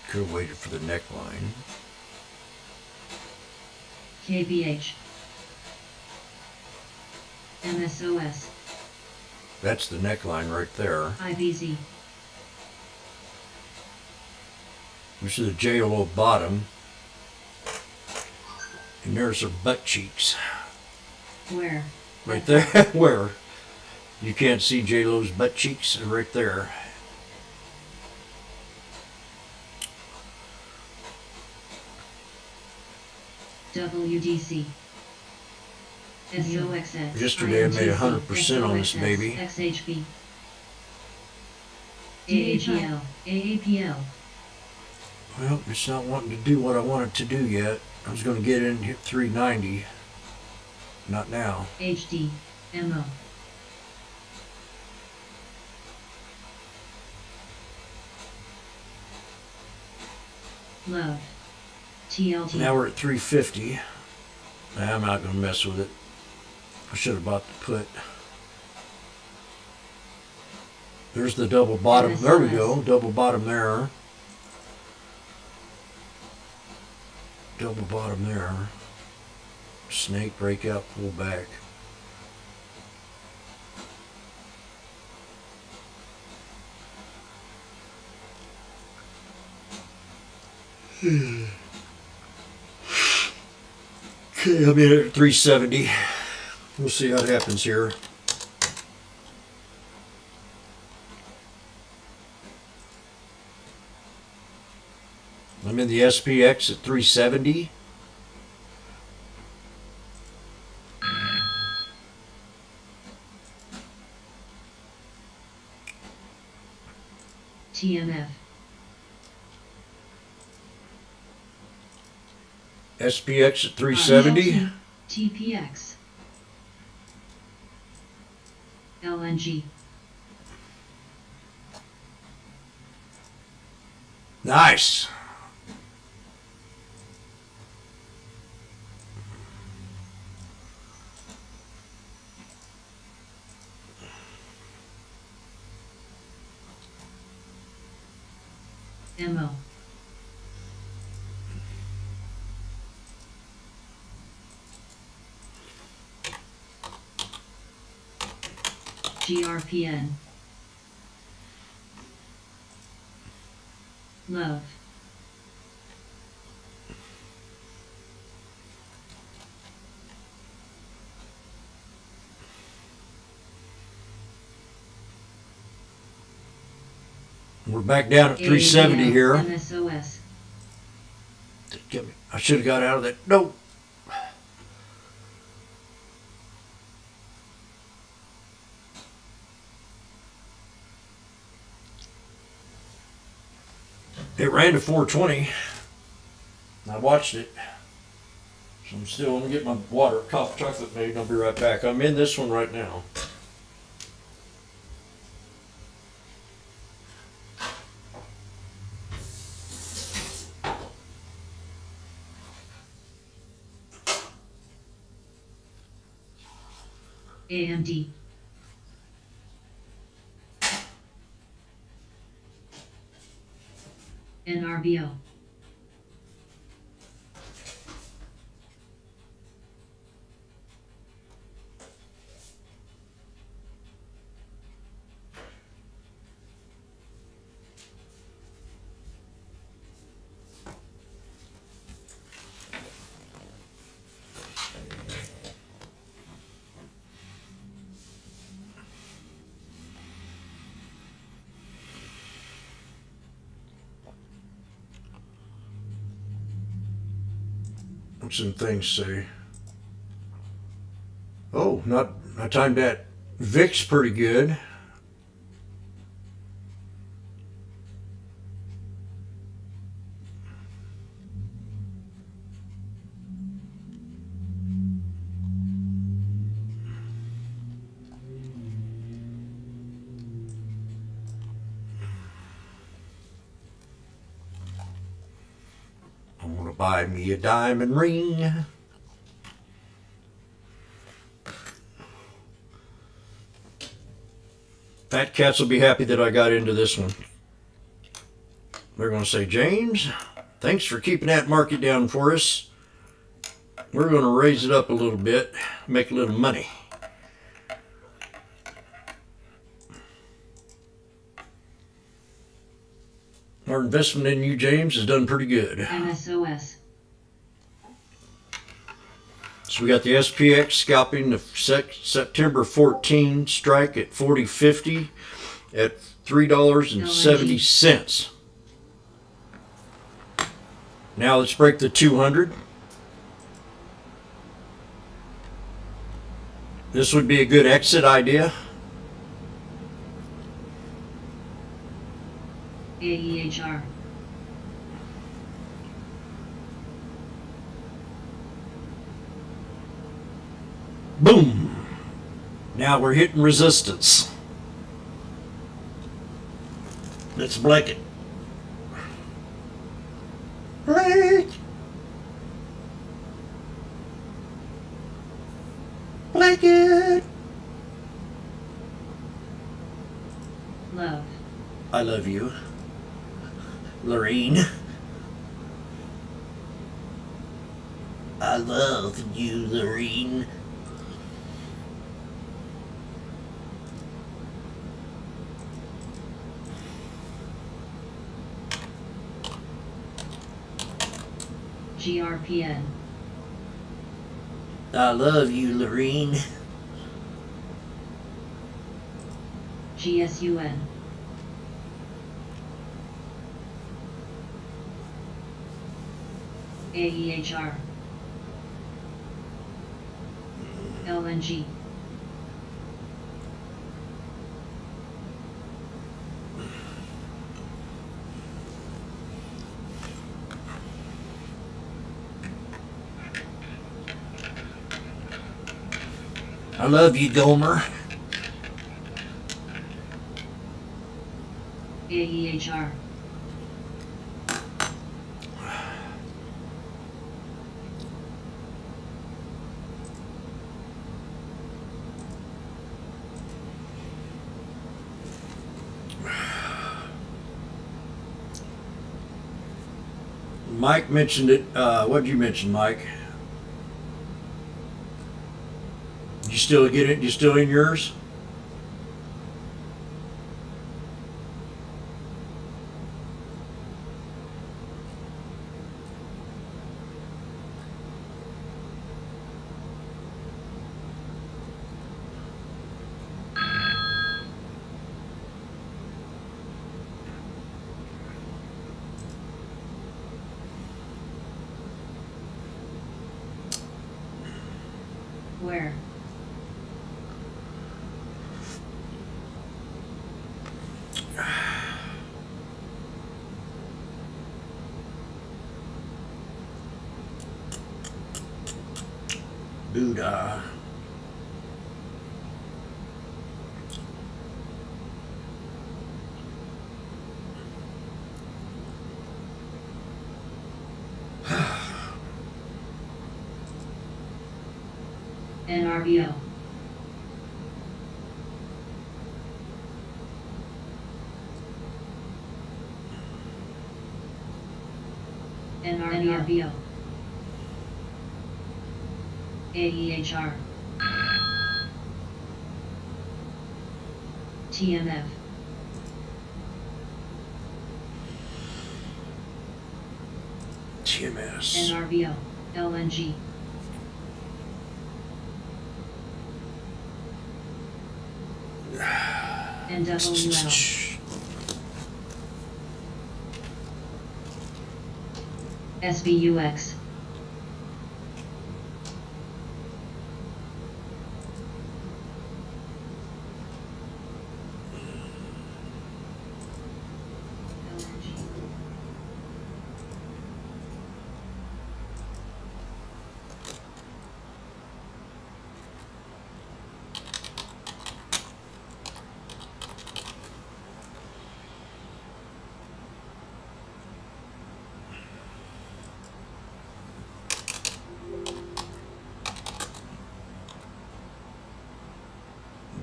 Could have waited for the neckline. KBH. MSOS. That's the neckline right there. IBZ. This is the JLO bottom. And there's her butt cheeks. Where? Right there. Where? You can't see J-Lo's butt cheeks? They're right there. WDC. SOXX. Yesterday I made 100% on this baby. XHB. AAPL. AAPL. Well, it's not wanting to do what I want it to do yet. I was going to get in and hit 390. Not now. HD. MO. Love. TLT. Now we're at 350. I'm not going to mess with it. I should have bought the put. There's the double bottom. There we go. Double bottom there. Double bottom there. Snake, breakout, pull back. Okay, I'm in at 370. We'll see what happens here. I'm in the SPX at 370. TMF. SPX at 370. TPX. LNG. Nice. MO. GRPN. Love. We're back down at 370 here. MSOS. Get me. I should have got out of that. Nope. It ran to 420. I watched it. So I'm still going to get my water, coffee, chocolate made, and I'll be right back. I'm in this one right now. AMD. NRBO. What's some things say? Oh, I timed that VIX pretty good. I'm gonna buy me a diamond ring. Fat cats will be happy that I got into this one. They're going to say, James, thanks for keeping that market down for us. We're going to raise it up a little bit, make a little money. Our investment in you, James, has done pretty good. MSOS. So we got the SPX scalping the September 14 strike at 40.50 at $3.70. Now let's break the 200. This would be a good exit idea. AEHR. Boom! Now we're hitting resistance. Let's blank it. Blank! Blanket! Love. I love you, Lorene. I love you, Lorene. GRPN. I love you, Lorene. GSUN. AEHR. LNG. I love you, Gomer. AEHR. Mike mentioned it. What did you mention, Mike? You still get it? You still in yours? Where? Buddha. NRBO. NRBO. AEHR. TMF. TMS. NRBO. LNG. NWL. SBUX.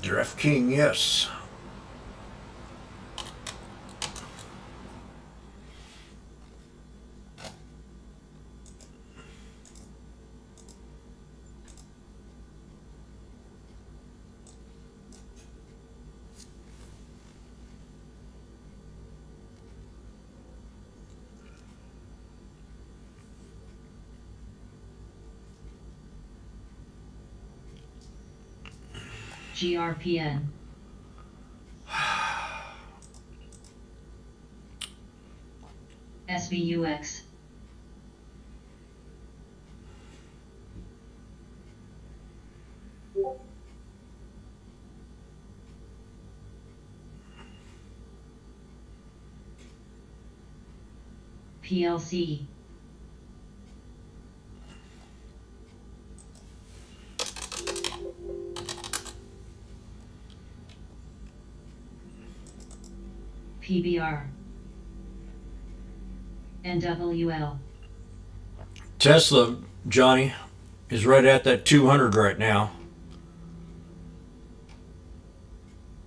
Draft King, yes. GRPN. SVUX. PLC. PBR. NWL. Tesla, Johnny, is right at that 200 right now.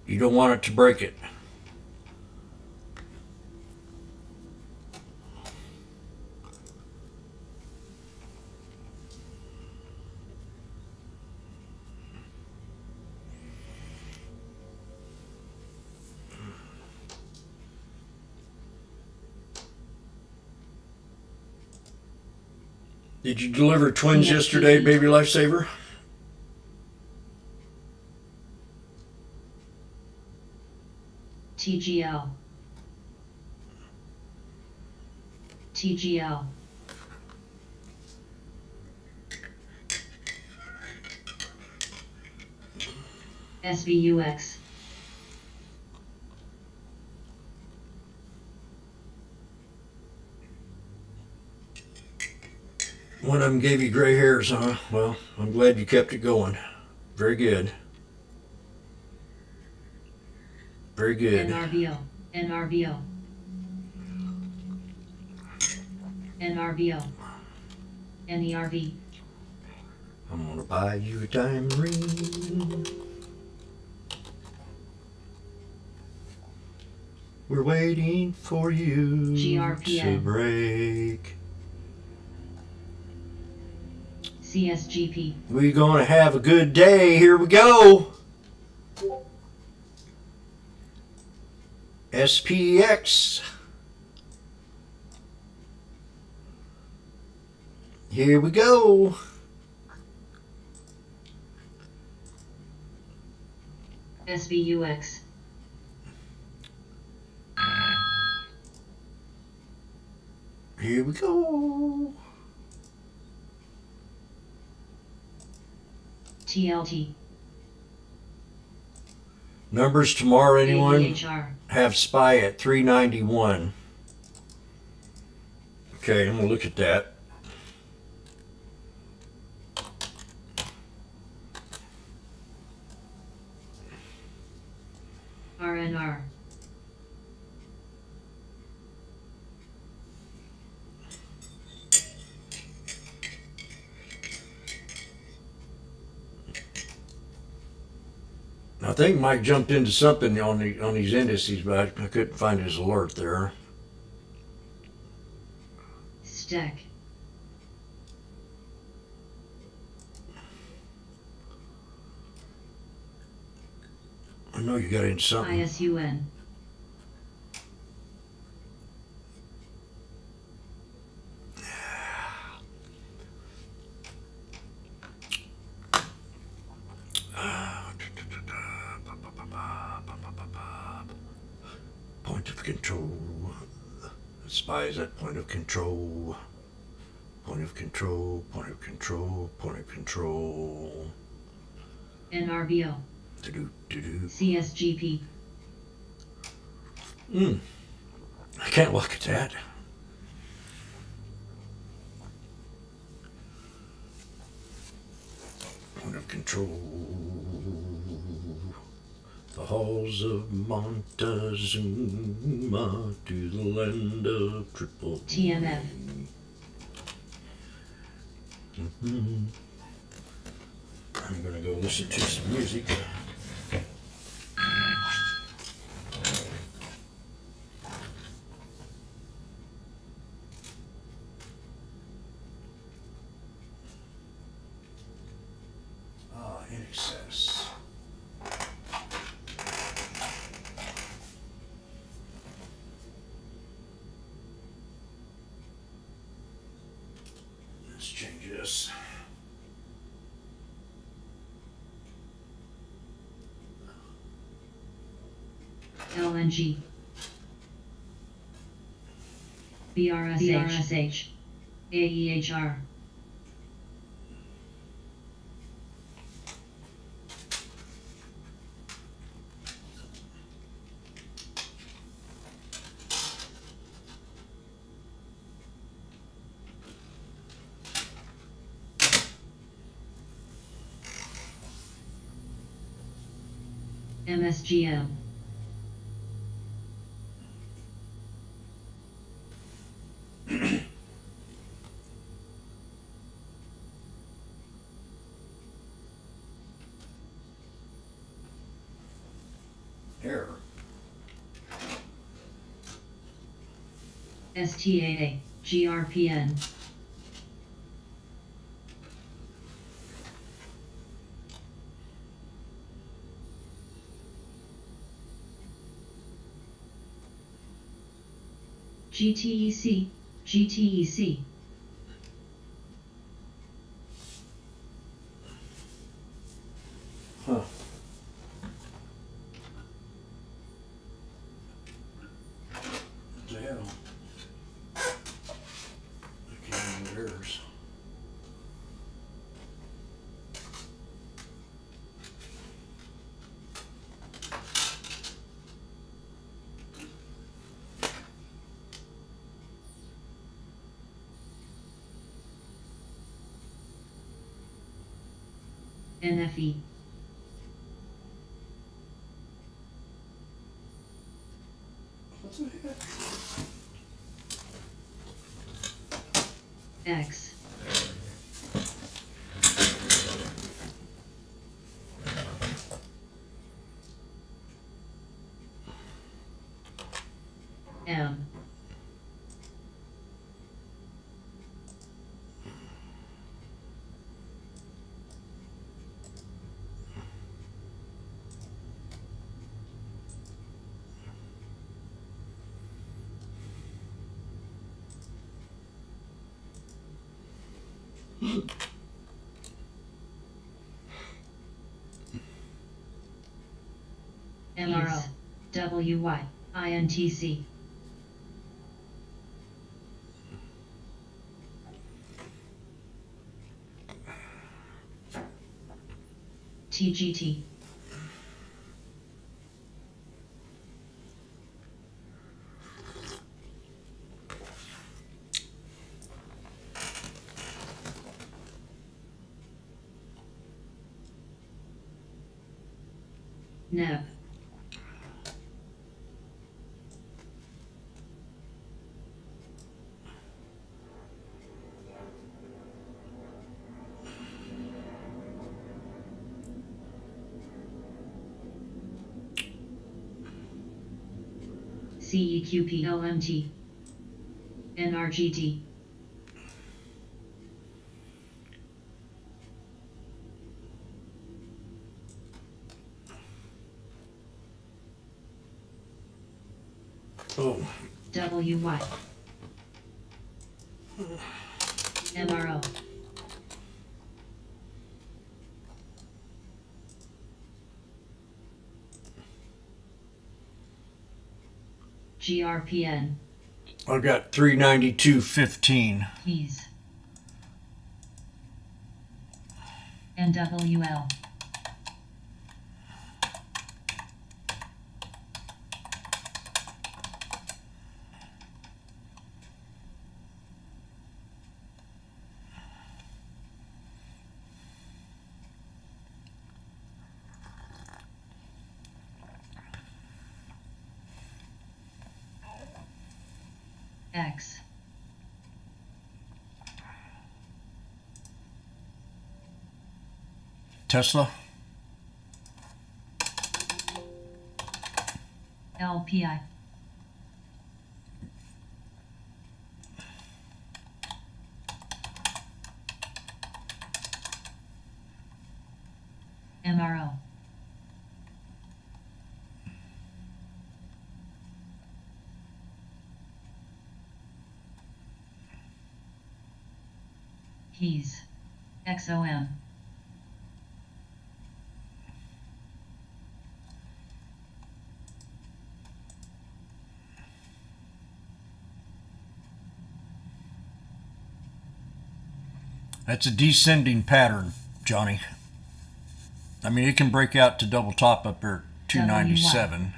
You don't want it to break it. Did you deliver twins yesterday, baby lifesaver? TGL. TGL. SVUX. One of them gave you gray hairs, huh? Well, I'm glad you kept it going. Very good. Very good. NRBO. NRBO. NRBO. NERV. I'm gonna buy you a diamond ring. We're waiting for you GRPN. to break. CSGP. We're gonna have a good day. Here we go. SPX. Here we go. SVUX. Here we go. TLT. Numbers tomorrow, anyone? AHR. Have SPY at 391. Okay, I'm gonna look at that. RNR. I think Mike jumped into something on these indices, but I couldn't find his alert there. STEC. I know you got into something. ISUN. Point of control. SPY is at point of control. Point of control. Point of control. Point of control. NRBO. Do-do-do-do. CSGP. I can't look at that. Point of control. The halls of Montezuma to the land of triple. TMF. I'm gonna go listen to some music. in excess. Let's change this. LNG. BRSH. AEHR. MSGM. Error. STAA. GRPN. GTEC. GTEC. Huh. What the hell? I can't remember errors. NFE. What the heck? X. M. MRO. WY. INTC. TGT. NEB. CEQP LMT. NRGT. Oh. WY. MRO. GRPN. I got 392.15. Keys. NWL. X. Tesla. LPI. MRO. Keys. XOM. That's a descending pattern, Johnny. I mean, it can break out to double top up there at 297.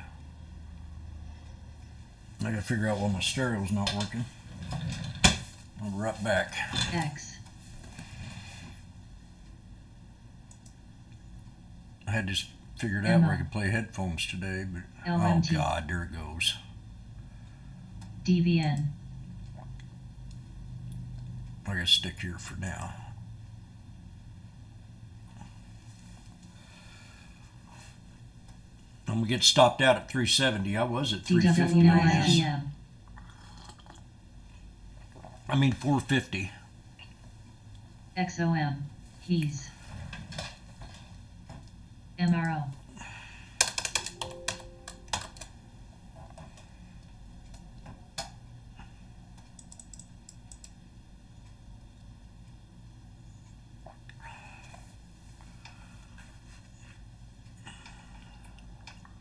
I gotta figure out why my stereo's not working. I'll be right back. X. I had this figured out where I could play headphones today, but LMT. oh God, there it goes. DVN. I gotta stick here for now. I'm gonna get stopped out at 370. I was at 350. DWIM. I mean 450. XOM. Keys. MRO.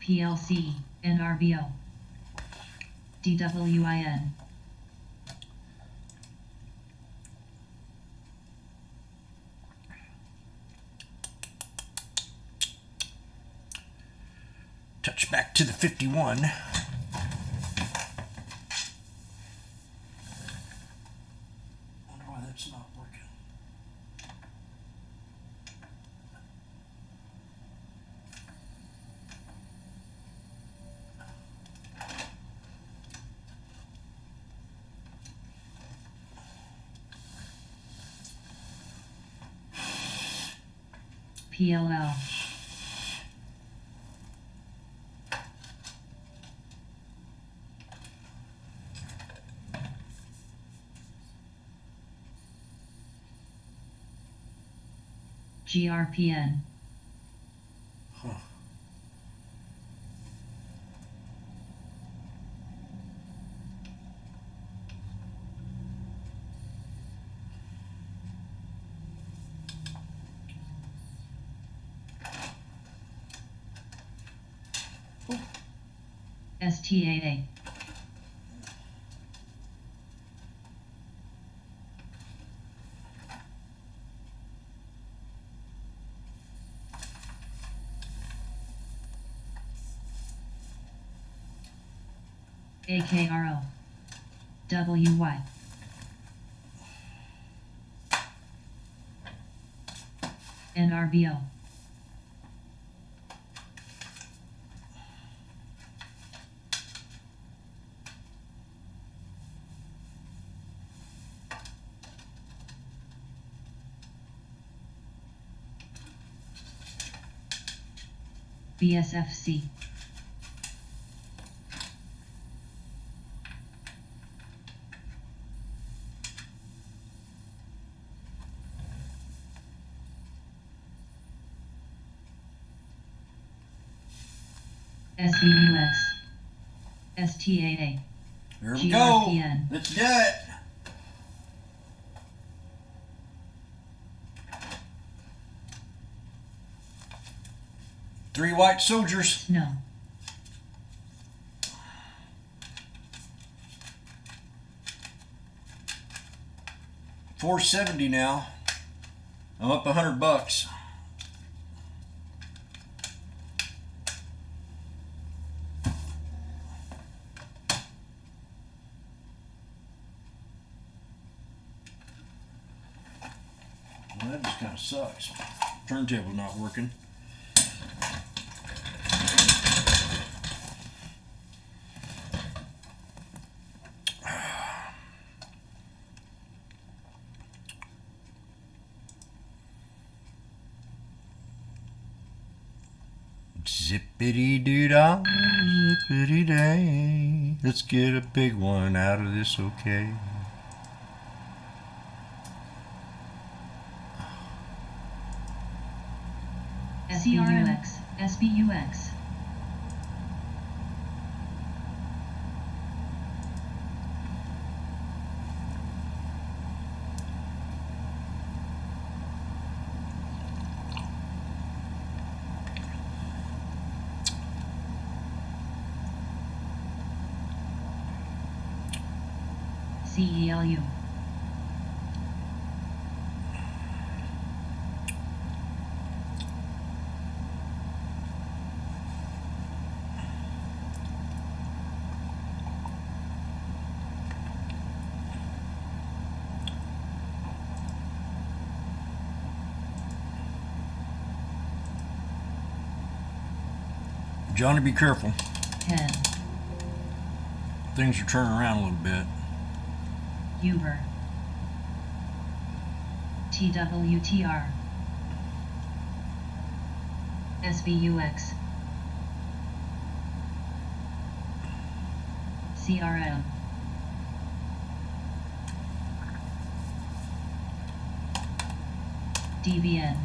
PLC. NRBO. DWIN. Touch back to the 51. Wonder why that's not working. PLL. GRPN. Huh. STAA. AKRO. WY. NRBO. BSFC. SUUX. STAA. There we go. GRPN. Let's do it. Three white soldiers. No. $470 now. I'm up $100. Well, that just kind of sucks. Turntable not working. Zippity doo dah, zippity day. Let's get a big one out of this, okay? SBUX, SBUX. CELU. Johnny, be careful. 10. Things are turning around a little bit. Uber. TWTR. SBUX. CRM. DVN.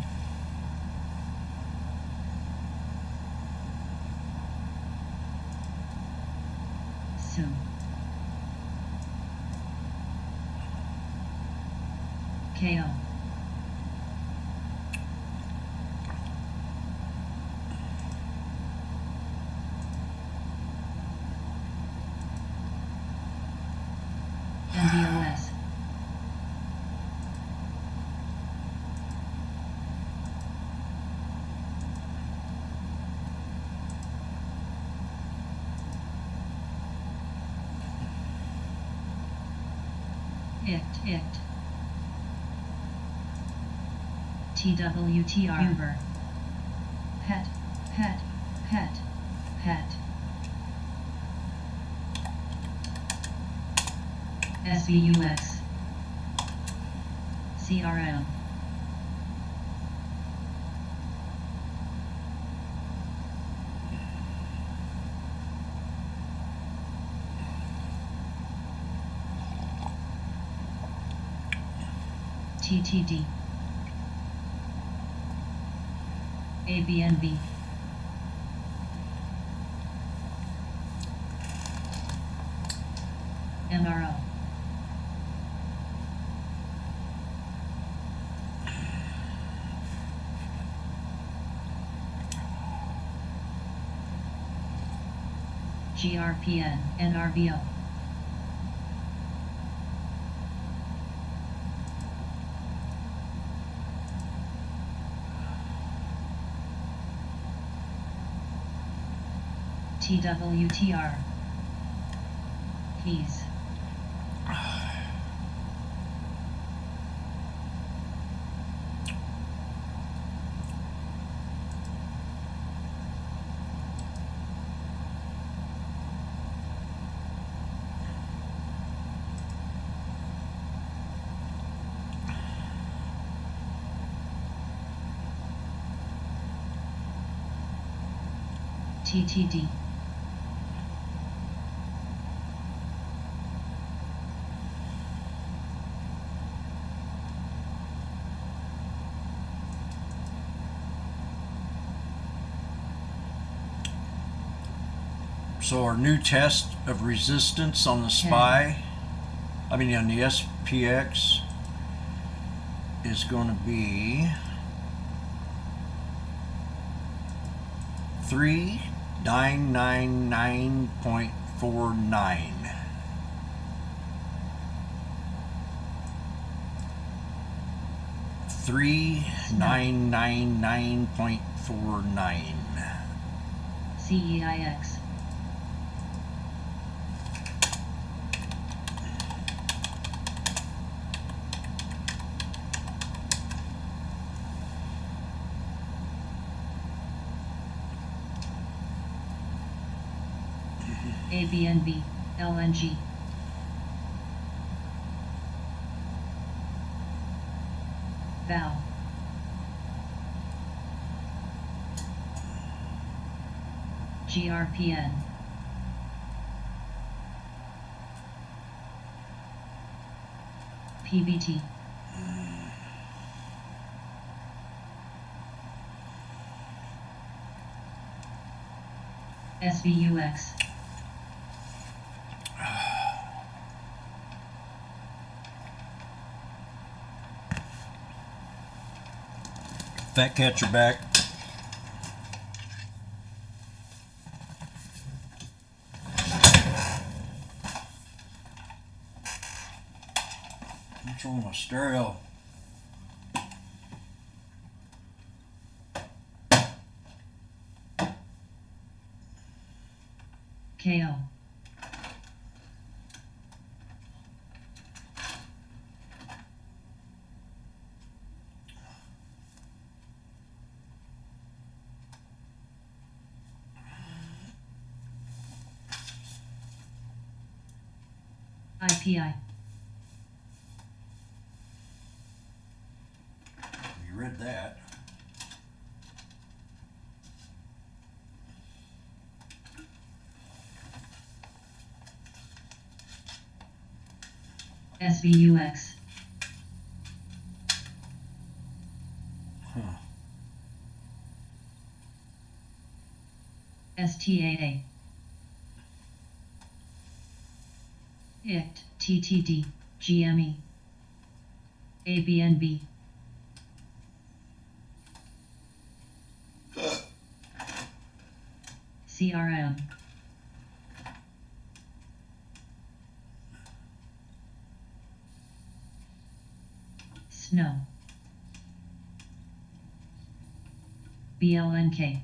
SUM. KO. NVOS. ICT. TWTR. Uber. Pet. SBUX. CRM. TTD. ABNB. MRO. GRPN, NRBO. TWTR. Keys. TTD. So our new test of resistance on the SPY, on the SPX, is going to be 3999.49. $3,999.49. CEIX. ABNB, LNG. Val. GRPN. PBT. SVUX. Fat catcher back. What's wrong with my stereo? KO. IPI. You read that. SVUX. STAA. ICT, TTD, GME. ABNB. CRM. Snow. BLNK.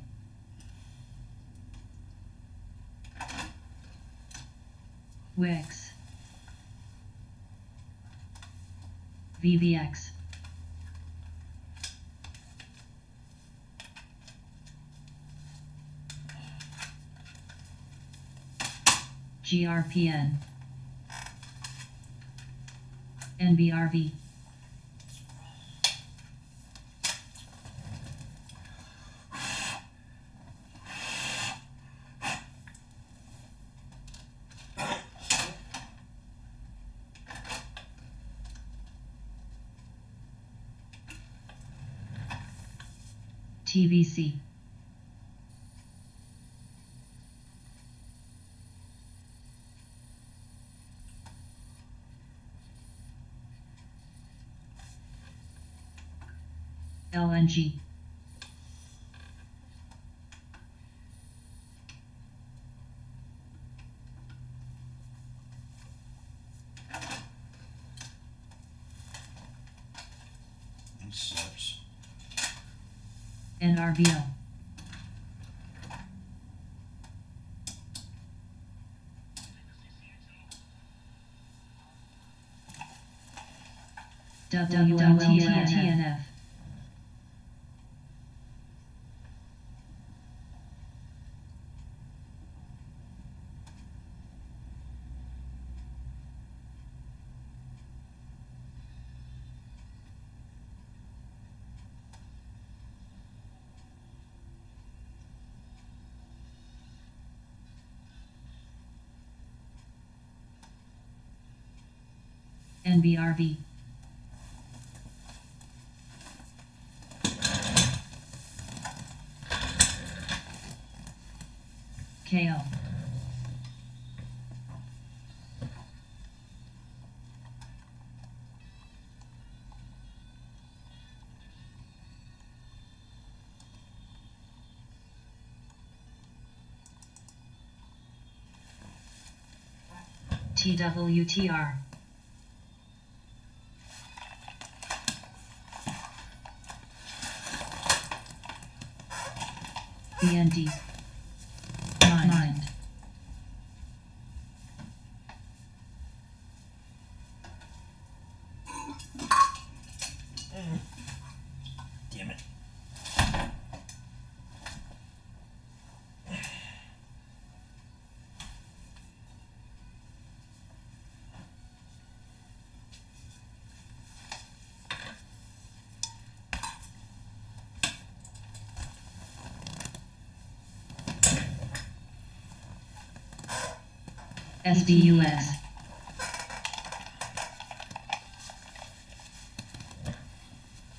Wix. VBX. GRPN. NBRV. TVC. LNG. This sucks. NRBO. WLTNF. NBRV. KO. TWTR. BND. Mind. Damn it. SDUS.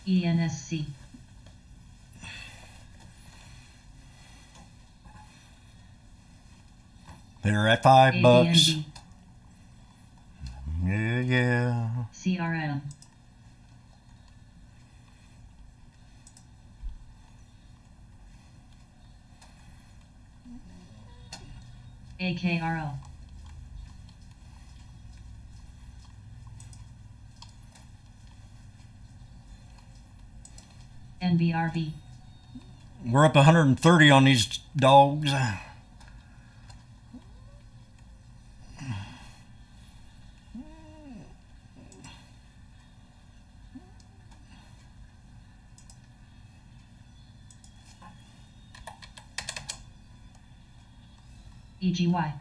ENSC. They're at $5. ABNB, Yeah. CRM, AKRO, NBRV, We're up 130 on these dogs. EGY,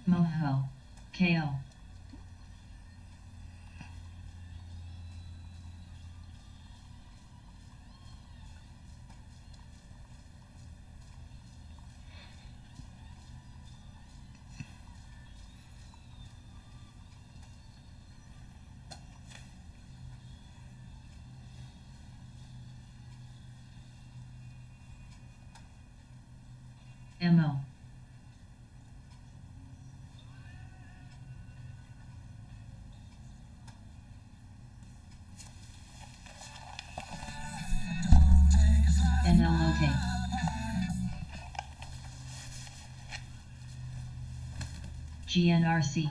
Moho, KO, MO, NLOK, GNRC,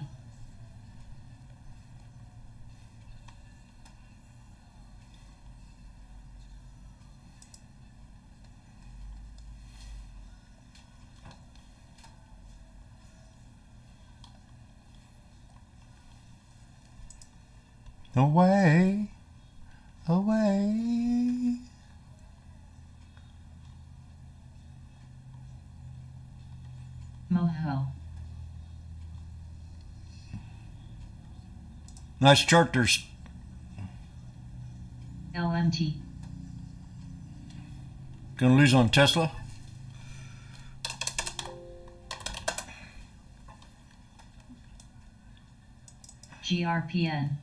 Away. Away. Moho, Nice chart there's. LMT, Gonna lose on Tesla. GRPN,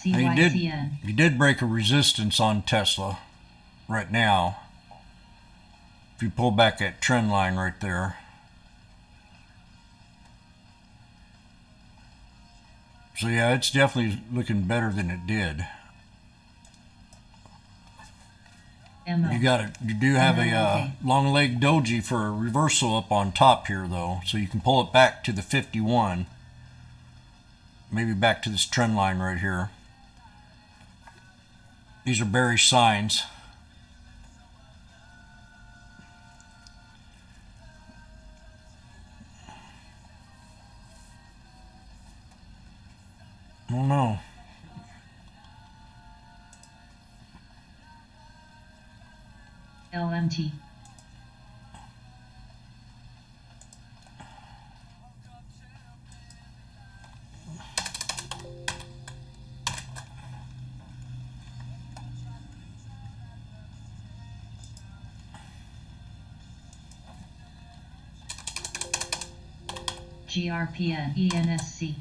CYCN, You did break a resistance on Tesla right now. If you pull back that trend line right there. So yeah, it's definitely looking better than it did. MO, You do have a Okay. long leg doji for a reversal up on top here though, so you can pull it back to the 51. Maybe back to this trend line right here. These are bearish signs. I don't know. LMT, GRPN, ENSC,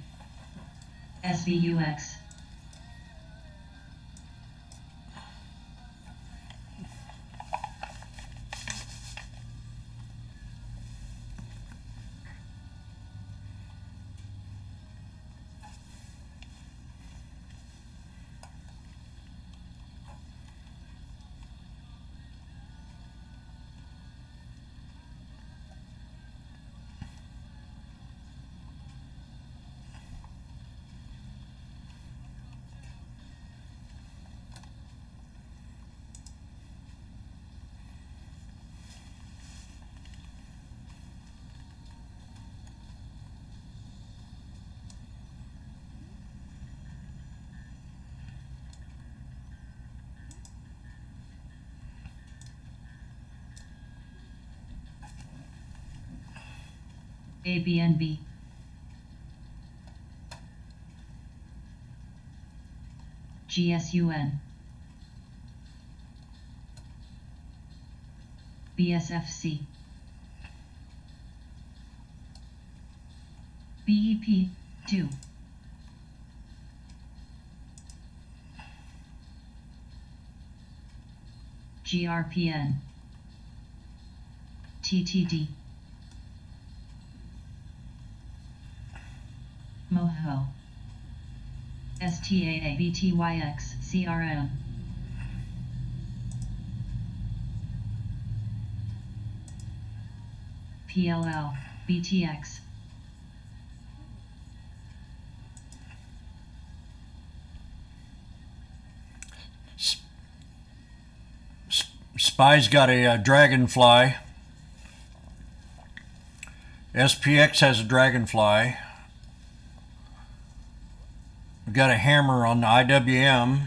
SVUX, ABNB, GSUN, BSFC, BEP 2, GRPN, TTD, MOHO, STAA BTYX CRM, PLL BTX, Spy's got a dragonfly. SPX has a dragonfly. We've got a hammer on the IWM.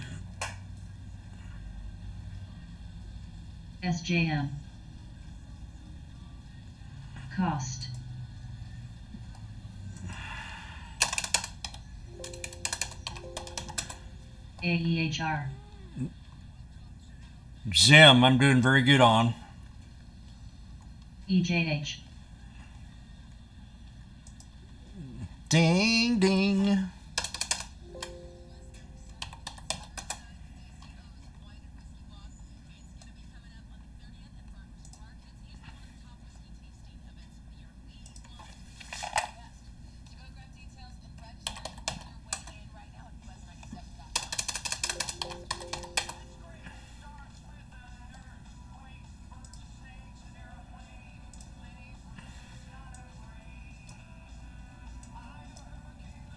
SJM, Cost, AEHR, Zim, I'm doing very good on. EJH, Ding, ding.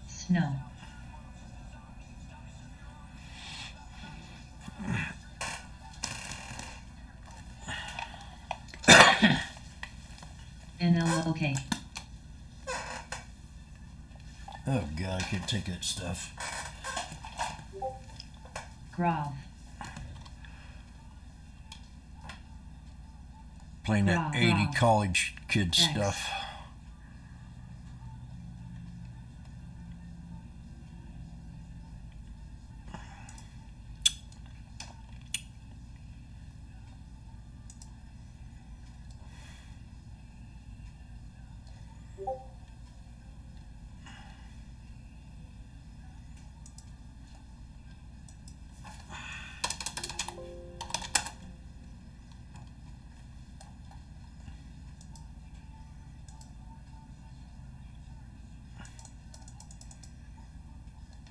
Snow, NLOK, Oh God, I can't take that stuff. Grov, Playing that Wow, 80 wow. college kid X. stuff.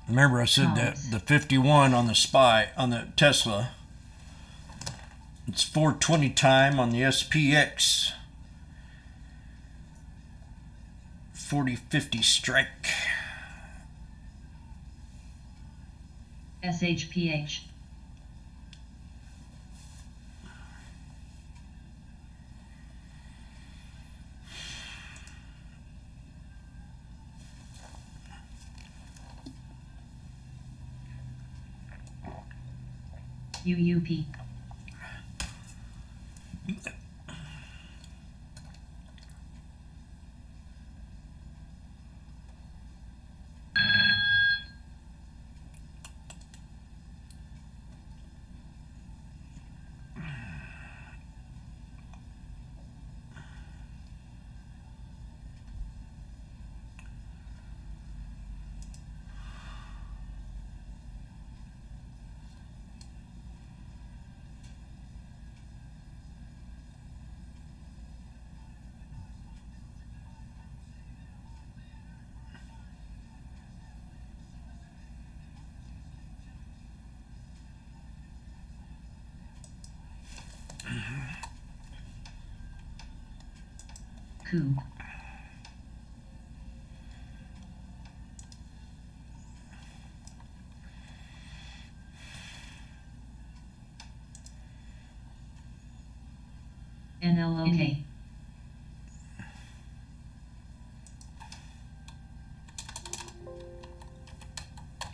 Remember I said that Toms. the 51 on the Spy, on the Tesla, it's 420 time on the SPX. 40-50 strike. SHPH, UUP, Coup, NLOK,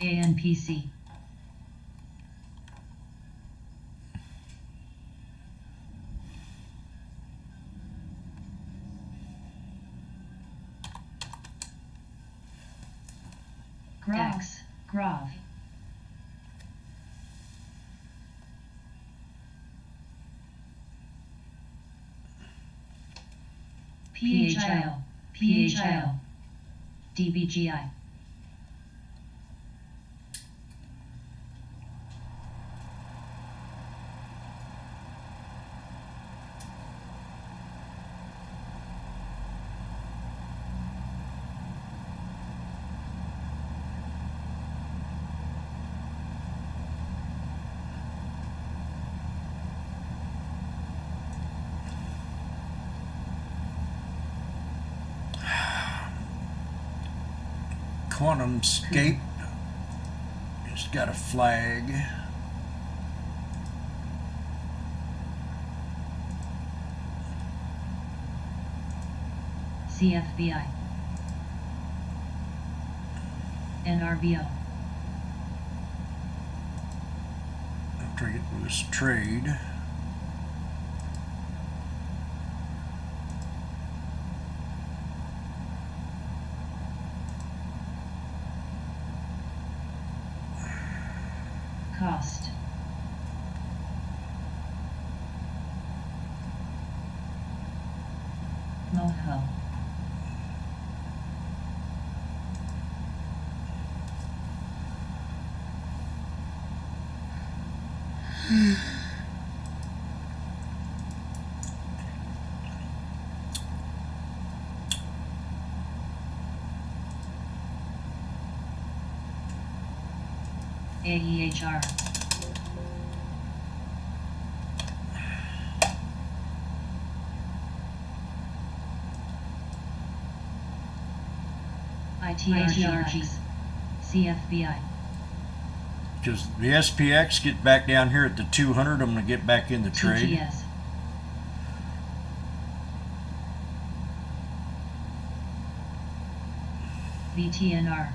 ANPC, Grov, Grov, PHIL, PHIL, DBGI. Quantum Scape. It's got a flag. CFBI. NRBO. After it was trade. Cost. Moho. AEHR. ITRGs. CFBI. Because the SPX get back down here at the 200, I'm going to get back in the trade. TGS. VTNR.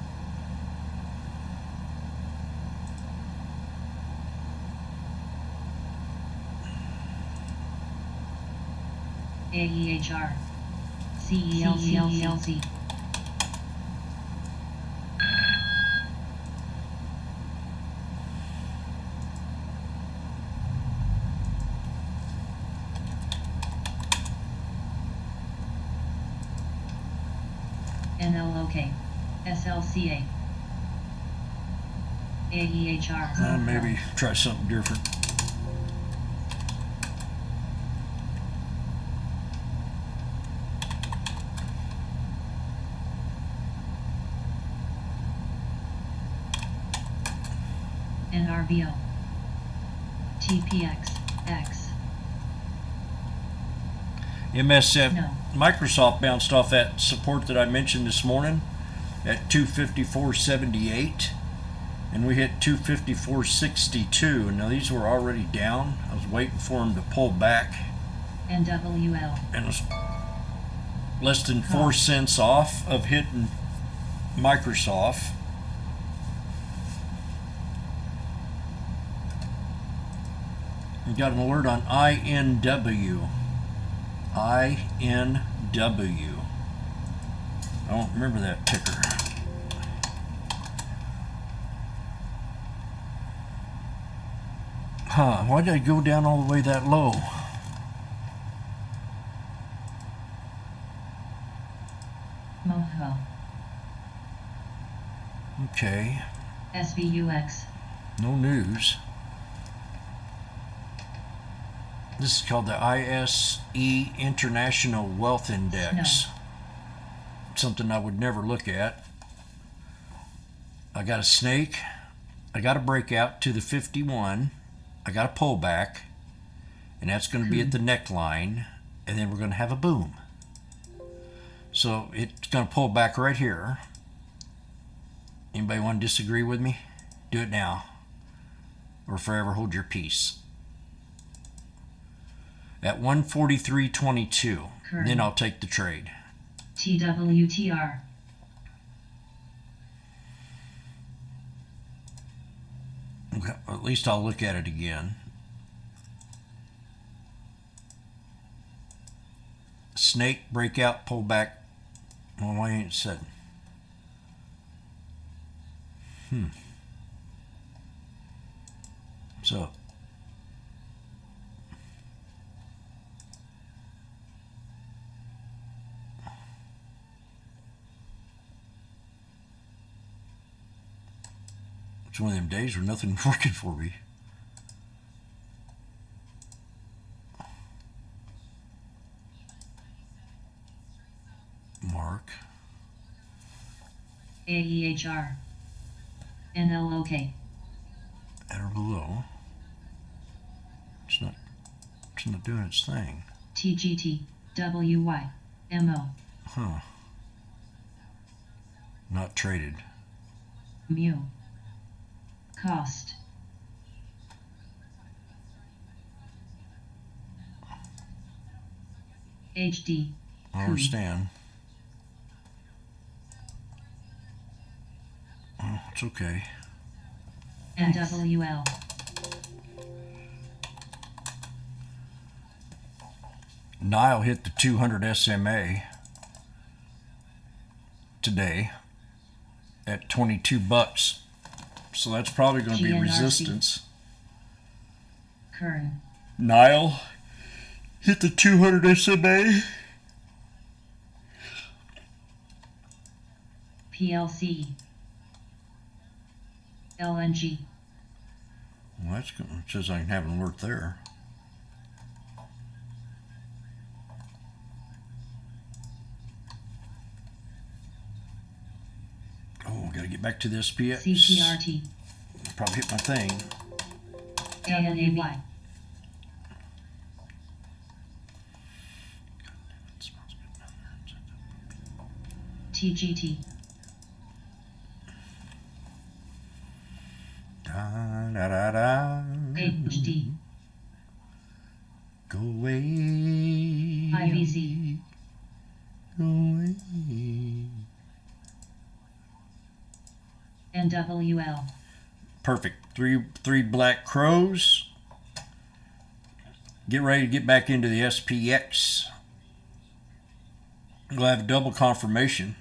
AEHR. CELC. NLOK. SLCA. AEHR. Maybe try something different. NRBO. TPX. X. MSF. No. Microsoft bounced off that support that I mentioned this morning at 254.78, and we hit 254.62. Now these were already down. I was waiting for them to pull back, NWL. and it was less than 4 cents off of hitting Microsoft. We got an alert on INW. INW. I don't remember that ticker. Why did I go down all the way that low? Moho. Okay, SVUX. no news. This is called the ISE International Wealth Index. Something I would never look at. I got a snake. I got a breakout to the 51. I got a pullback. And that's going to be at the neckline. And then we're going to have a boom. So it's going to pull back right here. Anybody want to disagree with me? Do it now. Or forever hold your peace. At 143.22. Then I'll take the trade. TWTR. Okay, at least I'll look at it again. Snake, breakout, pullback. Well, why ain't it said? So It's one of them days where nothing's working for me. Mark. AEHR. NLOK. At or below. It's not doing its thing. TGT. WY. MO. Huh. Not traded. Mu. Cost. HD. I understand. Oh, it's okay. NWL. Nile hit the 200 SMA today at $22. So that's probably going to be GNRC. resistance. Kern. Nile hit the 200 SMA. PLC. LNG. Well, that's good. It says I can have an alert there. Oh, got to get back to the SPX. CPRT. Probably hit my thing. ANAY. TGT. Da, da, da, da. HD. Go away. IVZ. Go away. NWL. Perfect. Three black crows. Get ready to get back into the SPX. We'll have a double confirmation.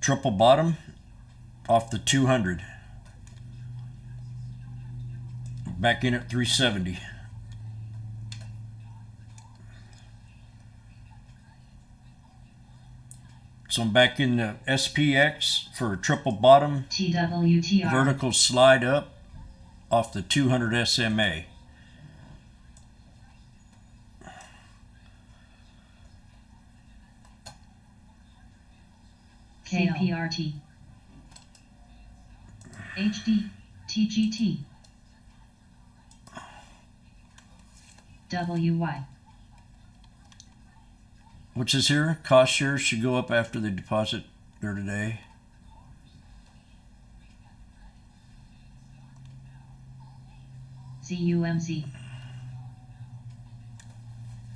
Triple bottom off the 200. Back in at 370. So I'm back in the SPX for a triple bottom. TWTR. Vertical slide up off the 200 SMA. KPRT. HD. TGT. WY. Which is here? Cost shares should go up after the deposit there today. ZUMZ.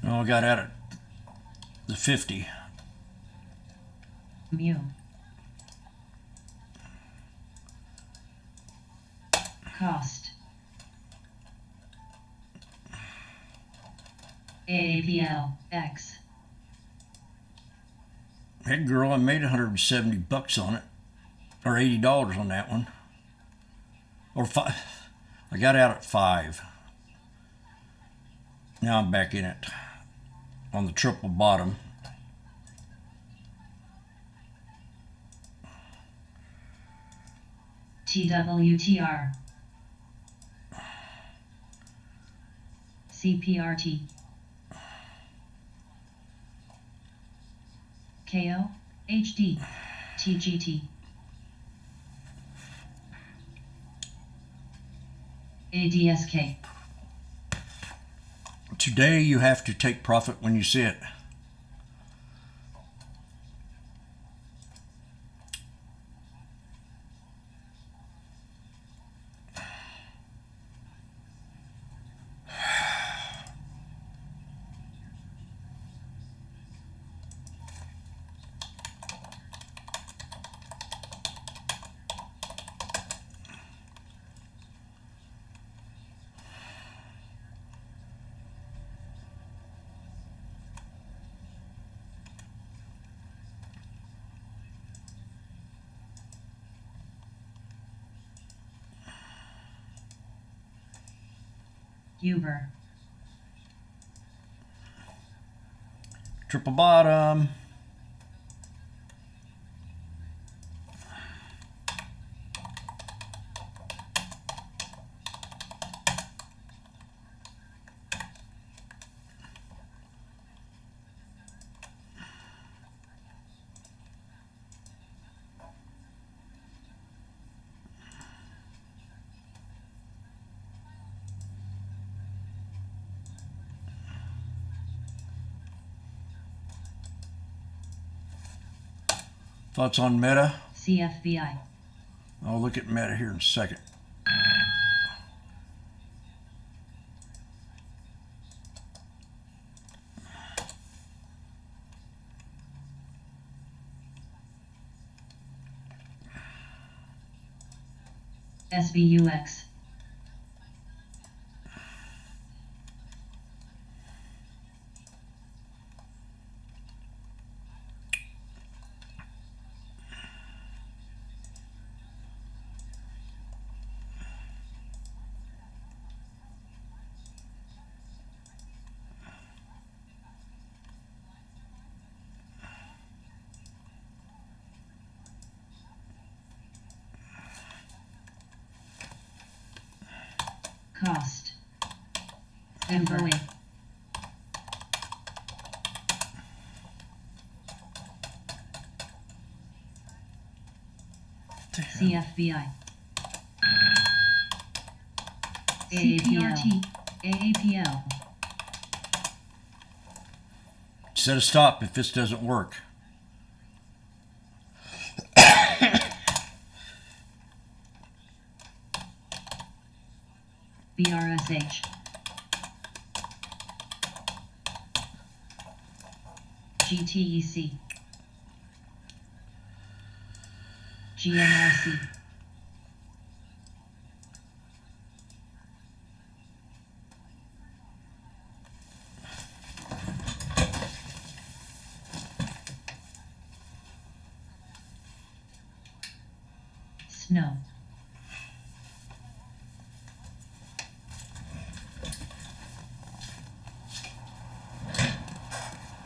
No, I got out at the 50. Mu. Cost. AAPL. X. Heck girl, I made $170 on it. Or $80 on that one. Or five. I got out at 5. Now I'm back in it. On the triple bottom. TWTR. CPRT. KO. HD. TGT. ADSK. Today you have to take profit when you see it. Uber. Triple bottom. Thoughts on Meta? CFBI. I'll look at Meta here in a second. SBUX. Cost. Info. CFBI. AAPRT. AAPL. Set a stop if this doesn't work. BRSH. GTEC. GNRC. Snow.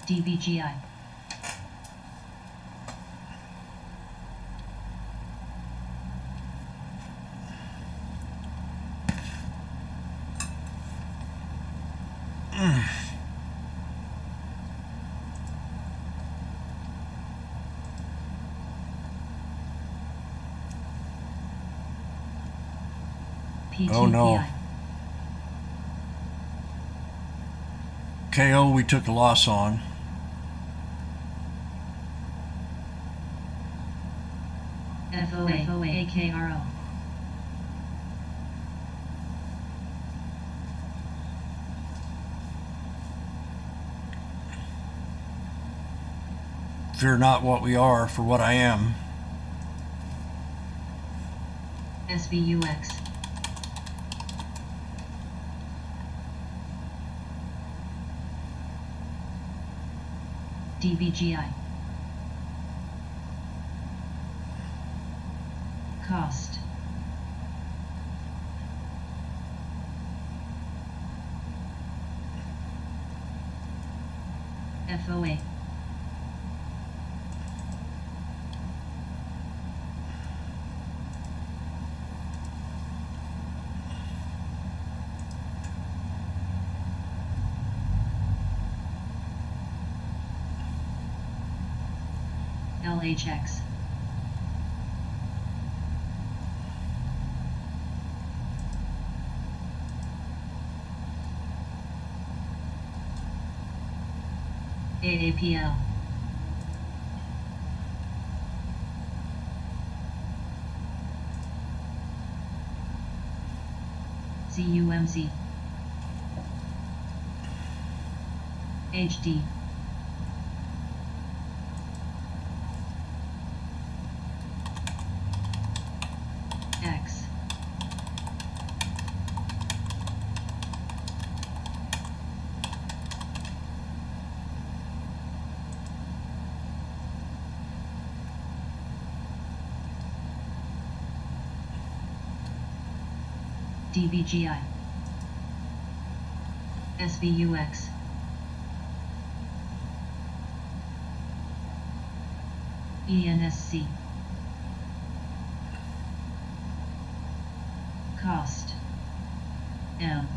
DBGI. PTPI. Oh no. KO we took a loss on. FOA. AKRO. Fear not what we are, for what I am. SBUX. DBGI. Cost. FOA. LHX. AAPL. CUMC. HD. X. DBGI. SBUX. ENSC. Cost. M.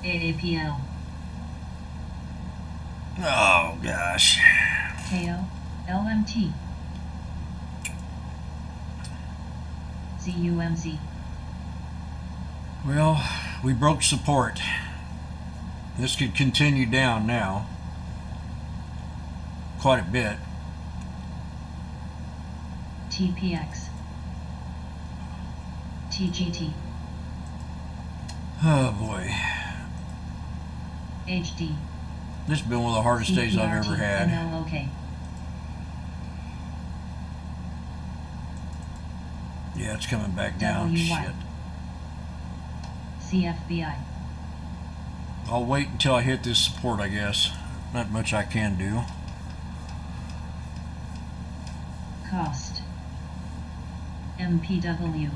AAPL. Oh gosh. KO. LMT. CUMC. Well, we broke support. This could continue down now. quite a bit. TPX, TGT, Oh boy. HD, This has been one of the hardest days I've ever had. NLOK, Yeah, it's coming back down. WY. Shit. CFBI, I'll wait until I hit this support, I guess. Not much I can do. Cost, MPW,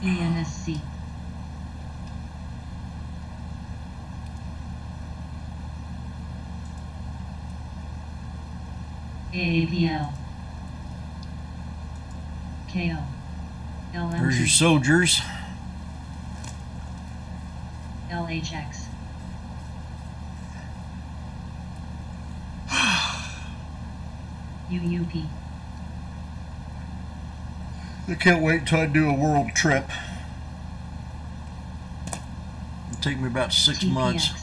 ENSC, AAPL, KO, There's your LMT, soldiers. LHX, UUP, I can't wait until I do a world trip. It'll take me about 6 months. TPX,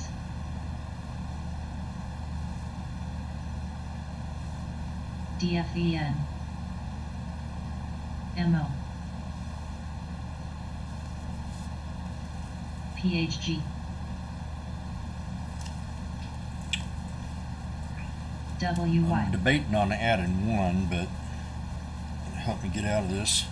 DFEN, MO, PHG, I'm WY, debating on adding one, but it'll help me get out of this.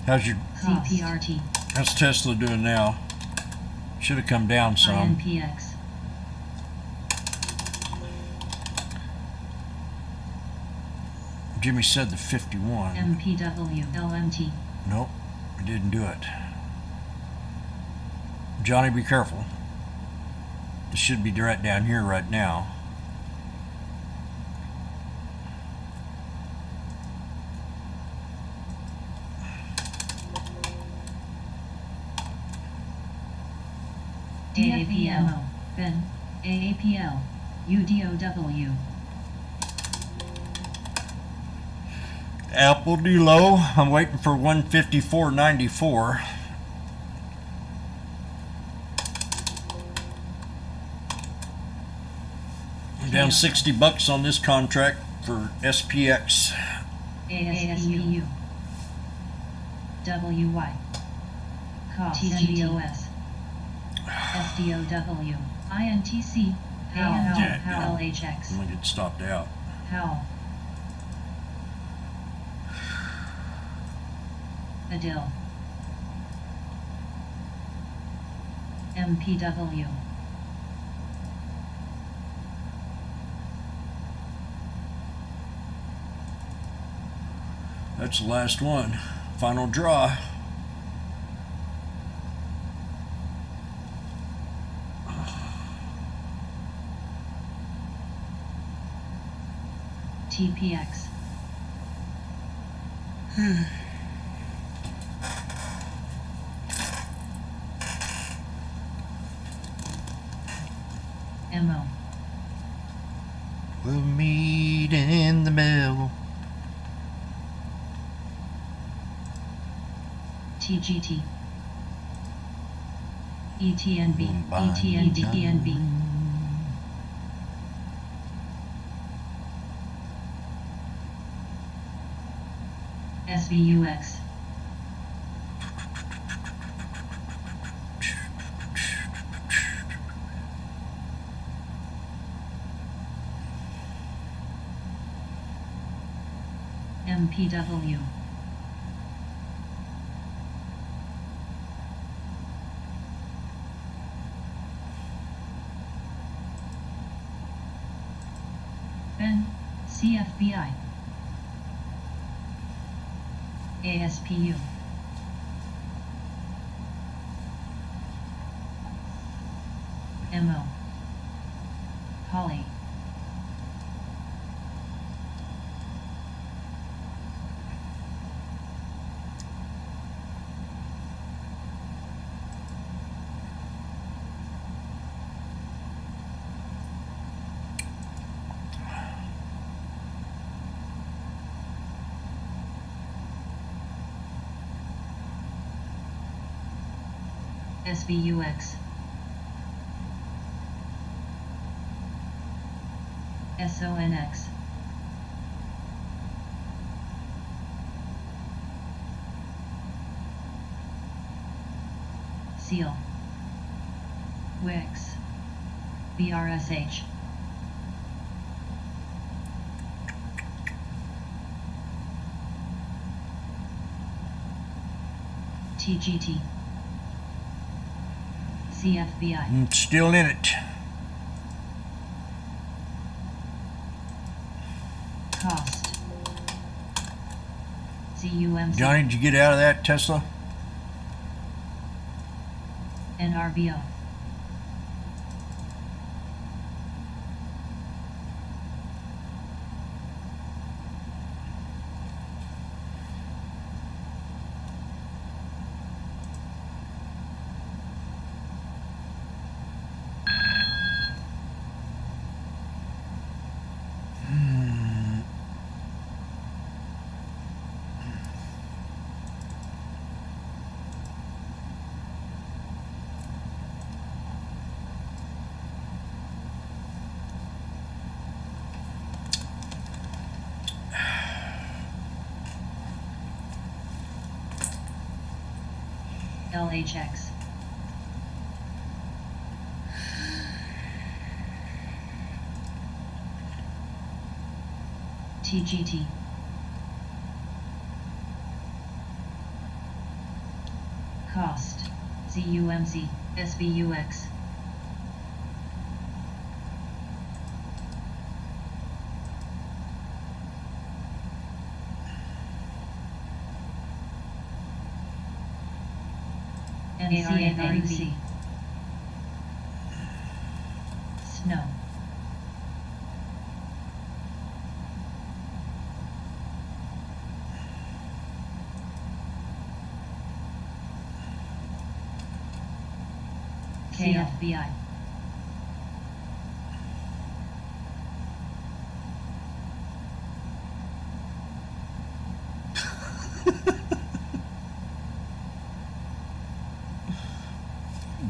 How's your CPRT, how's Tesla doing now? Should have come down some. INPX, Jimmy said the 51. MPW, LMT, Nope, we didn't do it. Johnny, be careful. It should be right down here right now. AAPL, Ben, AAPL, UDOW, Apple D low. I'm waiting for 154.94. I'm down $60 on this contract for SPX. ASPU, WY, COS, TGOS, SDOW, INTC, Yeah, LHX, I'm gonna get stopped out. HOW, Adil, MPW, That's the last one. Final draw. TPX, MO, We'll meet in the middle. TGT, ETNB, Bye. ETNB, SVUX, MPW, Ben, CFBI, ASPU, MO, Holly, SBUX, SONX, Seal, Wix, BRSH, TGT, CFBI, It's still in it. Cost, CUMC, Johnny, did you get out of that Tesla? NRBO, LHX, TGT, Cost, CUMC, SBUX, NCNREC, Snow, KFBI,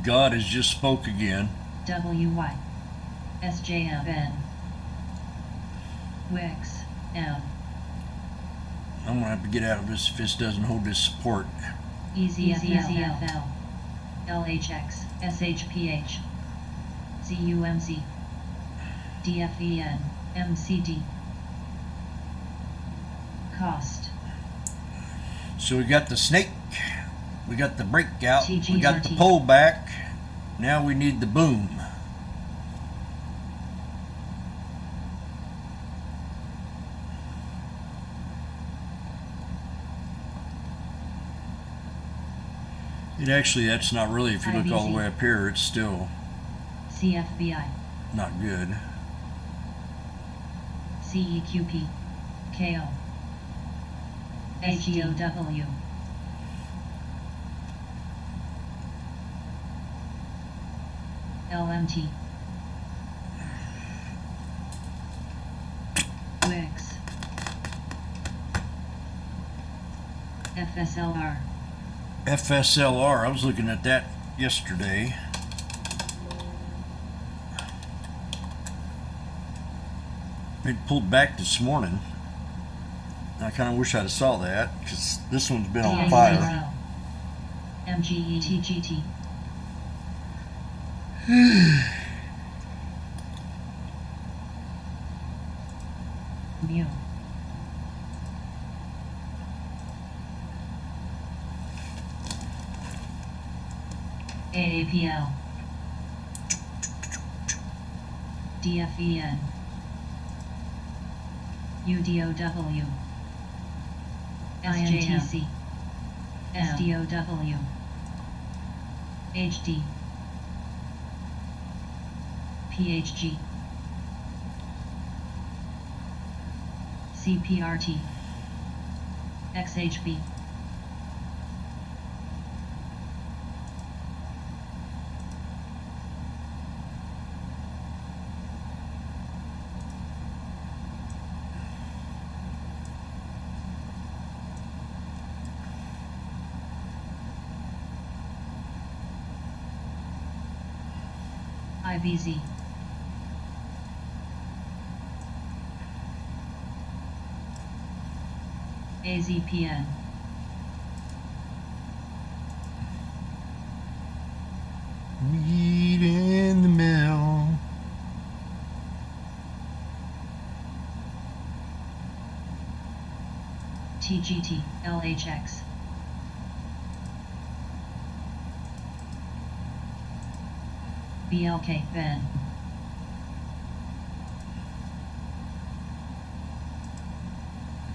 God has just spoke again. WY, SJFN, Wix, M, I'm gonna have to get out of this if this doesn't hold this support. EZFL, LHX, SHPH, CUMC, DFEN, MCD, Cost, So we got the snake, we got the breakout, we got the TGRT. pullback. Now we need the boom. It actually, that's not really, if you look all the way up here, it's still CFBI, not good. CEQP, KO, HEOW, LMT, Wix, FSLR, FSLR, I was looking at that yesterday. It pulled back this morning. I kind of wish I'd have saw that, because this one's been on fire. MGE, TGT, Mu, AAPL, DFEN, UDOW, SJTC, SDOW, HD, PHG, CPRT, XHB, IVZ. AZPN. Meet in the middle. TGT, LHX. BLK, Ben.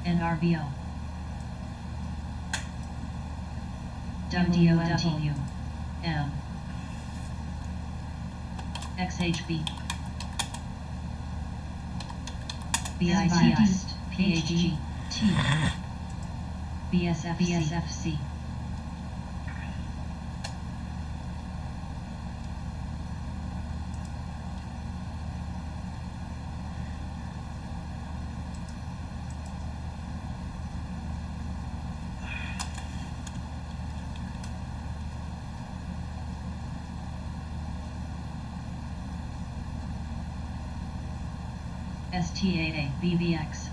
NRBO. WDOW. M. XHB. BICI. PHG. T. BSFC. STAA, BVX.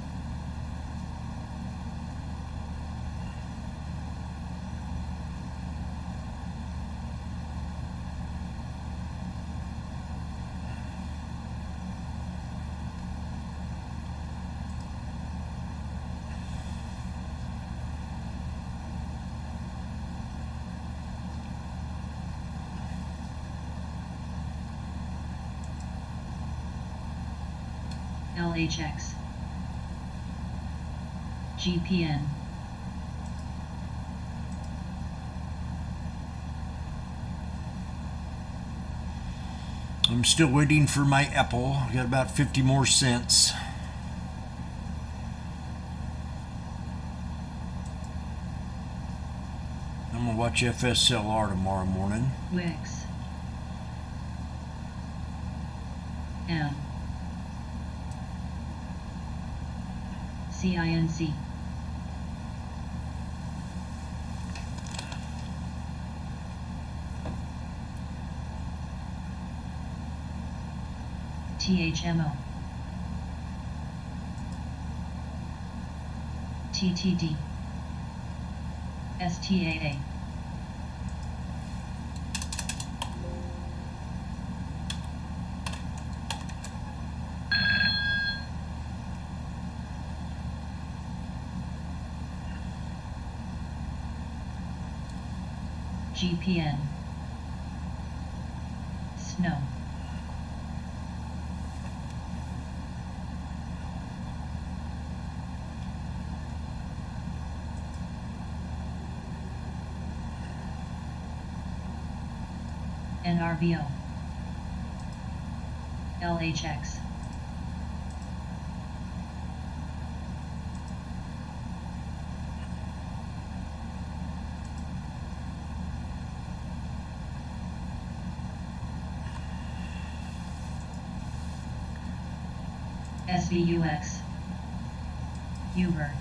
LHX. GPN. I'm still waiting for my Apple. I got about 50 more cents. I'm gonna watch FSLR tomorrow morning. Wix. M. CINC. THMO. TTD. STAA. GPN. Snow. NRBO. LHX. SVUX. Uber.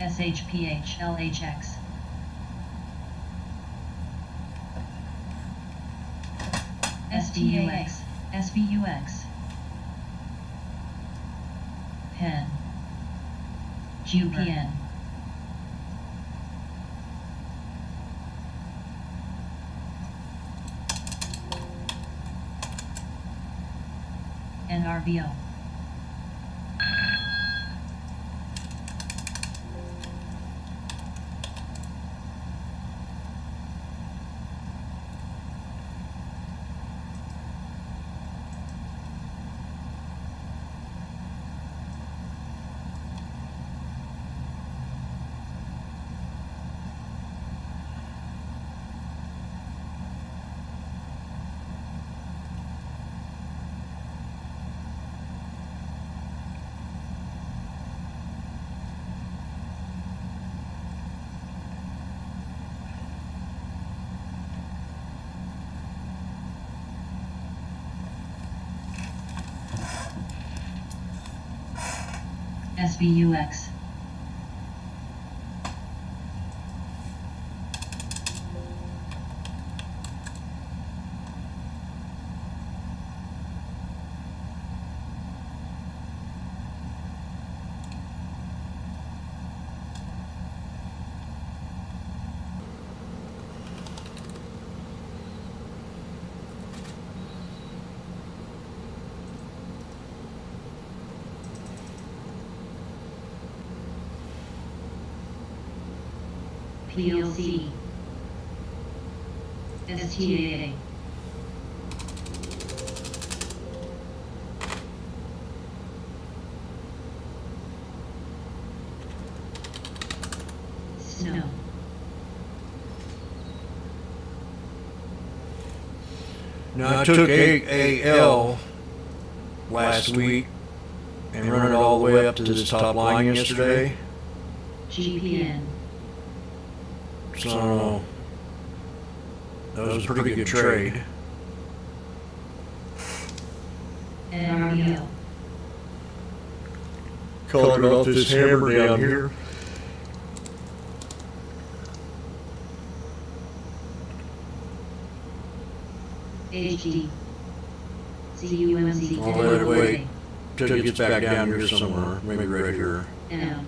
SHPH LHX. SDUX. SVUX. PEN. GPN. NRBO. SVUX. PLC. STAA. Snow. Now, I took AAL last week and run it all the way up to this top line yesterday. GPN. So that was a pretty good trade. NRBO. Called it off this hammer down here. HD. CUMZ. I'll let it wait till it gets back down here somewhere, maybe right here. M.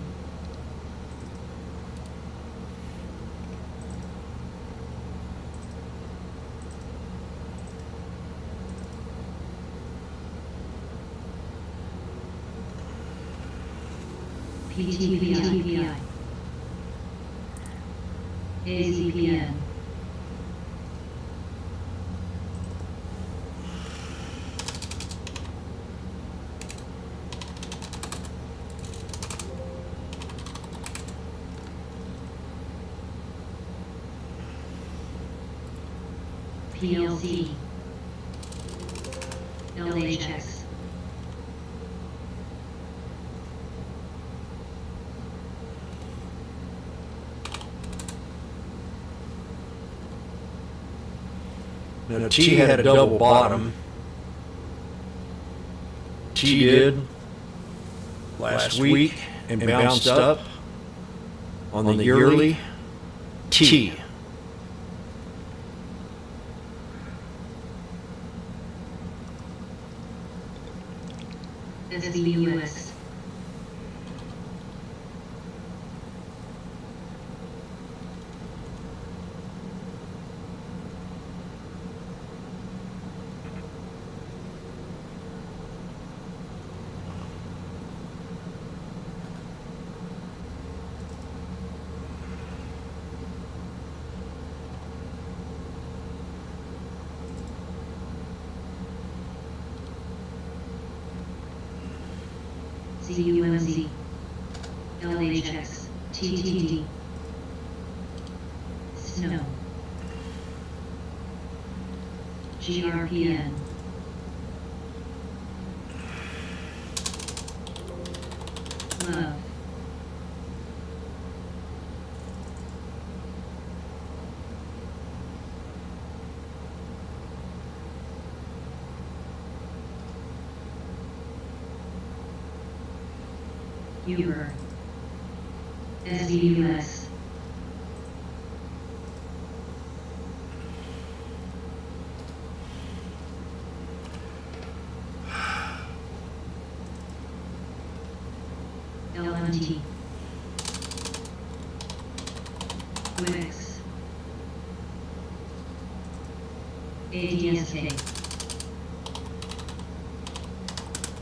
PTPI. AZPN. PLC. LHX. Now, T had a double bottom. T did last week and bounced up on the yearly. T. SVUX. CUMZ. LHX. TTD. Snow. GRPN. Love. Uber. SVUS. LMT. Wix. ADSK.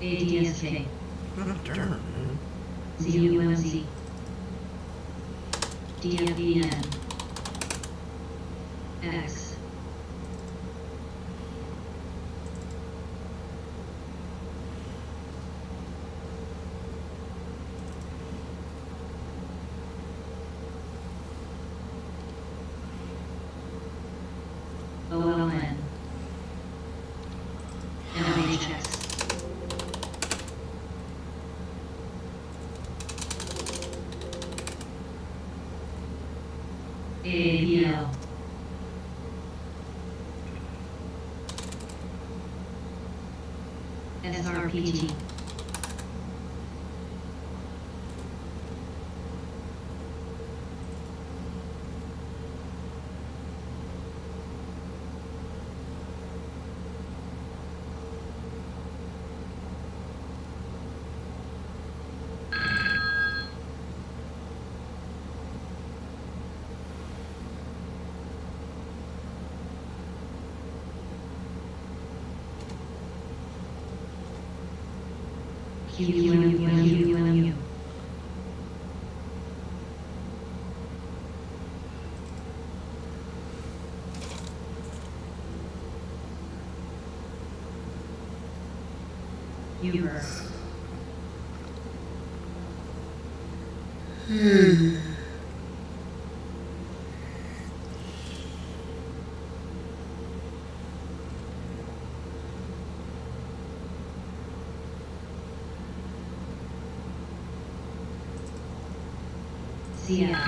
ADSK. Darn. CUMZ. DFEN. X. OLN. NHS. AABL. SRPT. QUMU. Uber. CF.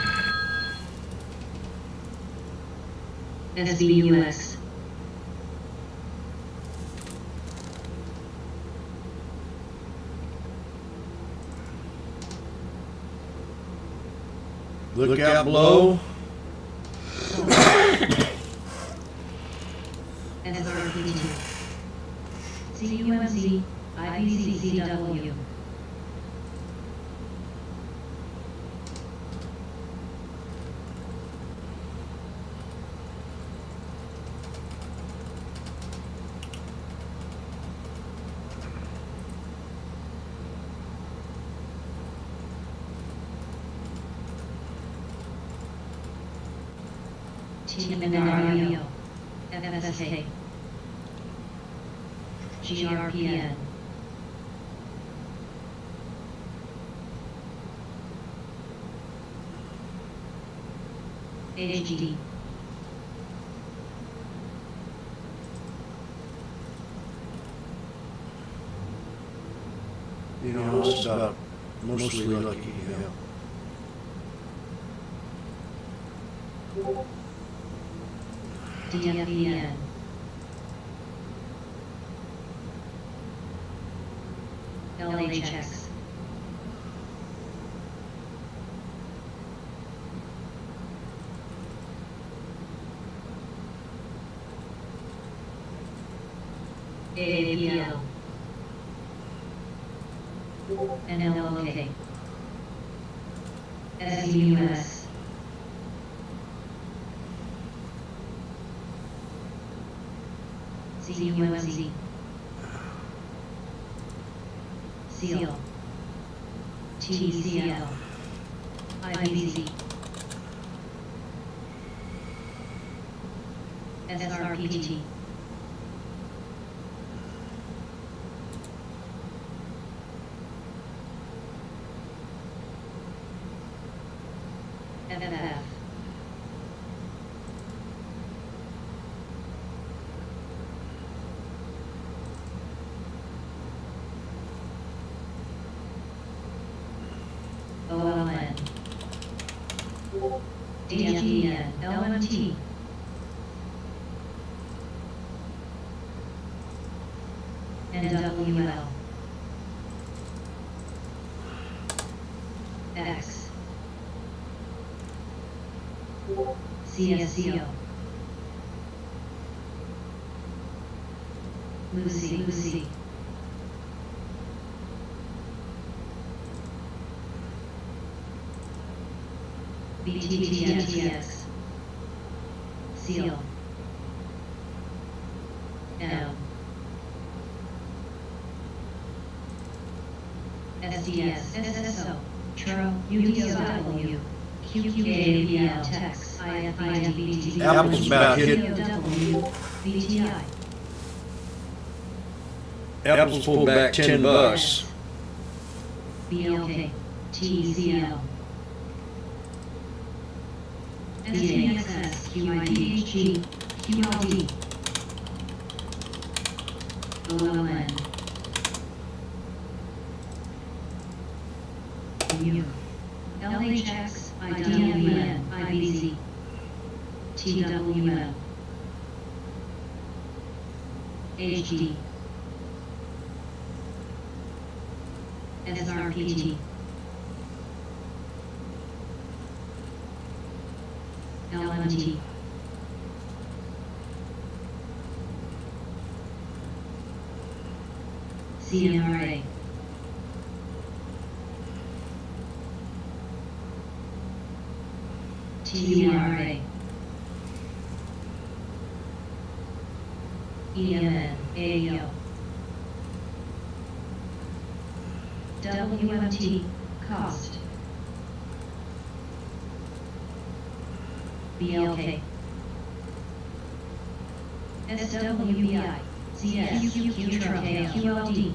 SBUS. Look out below. SRPT. CUMC. IBCCW. TMNRIO. FSK. GRPN. HD. You know, it's about mostly lucky. Yeah. DFEN. LHX. AAPL. NLOK. SUS. CUMC. SEAL. TCL. IBC. SRPT. FF. OLN. DFEN. LMT. NWL. X. CSCO. Lucy. BTTS. SEAL. M. SDS. SSO. TRO. UDOW. QQABL. TEX. IFIDBT. Apple's about hit. POW. BTI. Apple's pulled back $10. BLK. TCL. SNXS. QIDHG. QLD. OLN. U. LHX. IWN. IBC. TWL. HD. SRPT. LMT. CNRA. TCRA. EMN. AO. WMT, cost. BLK. SWBI, CS, QLD.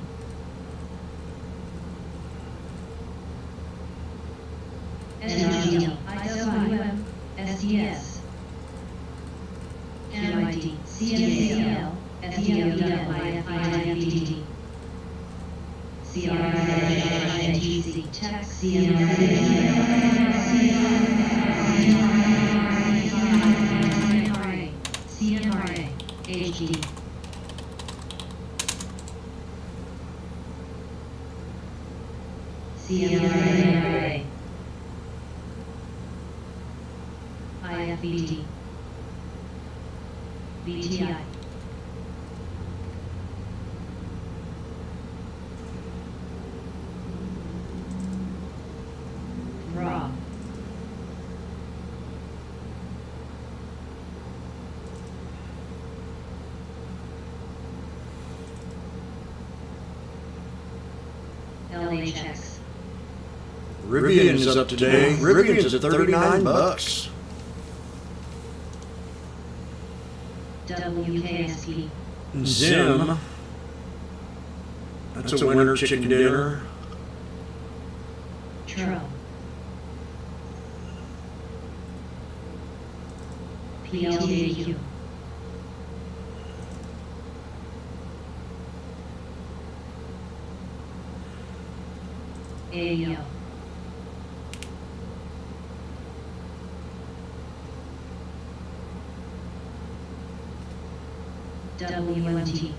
SRG, IWM, SDS. QID, CSCL, SDLWIFIFDD. CRIGC, Tech, CMRA, HD. CMRA, IFBT, BTI. Raw. LHX. Rivian is up today. Rivian's at 39 bucks. WKSP. Zim. That's a winter chicken dinner. Tro. PLDAQ. AO. WMT.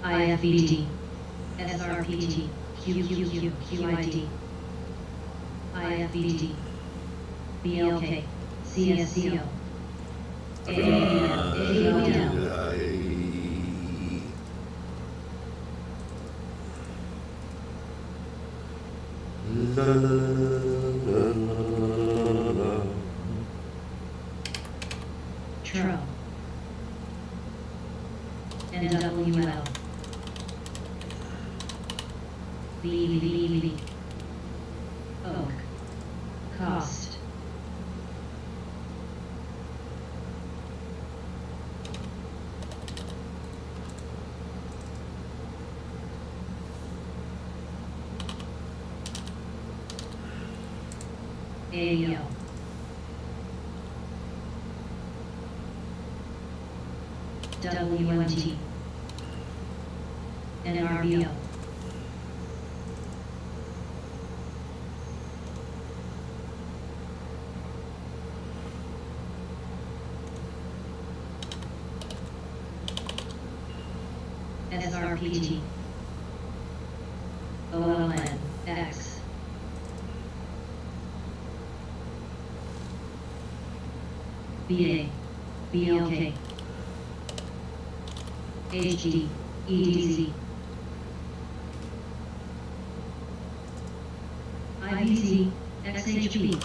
IFBT, SRPT, QQQ, QID, IFBT, BLK, CSCO, AAM, Tro, NWL, BBB, Oak, Cost, AO, WMT, NRBO, SRPT, OLN, X, BA, BLK, HD, EDZ, IBC, XHB,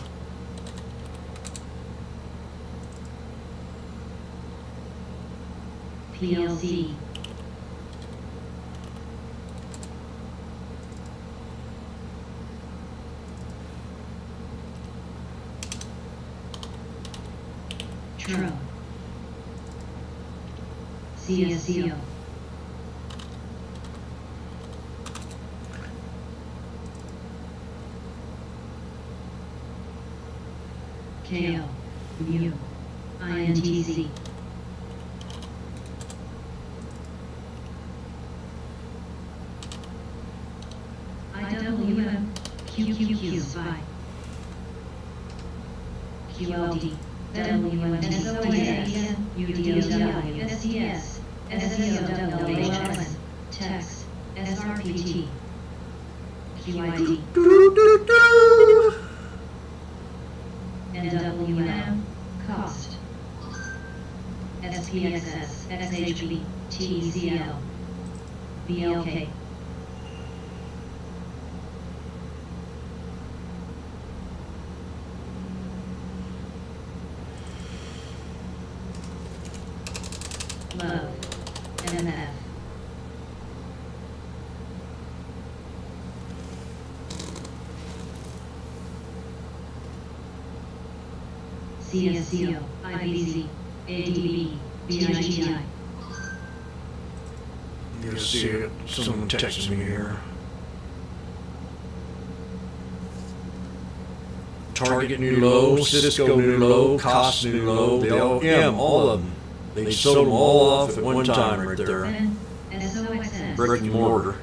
PLC, Tro, CSCO, KO, Mu, INTC, IWM, QQQ, Spy, QLD, WMT, UDOW, SDS, SCOWHS, TEX, SRPT, QID, NWM, Cost, SPXS, XHB, TCL, BLK, CSCO, IBZ, ADB, BIGI. You see it. Someone texted me here. Target new low, Cisco new low, cost new low. They all of them. They sold them all off at one time right there. Then, SOXS. Brick and mortar.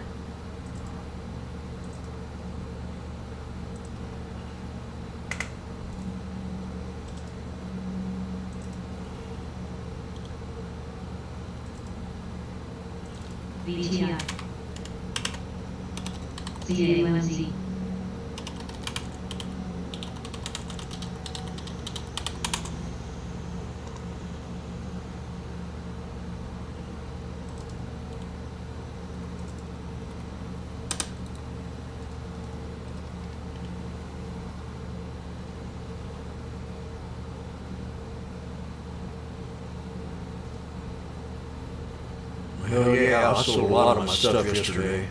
VTI. CAMZ. Hell yeah, I sold a lot of my stuff yesterday.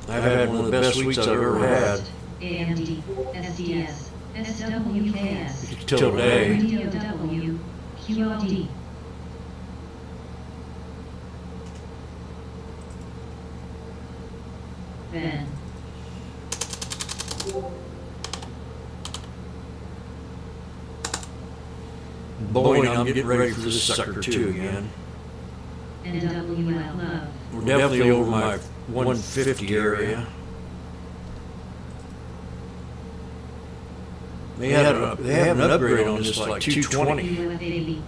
I've had one of the best weeks I've ever had. AMD, SDS, SWKS. Till today. DOW, QLD. Ben. Boy, I'm getting ready for this sucker too again. NWL Love. We're definitely over my 150 area. They have an upgrade on this like 220. UFAB.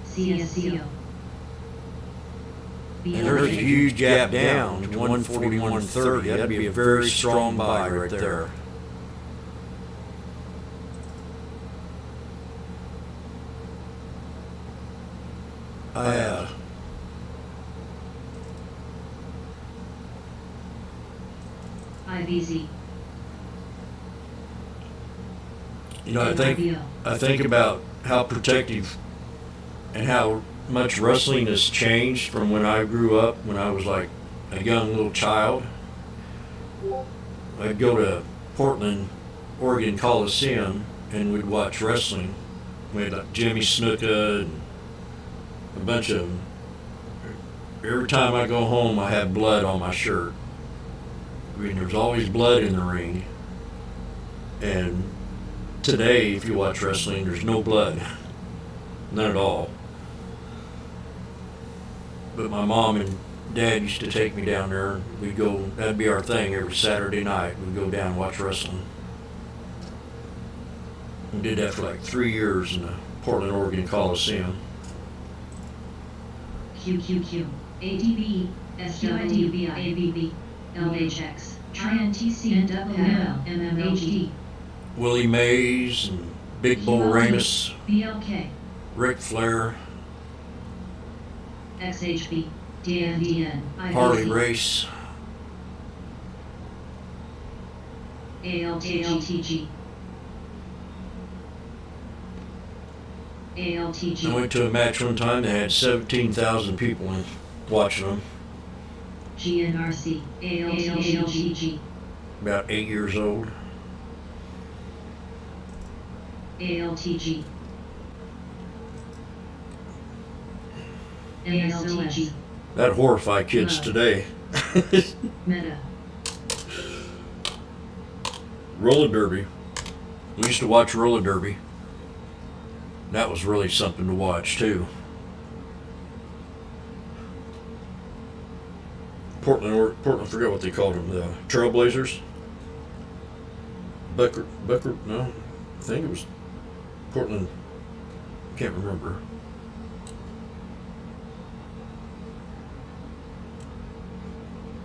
CSCO. And there's a huge gap down to 140, 130. That'd be a very strong buy right there. IBZ. You know, I think about how protective and how much wrestling has changed from when I grew up, when I was like a young little child. I'd go to Portland, Oregon Coliseum, and we'd watch wrestling. We had like Jimmy Snuka and a bunch of them. Every time I go home, I have blood on my shirt. I mean, there's always blood in the ring. And today, if you watch wrestling, there's no blood. None at all. But my mom and dad used to take me down there. We'd go, that'd be our thing every Saturday night. We'd go down and watch wrestling. We did that for like 3 years in the Portland, Oregon Coliseum. QQQ. ADB. SWDB. ABB. LHX. TRINTC and MMHD. Willie Mays and Big Bull Ramus, BLK. Ric Flair, XHB. DNDN. Harley Race, ALTG. ALTG. I went to a match one time that had 17,000 people in watching them. GNRC. ALTG. About 8 years old. ALTG. ALTG. That horrify kids today. Meta. Roller derby. We used to watch roller derby. That was really something to watch too. Portland, I forget what they called them, the Trailblazers. Bucker, no, I think it was Portland. Can't remember.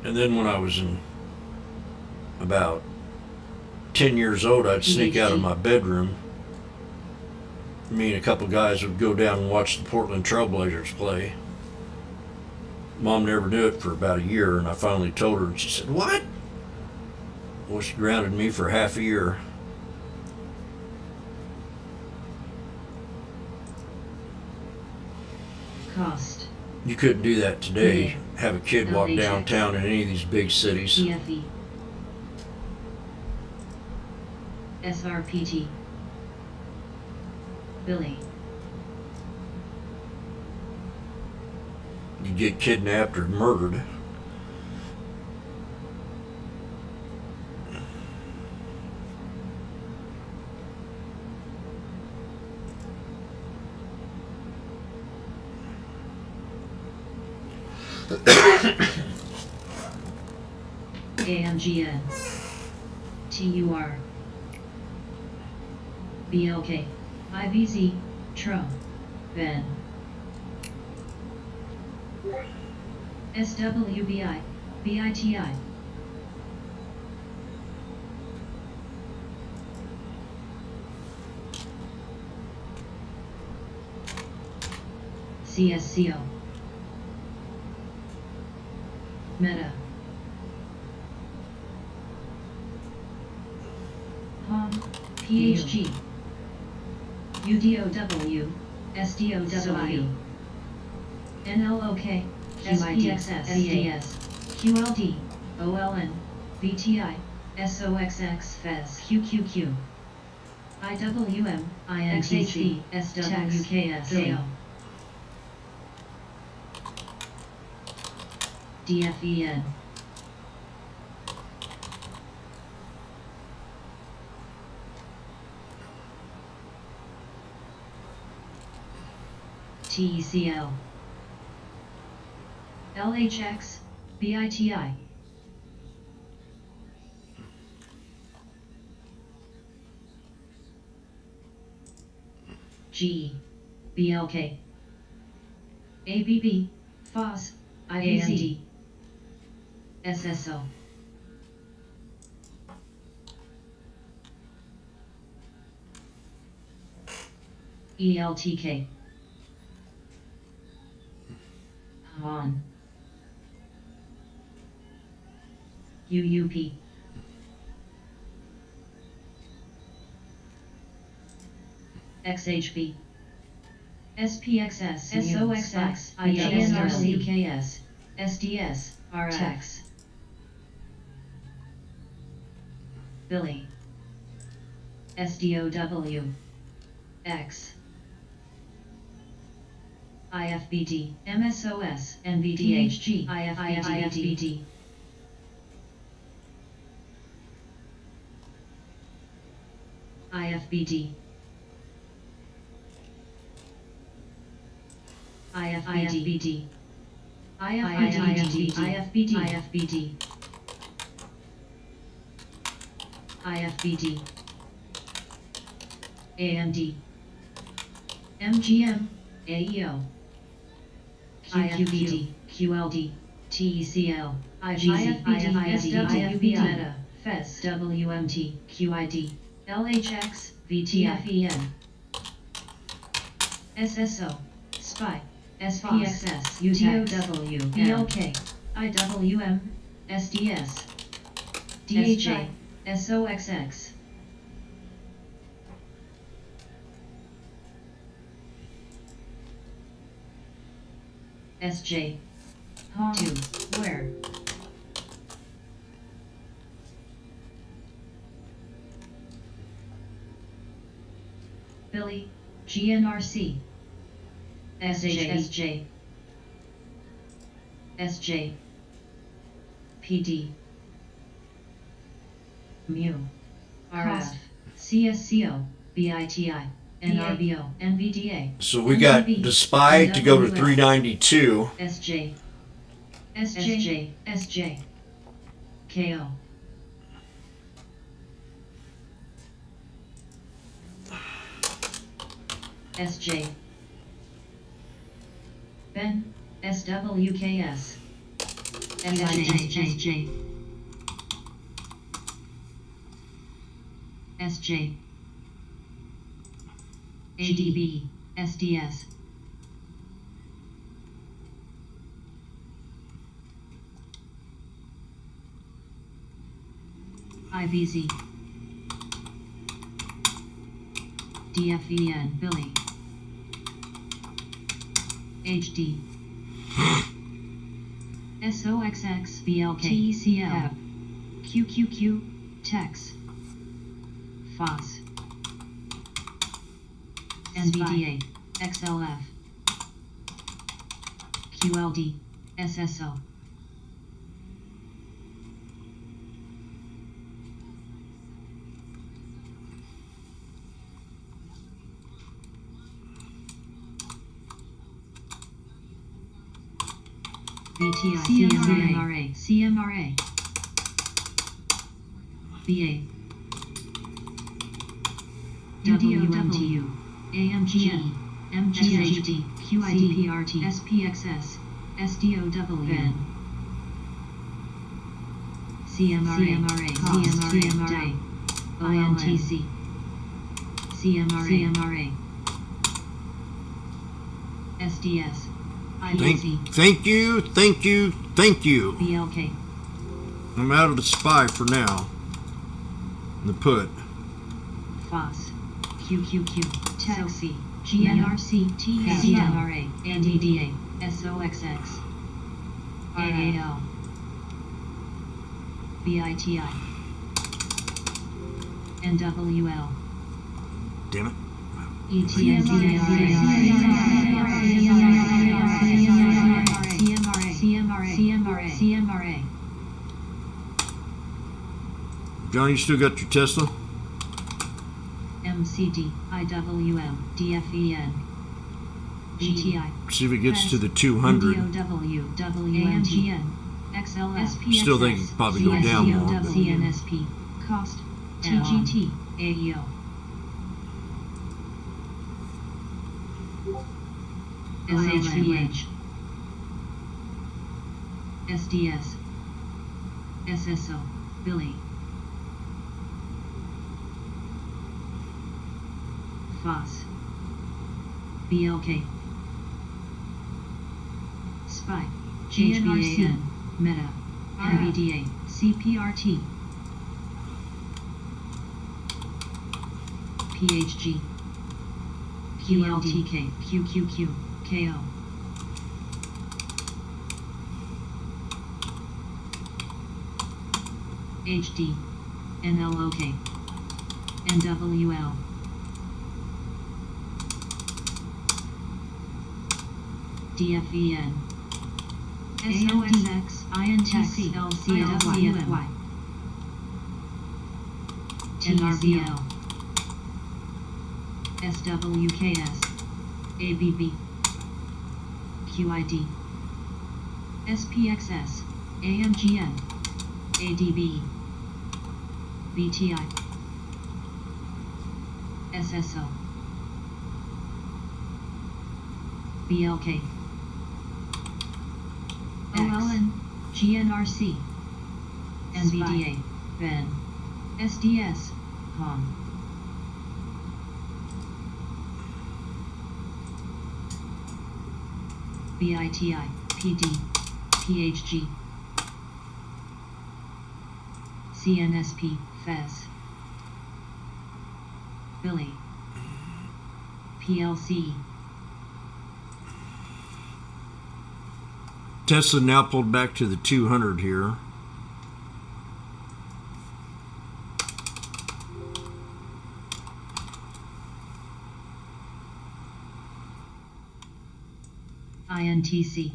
And then when I was in about 10 years old, I'd sneak out of my bedroom. Me and a couple guys would go down and watch the Portland Trailblazers play. Mom never knew it for about a year, and I finally told her, and she said, "What?" Well, she grounded me for half a year. Cost. You couldn't do that today. Have a kid walk downtown in any of these big cities. TFE. SRPT. Billy. You get kidnapped or murdered. AMGN. TUR. BLK. IVZ. Tro. Ben. SWBI. BITI. CSCO. Meta. HOM. PHG. UDOW. SDOW. NLOK. SPXS. SDS. QLD. OLN. VTI. SOXX. FES. QQQ. IWM. INTC. SWKS. KO. DFEN. TECL. LHX. BITI. GE. BLK. ABB. FOS. IVZ. SSO. ELTK. HON. UUP. XHB. SPXS. SOXX. IGNRCKS. SDS. RX. Billy. SDOW. X. IFBD. MSOS. NVDHG. IFBD. IFBD. IFBD. IFBD. IFBD. AMD. MGM. AEO. QQBD. QLD. TECL. IGZ. SWB. Meta. FES. WMT. QID. LHX. VTFEN. SSO. SPY. SPXS. UTOW. BLK. IWM. SDS. DHI. SOXX. SJ. HOM. 2. Where? Billy. GNRC. SJ. SJ. PD. Mu. RF. CSCO. BITI. NRBO. NVDA. So we got the spy to go to 392. SJ. SJ. KO. SJ. Ben. SWKS. SJ. SJ. ADB. SDS. IVZ. DFEN. Billy. HD. SOXX. BLK. TECL. QQQ. Tex. FOS, NVDA, XLF, QLD, SSO. VTI, CMRA, CMRA, BA, WWMTU, AMGN, MGHD, QIDPRT, SPXS, SDOWN, CMRA, CMRA, INTC, CMRA, SDS, IBC, Thank you. BLK, I'm out of the spy for now. The put. FOS, QQQ, TAXI, GNRC, CMRA, NDDA, SOXX, AAL, BITI, NWL, Damn it. CMRA, Johnny, you still got your Tesla? MCD, IWM, DFEN, GTI, See if it gets to the 200. DOW, WMGN, XLSP, Still think it could probably go down more, but- CNSP, Cost, TGT, AEO. SHVH, SDS, SSO, Billy, FOS, BLK, SPY, GNRC, Meta, NVDA, CPRT, PHG, QLTK, QQQ, KO. HD, NLOK, NWL, DFEN, SOXX, INTC, LCFY, NRBL, SWKS, ABB, QID, SPXS, AMGN, ADB, BTI, SSO, BLK, OLN, GNRC, NVDA, BEN, SDS, COM. BITI, PD, PHG, CNSP, FES, Billy, PLC, Tesla now pulled back to the 200 here. INTC,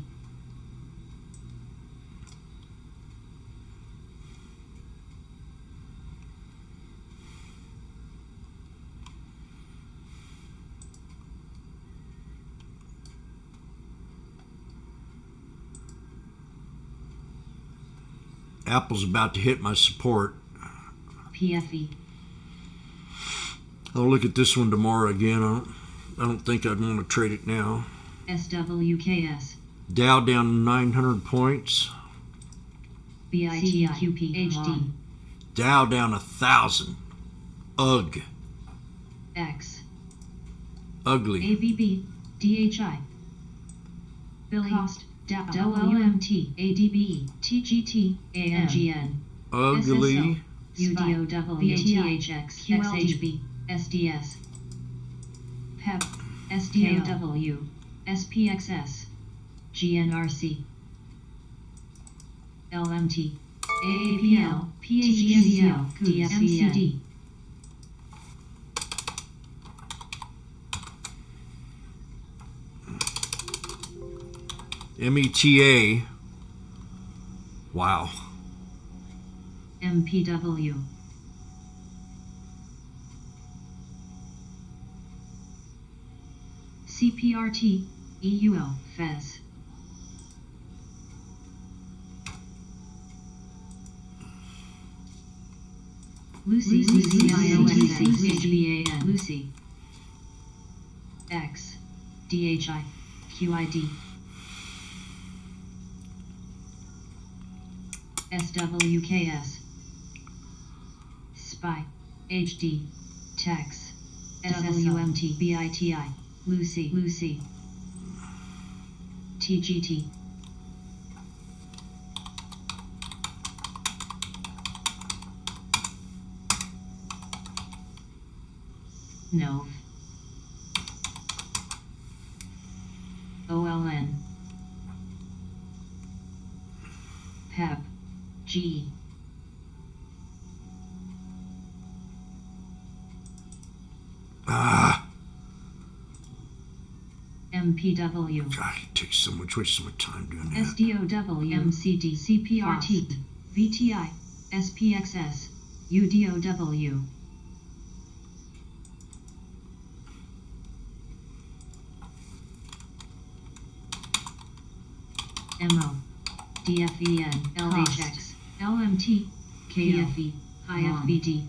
Apple's about to hit my support. PFE, I'll look at this one tomorrow again. I don't think I'd want to trade it now. SWKS, Dow down 900 points. BITI, HD, Dow down 1,000. Ugh. X, Ugly. ABB, DHI, Billy, Cost, WLMT, ADB, TGT, AMGN, Ugly. UDOW, VTHX, XHB, SDS, PEP, SDOW, SPXS, GNRC, LMT, AAPL, PHGCL, DFCD, META. Wow. MPW. CPRT, EUL, FES. Lucy, HBAN, Lucy. X, DHI, QID. SWKS. Spy, HD, Tex, SWMT, BITI, Lucy, TGT. Nov. OLN. PEP. G. MPW. God, it takes so much, wastes so much time doing that. SDOW, MCD, CPRT, VTI, SPXS, UDOW. MO, DFEN, LHX, LMT, KFE, IFBD,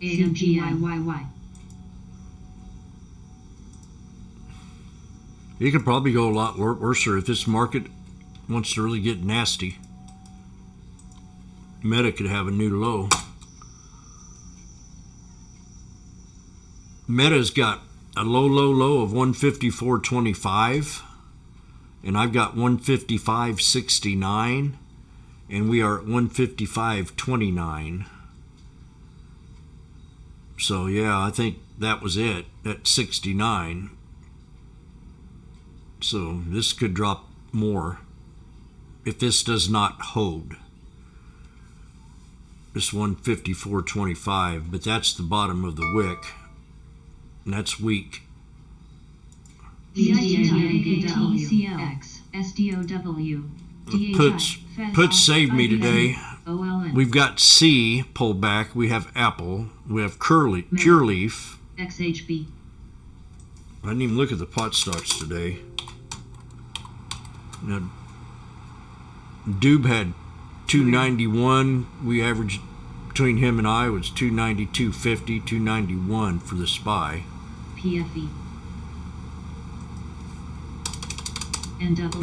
AMGIYY. It could probably go a lot worse if this market wants to really get nasty. Meta could have a new low. Meta's got a low of 154.25, and I've got 155.69, and we are at 155.29. So yeah, I think that was it at 69. So this could drop more if this does not hold. This 154.25, but that's the bottom of the wick, and that's weak. Puts saved me today. We've got C pull back. We have Apple. We have Pure Leaf. XHB. I didn't even look at the pot stocks today. Now, Doob had 291. We averaged between him and I was 290, 250, 291 for the SPY. PFE.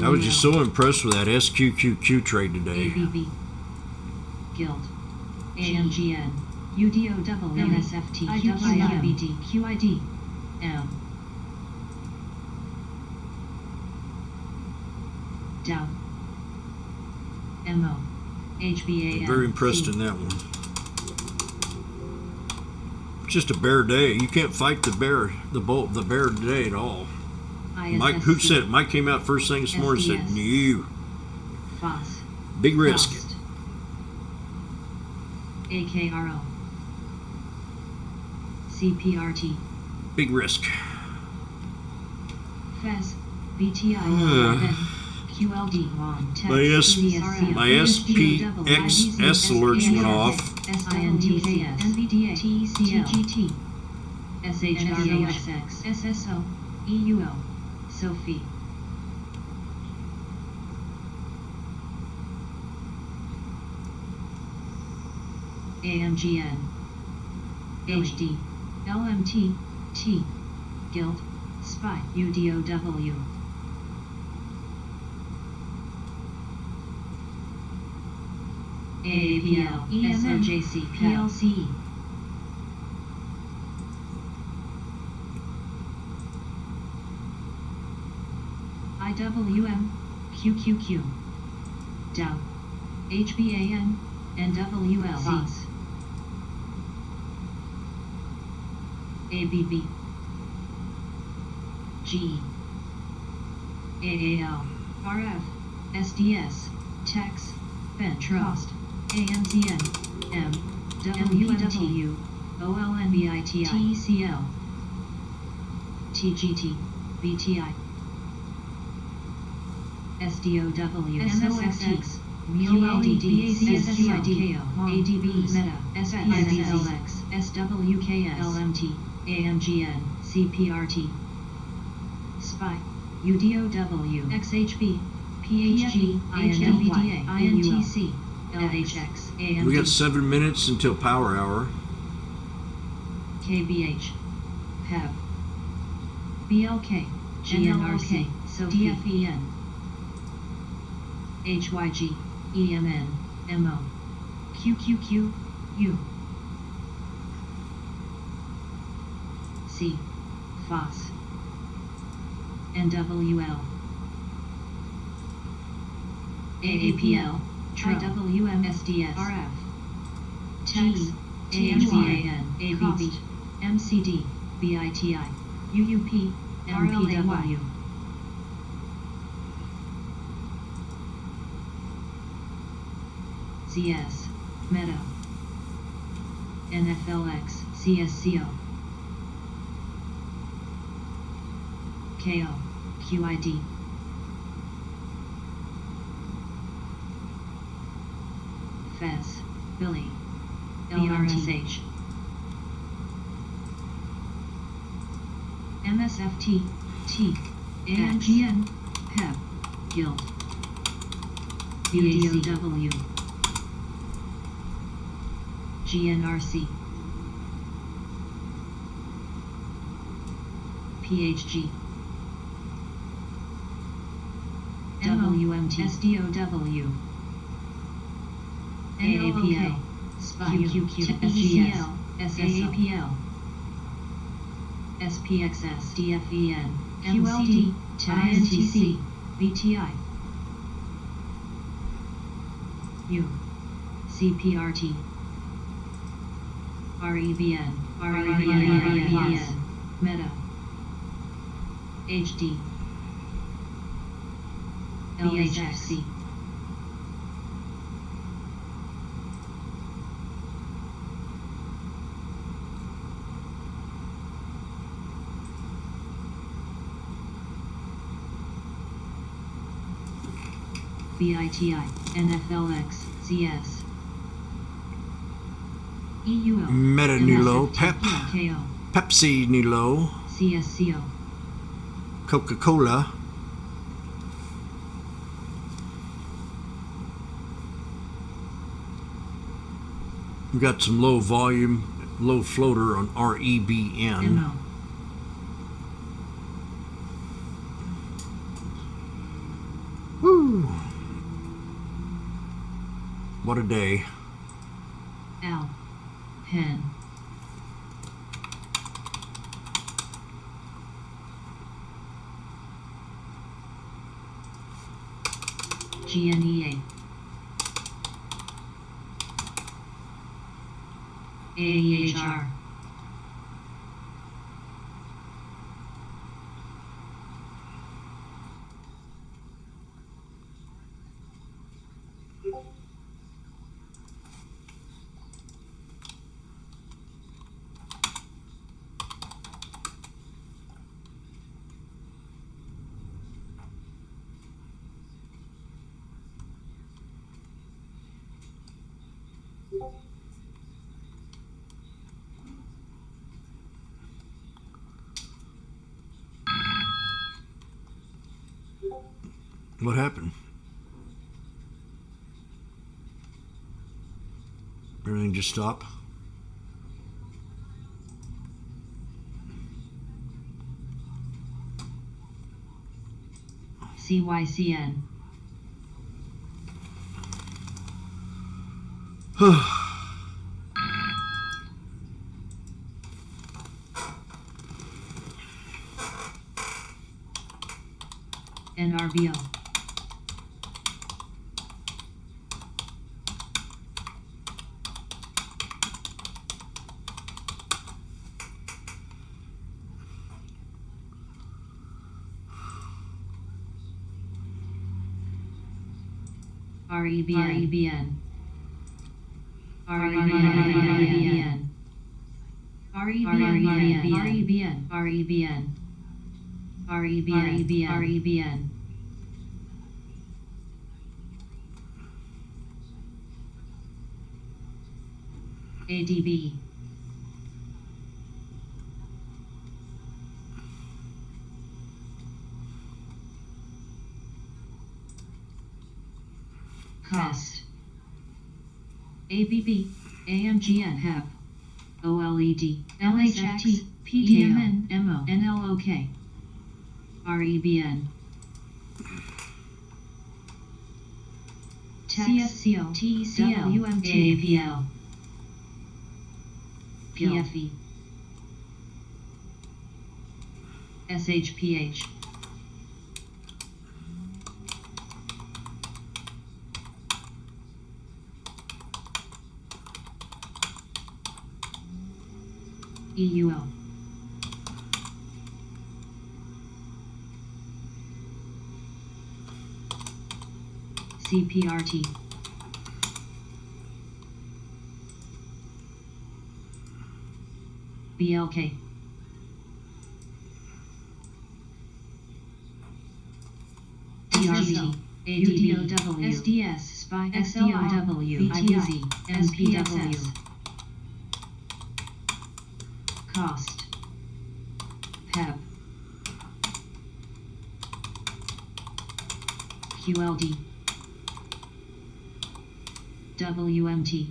I was just so impressed with that SQQQ trade today. ABB. Guild. AMGN. UDOW. NSFT. IBD. QID. M. Dow. MO. HBAN. Very impressed in that one. It's just a bear day. You can't fight the bear today at all. Mike, who said it? Mike came out first thing this morning and said, "No, FOSS. big risk." Frost. AKRO. CPRT. Big risk. FES. VTI. QLD. My SPXS alerts went off. SINTKS. NVDA. TCL. SHROXX. SSO. EUL. Sophie. AMGN. HD. LMT. T. Guild. SPY. UDOW. AAPL. SOJC. PLC. IWM, QQQ, Dow, HBAN, NWL, FOSS, ABB, G, AAL, RF, SDS, TEX, Ben Trust, AMZN, M, WMTU, OLNBITI, TCL, TGT, BTI. SDOW MSXX QLDD ADB Meta SPXLX SWKS LMT AMGN CPRT SPY UDOW XHB PHG INLVDA INTC LHX AMD We got 7 minutes until power hour. KBH PEB BLK GNRC DFEN HYG EMN MO QQQ U C FOS NWL AAPL IWMSDS RF TAX AMZAN ABB MCD BITI UUP MPW CS Meta NFLX CSCO KO QID FES Billy LRSH MSFT T AMGN PEP Guild BACW GNRC PHG WMT SDOW AAPL QQQ SGL SAAPL SPXS DFEN QLD INTC VTI U CPRT REBN REBN Meta HD LHC BITI NFLX CS EUO Meta Nulo, MSFT, Pep, KO Pepsi Nulo, CSCO Coca-Cola, we got some low volume, low floater on REBN. MO Woo! What a day. L Pen GNEA AEHR What happened? Everything just stopped? CYCN NRBO REBN REBN REBN ADB. Cost. ABB, AMGN HEP, OLED, LHX, PTMN, MO, NLOK, REBN, CSCO, TCL, AAPL, PFE, SHPH. EUL. CPRT. BLK. DRC. ADOW. SDS. SPY. SDOW. BTZ. SPSS. Cost. PEP. QLD. WMT.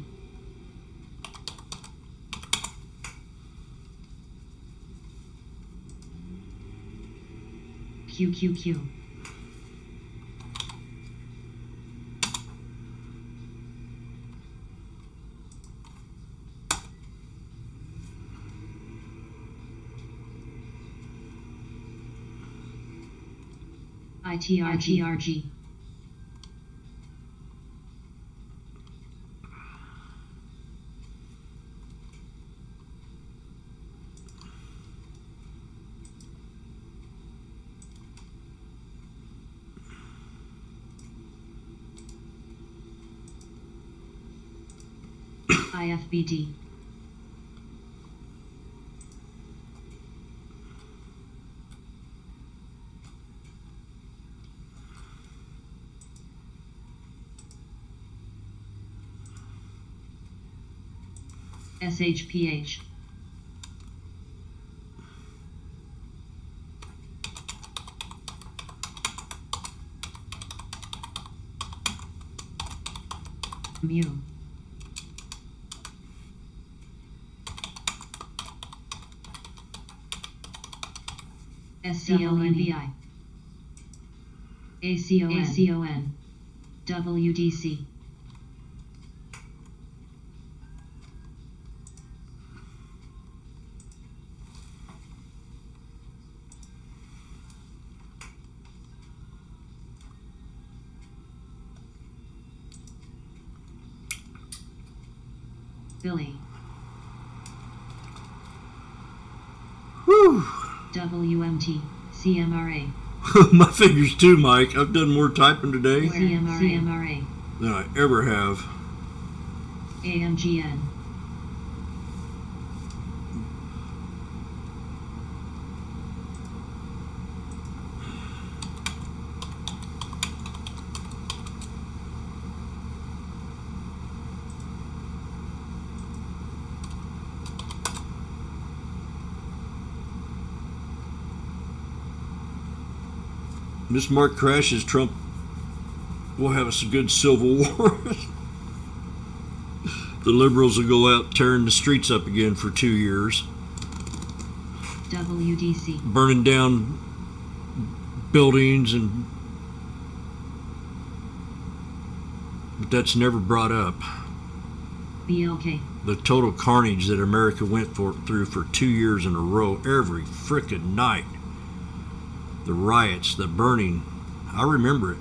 QQQ. ITRG. IFBD. SHPH. Mu. SCLNBI. ACON. WDC. Billy. Whew. WMT. CMRA. My fingers too, Mike. I've done more typing today CMRA. than I ever have. AMGN. This mark crashes, Trump will have us a good civil war. The liberals will go out tearing the streets up again for 2 years. WDC. Burning down buildings but that's never brought up. BLK. The total carnage that America went through for 2 years in a row, every frickin' night. The riots, the burning, I remember it.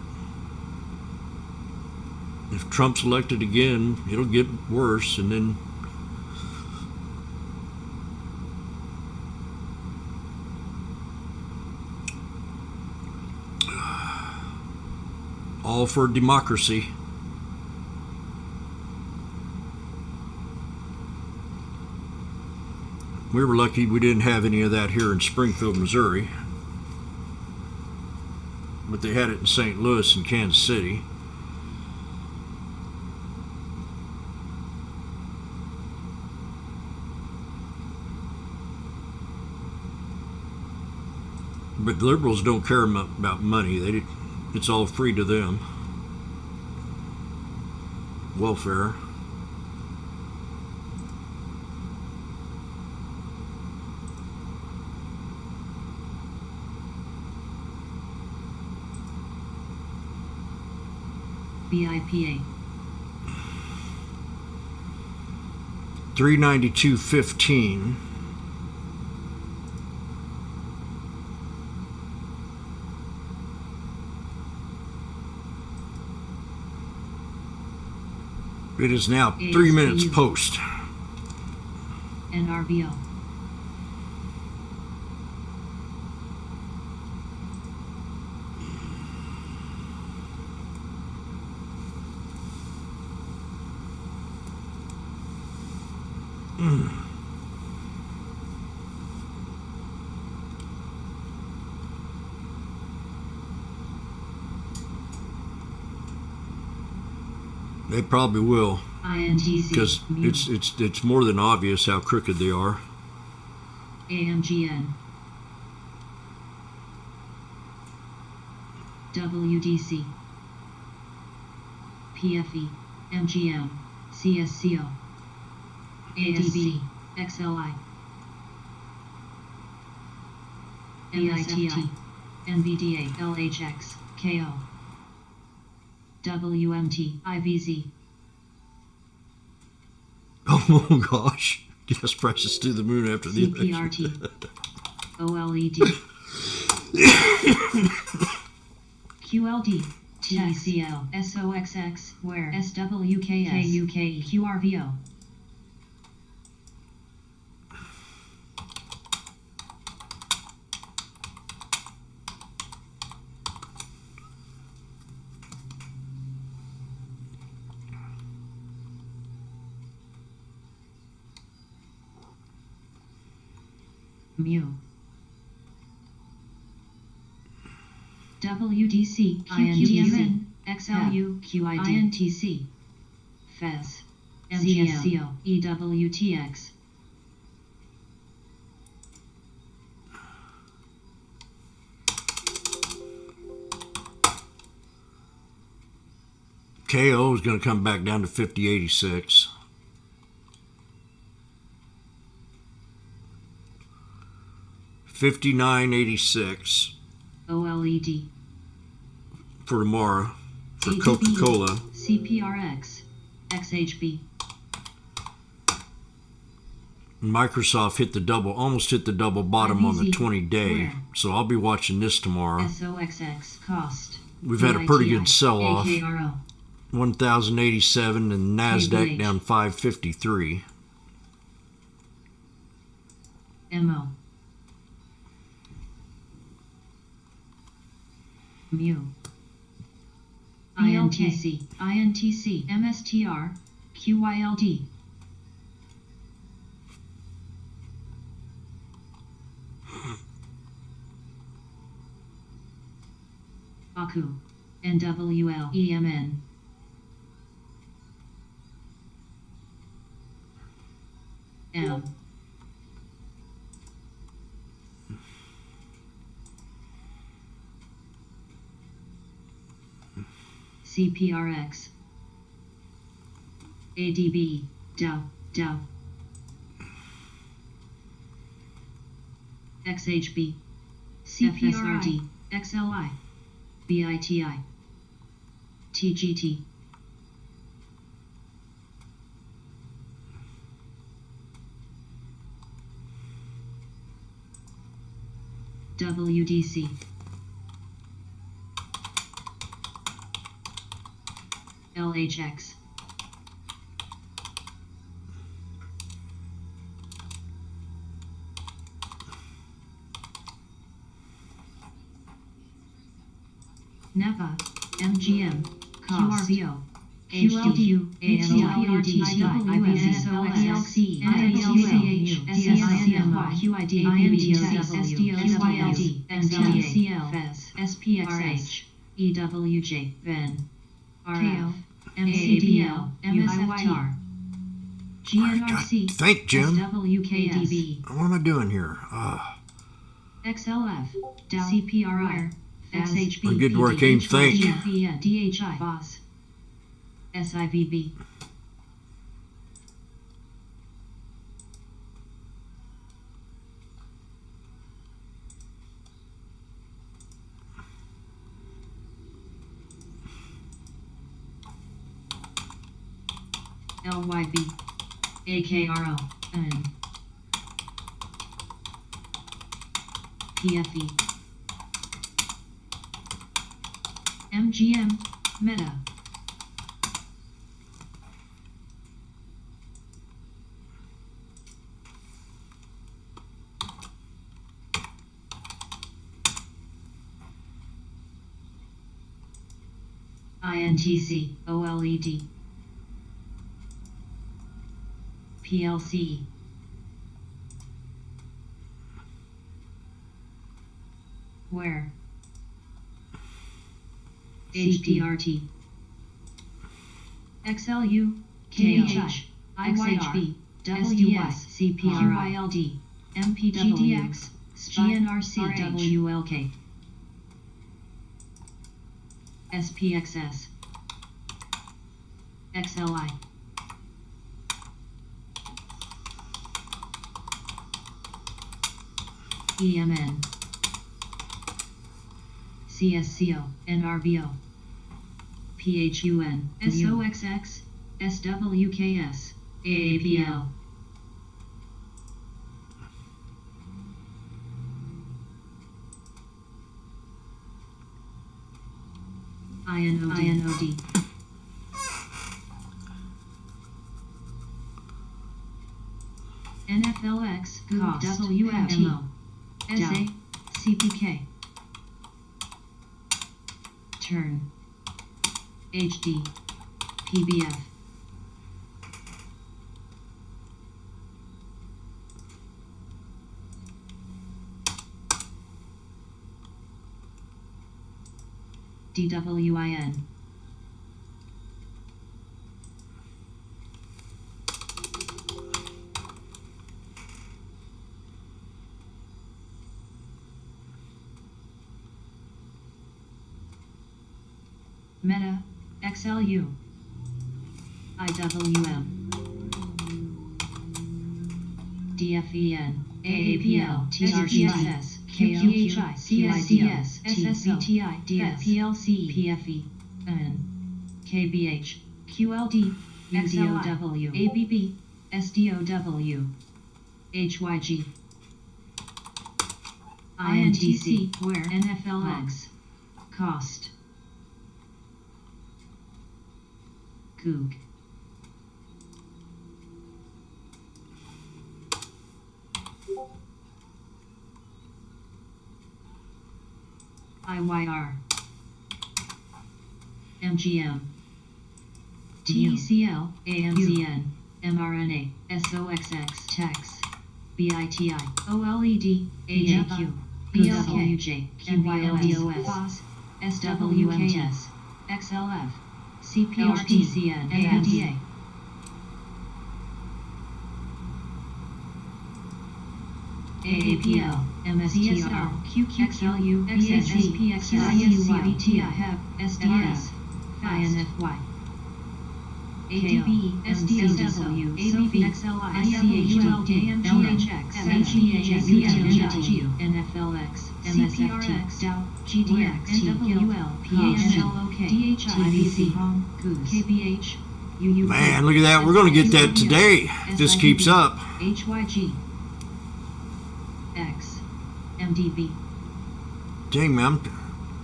If Trump's elected again, it'll get worse, and then all for democracy. We were lucky we didn't have any of that here in Springfield, Missouri. But they had it in St. Louis and Kansas City. But liberals don't care about money. It's all free to them. Welfare. BIPA. 392.15. It is now 3 minutes post. NRBO. They probably will, INTC. because it's more than obvious how crooked they are. AMGN. WDC. PFE. MGM. CSCO. ADB. XLI. NITI. NVDA. LHX. KO. WMT. IVZ. Oh gosh. Gas prices to the moon after the election. CPRT. OLED. QLD. TCL. SOXX. Where? SWKS. KUK. QRVO. Mu. WDC. INTC. XLU. QID. INTC. FES. MGSCO. EWTX. KO is going to come back down to 50.86. $59.86 OLED. for tomorrow for ADB. Coca-Cola. CPRX. XHB. Microsoft almost hit the double bottom on the IVZ. 20-day. Where? So I'll be watching this tomorrow. SOXX. Cost. We've had a pretty good sell-off. AKRO. 1,087 and NASDAQ KBH. down 553. MO. Mu. INTC. INTC. MSTR. QYLD. AKU. NWL. EMN. M. CPRX. ADB. Dow. XHB. CPRD. XLI. BITI. TGT. WDC. LHX. NEPA. MGM. QRVO. QLD. ANLRT. IVSOXLC. NWH. SEINFY. QID. SDOWD. NCL. FES. SPXH. EWJ. VEN. RF. MCDL. MSFTR. GNRC. Thank Jim. SWKDB. What am I doing here? XLF, Dow, CPRI, XHB, I get where I came think. DFEN, DHI, FOS, SIVB. LYB, AKRO, N, PFE, MGM, Meta, INTC, OLED, PLC, Where, HDRT, XLU, KH, XHB, WS, CPRILD, MPW, GDX, GNRC, WLK, SPXS, XLI, EMN, CSCO, NRBO, PHUN, SOXX, SWKS, AAPL. INOD, NFLX, COST, WFT, SA, CPK, Turn, HD, PBF, DWIN, Meta, XLU, IWM, DFEN, AAPL, TRCSS, QPHI, CSDS, SSBTI, DS, PLC, PFE, N, KBH, QLD, XLW, ABB, SDOW, HYG, INTC, Where, NFLX, Cost, Goog, IYR, MGM, TECL, AMZN, mRNA, SOXX, TEX, BITI, OLED, AJQ, BLKJ, QYLDOS, FOS, SWMTS, XLF, CPRTCN, AMDA. AAPL, MSTR, QQXLU, XSP, XSP, HEB, SDS, INFY, ADB, SDSW, ABB, XLI, ICHD, LHX, MGA, NFLX, MSFT, DOW, GDX, NWL, PHLOK, DHI, ROM, KBH, UU. Man, look at that. We're going to get that today if this keeps up. HYG, X, MDB, Dang, man.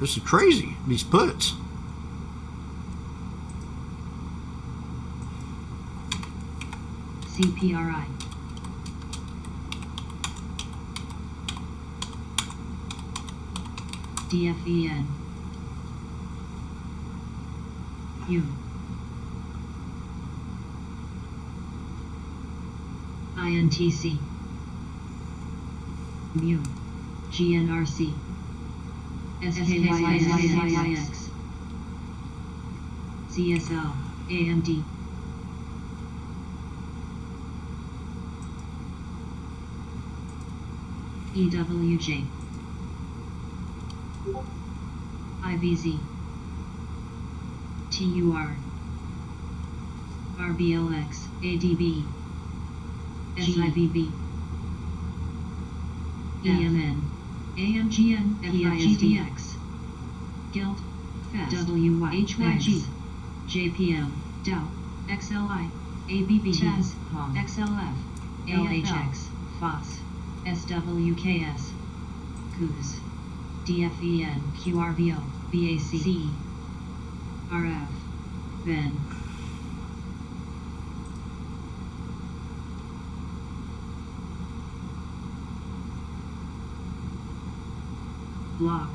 This is crazy. These puts. CPRI, DFEN, U, INTC, Mu, GNRC, SKYYX, CSL, AMD, EWJ, IVZ, TUR, RBLX, ADB, SIVB, EMN, AMGN, FISDX, Guild, FEST, WYHYG, JPM, DOW, XLI, ABB, TAS, XLF, LHX, FOS, SWKS, COOS, DFEN, QRVO, BAC, RF, BEN. Block.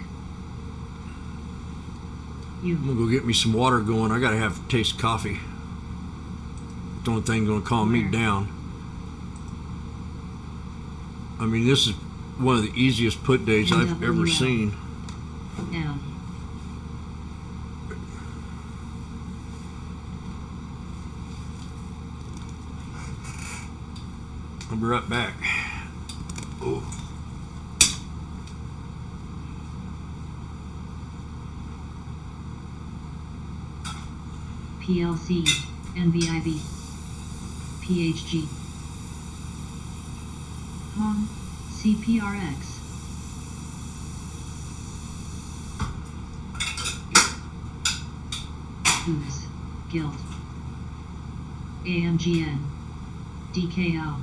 I'm gonna go get me some water going. I gotta have taste coffee. It's the only thing gonna calm me Where? down. I mean, this is one of the easiest put days I've ever NWL. seen. M. I'll be right back. Oh. PLC, NBIB, PHG, HOM, CPRX, COOS, Guild, AMGN, DKL,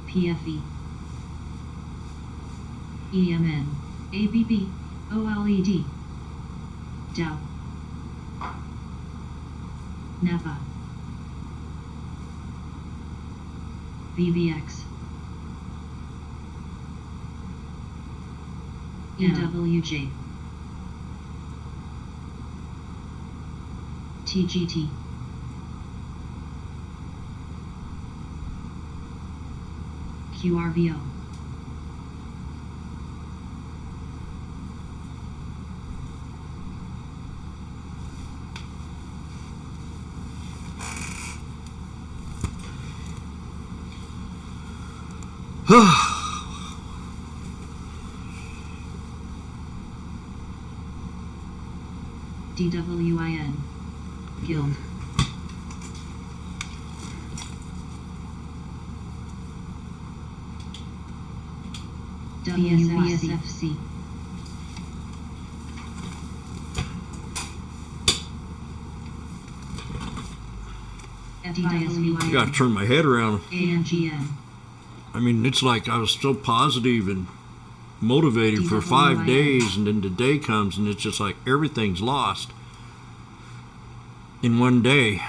PFE, EMN, ABB, OLED, DOW, NAPA, VVX, EWJ, TGT, QRVO, DWIN, Guild, WSFC, I gotta FISVY, turn my head around. AMGN, I mean, it's like I was so positive and motivated for 5 DWIN. days, and then the day comes and it's just like everything's lost in one day.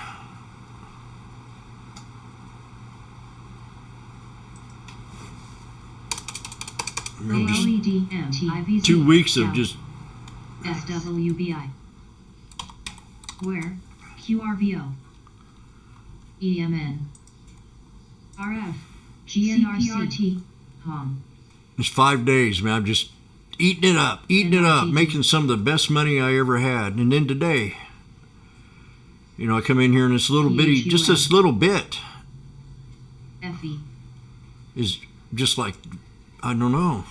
I mean, just OLED, IVZ, 2 weeks of DOW, just SWBI, Where, QRVO, EMN, RF, GNRCT, HOM, it's 5 days, man. I'm just eating it up, making some of the best money I ever had. And then today, you know, I come in here and this little bitty, just this little bit FE, is just like, I don't know.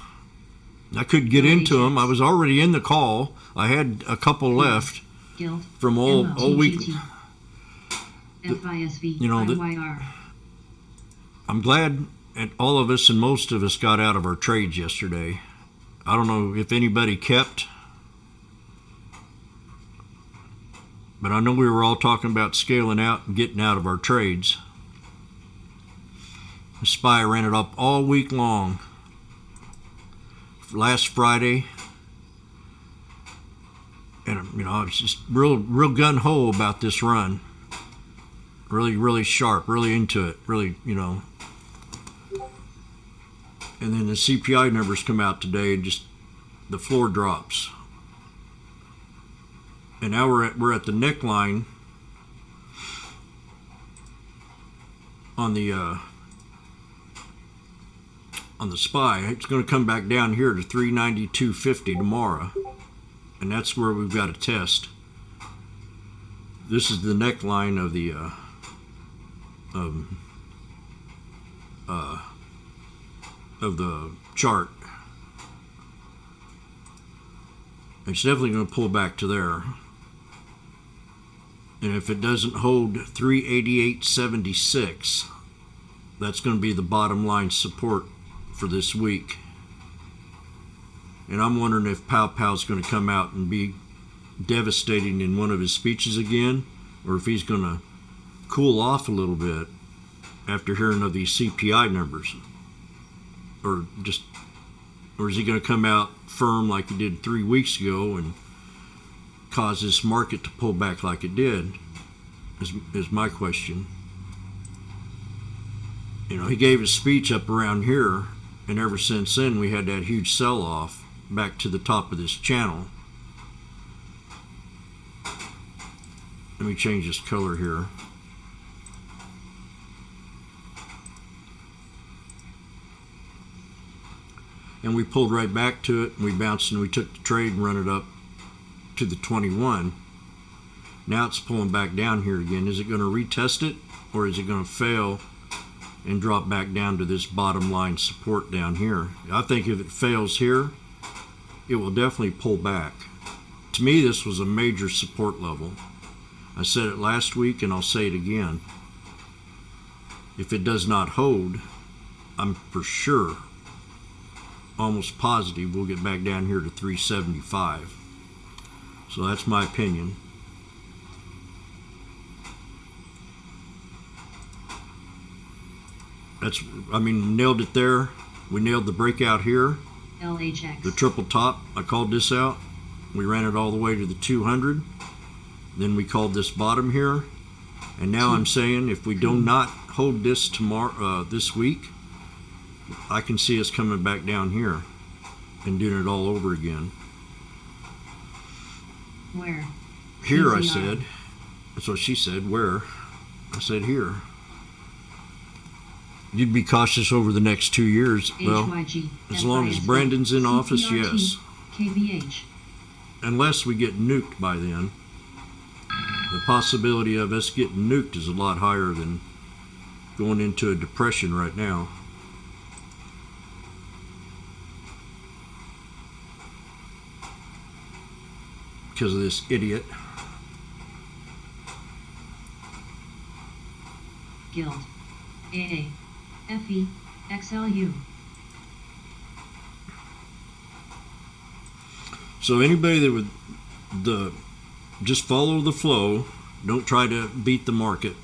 I couldn't get into them. I was already in the call. I had a couple left Guild, from all week. TGT, FISV, You know, that- IYR, I'm glad and all of us and most of us got out of our trades yesterday. I don't know if anybody kept, but I know we were all talking about scaling out and getting out of our trades. The SPY ran it up all week long. Last Friday, and you know, I was just real gun-ho about this run. Really sharp, really into it, really, you know. And then the CPI numbers come out today, and just the floor drops. And now we're at the neckline on the SPY. It's going to come back down here to 392.50 tomorrow, and that's where we've got to test. This is the neckline of the of the chart. It's definitely going to pull back to there. And if it doesn't hold 388.76, that's going to be the bottom line support for this week. And I'm wondering if Pow Pow's going to come out and be devastating in one of his speeches again, or if he's going to cool off a little bit after hearing of these CPI numbers. Or is he going to come out firm like he did 3 weeks ago and cause this market to pull back like it did, is my question. You know, he gave his speech up around here, and ever since then we had that huge sell-off back to the top of this channel. Let me change this color here. And we pulled right back to it, and we bounced and we took the trade and run it up to the 21. Now it's pulling back down here again. Is it going to retest it, or is it going to fail and drop back down to this bottom line support down here? I think if it fails here, it will definitely pull back. To me, this was a major support level. I said it last week and I'll say it again. If it does not hold, I'm for sure, almost positive, we'll get back down here to 375. So that's my opinion. Nailed it there. We nailed the breakout here. LHX. The triple top, I called this out. We ran it all the way to the 200. Then we called this bottom here. And now I'm saying if we do not hold this tomorrow, this week, I can see us coming back down here and doing it all over again. Where? Here, I CZR. said. That's what she said. Where? I said here. You'd be cautious over the next 2 years. Well, HYG. as long as FISB, Brandon's in office, CPRT, yes. KBH. Unless we get nuked by then. The possibility of us getting nuked is a lot higher than going into a depression right now. Because of this idiot. Guild. AA. FE. XLU. So anybody that would just follow the flow, don't try to beat the market.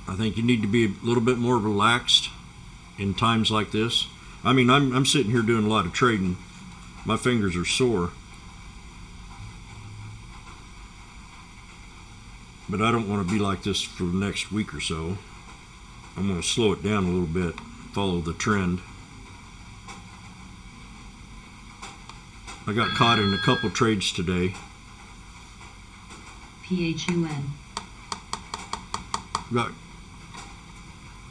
I think you need to be a little bit more relaxed in times like this. I mean, I'm sitting here doing a lot of trading. My fingers are sore. But I don't want to be like this for the next week or so. I'm going to slow it down a little bit, follow the trend. I got caught in a couple trades today. PHUN. Got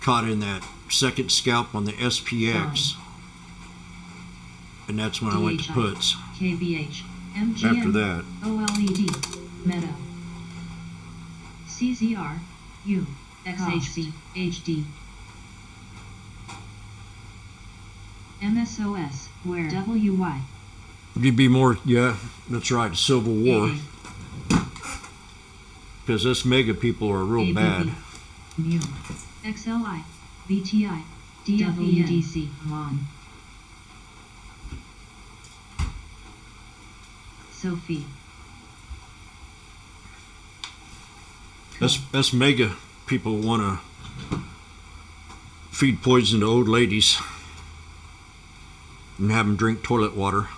caught in that second scalp on the SPX. And that's when I went to puts. KBH. MGM. After that. OLED. Meta. CZR. U. XHB. HD. MSOS. Where? WY. You'd be more, yeah, that's right, Civil War. Because us mega people are real bad. Mu. XLI. BTI. DFEDC. MON. Sophie. Us mega people want to feed poison to old ladies and have them drink toilet water.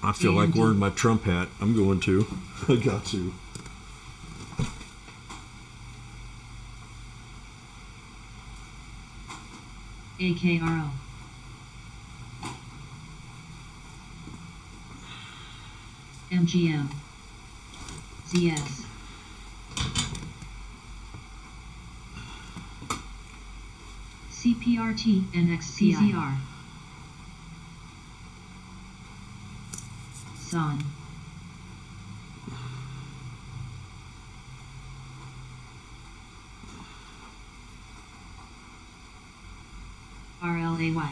I feel like wearing my Trump hat. I'm going to. I got to. AKRO. MGM. ZS. CPRT and XCZR. Son. AY.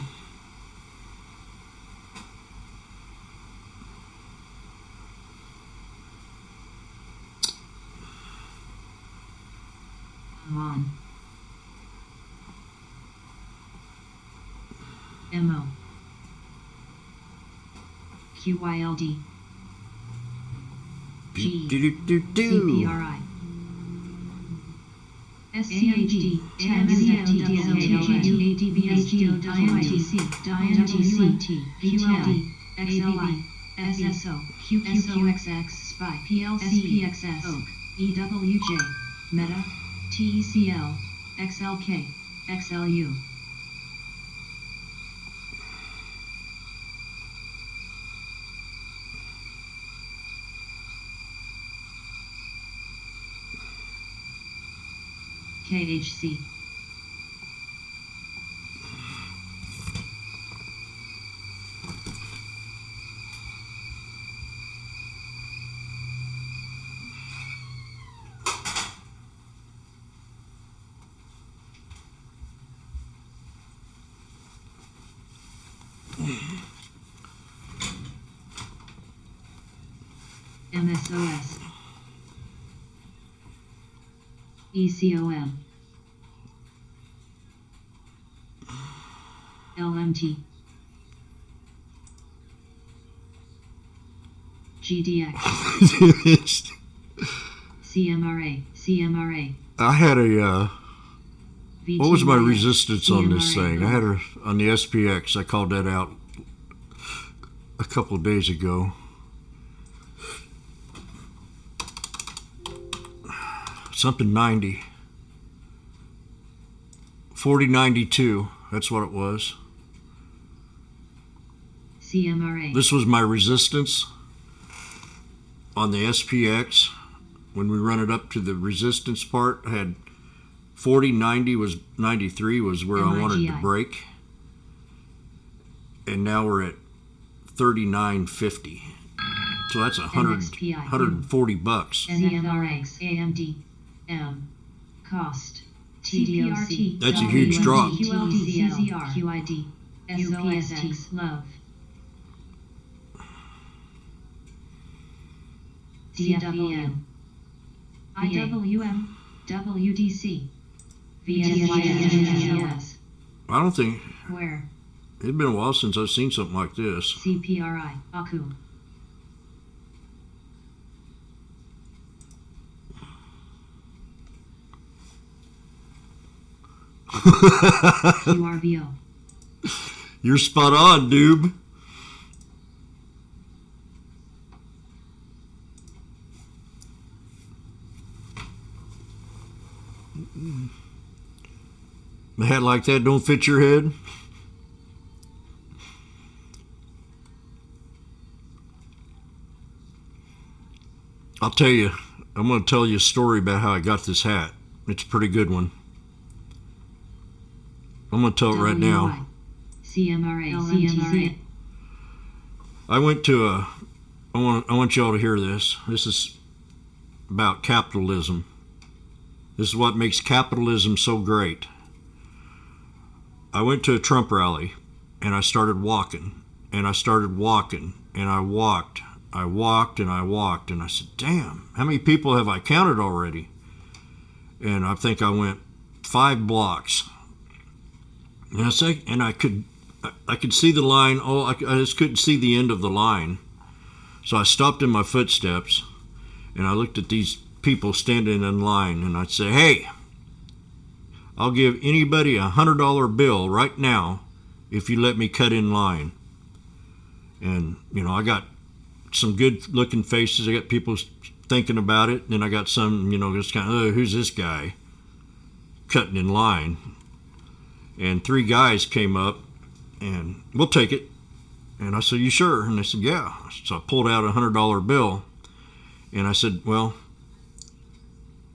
On. MO. QYLD. G. CPRI. SCHD, QLD, XLI, SSO, QQXX, SPY, PLC, OAK, EWJ, Meta, TECL, XLK, XLU. KHC. MSOS. ECOM. LMT. GDX. CMRA. CMRA. I had a, what was my VTY, resistance on this CMRA. thing? I had a, on the SPX, I called that out a couple of days ago. Something 90. 4092, that's what it was. CMRA. This was my resistance on the SPX. When we run it up to the resistance part, I had 4090 was 93 was where I wanted to MIGI. break. And now we're at 3950. So that's MXPI. 140 bucks. CMRX. AMD. M. Cost. TDOC. That's a huge drop. QLD. QID. SOSX. Love. DWM. IWM. WDC. VSGS. I don't think, Where? it's been a while since I've seen something like this. CPRI. AKU. QRVO. You're spot on, dude. A hat like that don't fit your head. I'll tell you, I'm going to tell you a story about how I got this hat. It's a pretty good one. I'm going to tell it right now. CMRA. CMRA. I went to a, I want y'all to hear this. This is about capitalism. This is what makes capitalism so great. I went to a Trump rally and I started walking and I started walking and I walked and I said, damn, how many people have I counted already? And I think I went 5 blocks. And I could see the line. I just couldn't see the end of the line. So I stopped in my footsteps and I looked at these people standing in line and I'd say, hey, I'll give anybody $100 bill right now if you let me cut in line. And, I got some good looking faces. I got people thinking about it. Then I got some, just kind of, oh, who's this guy cutting in line? And 3 guys came up and, we'll take it. And I said, you sure? And they said, yeah. So I pulled out a $100 bill and I said, well,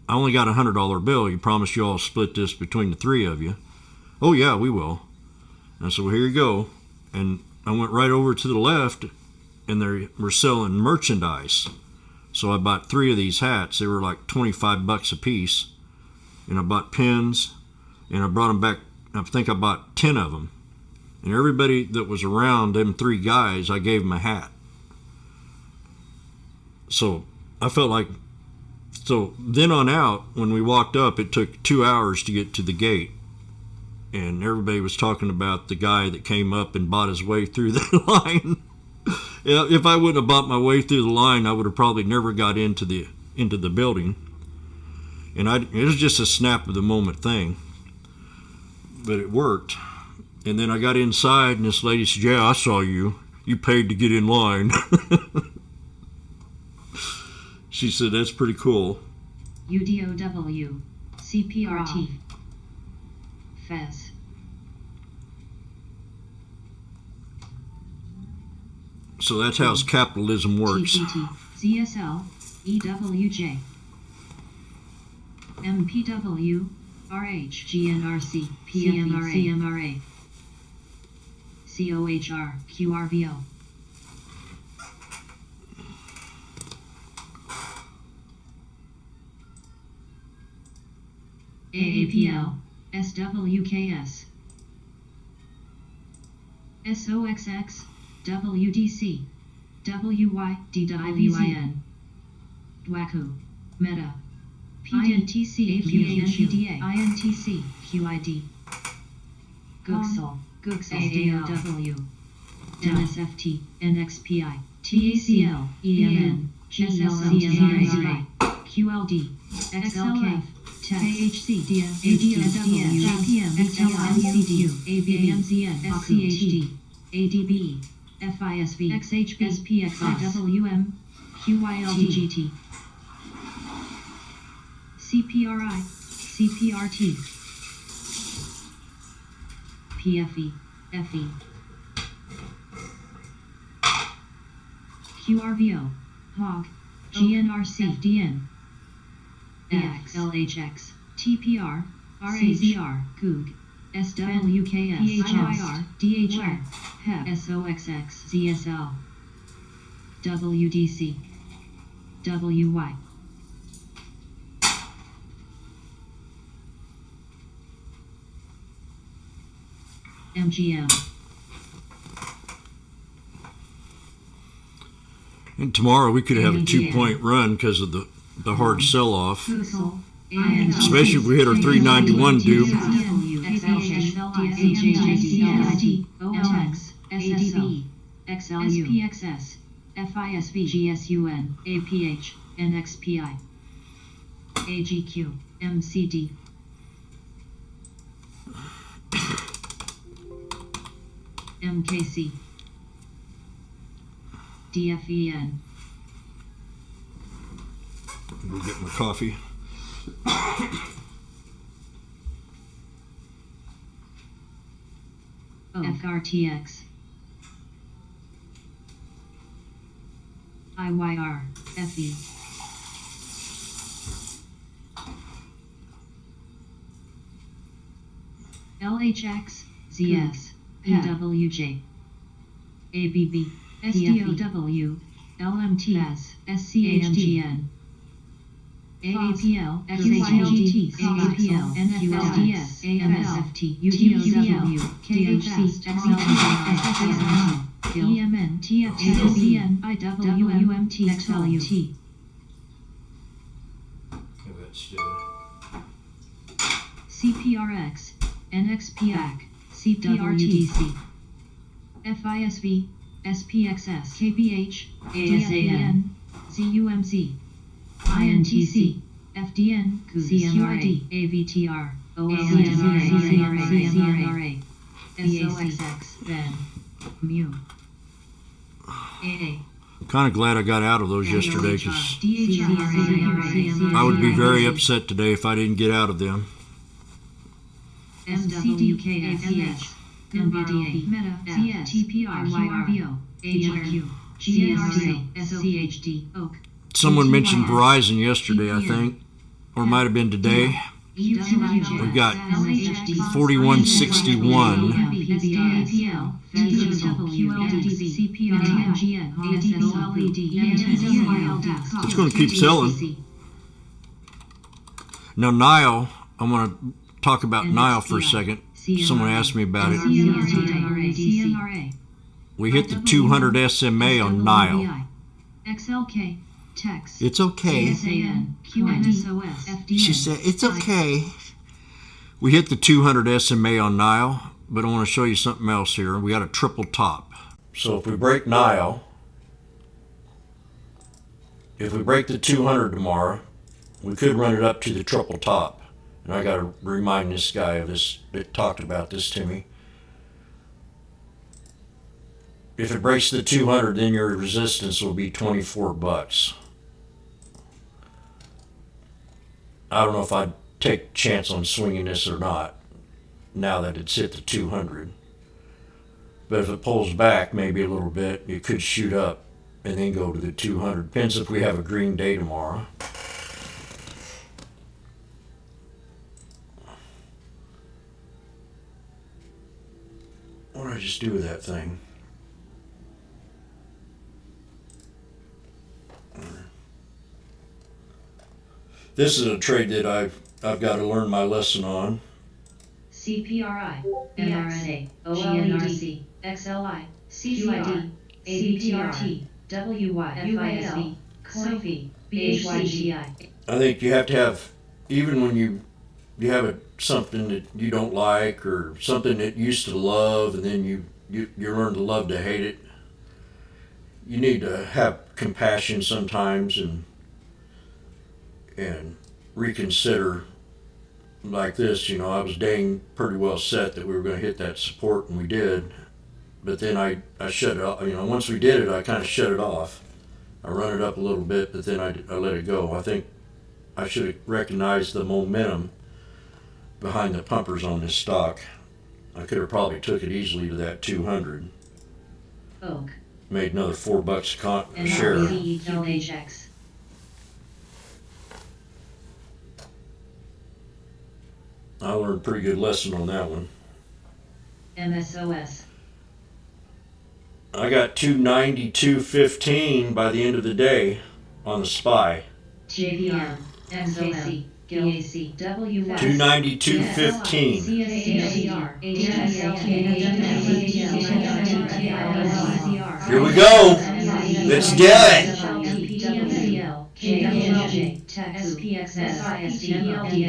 I only got a $100 bill. You promised you all split this between the 3 of you. Oh yeah, we will. And I said, well, here you go. And I went right over to the left and they were selling merchandise. So I bought 3 of these hats. They were like $25 a piece. And I bought pins and I brought them back. I think I bought 10 of them. And everybody that was around, them 3 guys, I gave them a hat. So I felt like, so then on out, when we walked up, it took 2 hours to get to the gate. And everybody was talking about the guy that came up and bought his way through the line. If I wouldn't have bought my way through the line, I would have probably never got into the building. And it was just a snap of the moment thing. But it worked. And then I got inside, and this lady said, "Yeah, I saw you. You paid to get in line." She said, "That's pretty cool." UDOW. CPRT. Fez. So that's how capitalism works. TPT. ZSL. EWJ. MPW. RH. GNRC. PMRA. CMRA. COHR. QRVO. AAPL. SWKS. SOXX. WDC. WYDWIN. DWACU. Meta. PDTC. AVANPDA. INTC. QID. Gooksel. AAOW. NSFT. NXPI. TACL. EMN. GSLCMRA. QLD. XLF. AHC, ADOW, JPM, XLMCDU, AVAMZN, SCHD, ADBE, FISV, XHB, SPXX, WM, QYLDGT, CPRI, CPRT, PFE, FE, QRVO, HOG, GNRC, FDN, LHX, TPR, RAZR, Coog, SWKS, PHR, DHR, HEP, SOXX, ZSL, WDC, WY. MGM. And tomorrow we could have a 2-point run because of the hard sell-off. Especially if we hit our 391 dupe. SPXS, FISV, GSUN, APH, NXPI, AGQ, MCD. MKC, DFEN. Go get my coffee. FRTX, IYR, FE, LHX, ZS, PWJ, ABB, SDOW, LMTS, SCHDN, AAPL, XHLGT, AAPL, NFLDS, AMSFT, UTOW, KHC, XLT, EMN, TFTCN, IWMT, XLT. CPRX, NXPAC, CPRTC, FISV, SPXS, KPH, ASAN, ZUMC, INTC, FDN, CMRD, AVTR, OLCMRA, CMRA, SOXX, then, MU, AA. Kind of glad I got out of those yesterday because I would be very upset today if I didn't get out of them. MCDKSH, NVDA, Meta, CS, TPR, QRVO, AGQ, GNRC, SCHD, OAK. Someone mentioned Verizon yesterday, I think, or it might have been today. We've got 4161. It's going to keep selling. Now, Nile, I want to talk about Nile for a second. Someone asked me about it. CMRA. We hit the 200 SMA on Nile. XLK. Text. It's okay. SAN. QNSOS. She said, it's okay. We hit the 200 SMA on Nile, but I want to show you something else here. We got a triple top. So if we break Nile, if we break the 200 tomorrow, we could run it up to the triple top. And I got to remind this guy of this, that talked about this to me. If it breaks the 200, then your resistance will be 24 bucks. I don't know if I'd take a chance on swinging this or not, now that it's hit the 200. But if it pulls back maybe a little bit, it could shoot up and then go to the 200. Depends if we have a green day tomorrow. What did I just do with that thing? This is a trade that I've got to learn my lesson on. CPRI, BRNA, GNRC, XLI, CQID, ABTRT, WYFISV, COIV, BHYGI. I think you have to have, even when you have something that you don't like or something that you used to love and then you learn to love to hate it, you need to have compassion sometimes and reconsider. Like this, you know, I was dang pretty well set that we were going to hit that support, and we did. But then I shut it off. You know, once we did it, I kind of shut it off. I run it up a little bit, but then I let it go. I think I should have recognized the momentum behind the pumpers on this stock. I could have probably took it easily to that 200. Oak. Made another $4 a share. LHX. I learned a pretty good lesson on that one. MSOS. I got 292.15 by the end of the day on the SPY. JVM. MKC. GAC. WY. 292.15. Here we go. Let's do it. KWJ, SPX, SISDLDSDS,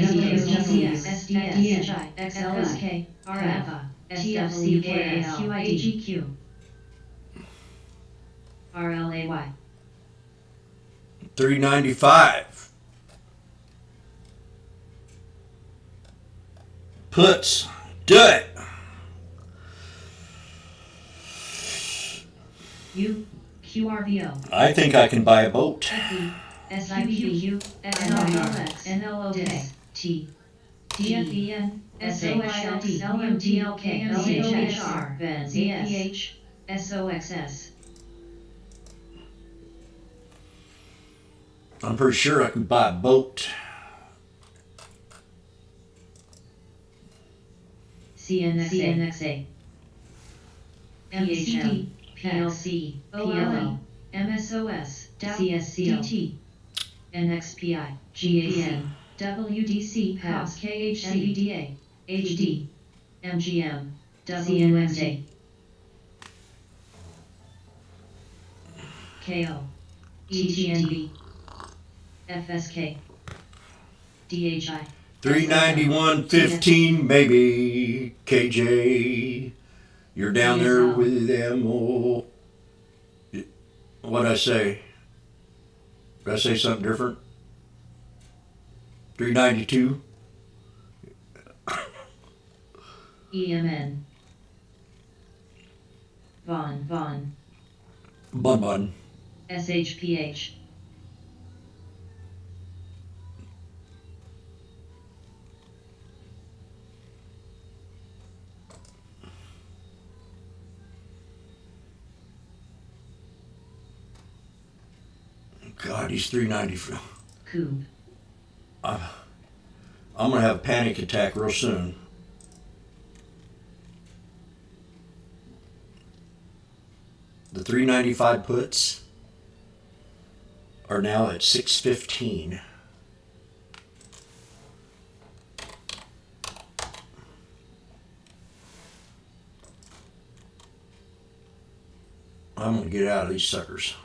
SDS, XLSK, RF, SWKL, QIDGQ, RLAY. 395. Puts. Do it. QRVO. I think I can buy a boat. SIPQ, NLX, NLOX, T, DFEN, SOXLD, LMDLK, LHR, ZPH, SOXS. I'm pretty sure I can buy a boat. CNXA, MCD, PLC, PLO, MSOS, CSCLT, NXPI, GAN, WDC, PAS, KHC, NVDA, HD, MGM, WNSA, KO, ETNB, FSK, DHI. 391.15, maybe. KJ, you're down there with them. Oh, what'd I say? Did I say something different? 392? EMN. Von. Bun. SHPH. God, he's 390. Coob. I'm going to have a panic attack real soon. The 395 puts are now at 615. I'm gonna get out of these suckers.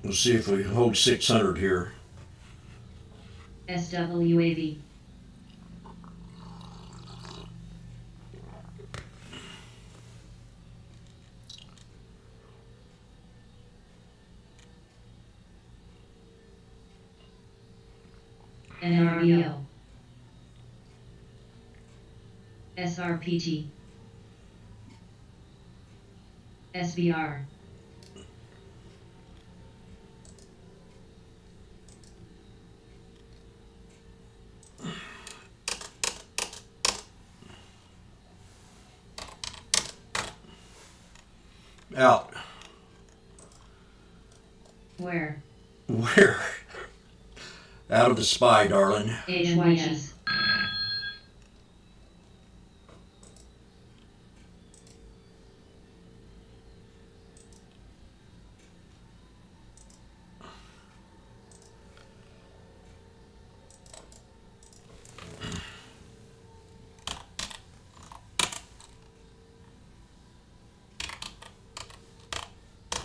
We'll see if we hold 600 here. SWAV. NRBO. SRPT. SBR. Out. Where? Where? Out of the SPY, darling. HYS.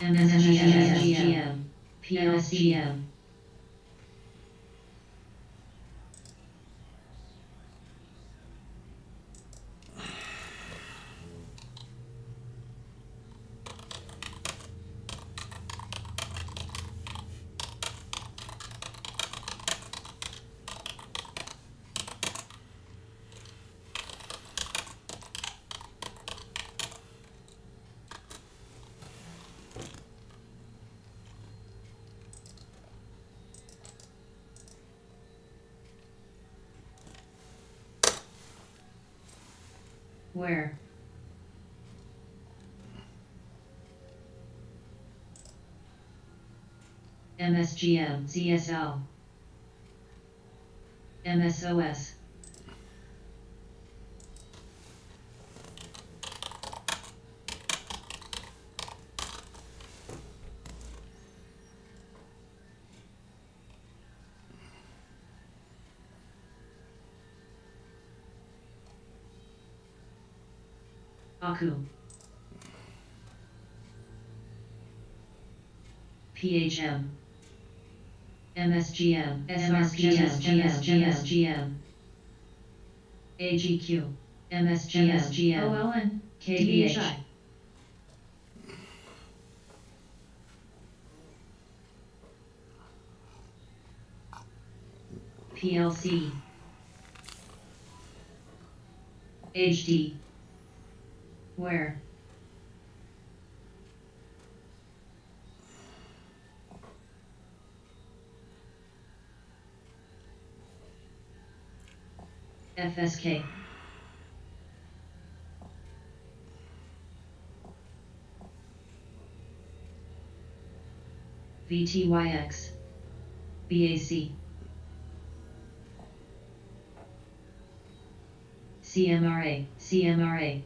MSGM. PLCM. Where? MSGM, ZSL, MSOS. Aku. PHM. MSGM, MSGM, AGQ, MSGM, OLN, KBH. PLC, HD. Where? FSK. VTYX. BAC. CMRA.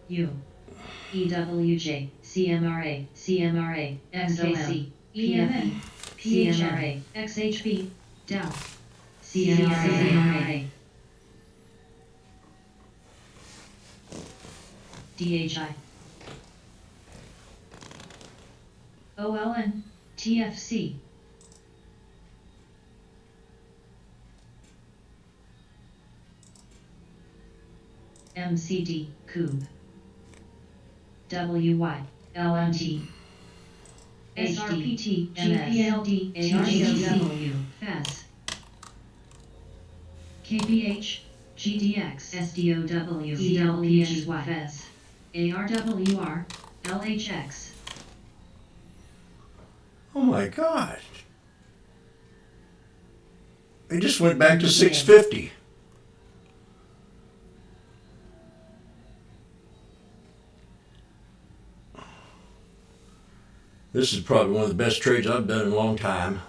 U. EWJ. CMRA. XKC. EMN. PHMRA. XHB. Down. CMRA. DHI. OLN. TFC. MCD. Coob. WY. LMT. SRPT. GPLD. ARCW. FAS. KBH. GDX. SDOW. ELPHY. FES. ARWR. LHX. Oh my God. They just went back to 650. This is probably one of the best trades I've done in a long time.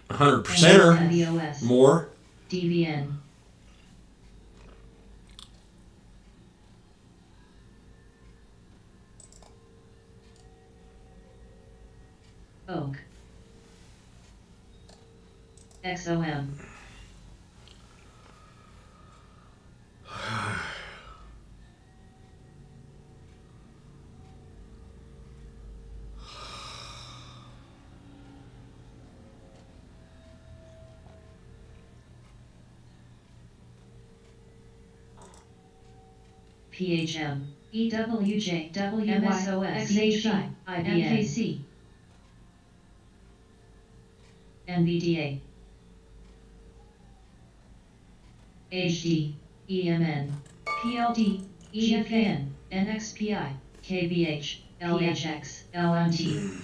100% or more. DVN. Oak. XOM. PHM, EWJ, WMSOS, XHP, IBN, NVDA, HD, EMN, PLD, EFN, NXPI, KBH, LHX, LMT,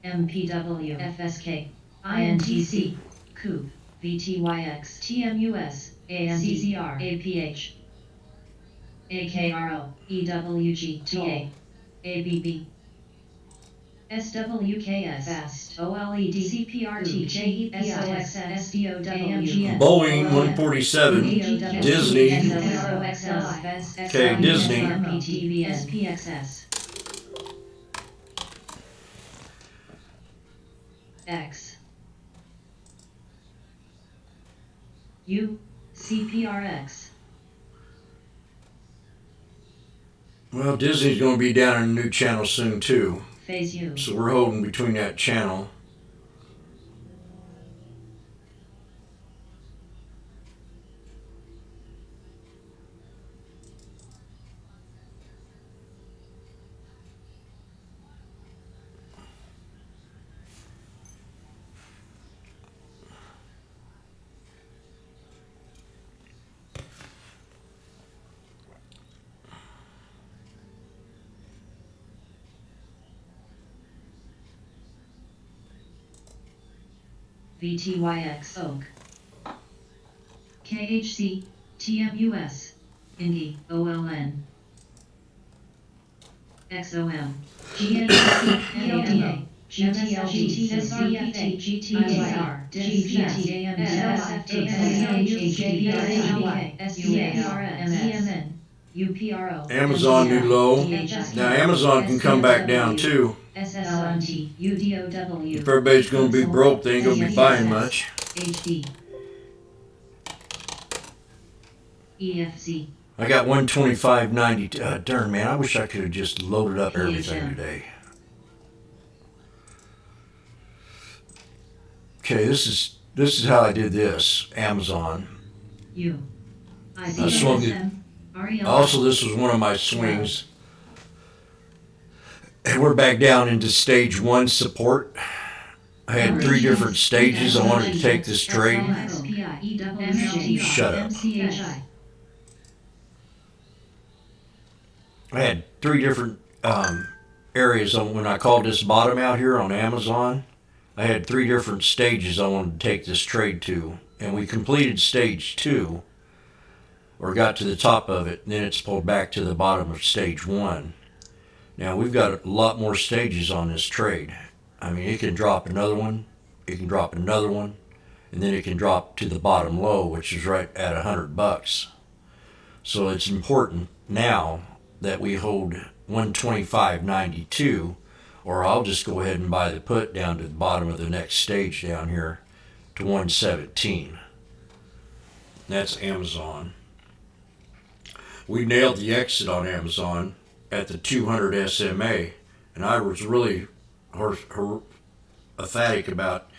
MPW, FSK, INTC, COOP, VTYX, TMUS, ANCCR, APH, AKRO, EWG, TA, ABB, SWKS, FAST, OLED, CPRT, JEPIS, SDOW, Boeing 147, Disney, okay, Disney, MPTV, SPXS, X, U, CPRX, well, Disney's going to be down in a new channel soon too. Phase U, So we're holding between that channel. VTYX, Oak, KHC, TMUS, Indie, OLN, XOM, GNC, NADA, GTL, GTSCFA, GTSR, GTAM, SFT, HDVRA, SUARS, EMN, UPRO, Amazon new low. Now Amazon can come back down too. SSLMT, UDOW, If everybody's going to be broke, they ain't going to be buying much. HD, EFC, I got 125.90. Darn man, I wish I could have just loaded up everything today. Okay, this is how I did this. Amazon. U, I swung it. Also, this was one of my swings. And we're back down into stage 1 support. I had 3 different stages. I wanted to take this trade. Shut up. I had 3 different areas when I called this bottom out here on Amazon. I had 3 different stages I wanted to take this trade to. And we completed stage 2, or got to the top of it, and then it's pulled back to the bottom of stage 1. Now we've got a lot more stages on this trade. I mean, it can drop another one, it can drop another one, and then it can drop to the bottom low, which is right at $100. So it's important now that we hold 125.92, or I'll just go ahead and buy the put down to the bottom of the next stage down here to 117. That's Amazon. We nailed the exit on Amazon at the 200 SMA, and I was really emphatic about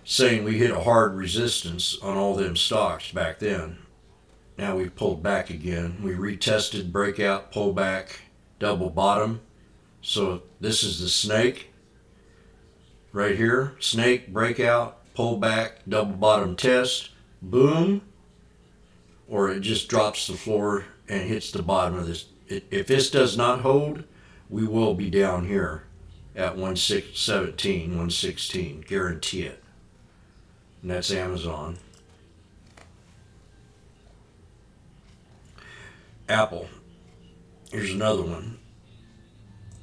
saying we hit a hard resistance on all them stocks back then. Now we've pulled back again. We retested, breakout, pull back, double bottom. So this is the snake right here. Snake, breakout, pull back, double bottom test, boom. Or it just drops the floor and hits the bottom of this. If this does not hold, we will be down here at 117, 116. Guarantee it. And that's Amazon. Apple. Here's another one.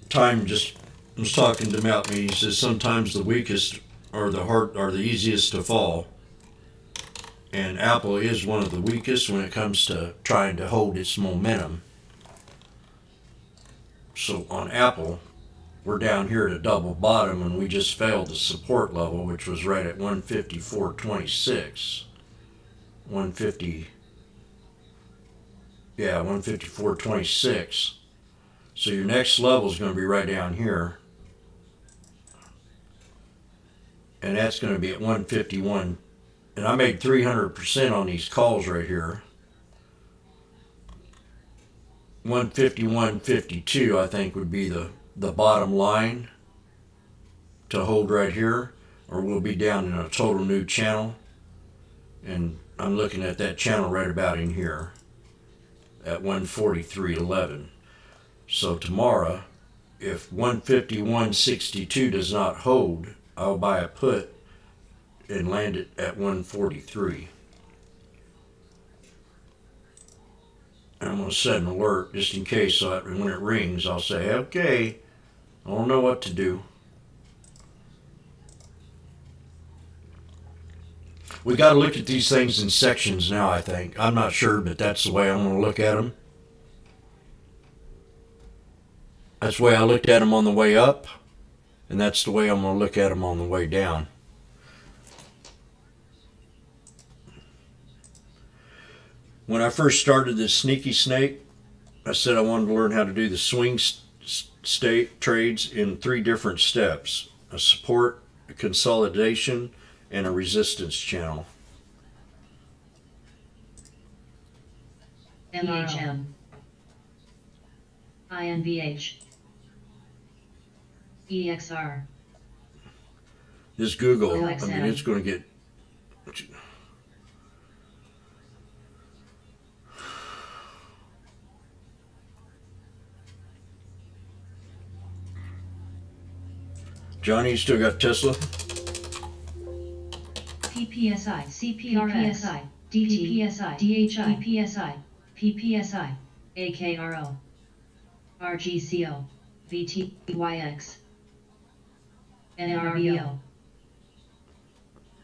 Time just was talking to Matt. He says sometimes the weakest are the easiest to fall. And Apple is one of the weakest when it comes to trying to hold its momentum. So on Apple, we're down here at a double bottom, and we just failed the support level, which was right at 154.26. 150. Yeah, 154.26. So your next level is going to be right down here. And that's going to be at 151. And I made 300% on these calls right here. 151.52 I think would be the bottom line to hold right here, or we'll be down in a total new channel. And I'm looking at that channel right about in here at 143.11. So tomorrow, if 151.62 does not hold, I'll buy a put and land it at 143. I'm going to set an alert just in case, so that when it rings, I'll say, okay, I don't know what to do. We got to look at these things in sections now, I think. I'm not sure, but that's the way I'm going to look at them. That's the way I looked at them on the way up, and that's the way I'm going to look at them on the way down. When I first started this sneaky snake, I said I wanted to learn how to do the swing state trades in 3 different steps: a support, a consolidation, and a resistance channel. MHM, INVH, EXR, This Google, OXM. I mean, it's going to get... Johnny, you still got Tesla? PPSI, CPRSI, DTPSI, DHI, PSI, PPSI, AKRO, RGCO, VTYX, NRBO.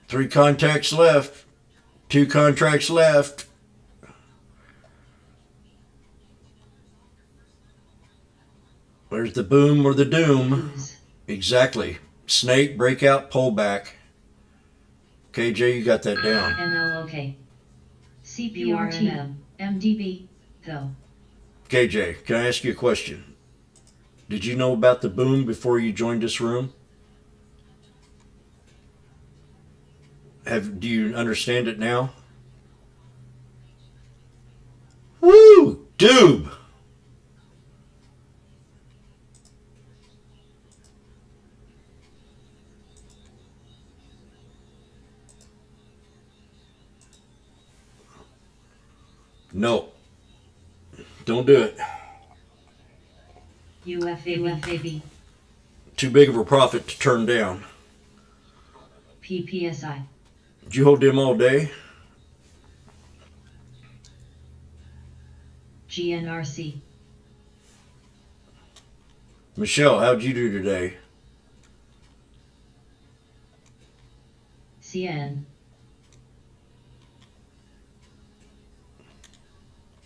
3 contacts left. 2 contracts left. Where's the boom or the doom? Booze. Exactly. Snake, breakout, pullback. KJ, you got that down. NLOK, CPRT, MDB, Go. KJ, can I ask you a question? Did you know about the boom before you joined this room? Do you understand it now? Woo! Doob! No. Don't do it. UFAB, Too big of a profit to turn down. PPSI, Did you hold them all day? GNRC, Michelle, how'd you do today? CN,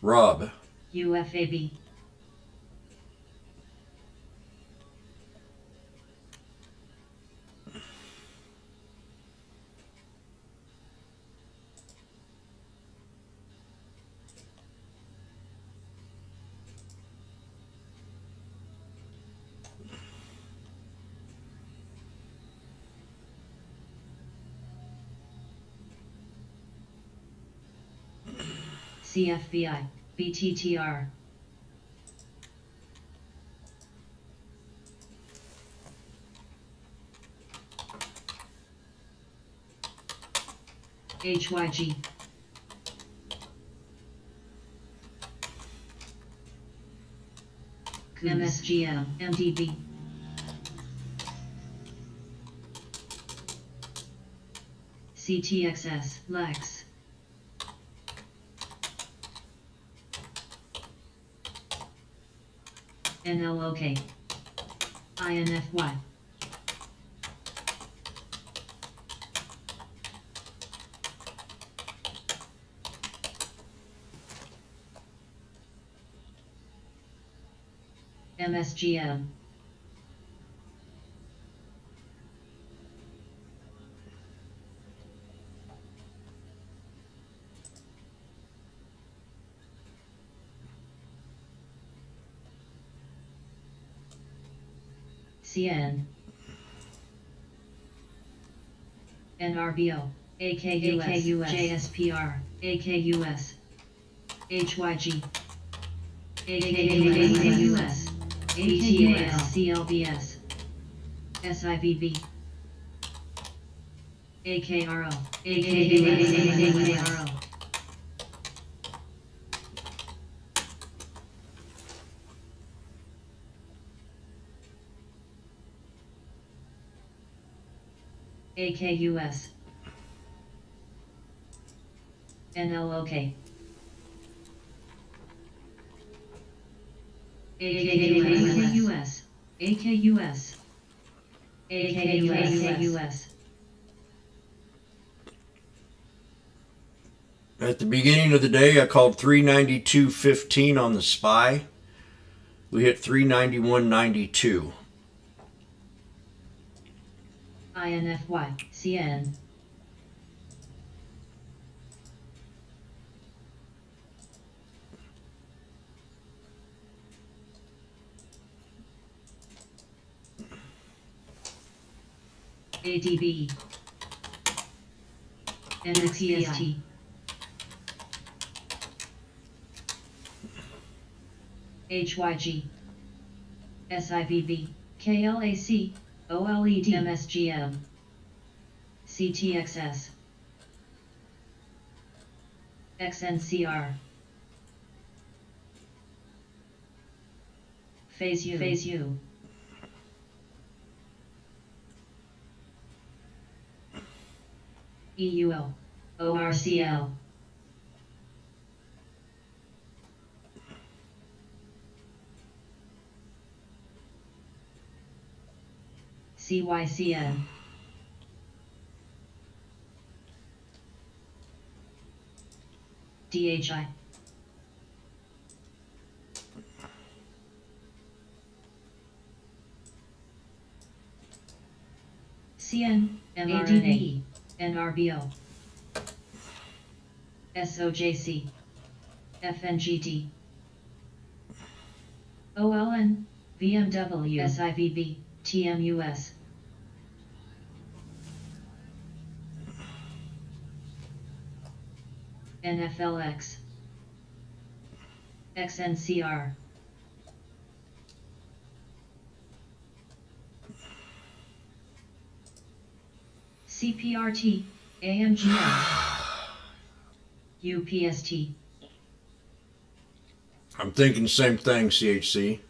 Rob, UFAB, CFBI, BTTR, HYG, MSGM, MDB, CTXS, Lex, NLOK, INFY, MSGM, CN, NRBO, AKUS, JSPR, AKUS, HYG, AKUS, ATAL, CLBS, SIVB, AKRO, AKUS, AKUS, NLOK, AKUS, AKUS, AKUS. At the beginning of the day, I called 392.15 on the SPY. We hit 391.92. INFY, CN, ADB, NXEST, HYG, SIVB, KLAC, OLED, MSGM, CTXS, XNCR, Phase U, EUL, ORCL, CYCN, DHI, CN, ADB, NRBO, SOJC, FNGT, OLN, VMW, SIVB, TMUS, NFLX, XNCR, CPRT, AMGM, UPST, I'm thinking the same thing, CHC.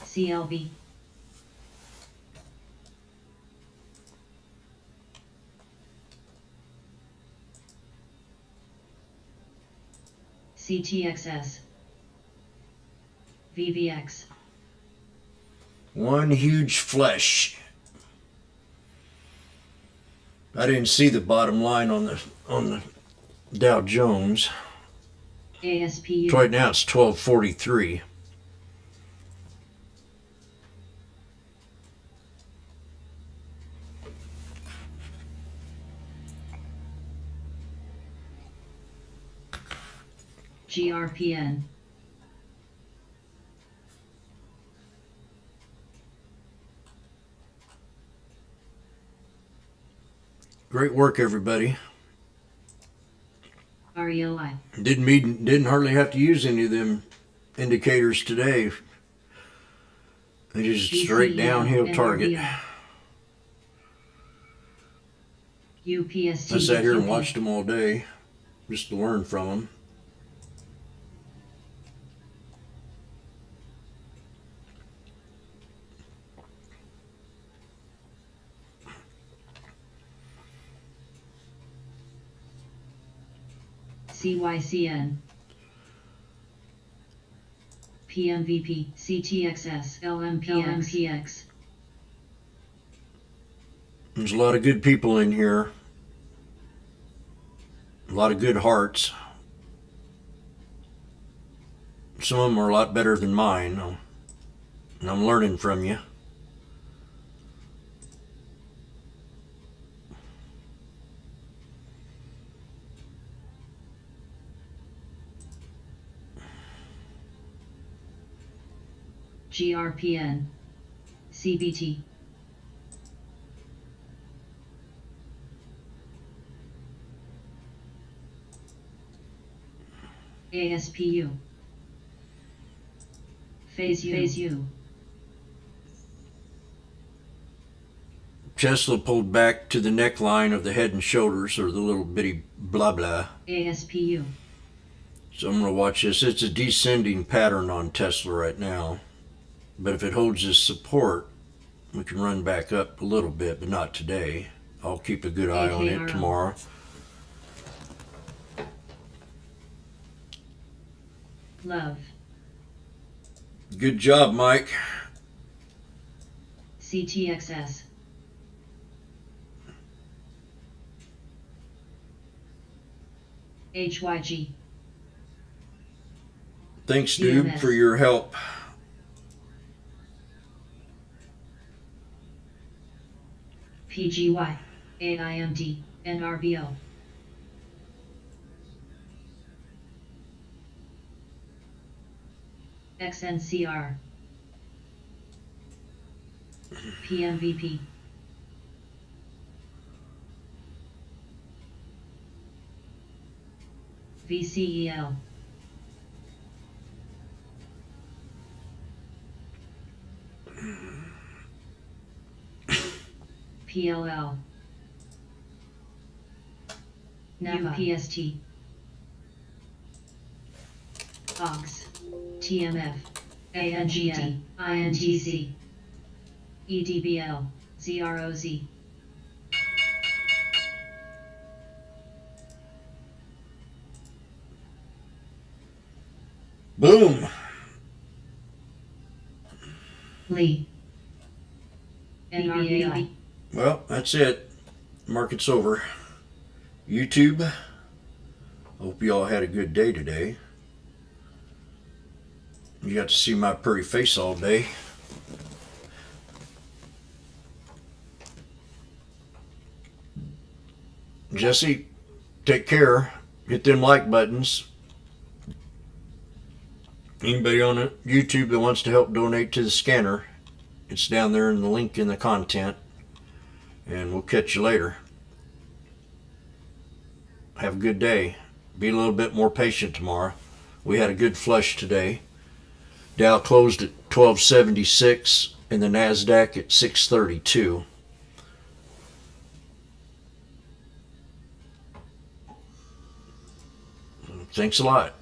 CLB, CTXS, VVX, One huge flesh. I didn't see the bottom line on the Dow Jones. ASPU, Right now it's 1243. GRPN, Great work, everybody. RELI, Didn't hardly have to use any of them indicators today. They just straight downhill target. UPST, I sat here and watched them all day just to learn from them. CYCN, PMVP, CTXS, LMPX, There's a lot of good people in here. A lot of good hearts. Some of them are a lot better than mine. And I'm learning from you. GRPN, CBT. ASPU. Phase U. Tesla pulled back to the neckline of the head and shoulders, or the little bitty blah blah. ASPU. So I'm going to watch this. It's a descending pattern on Tesla right now. But if it holds this support, we can run back up a little bit, but not today. I'll keep a good eye on it AKRO. tomorrow. Love. Good job, Mike. CTXS. HYG. Thanks, dude, DMS. for your help. PGY. AIMD. And RBO. XNCR. PMVP. VCEL. PLL. UPST. OX. TMF. ANGT. INTC. EDBL. ZROZ. Boom. Lee. NRBI. Well, that's it. Market's over. YouTube, hope you all had a good day today. You got to see my pretty face all day. Jesse, take care. Hit them like buttons. Anybody on YouTube that wants to help donate to the scanner, it's down there in the link in the content. And we'll catch you later. Have a good day. Be a little bit more patient tomorrow. We had a good flush today. Dow closed at 1276 and the NASDAQ at 632. Thanks a lot.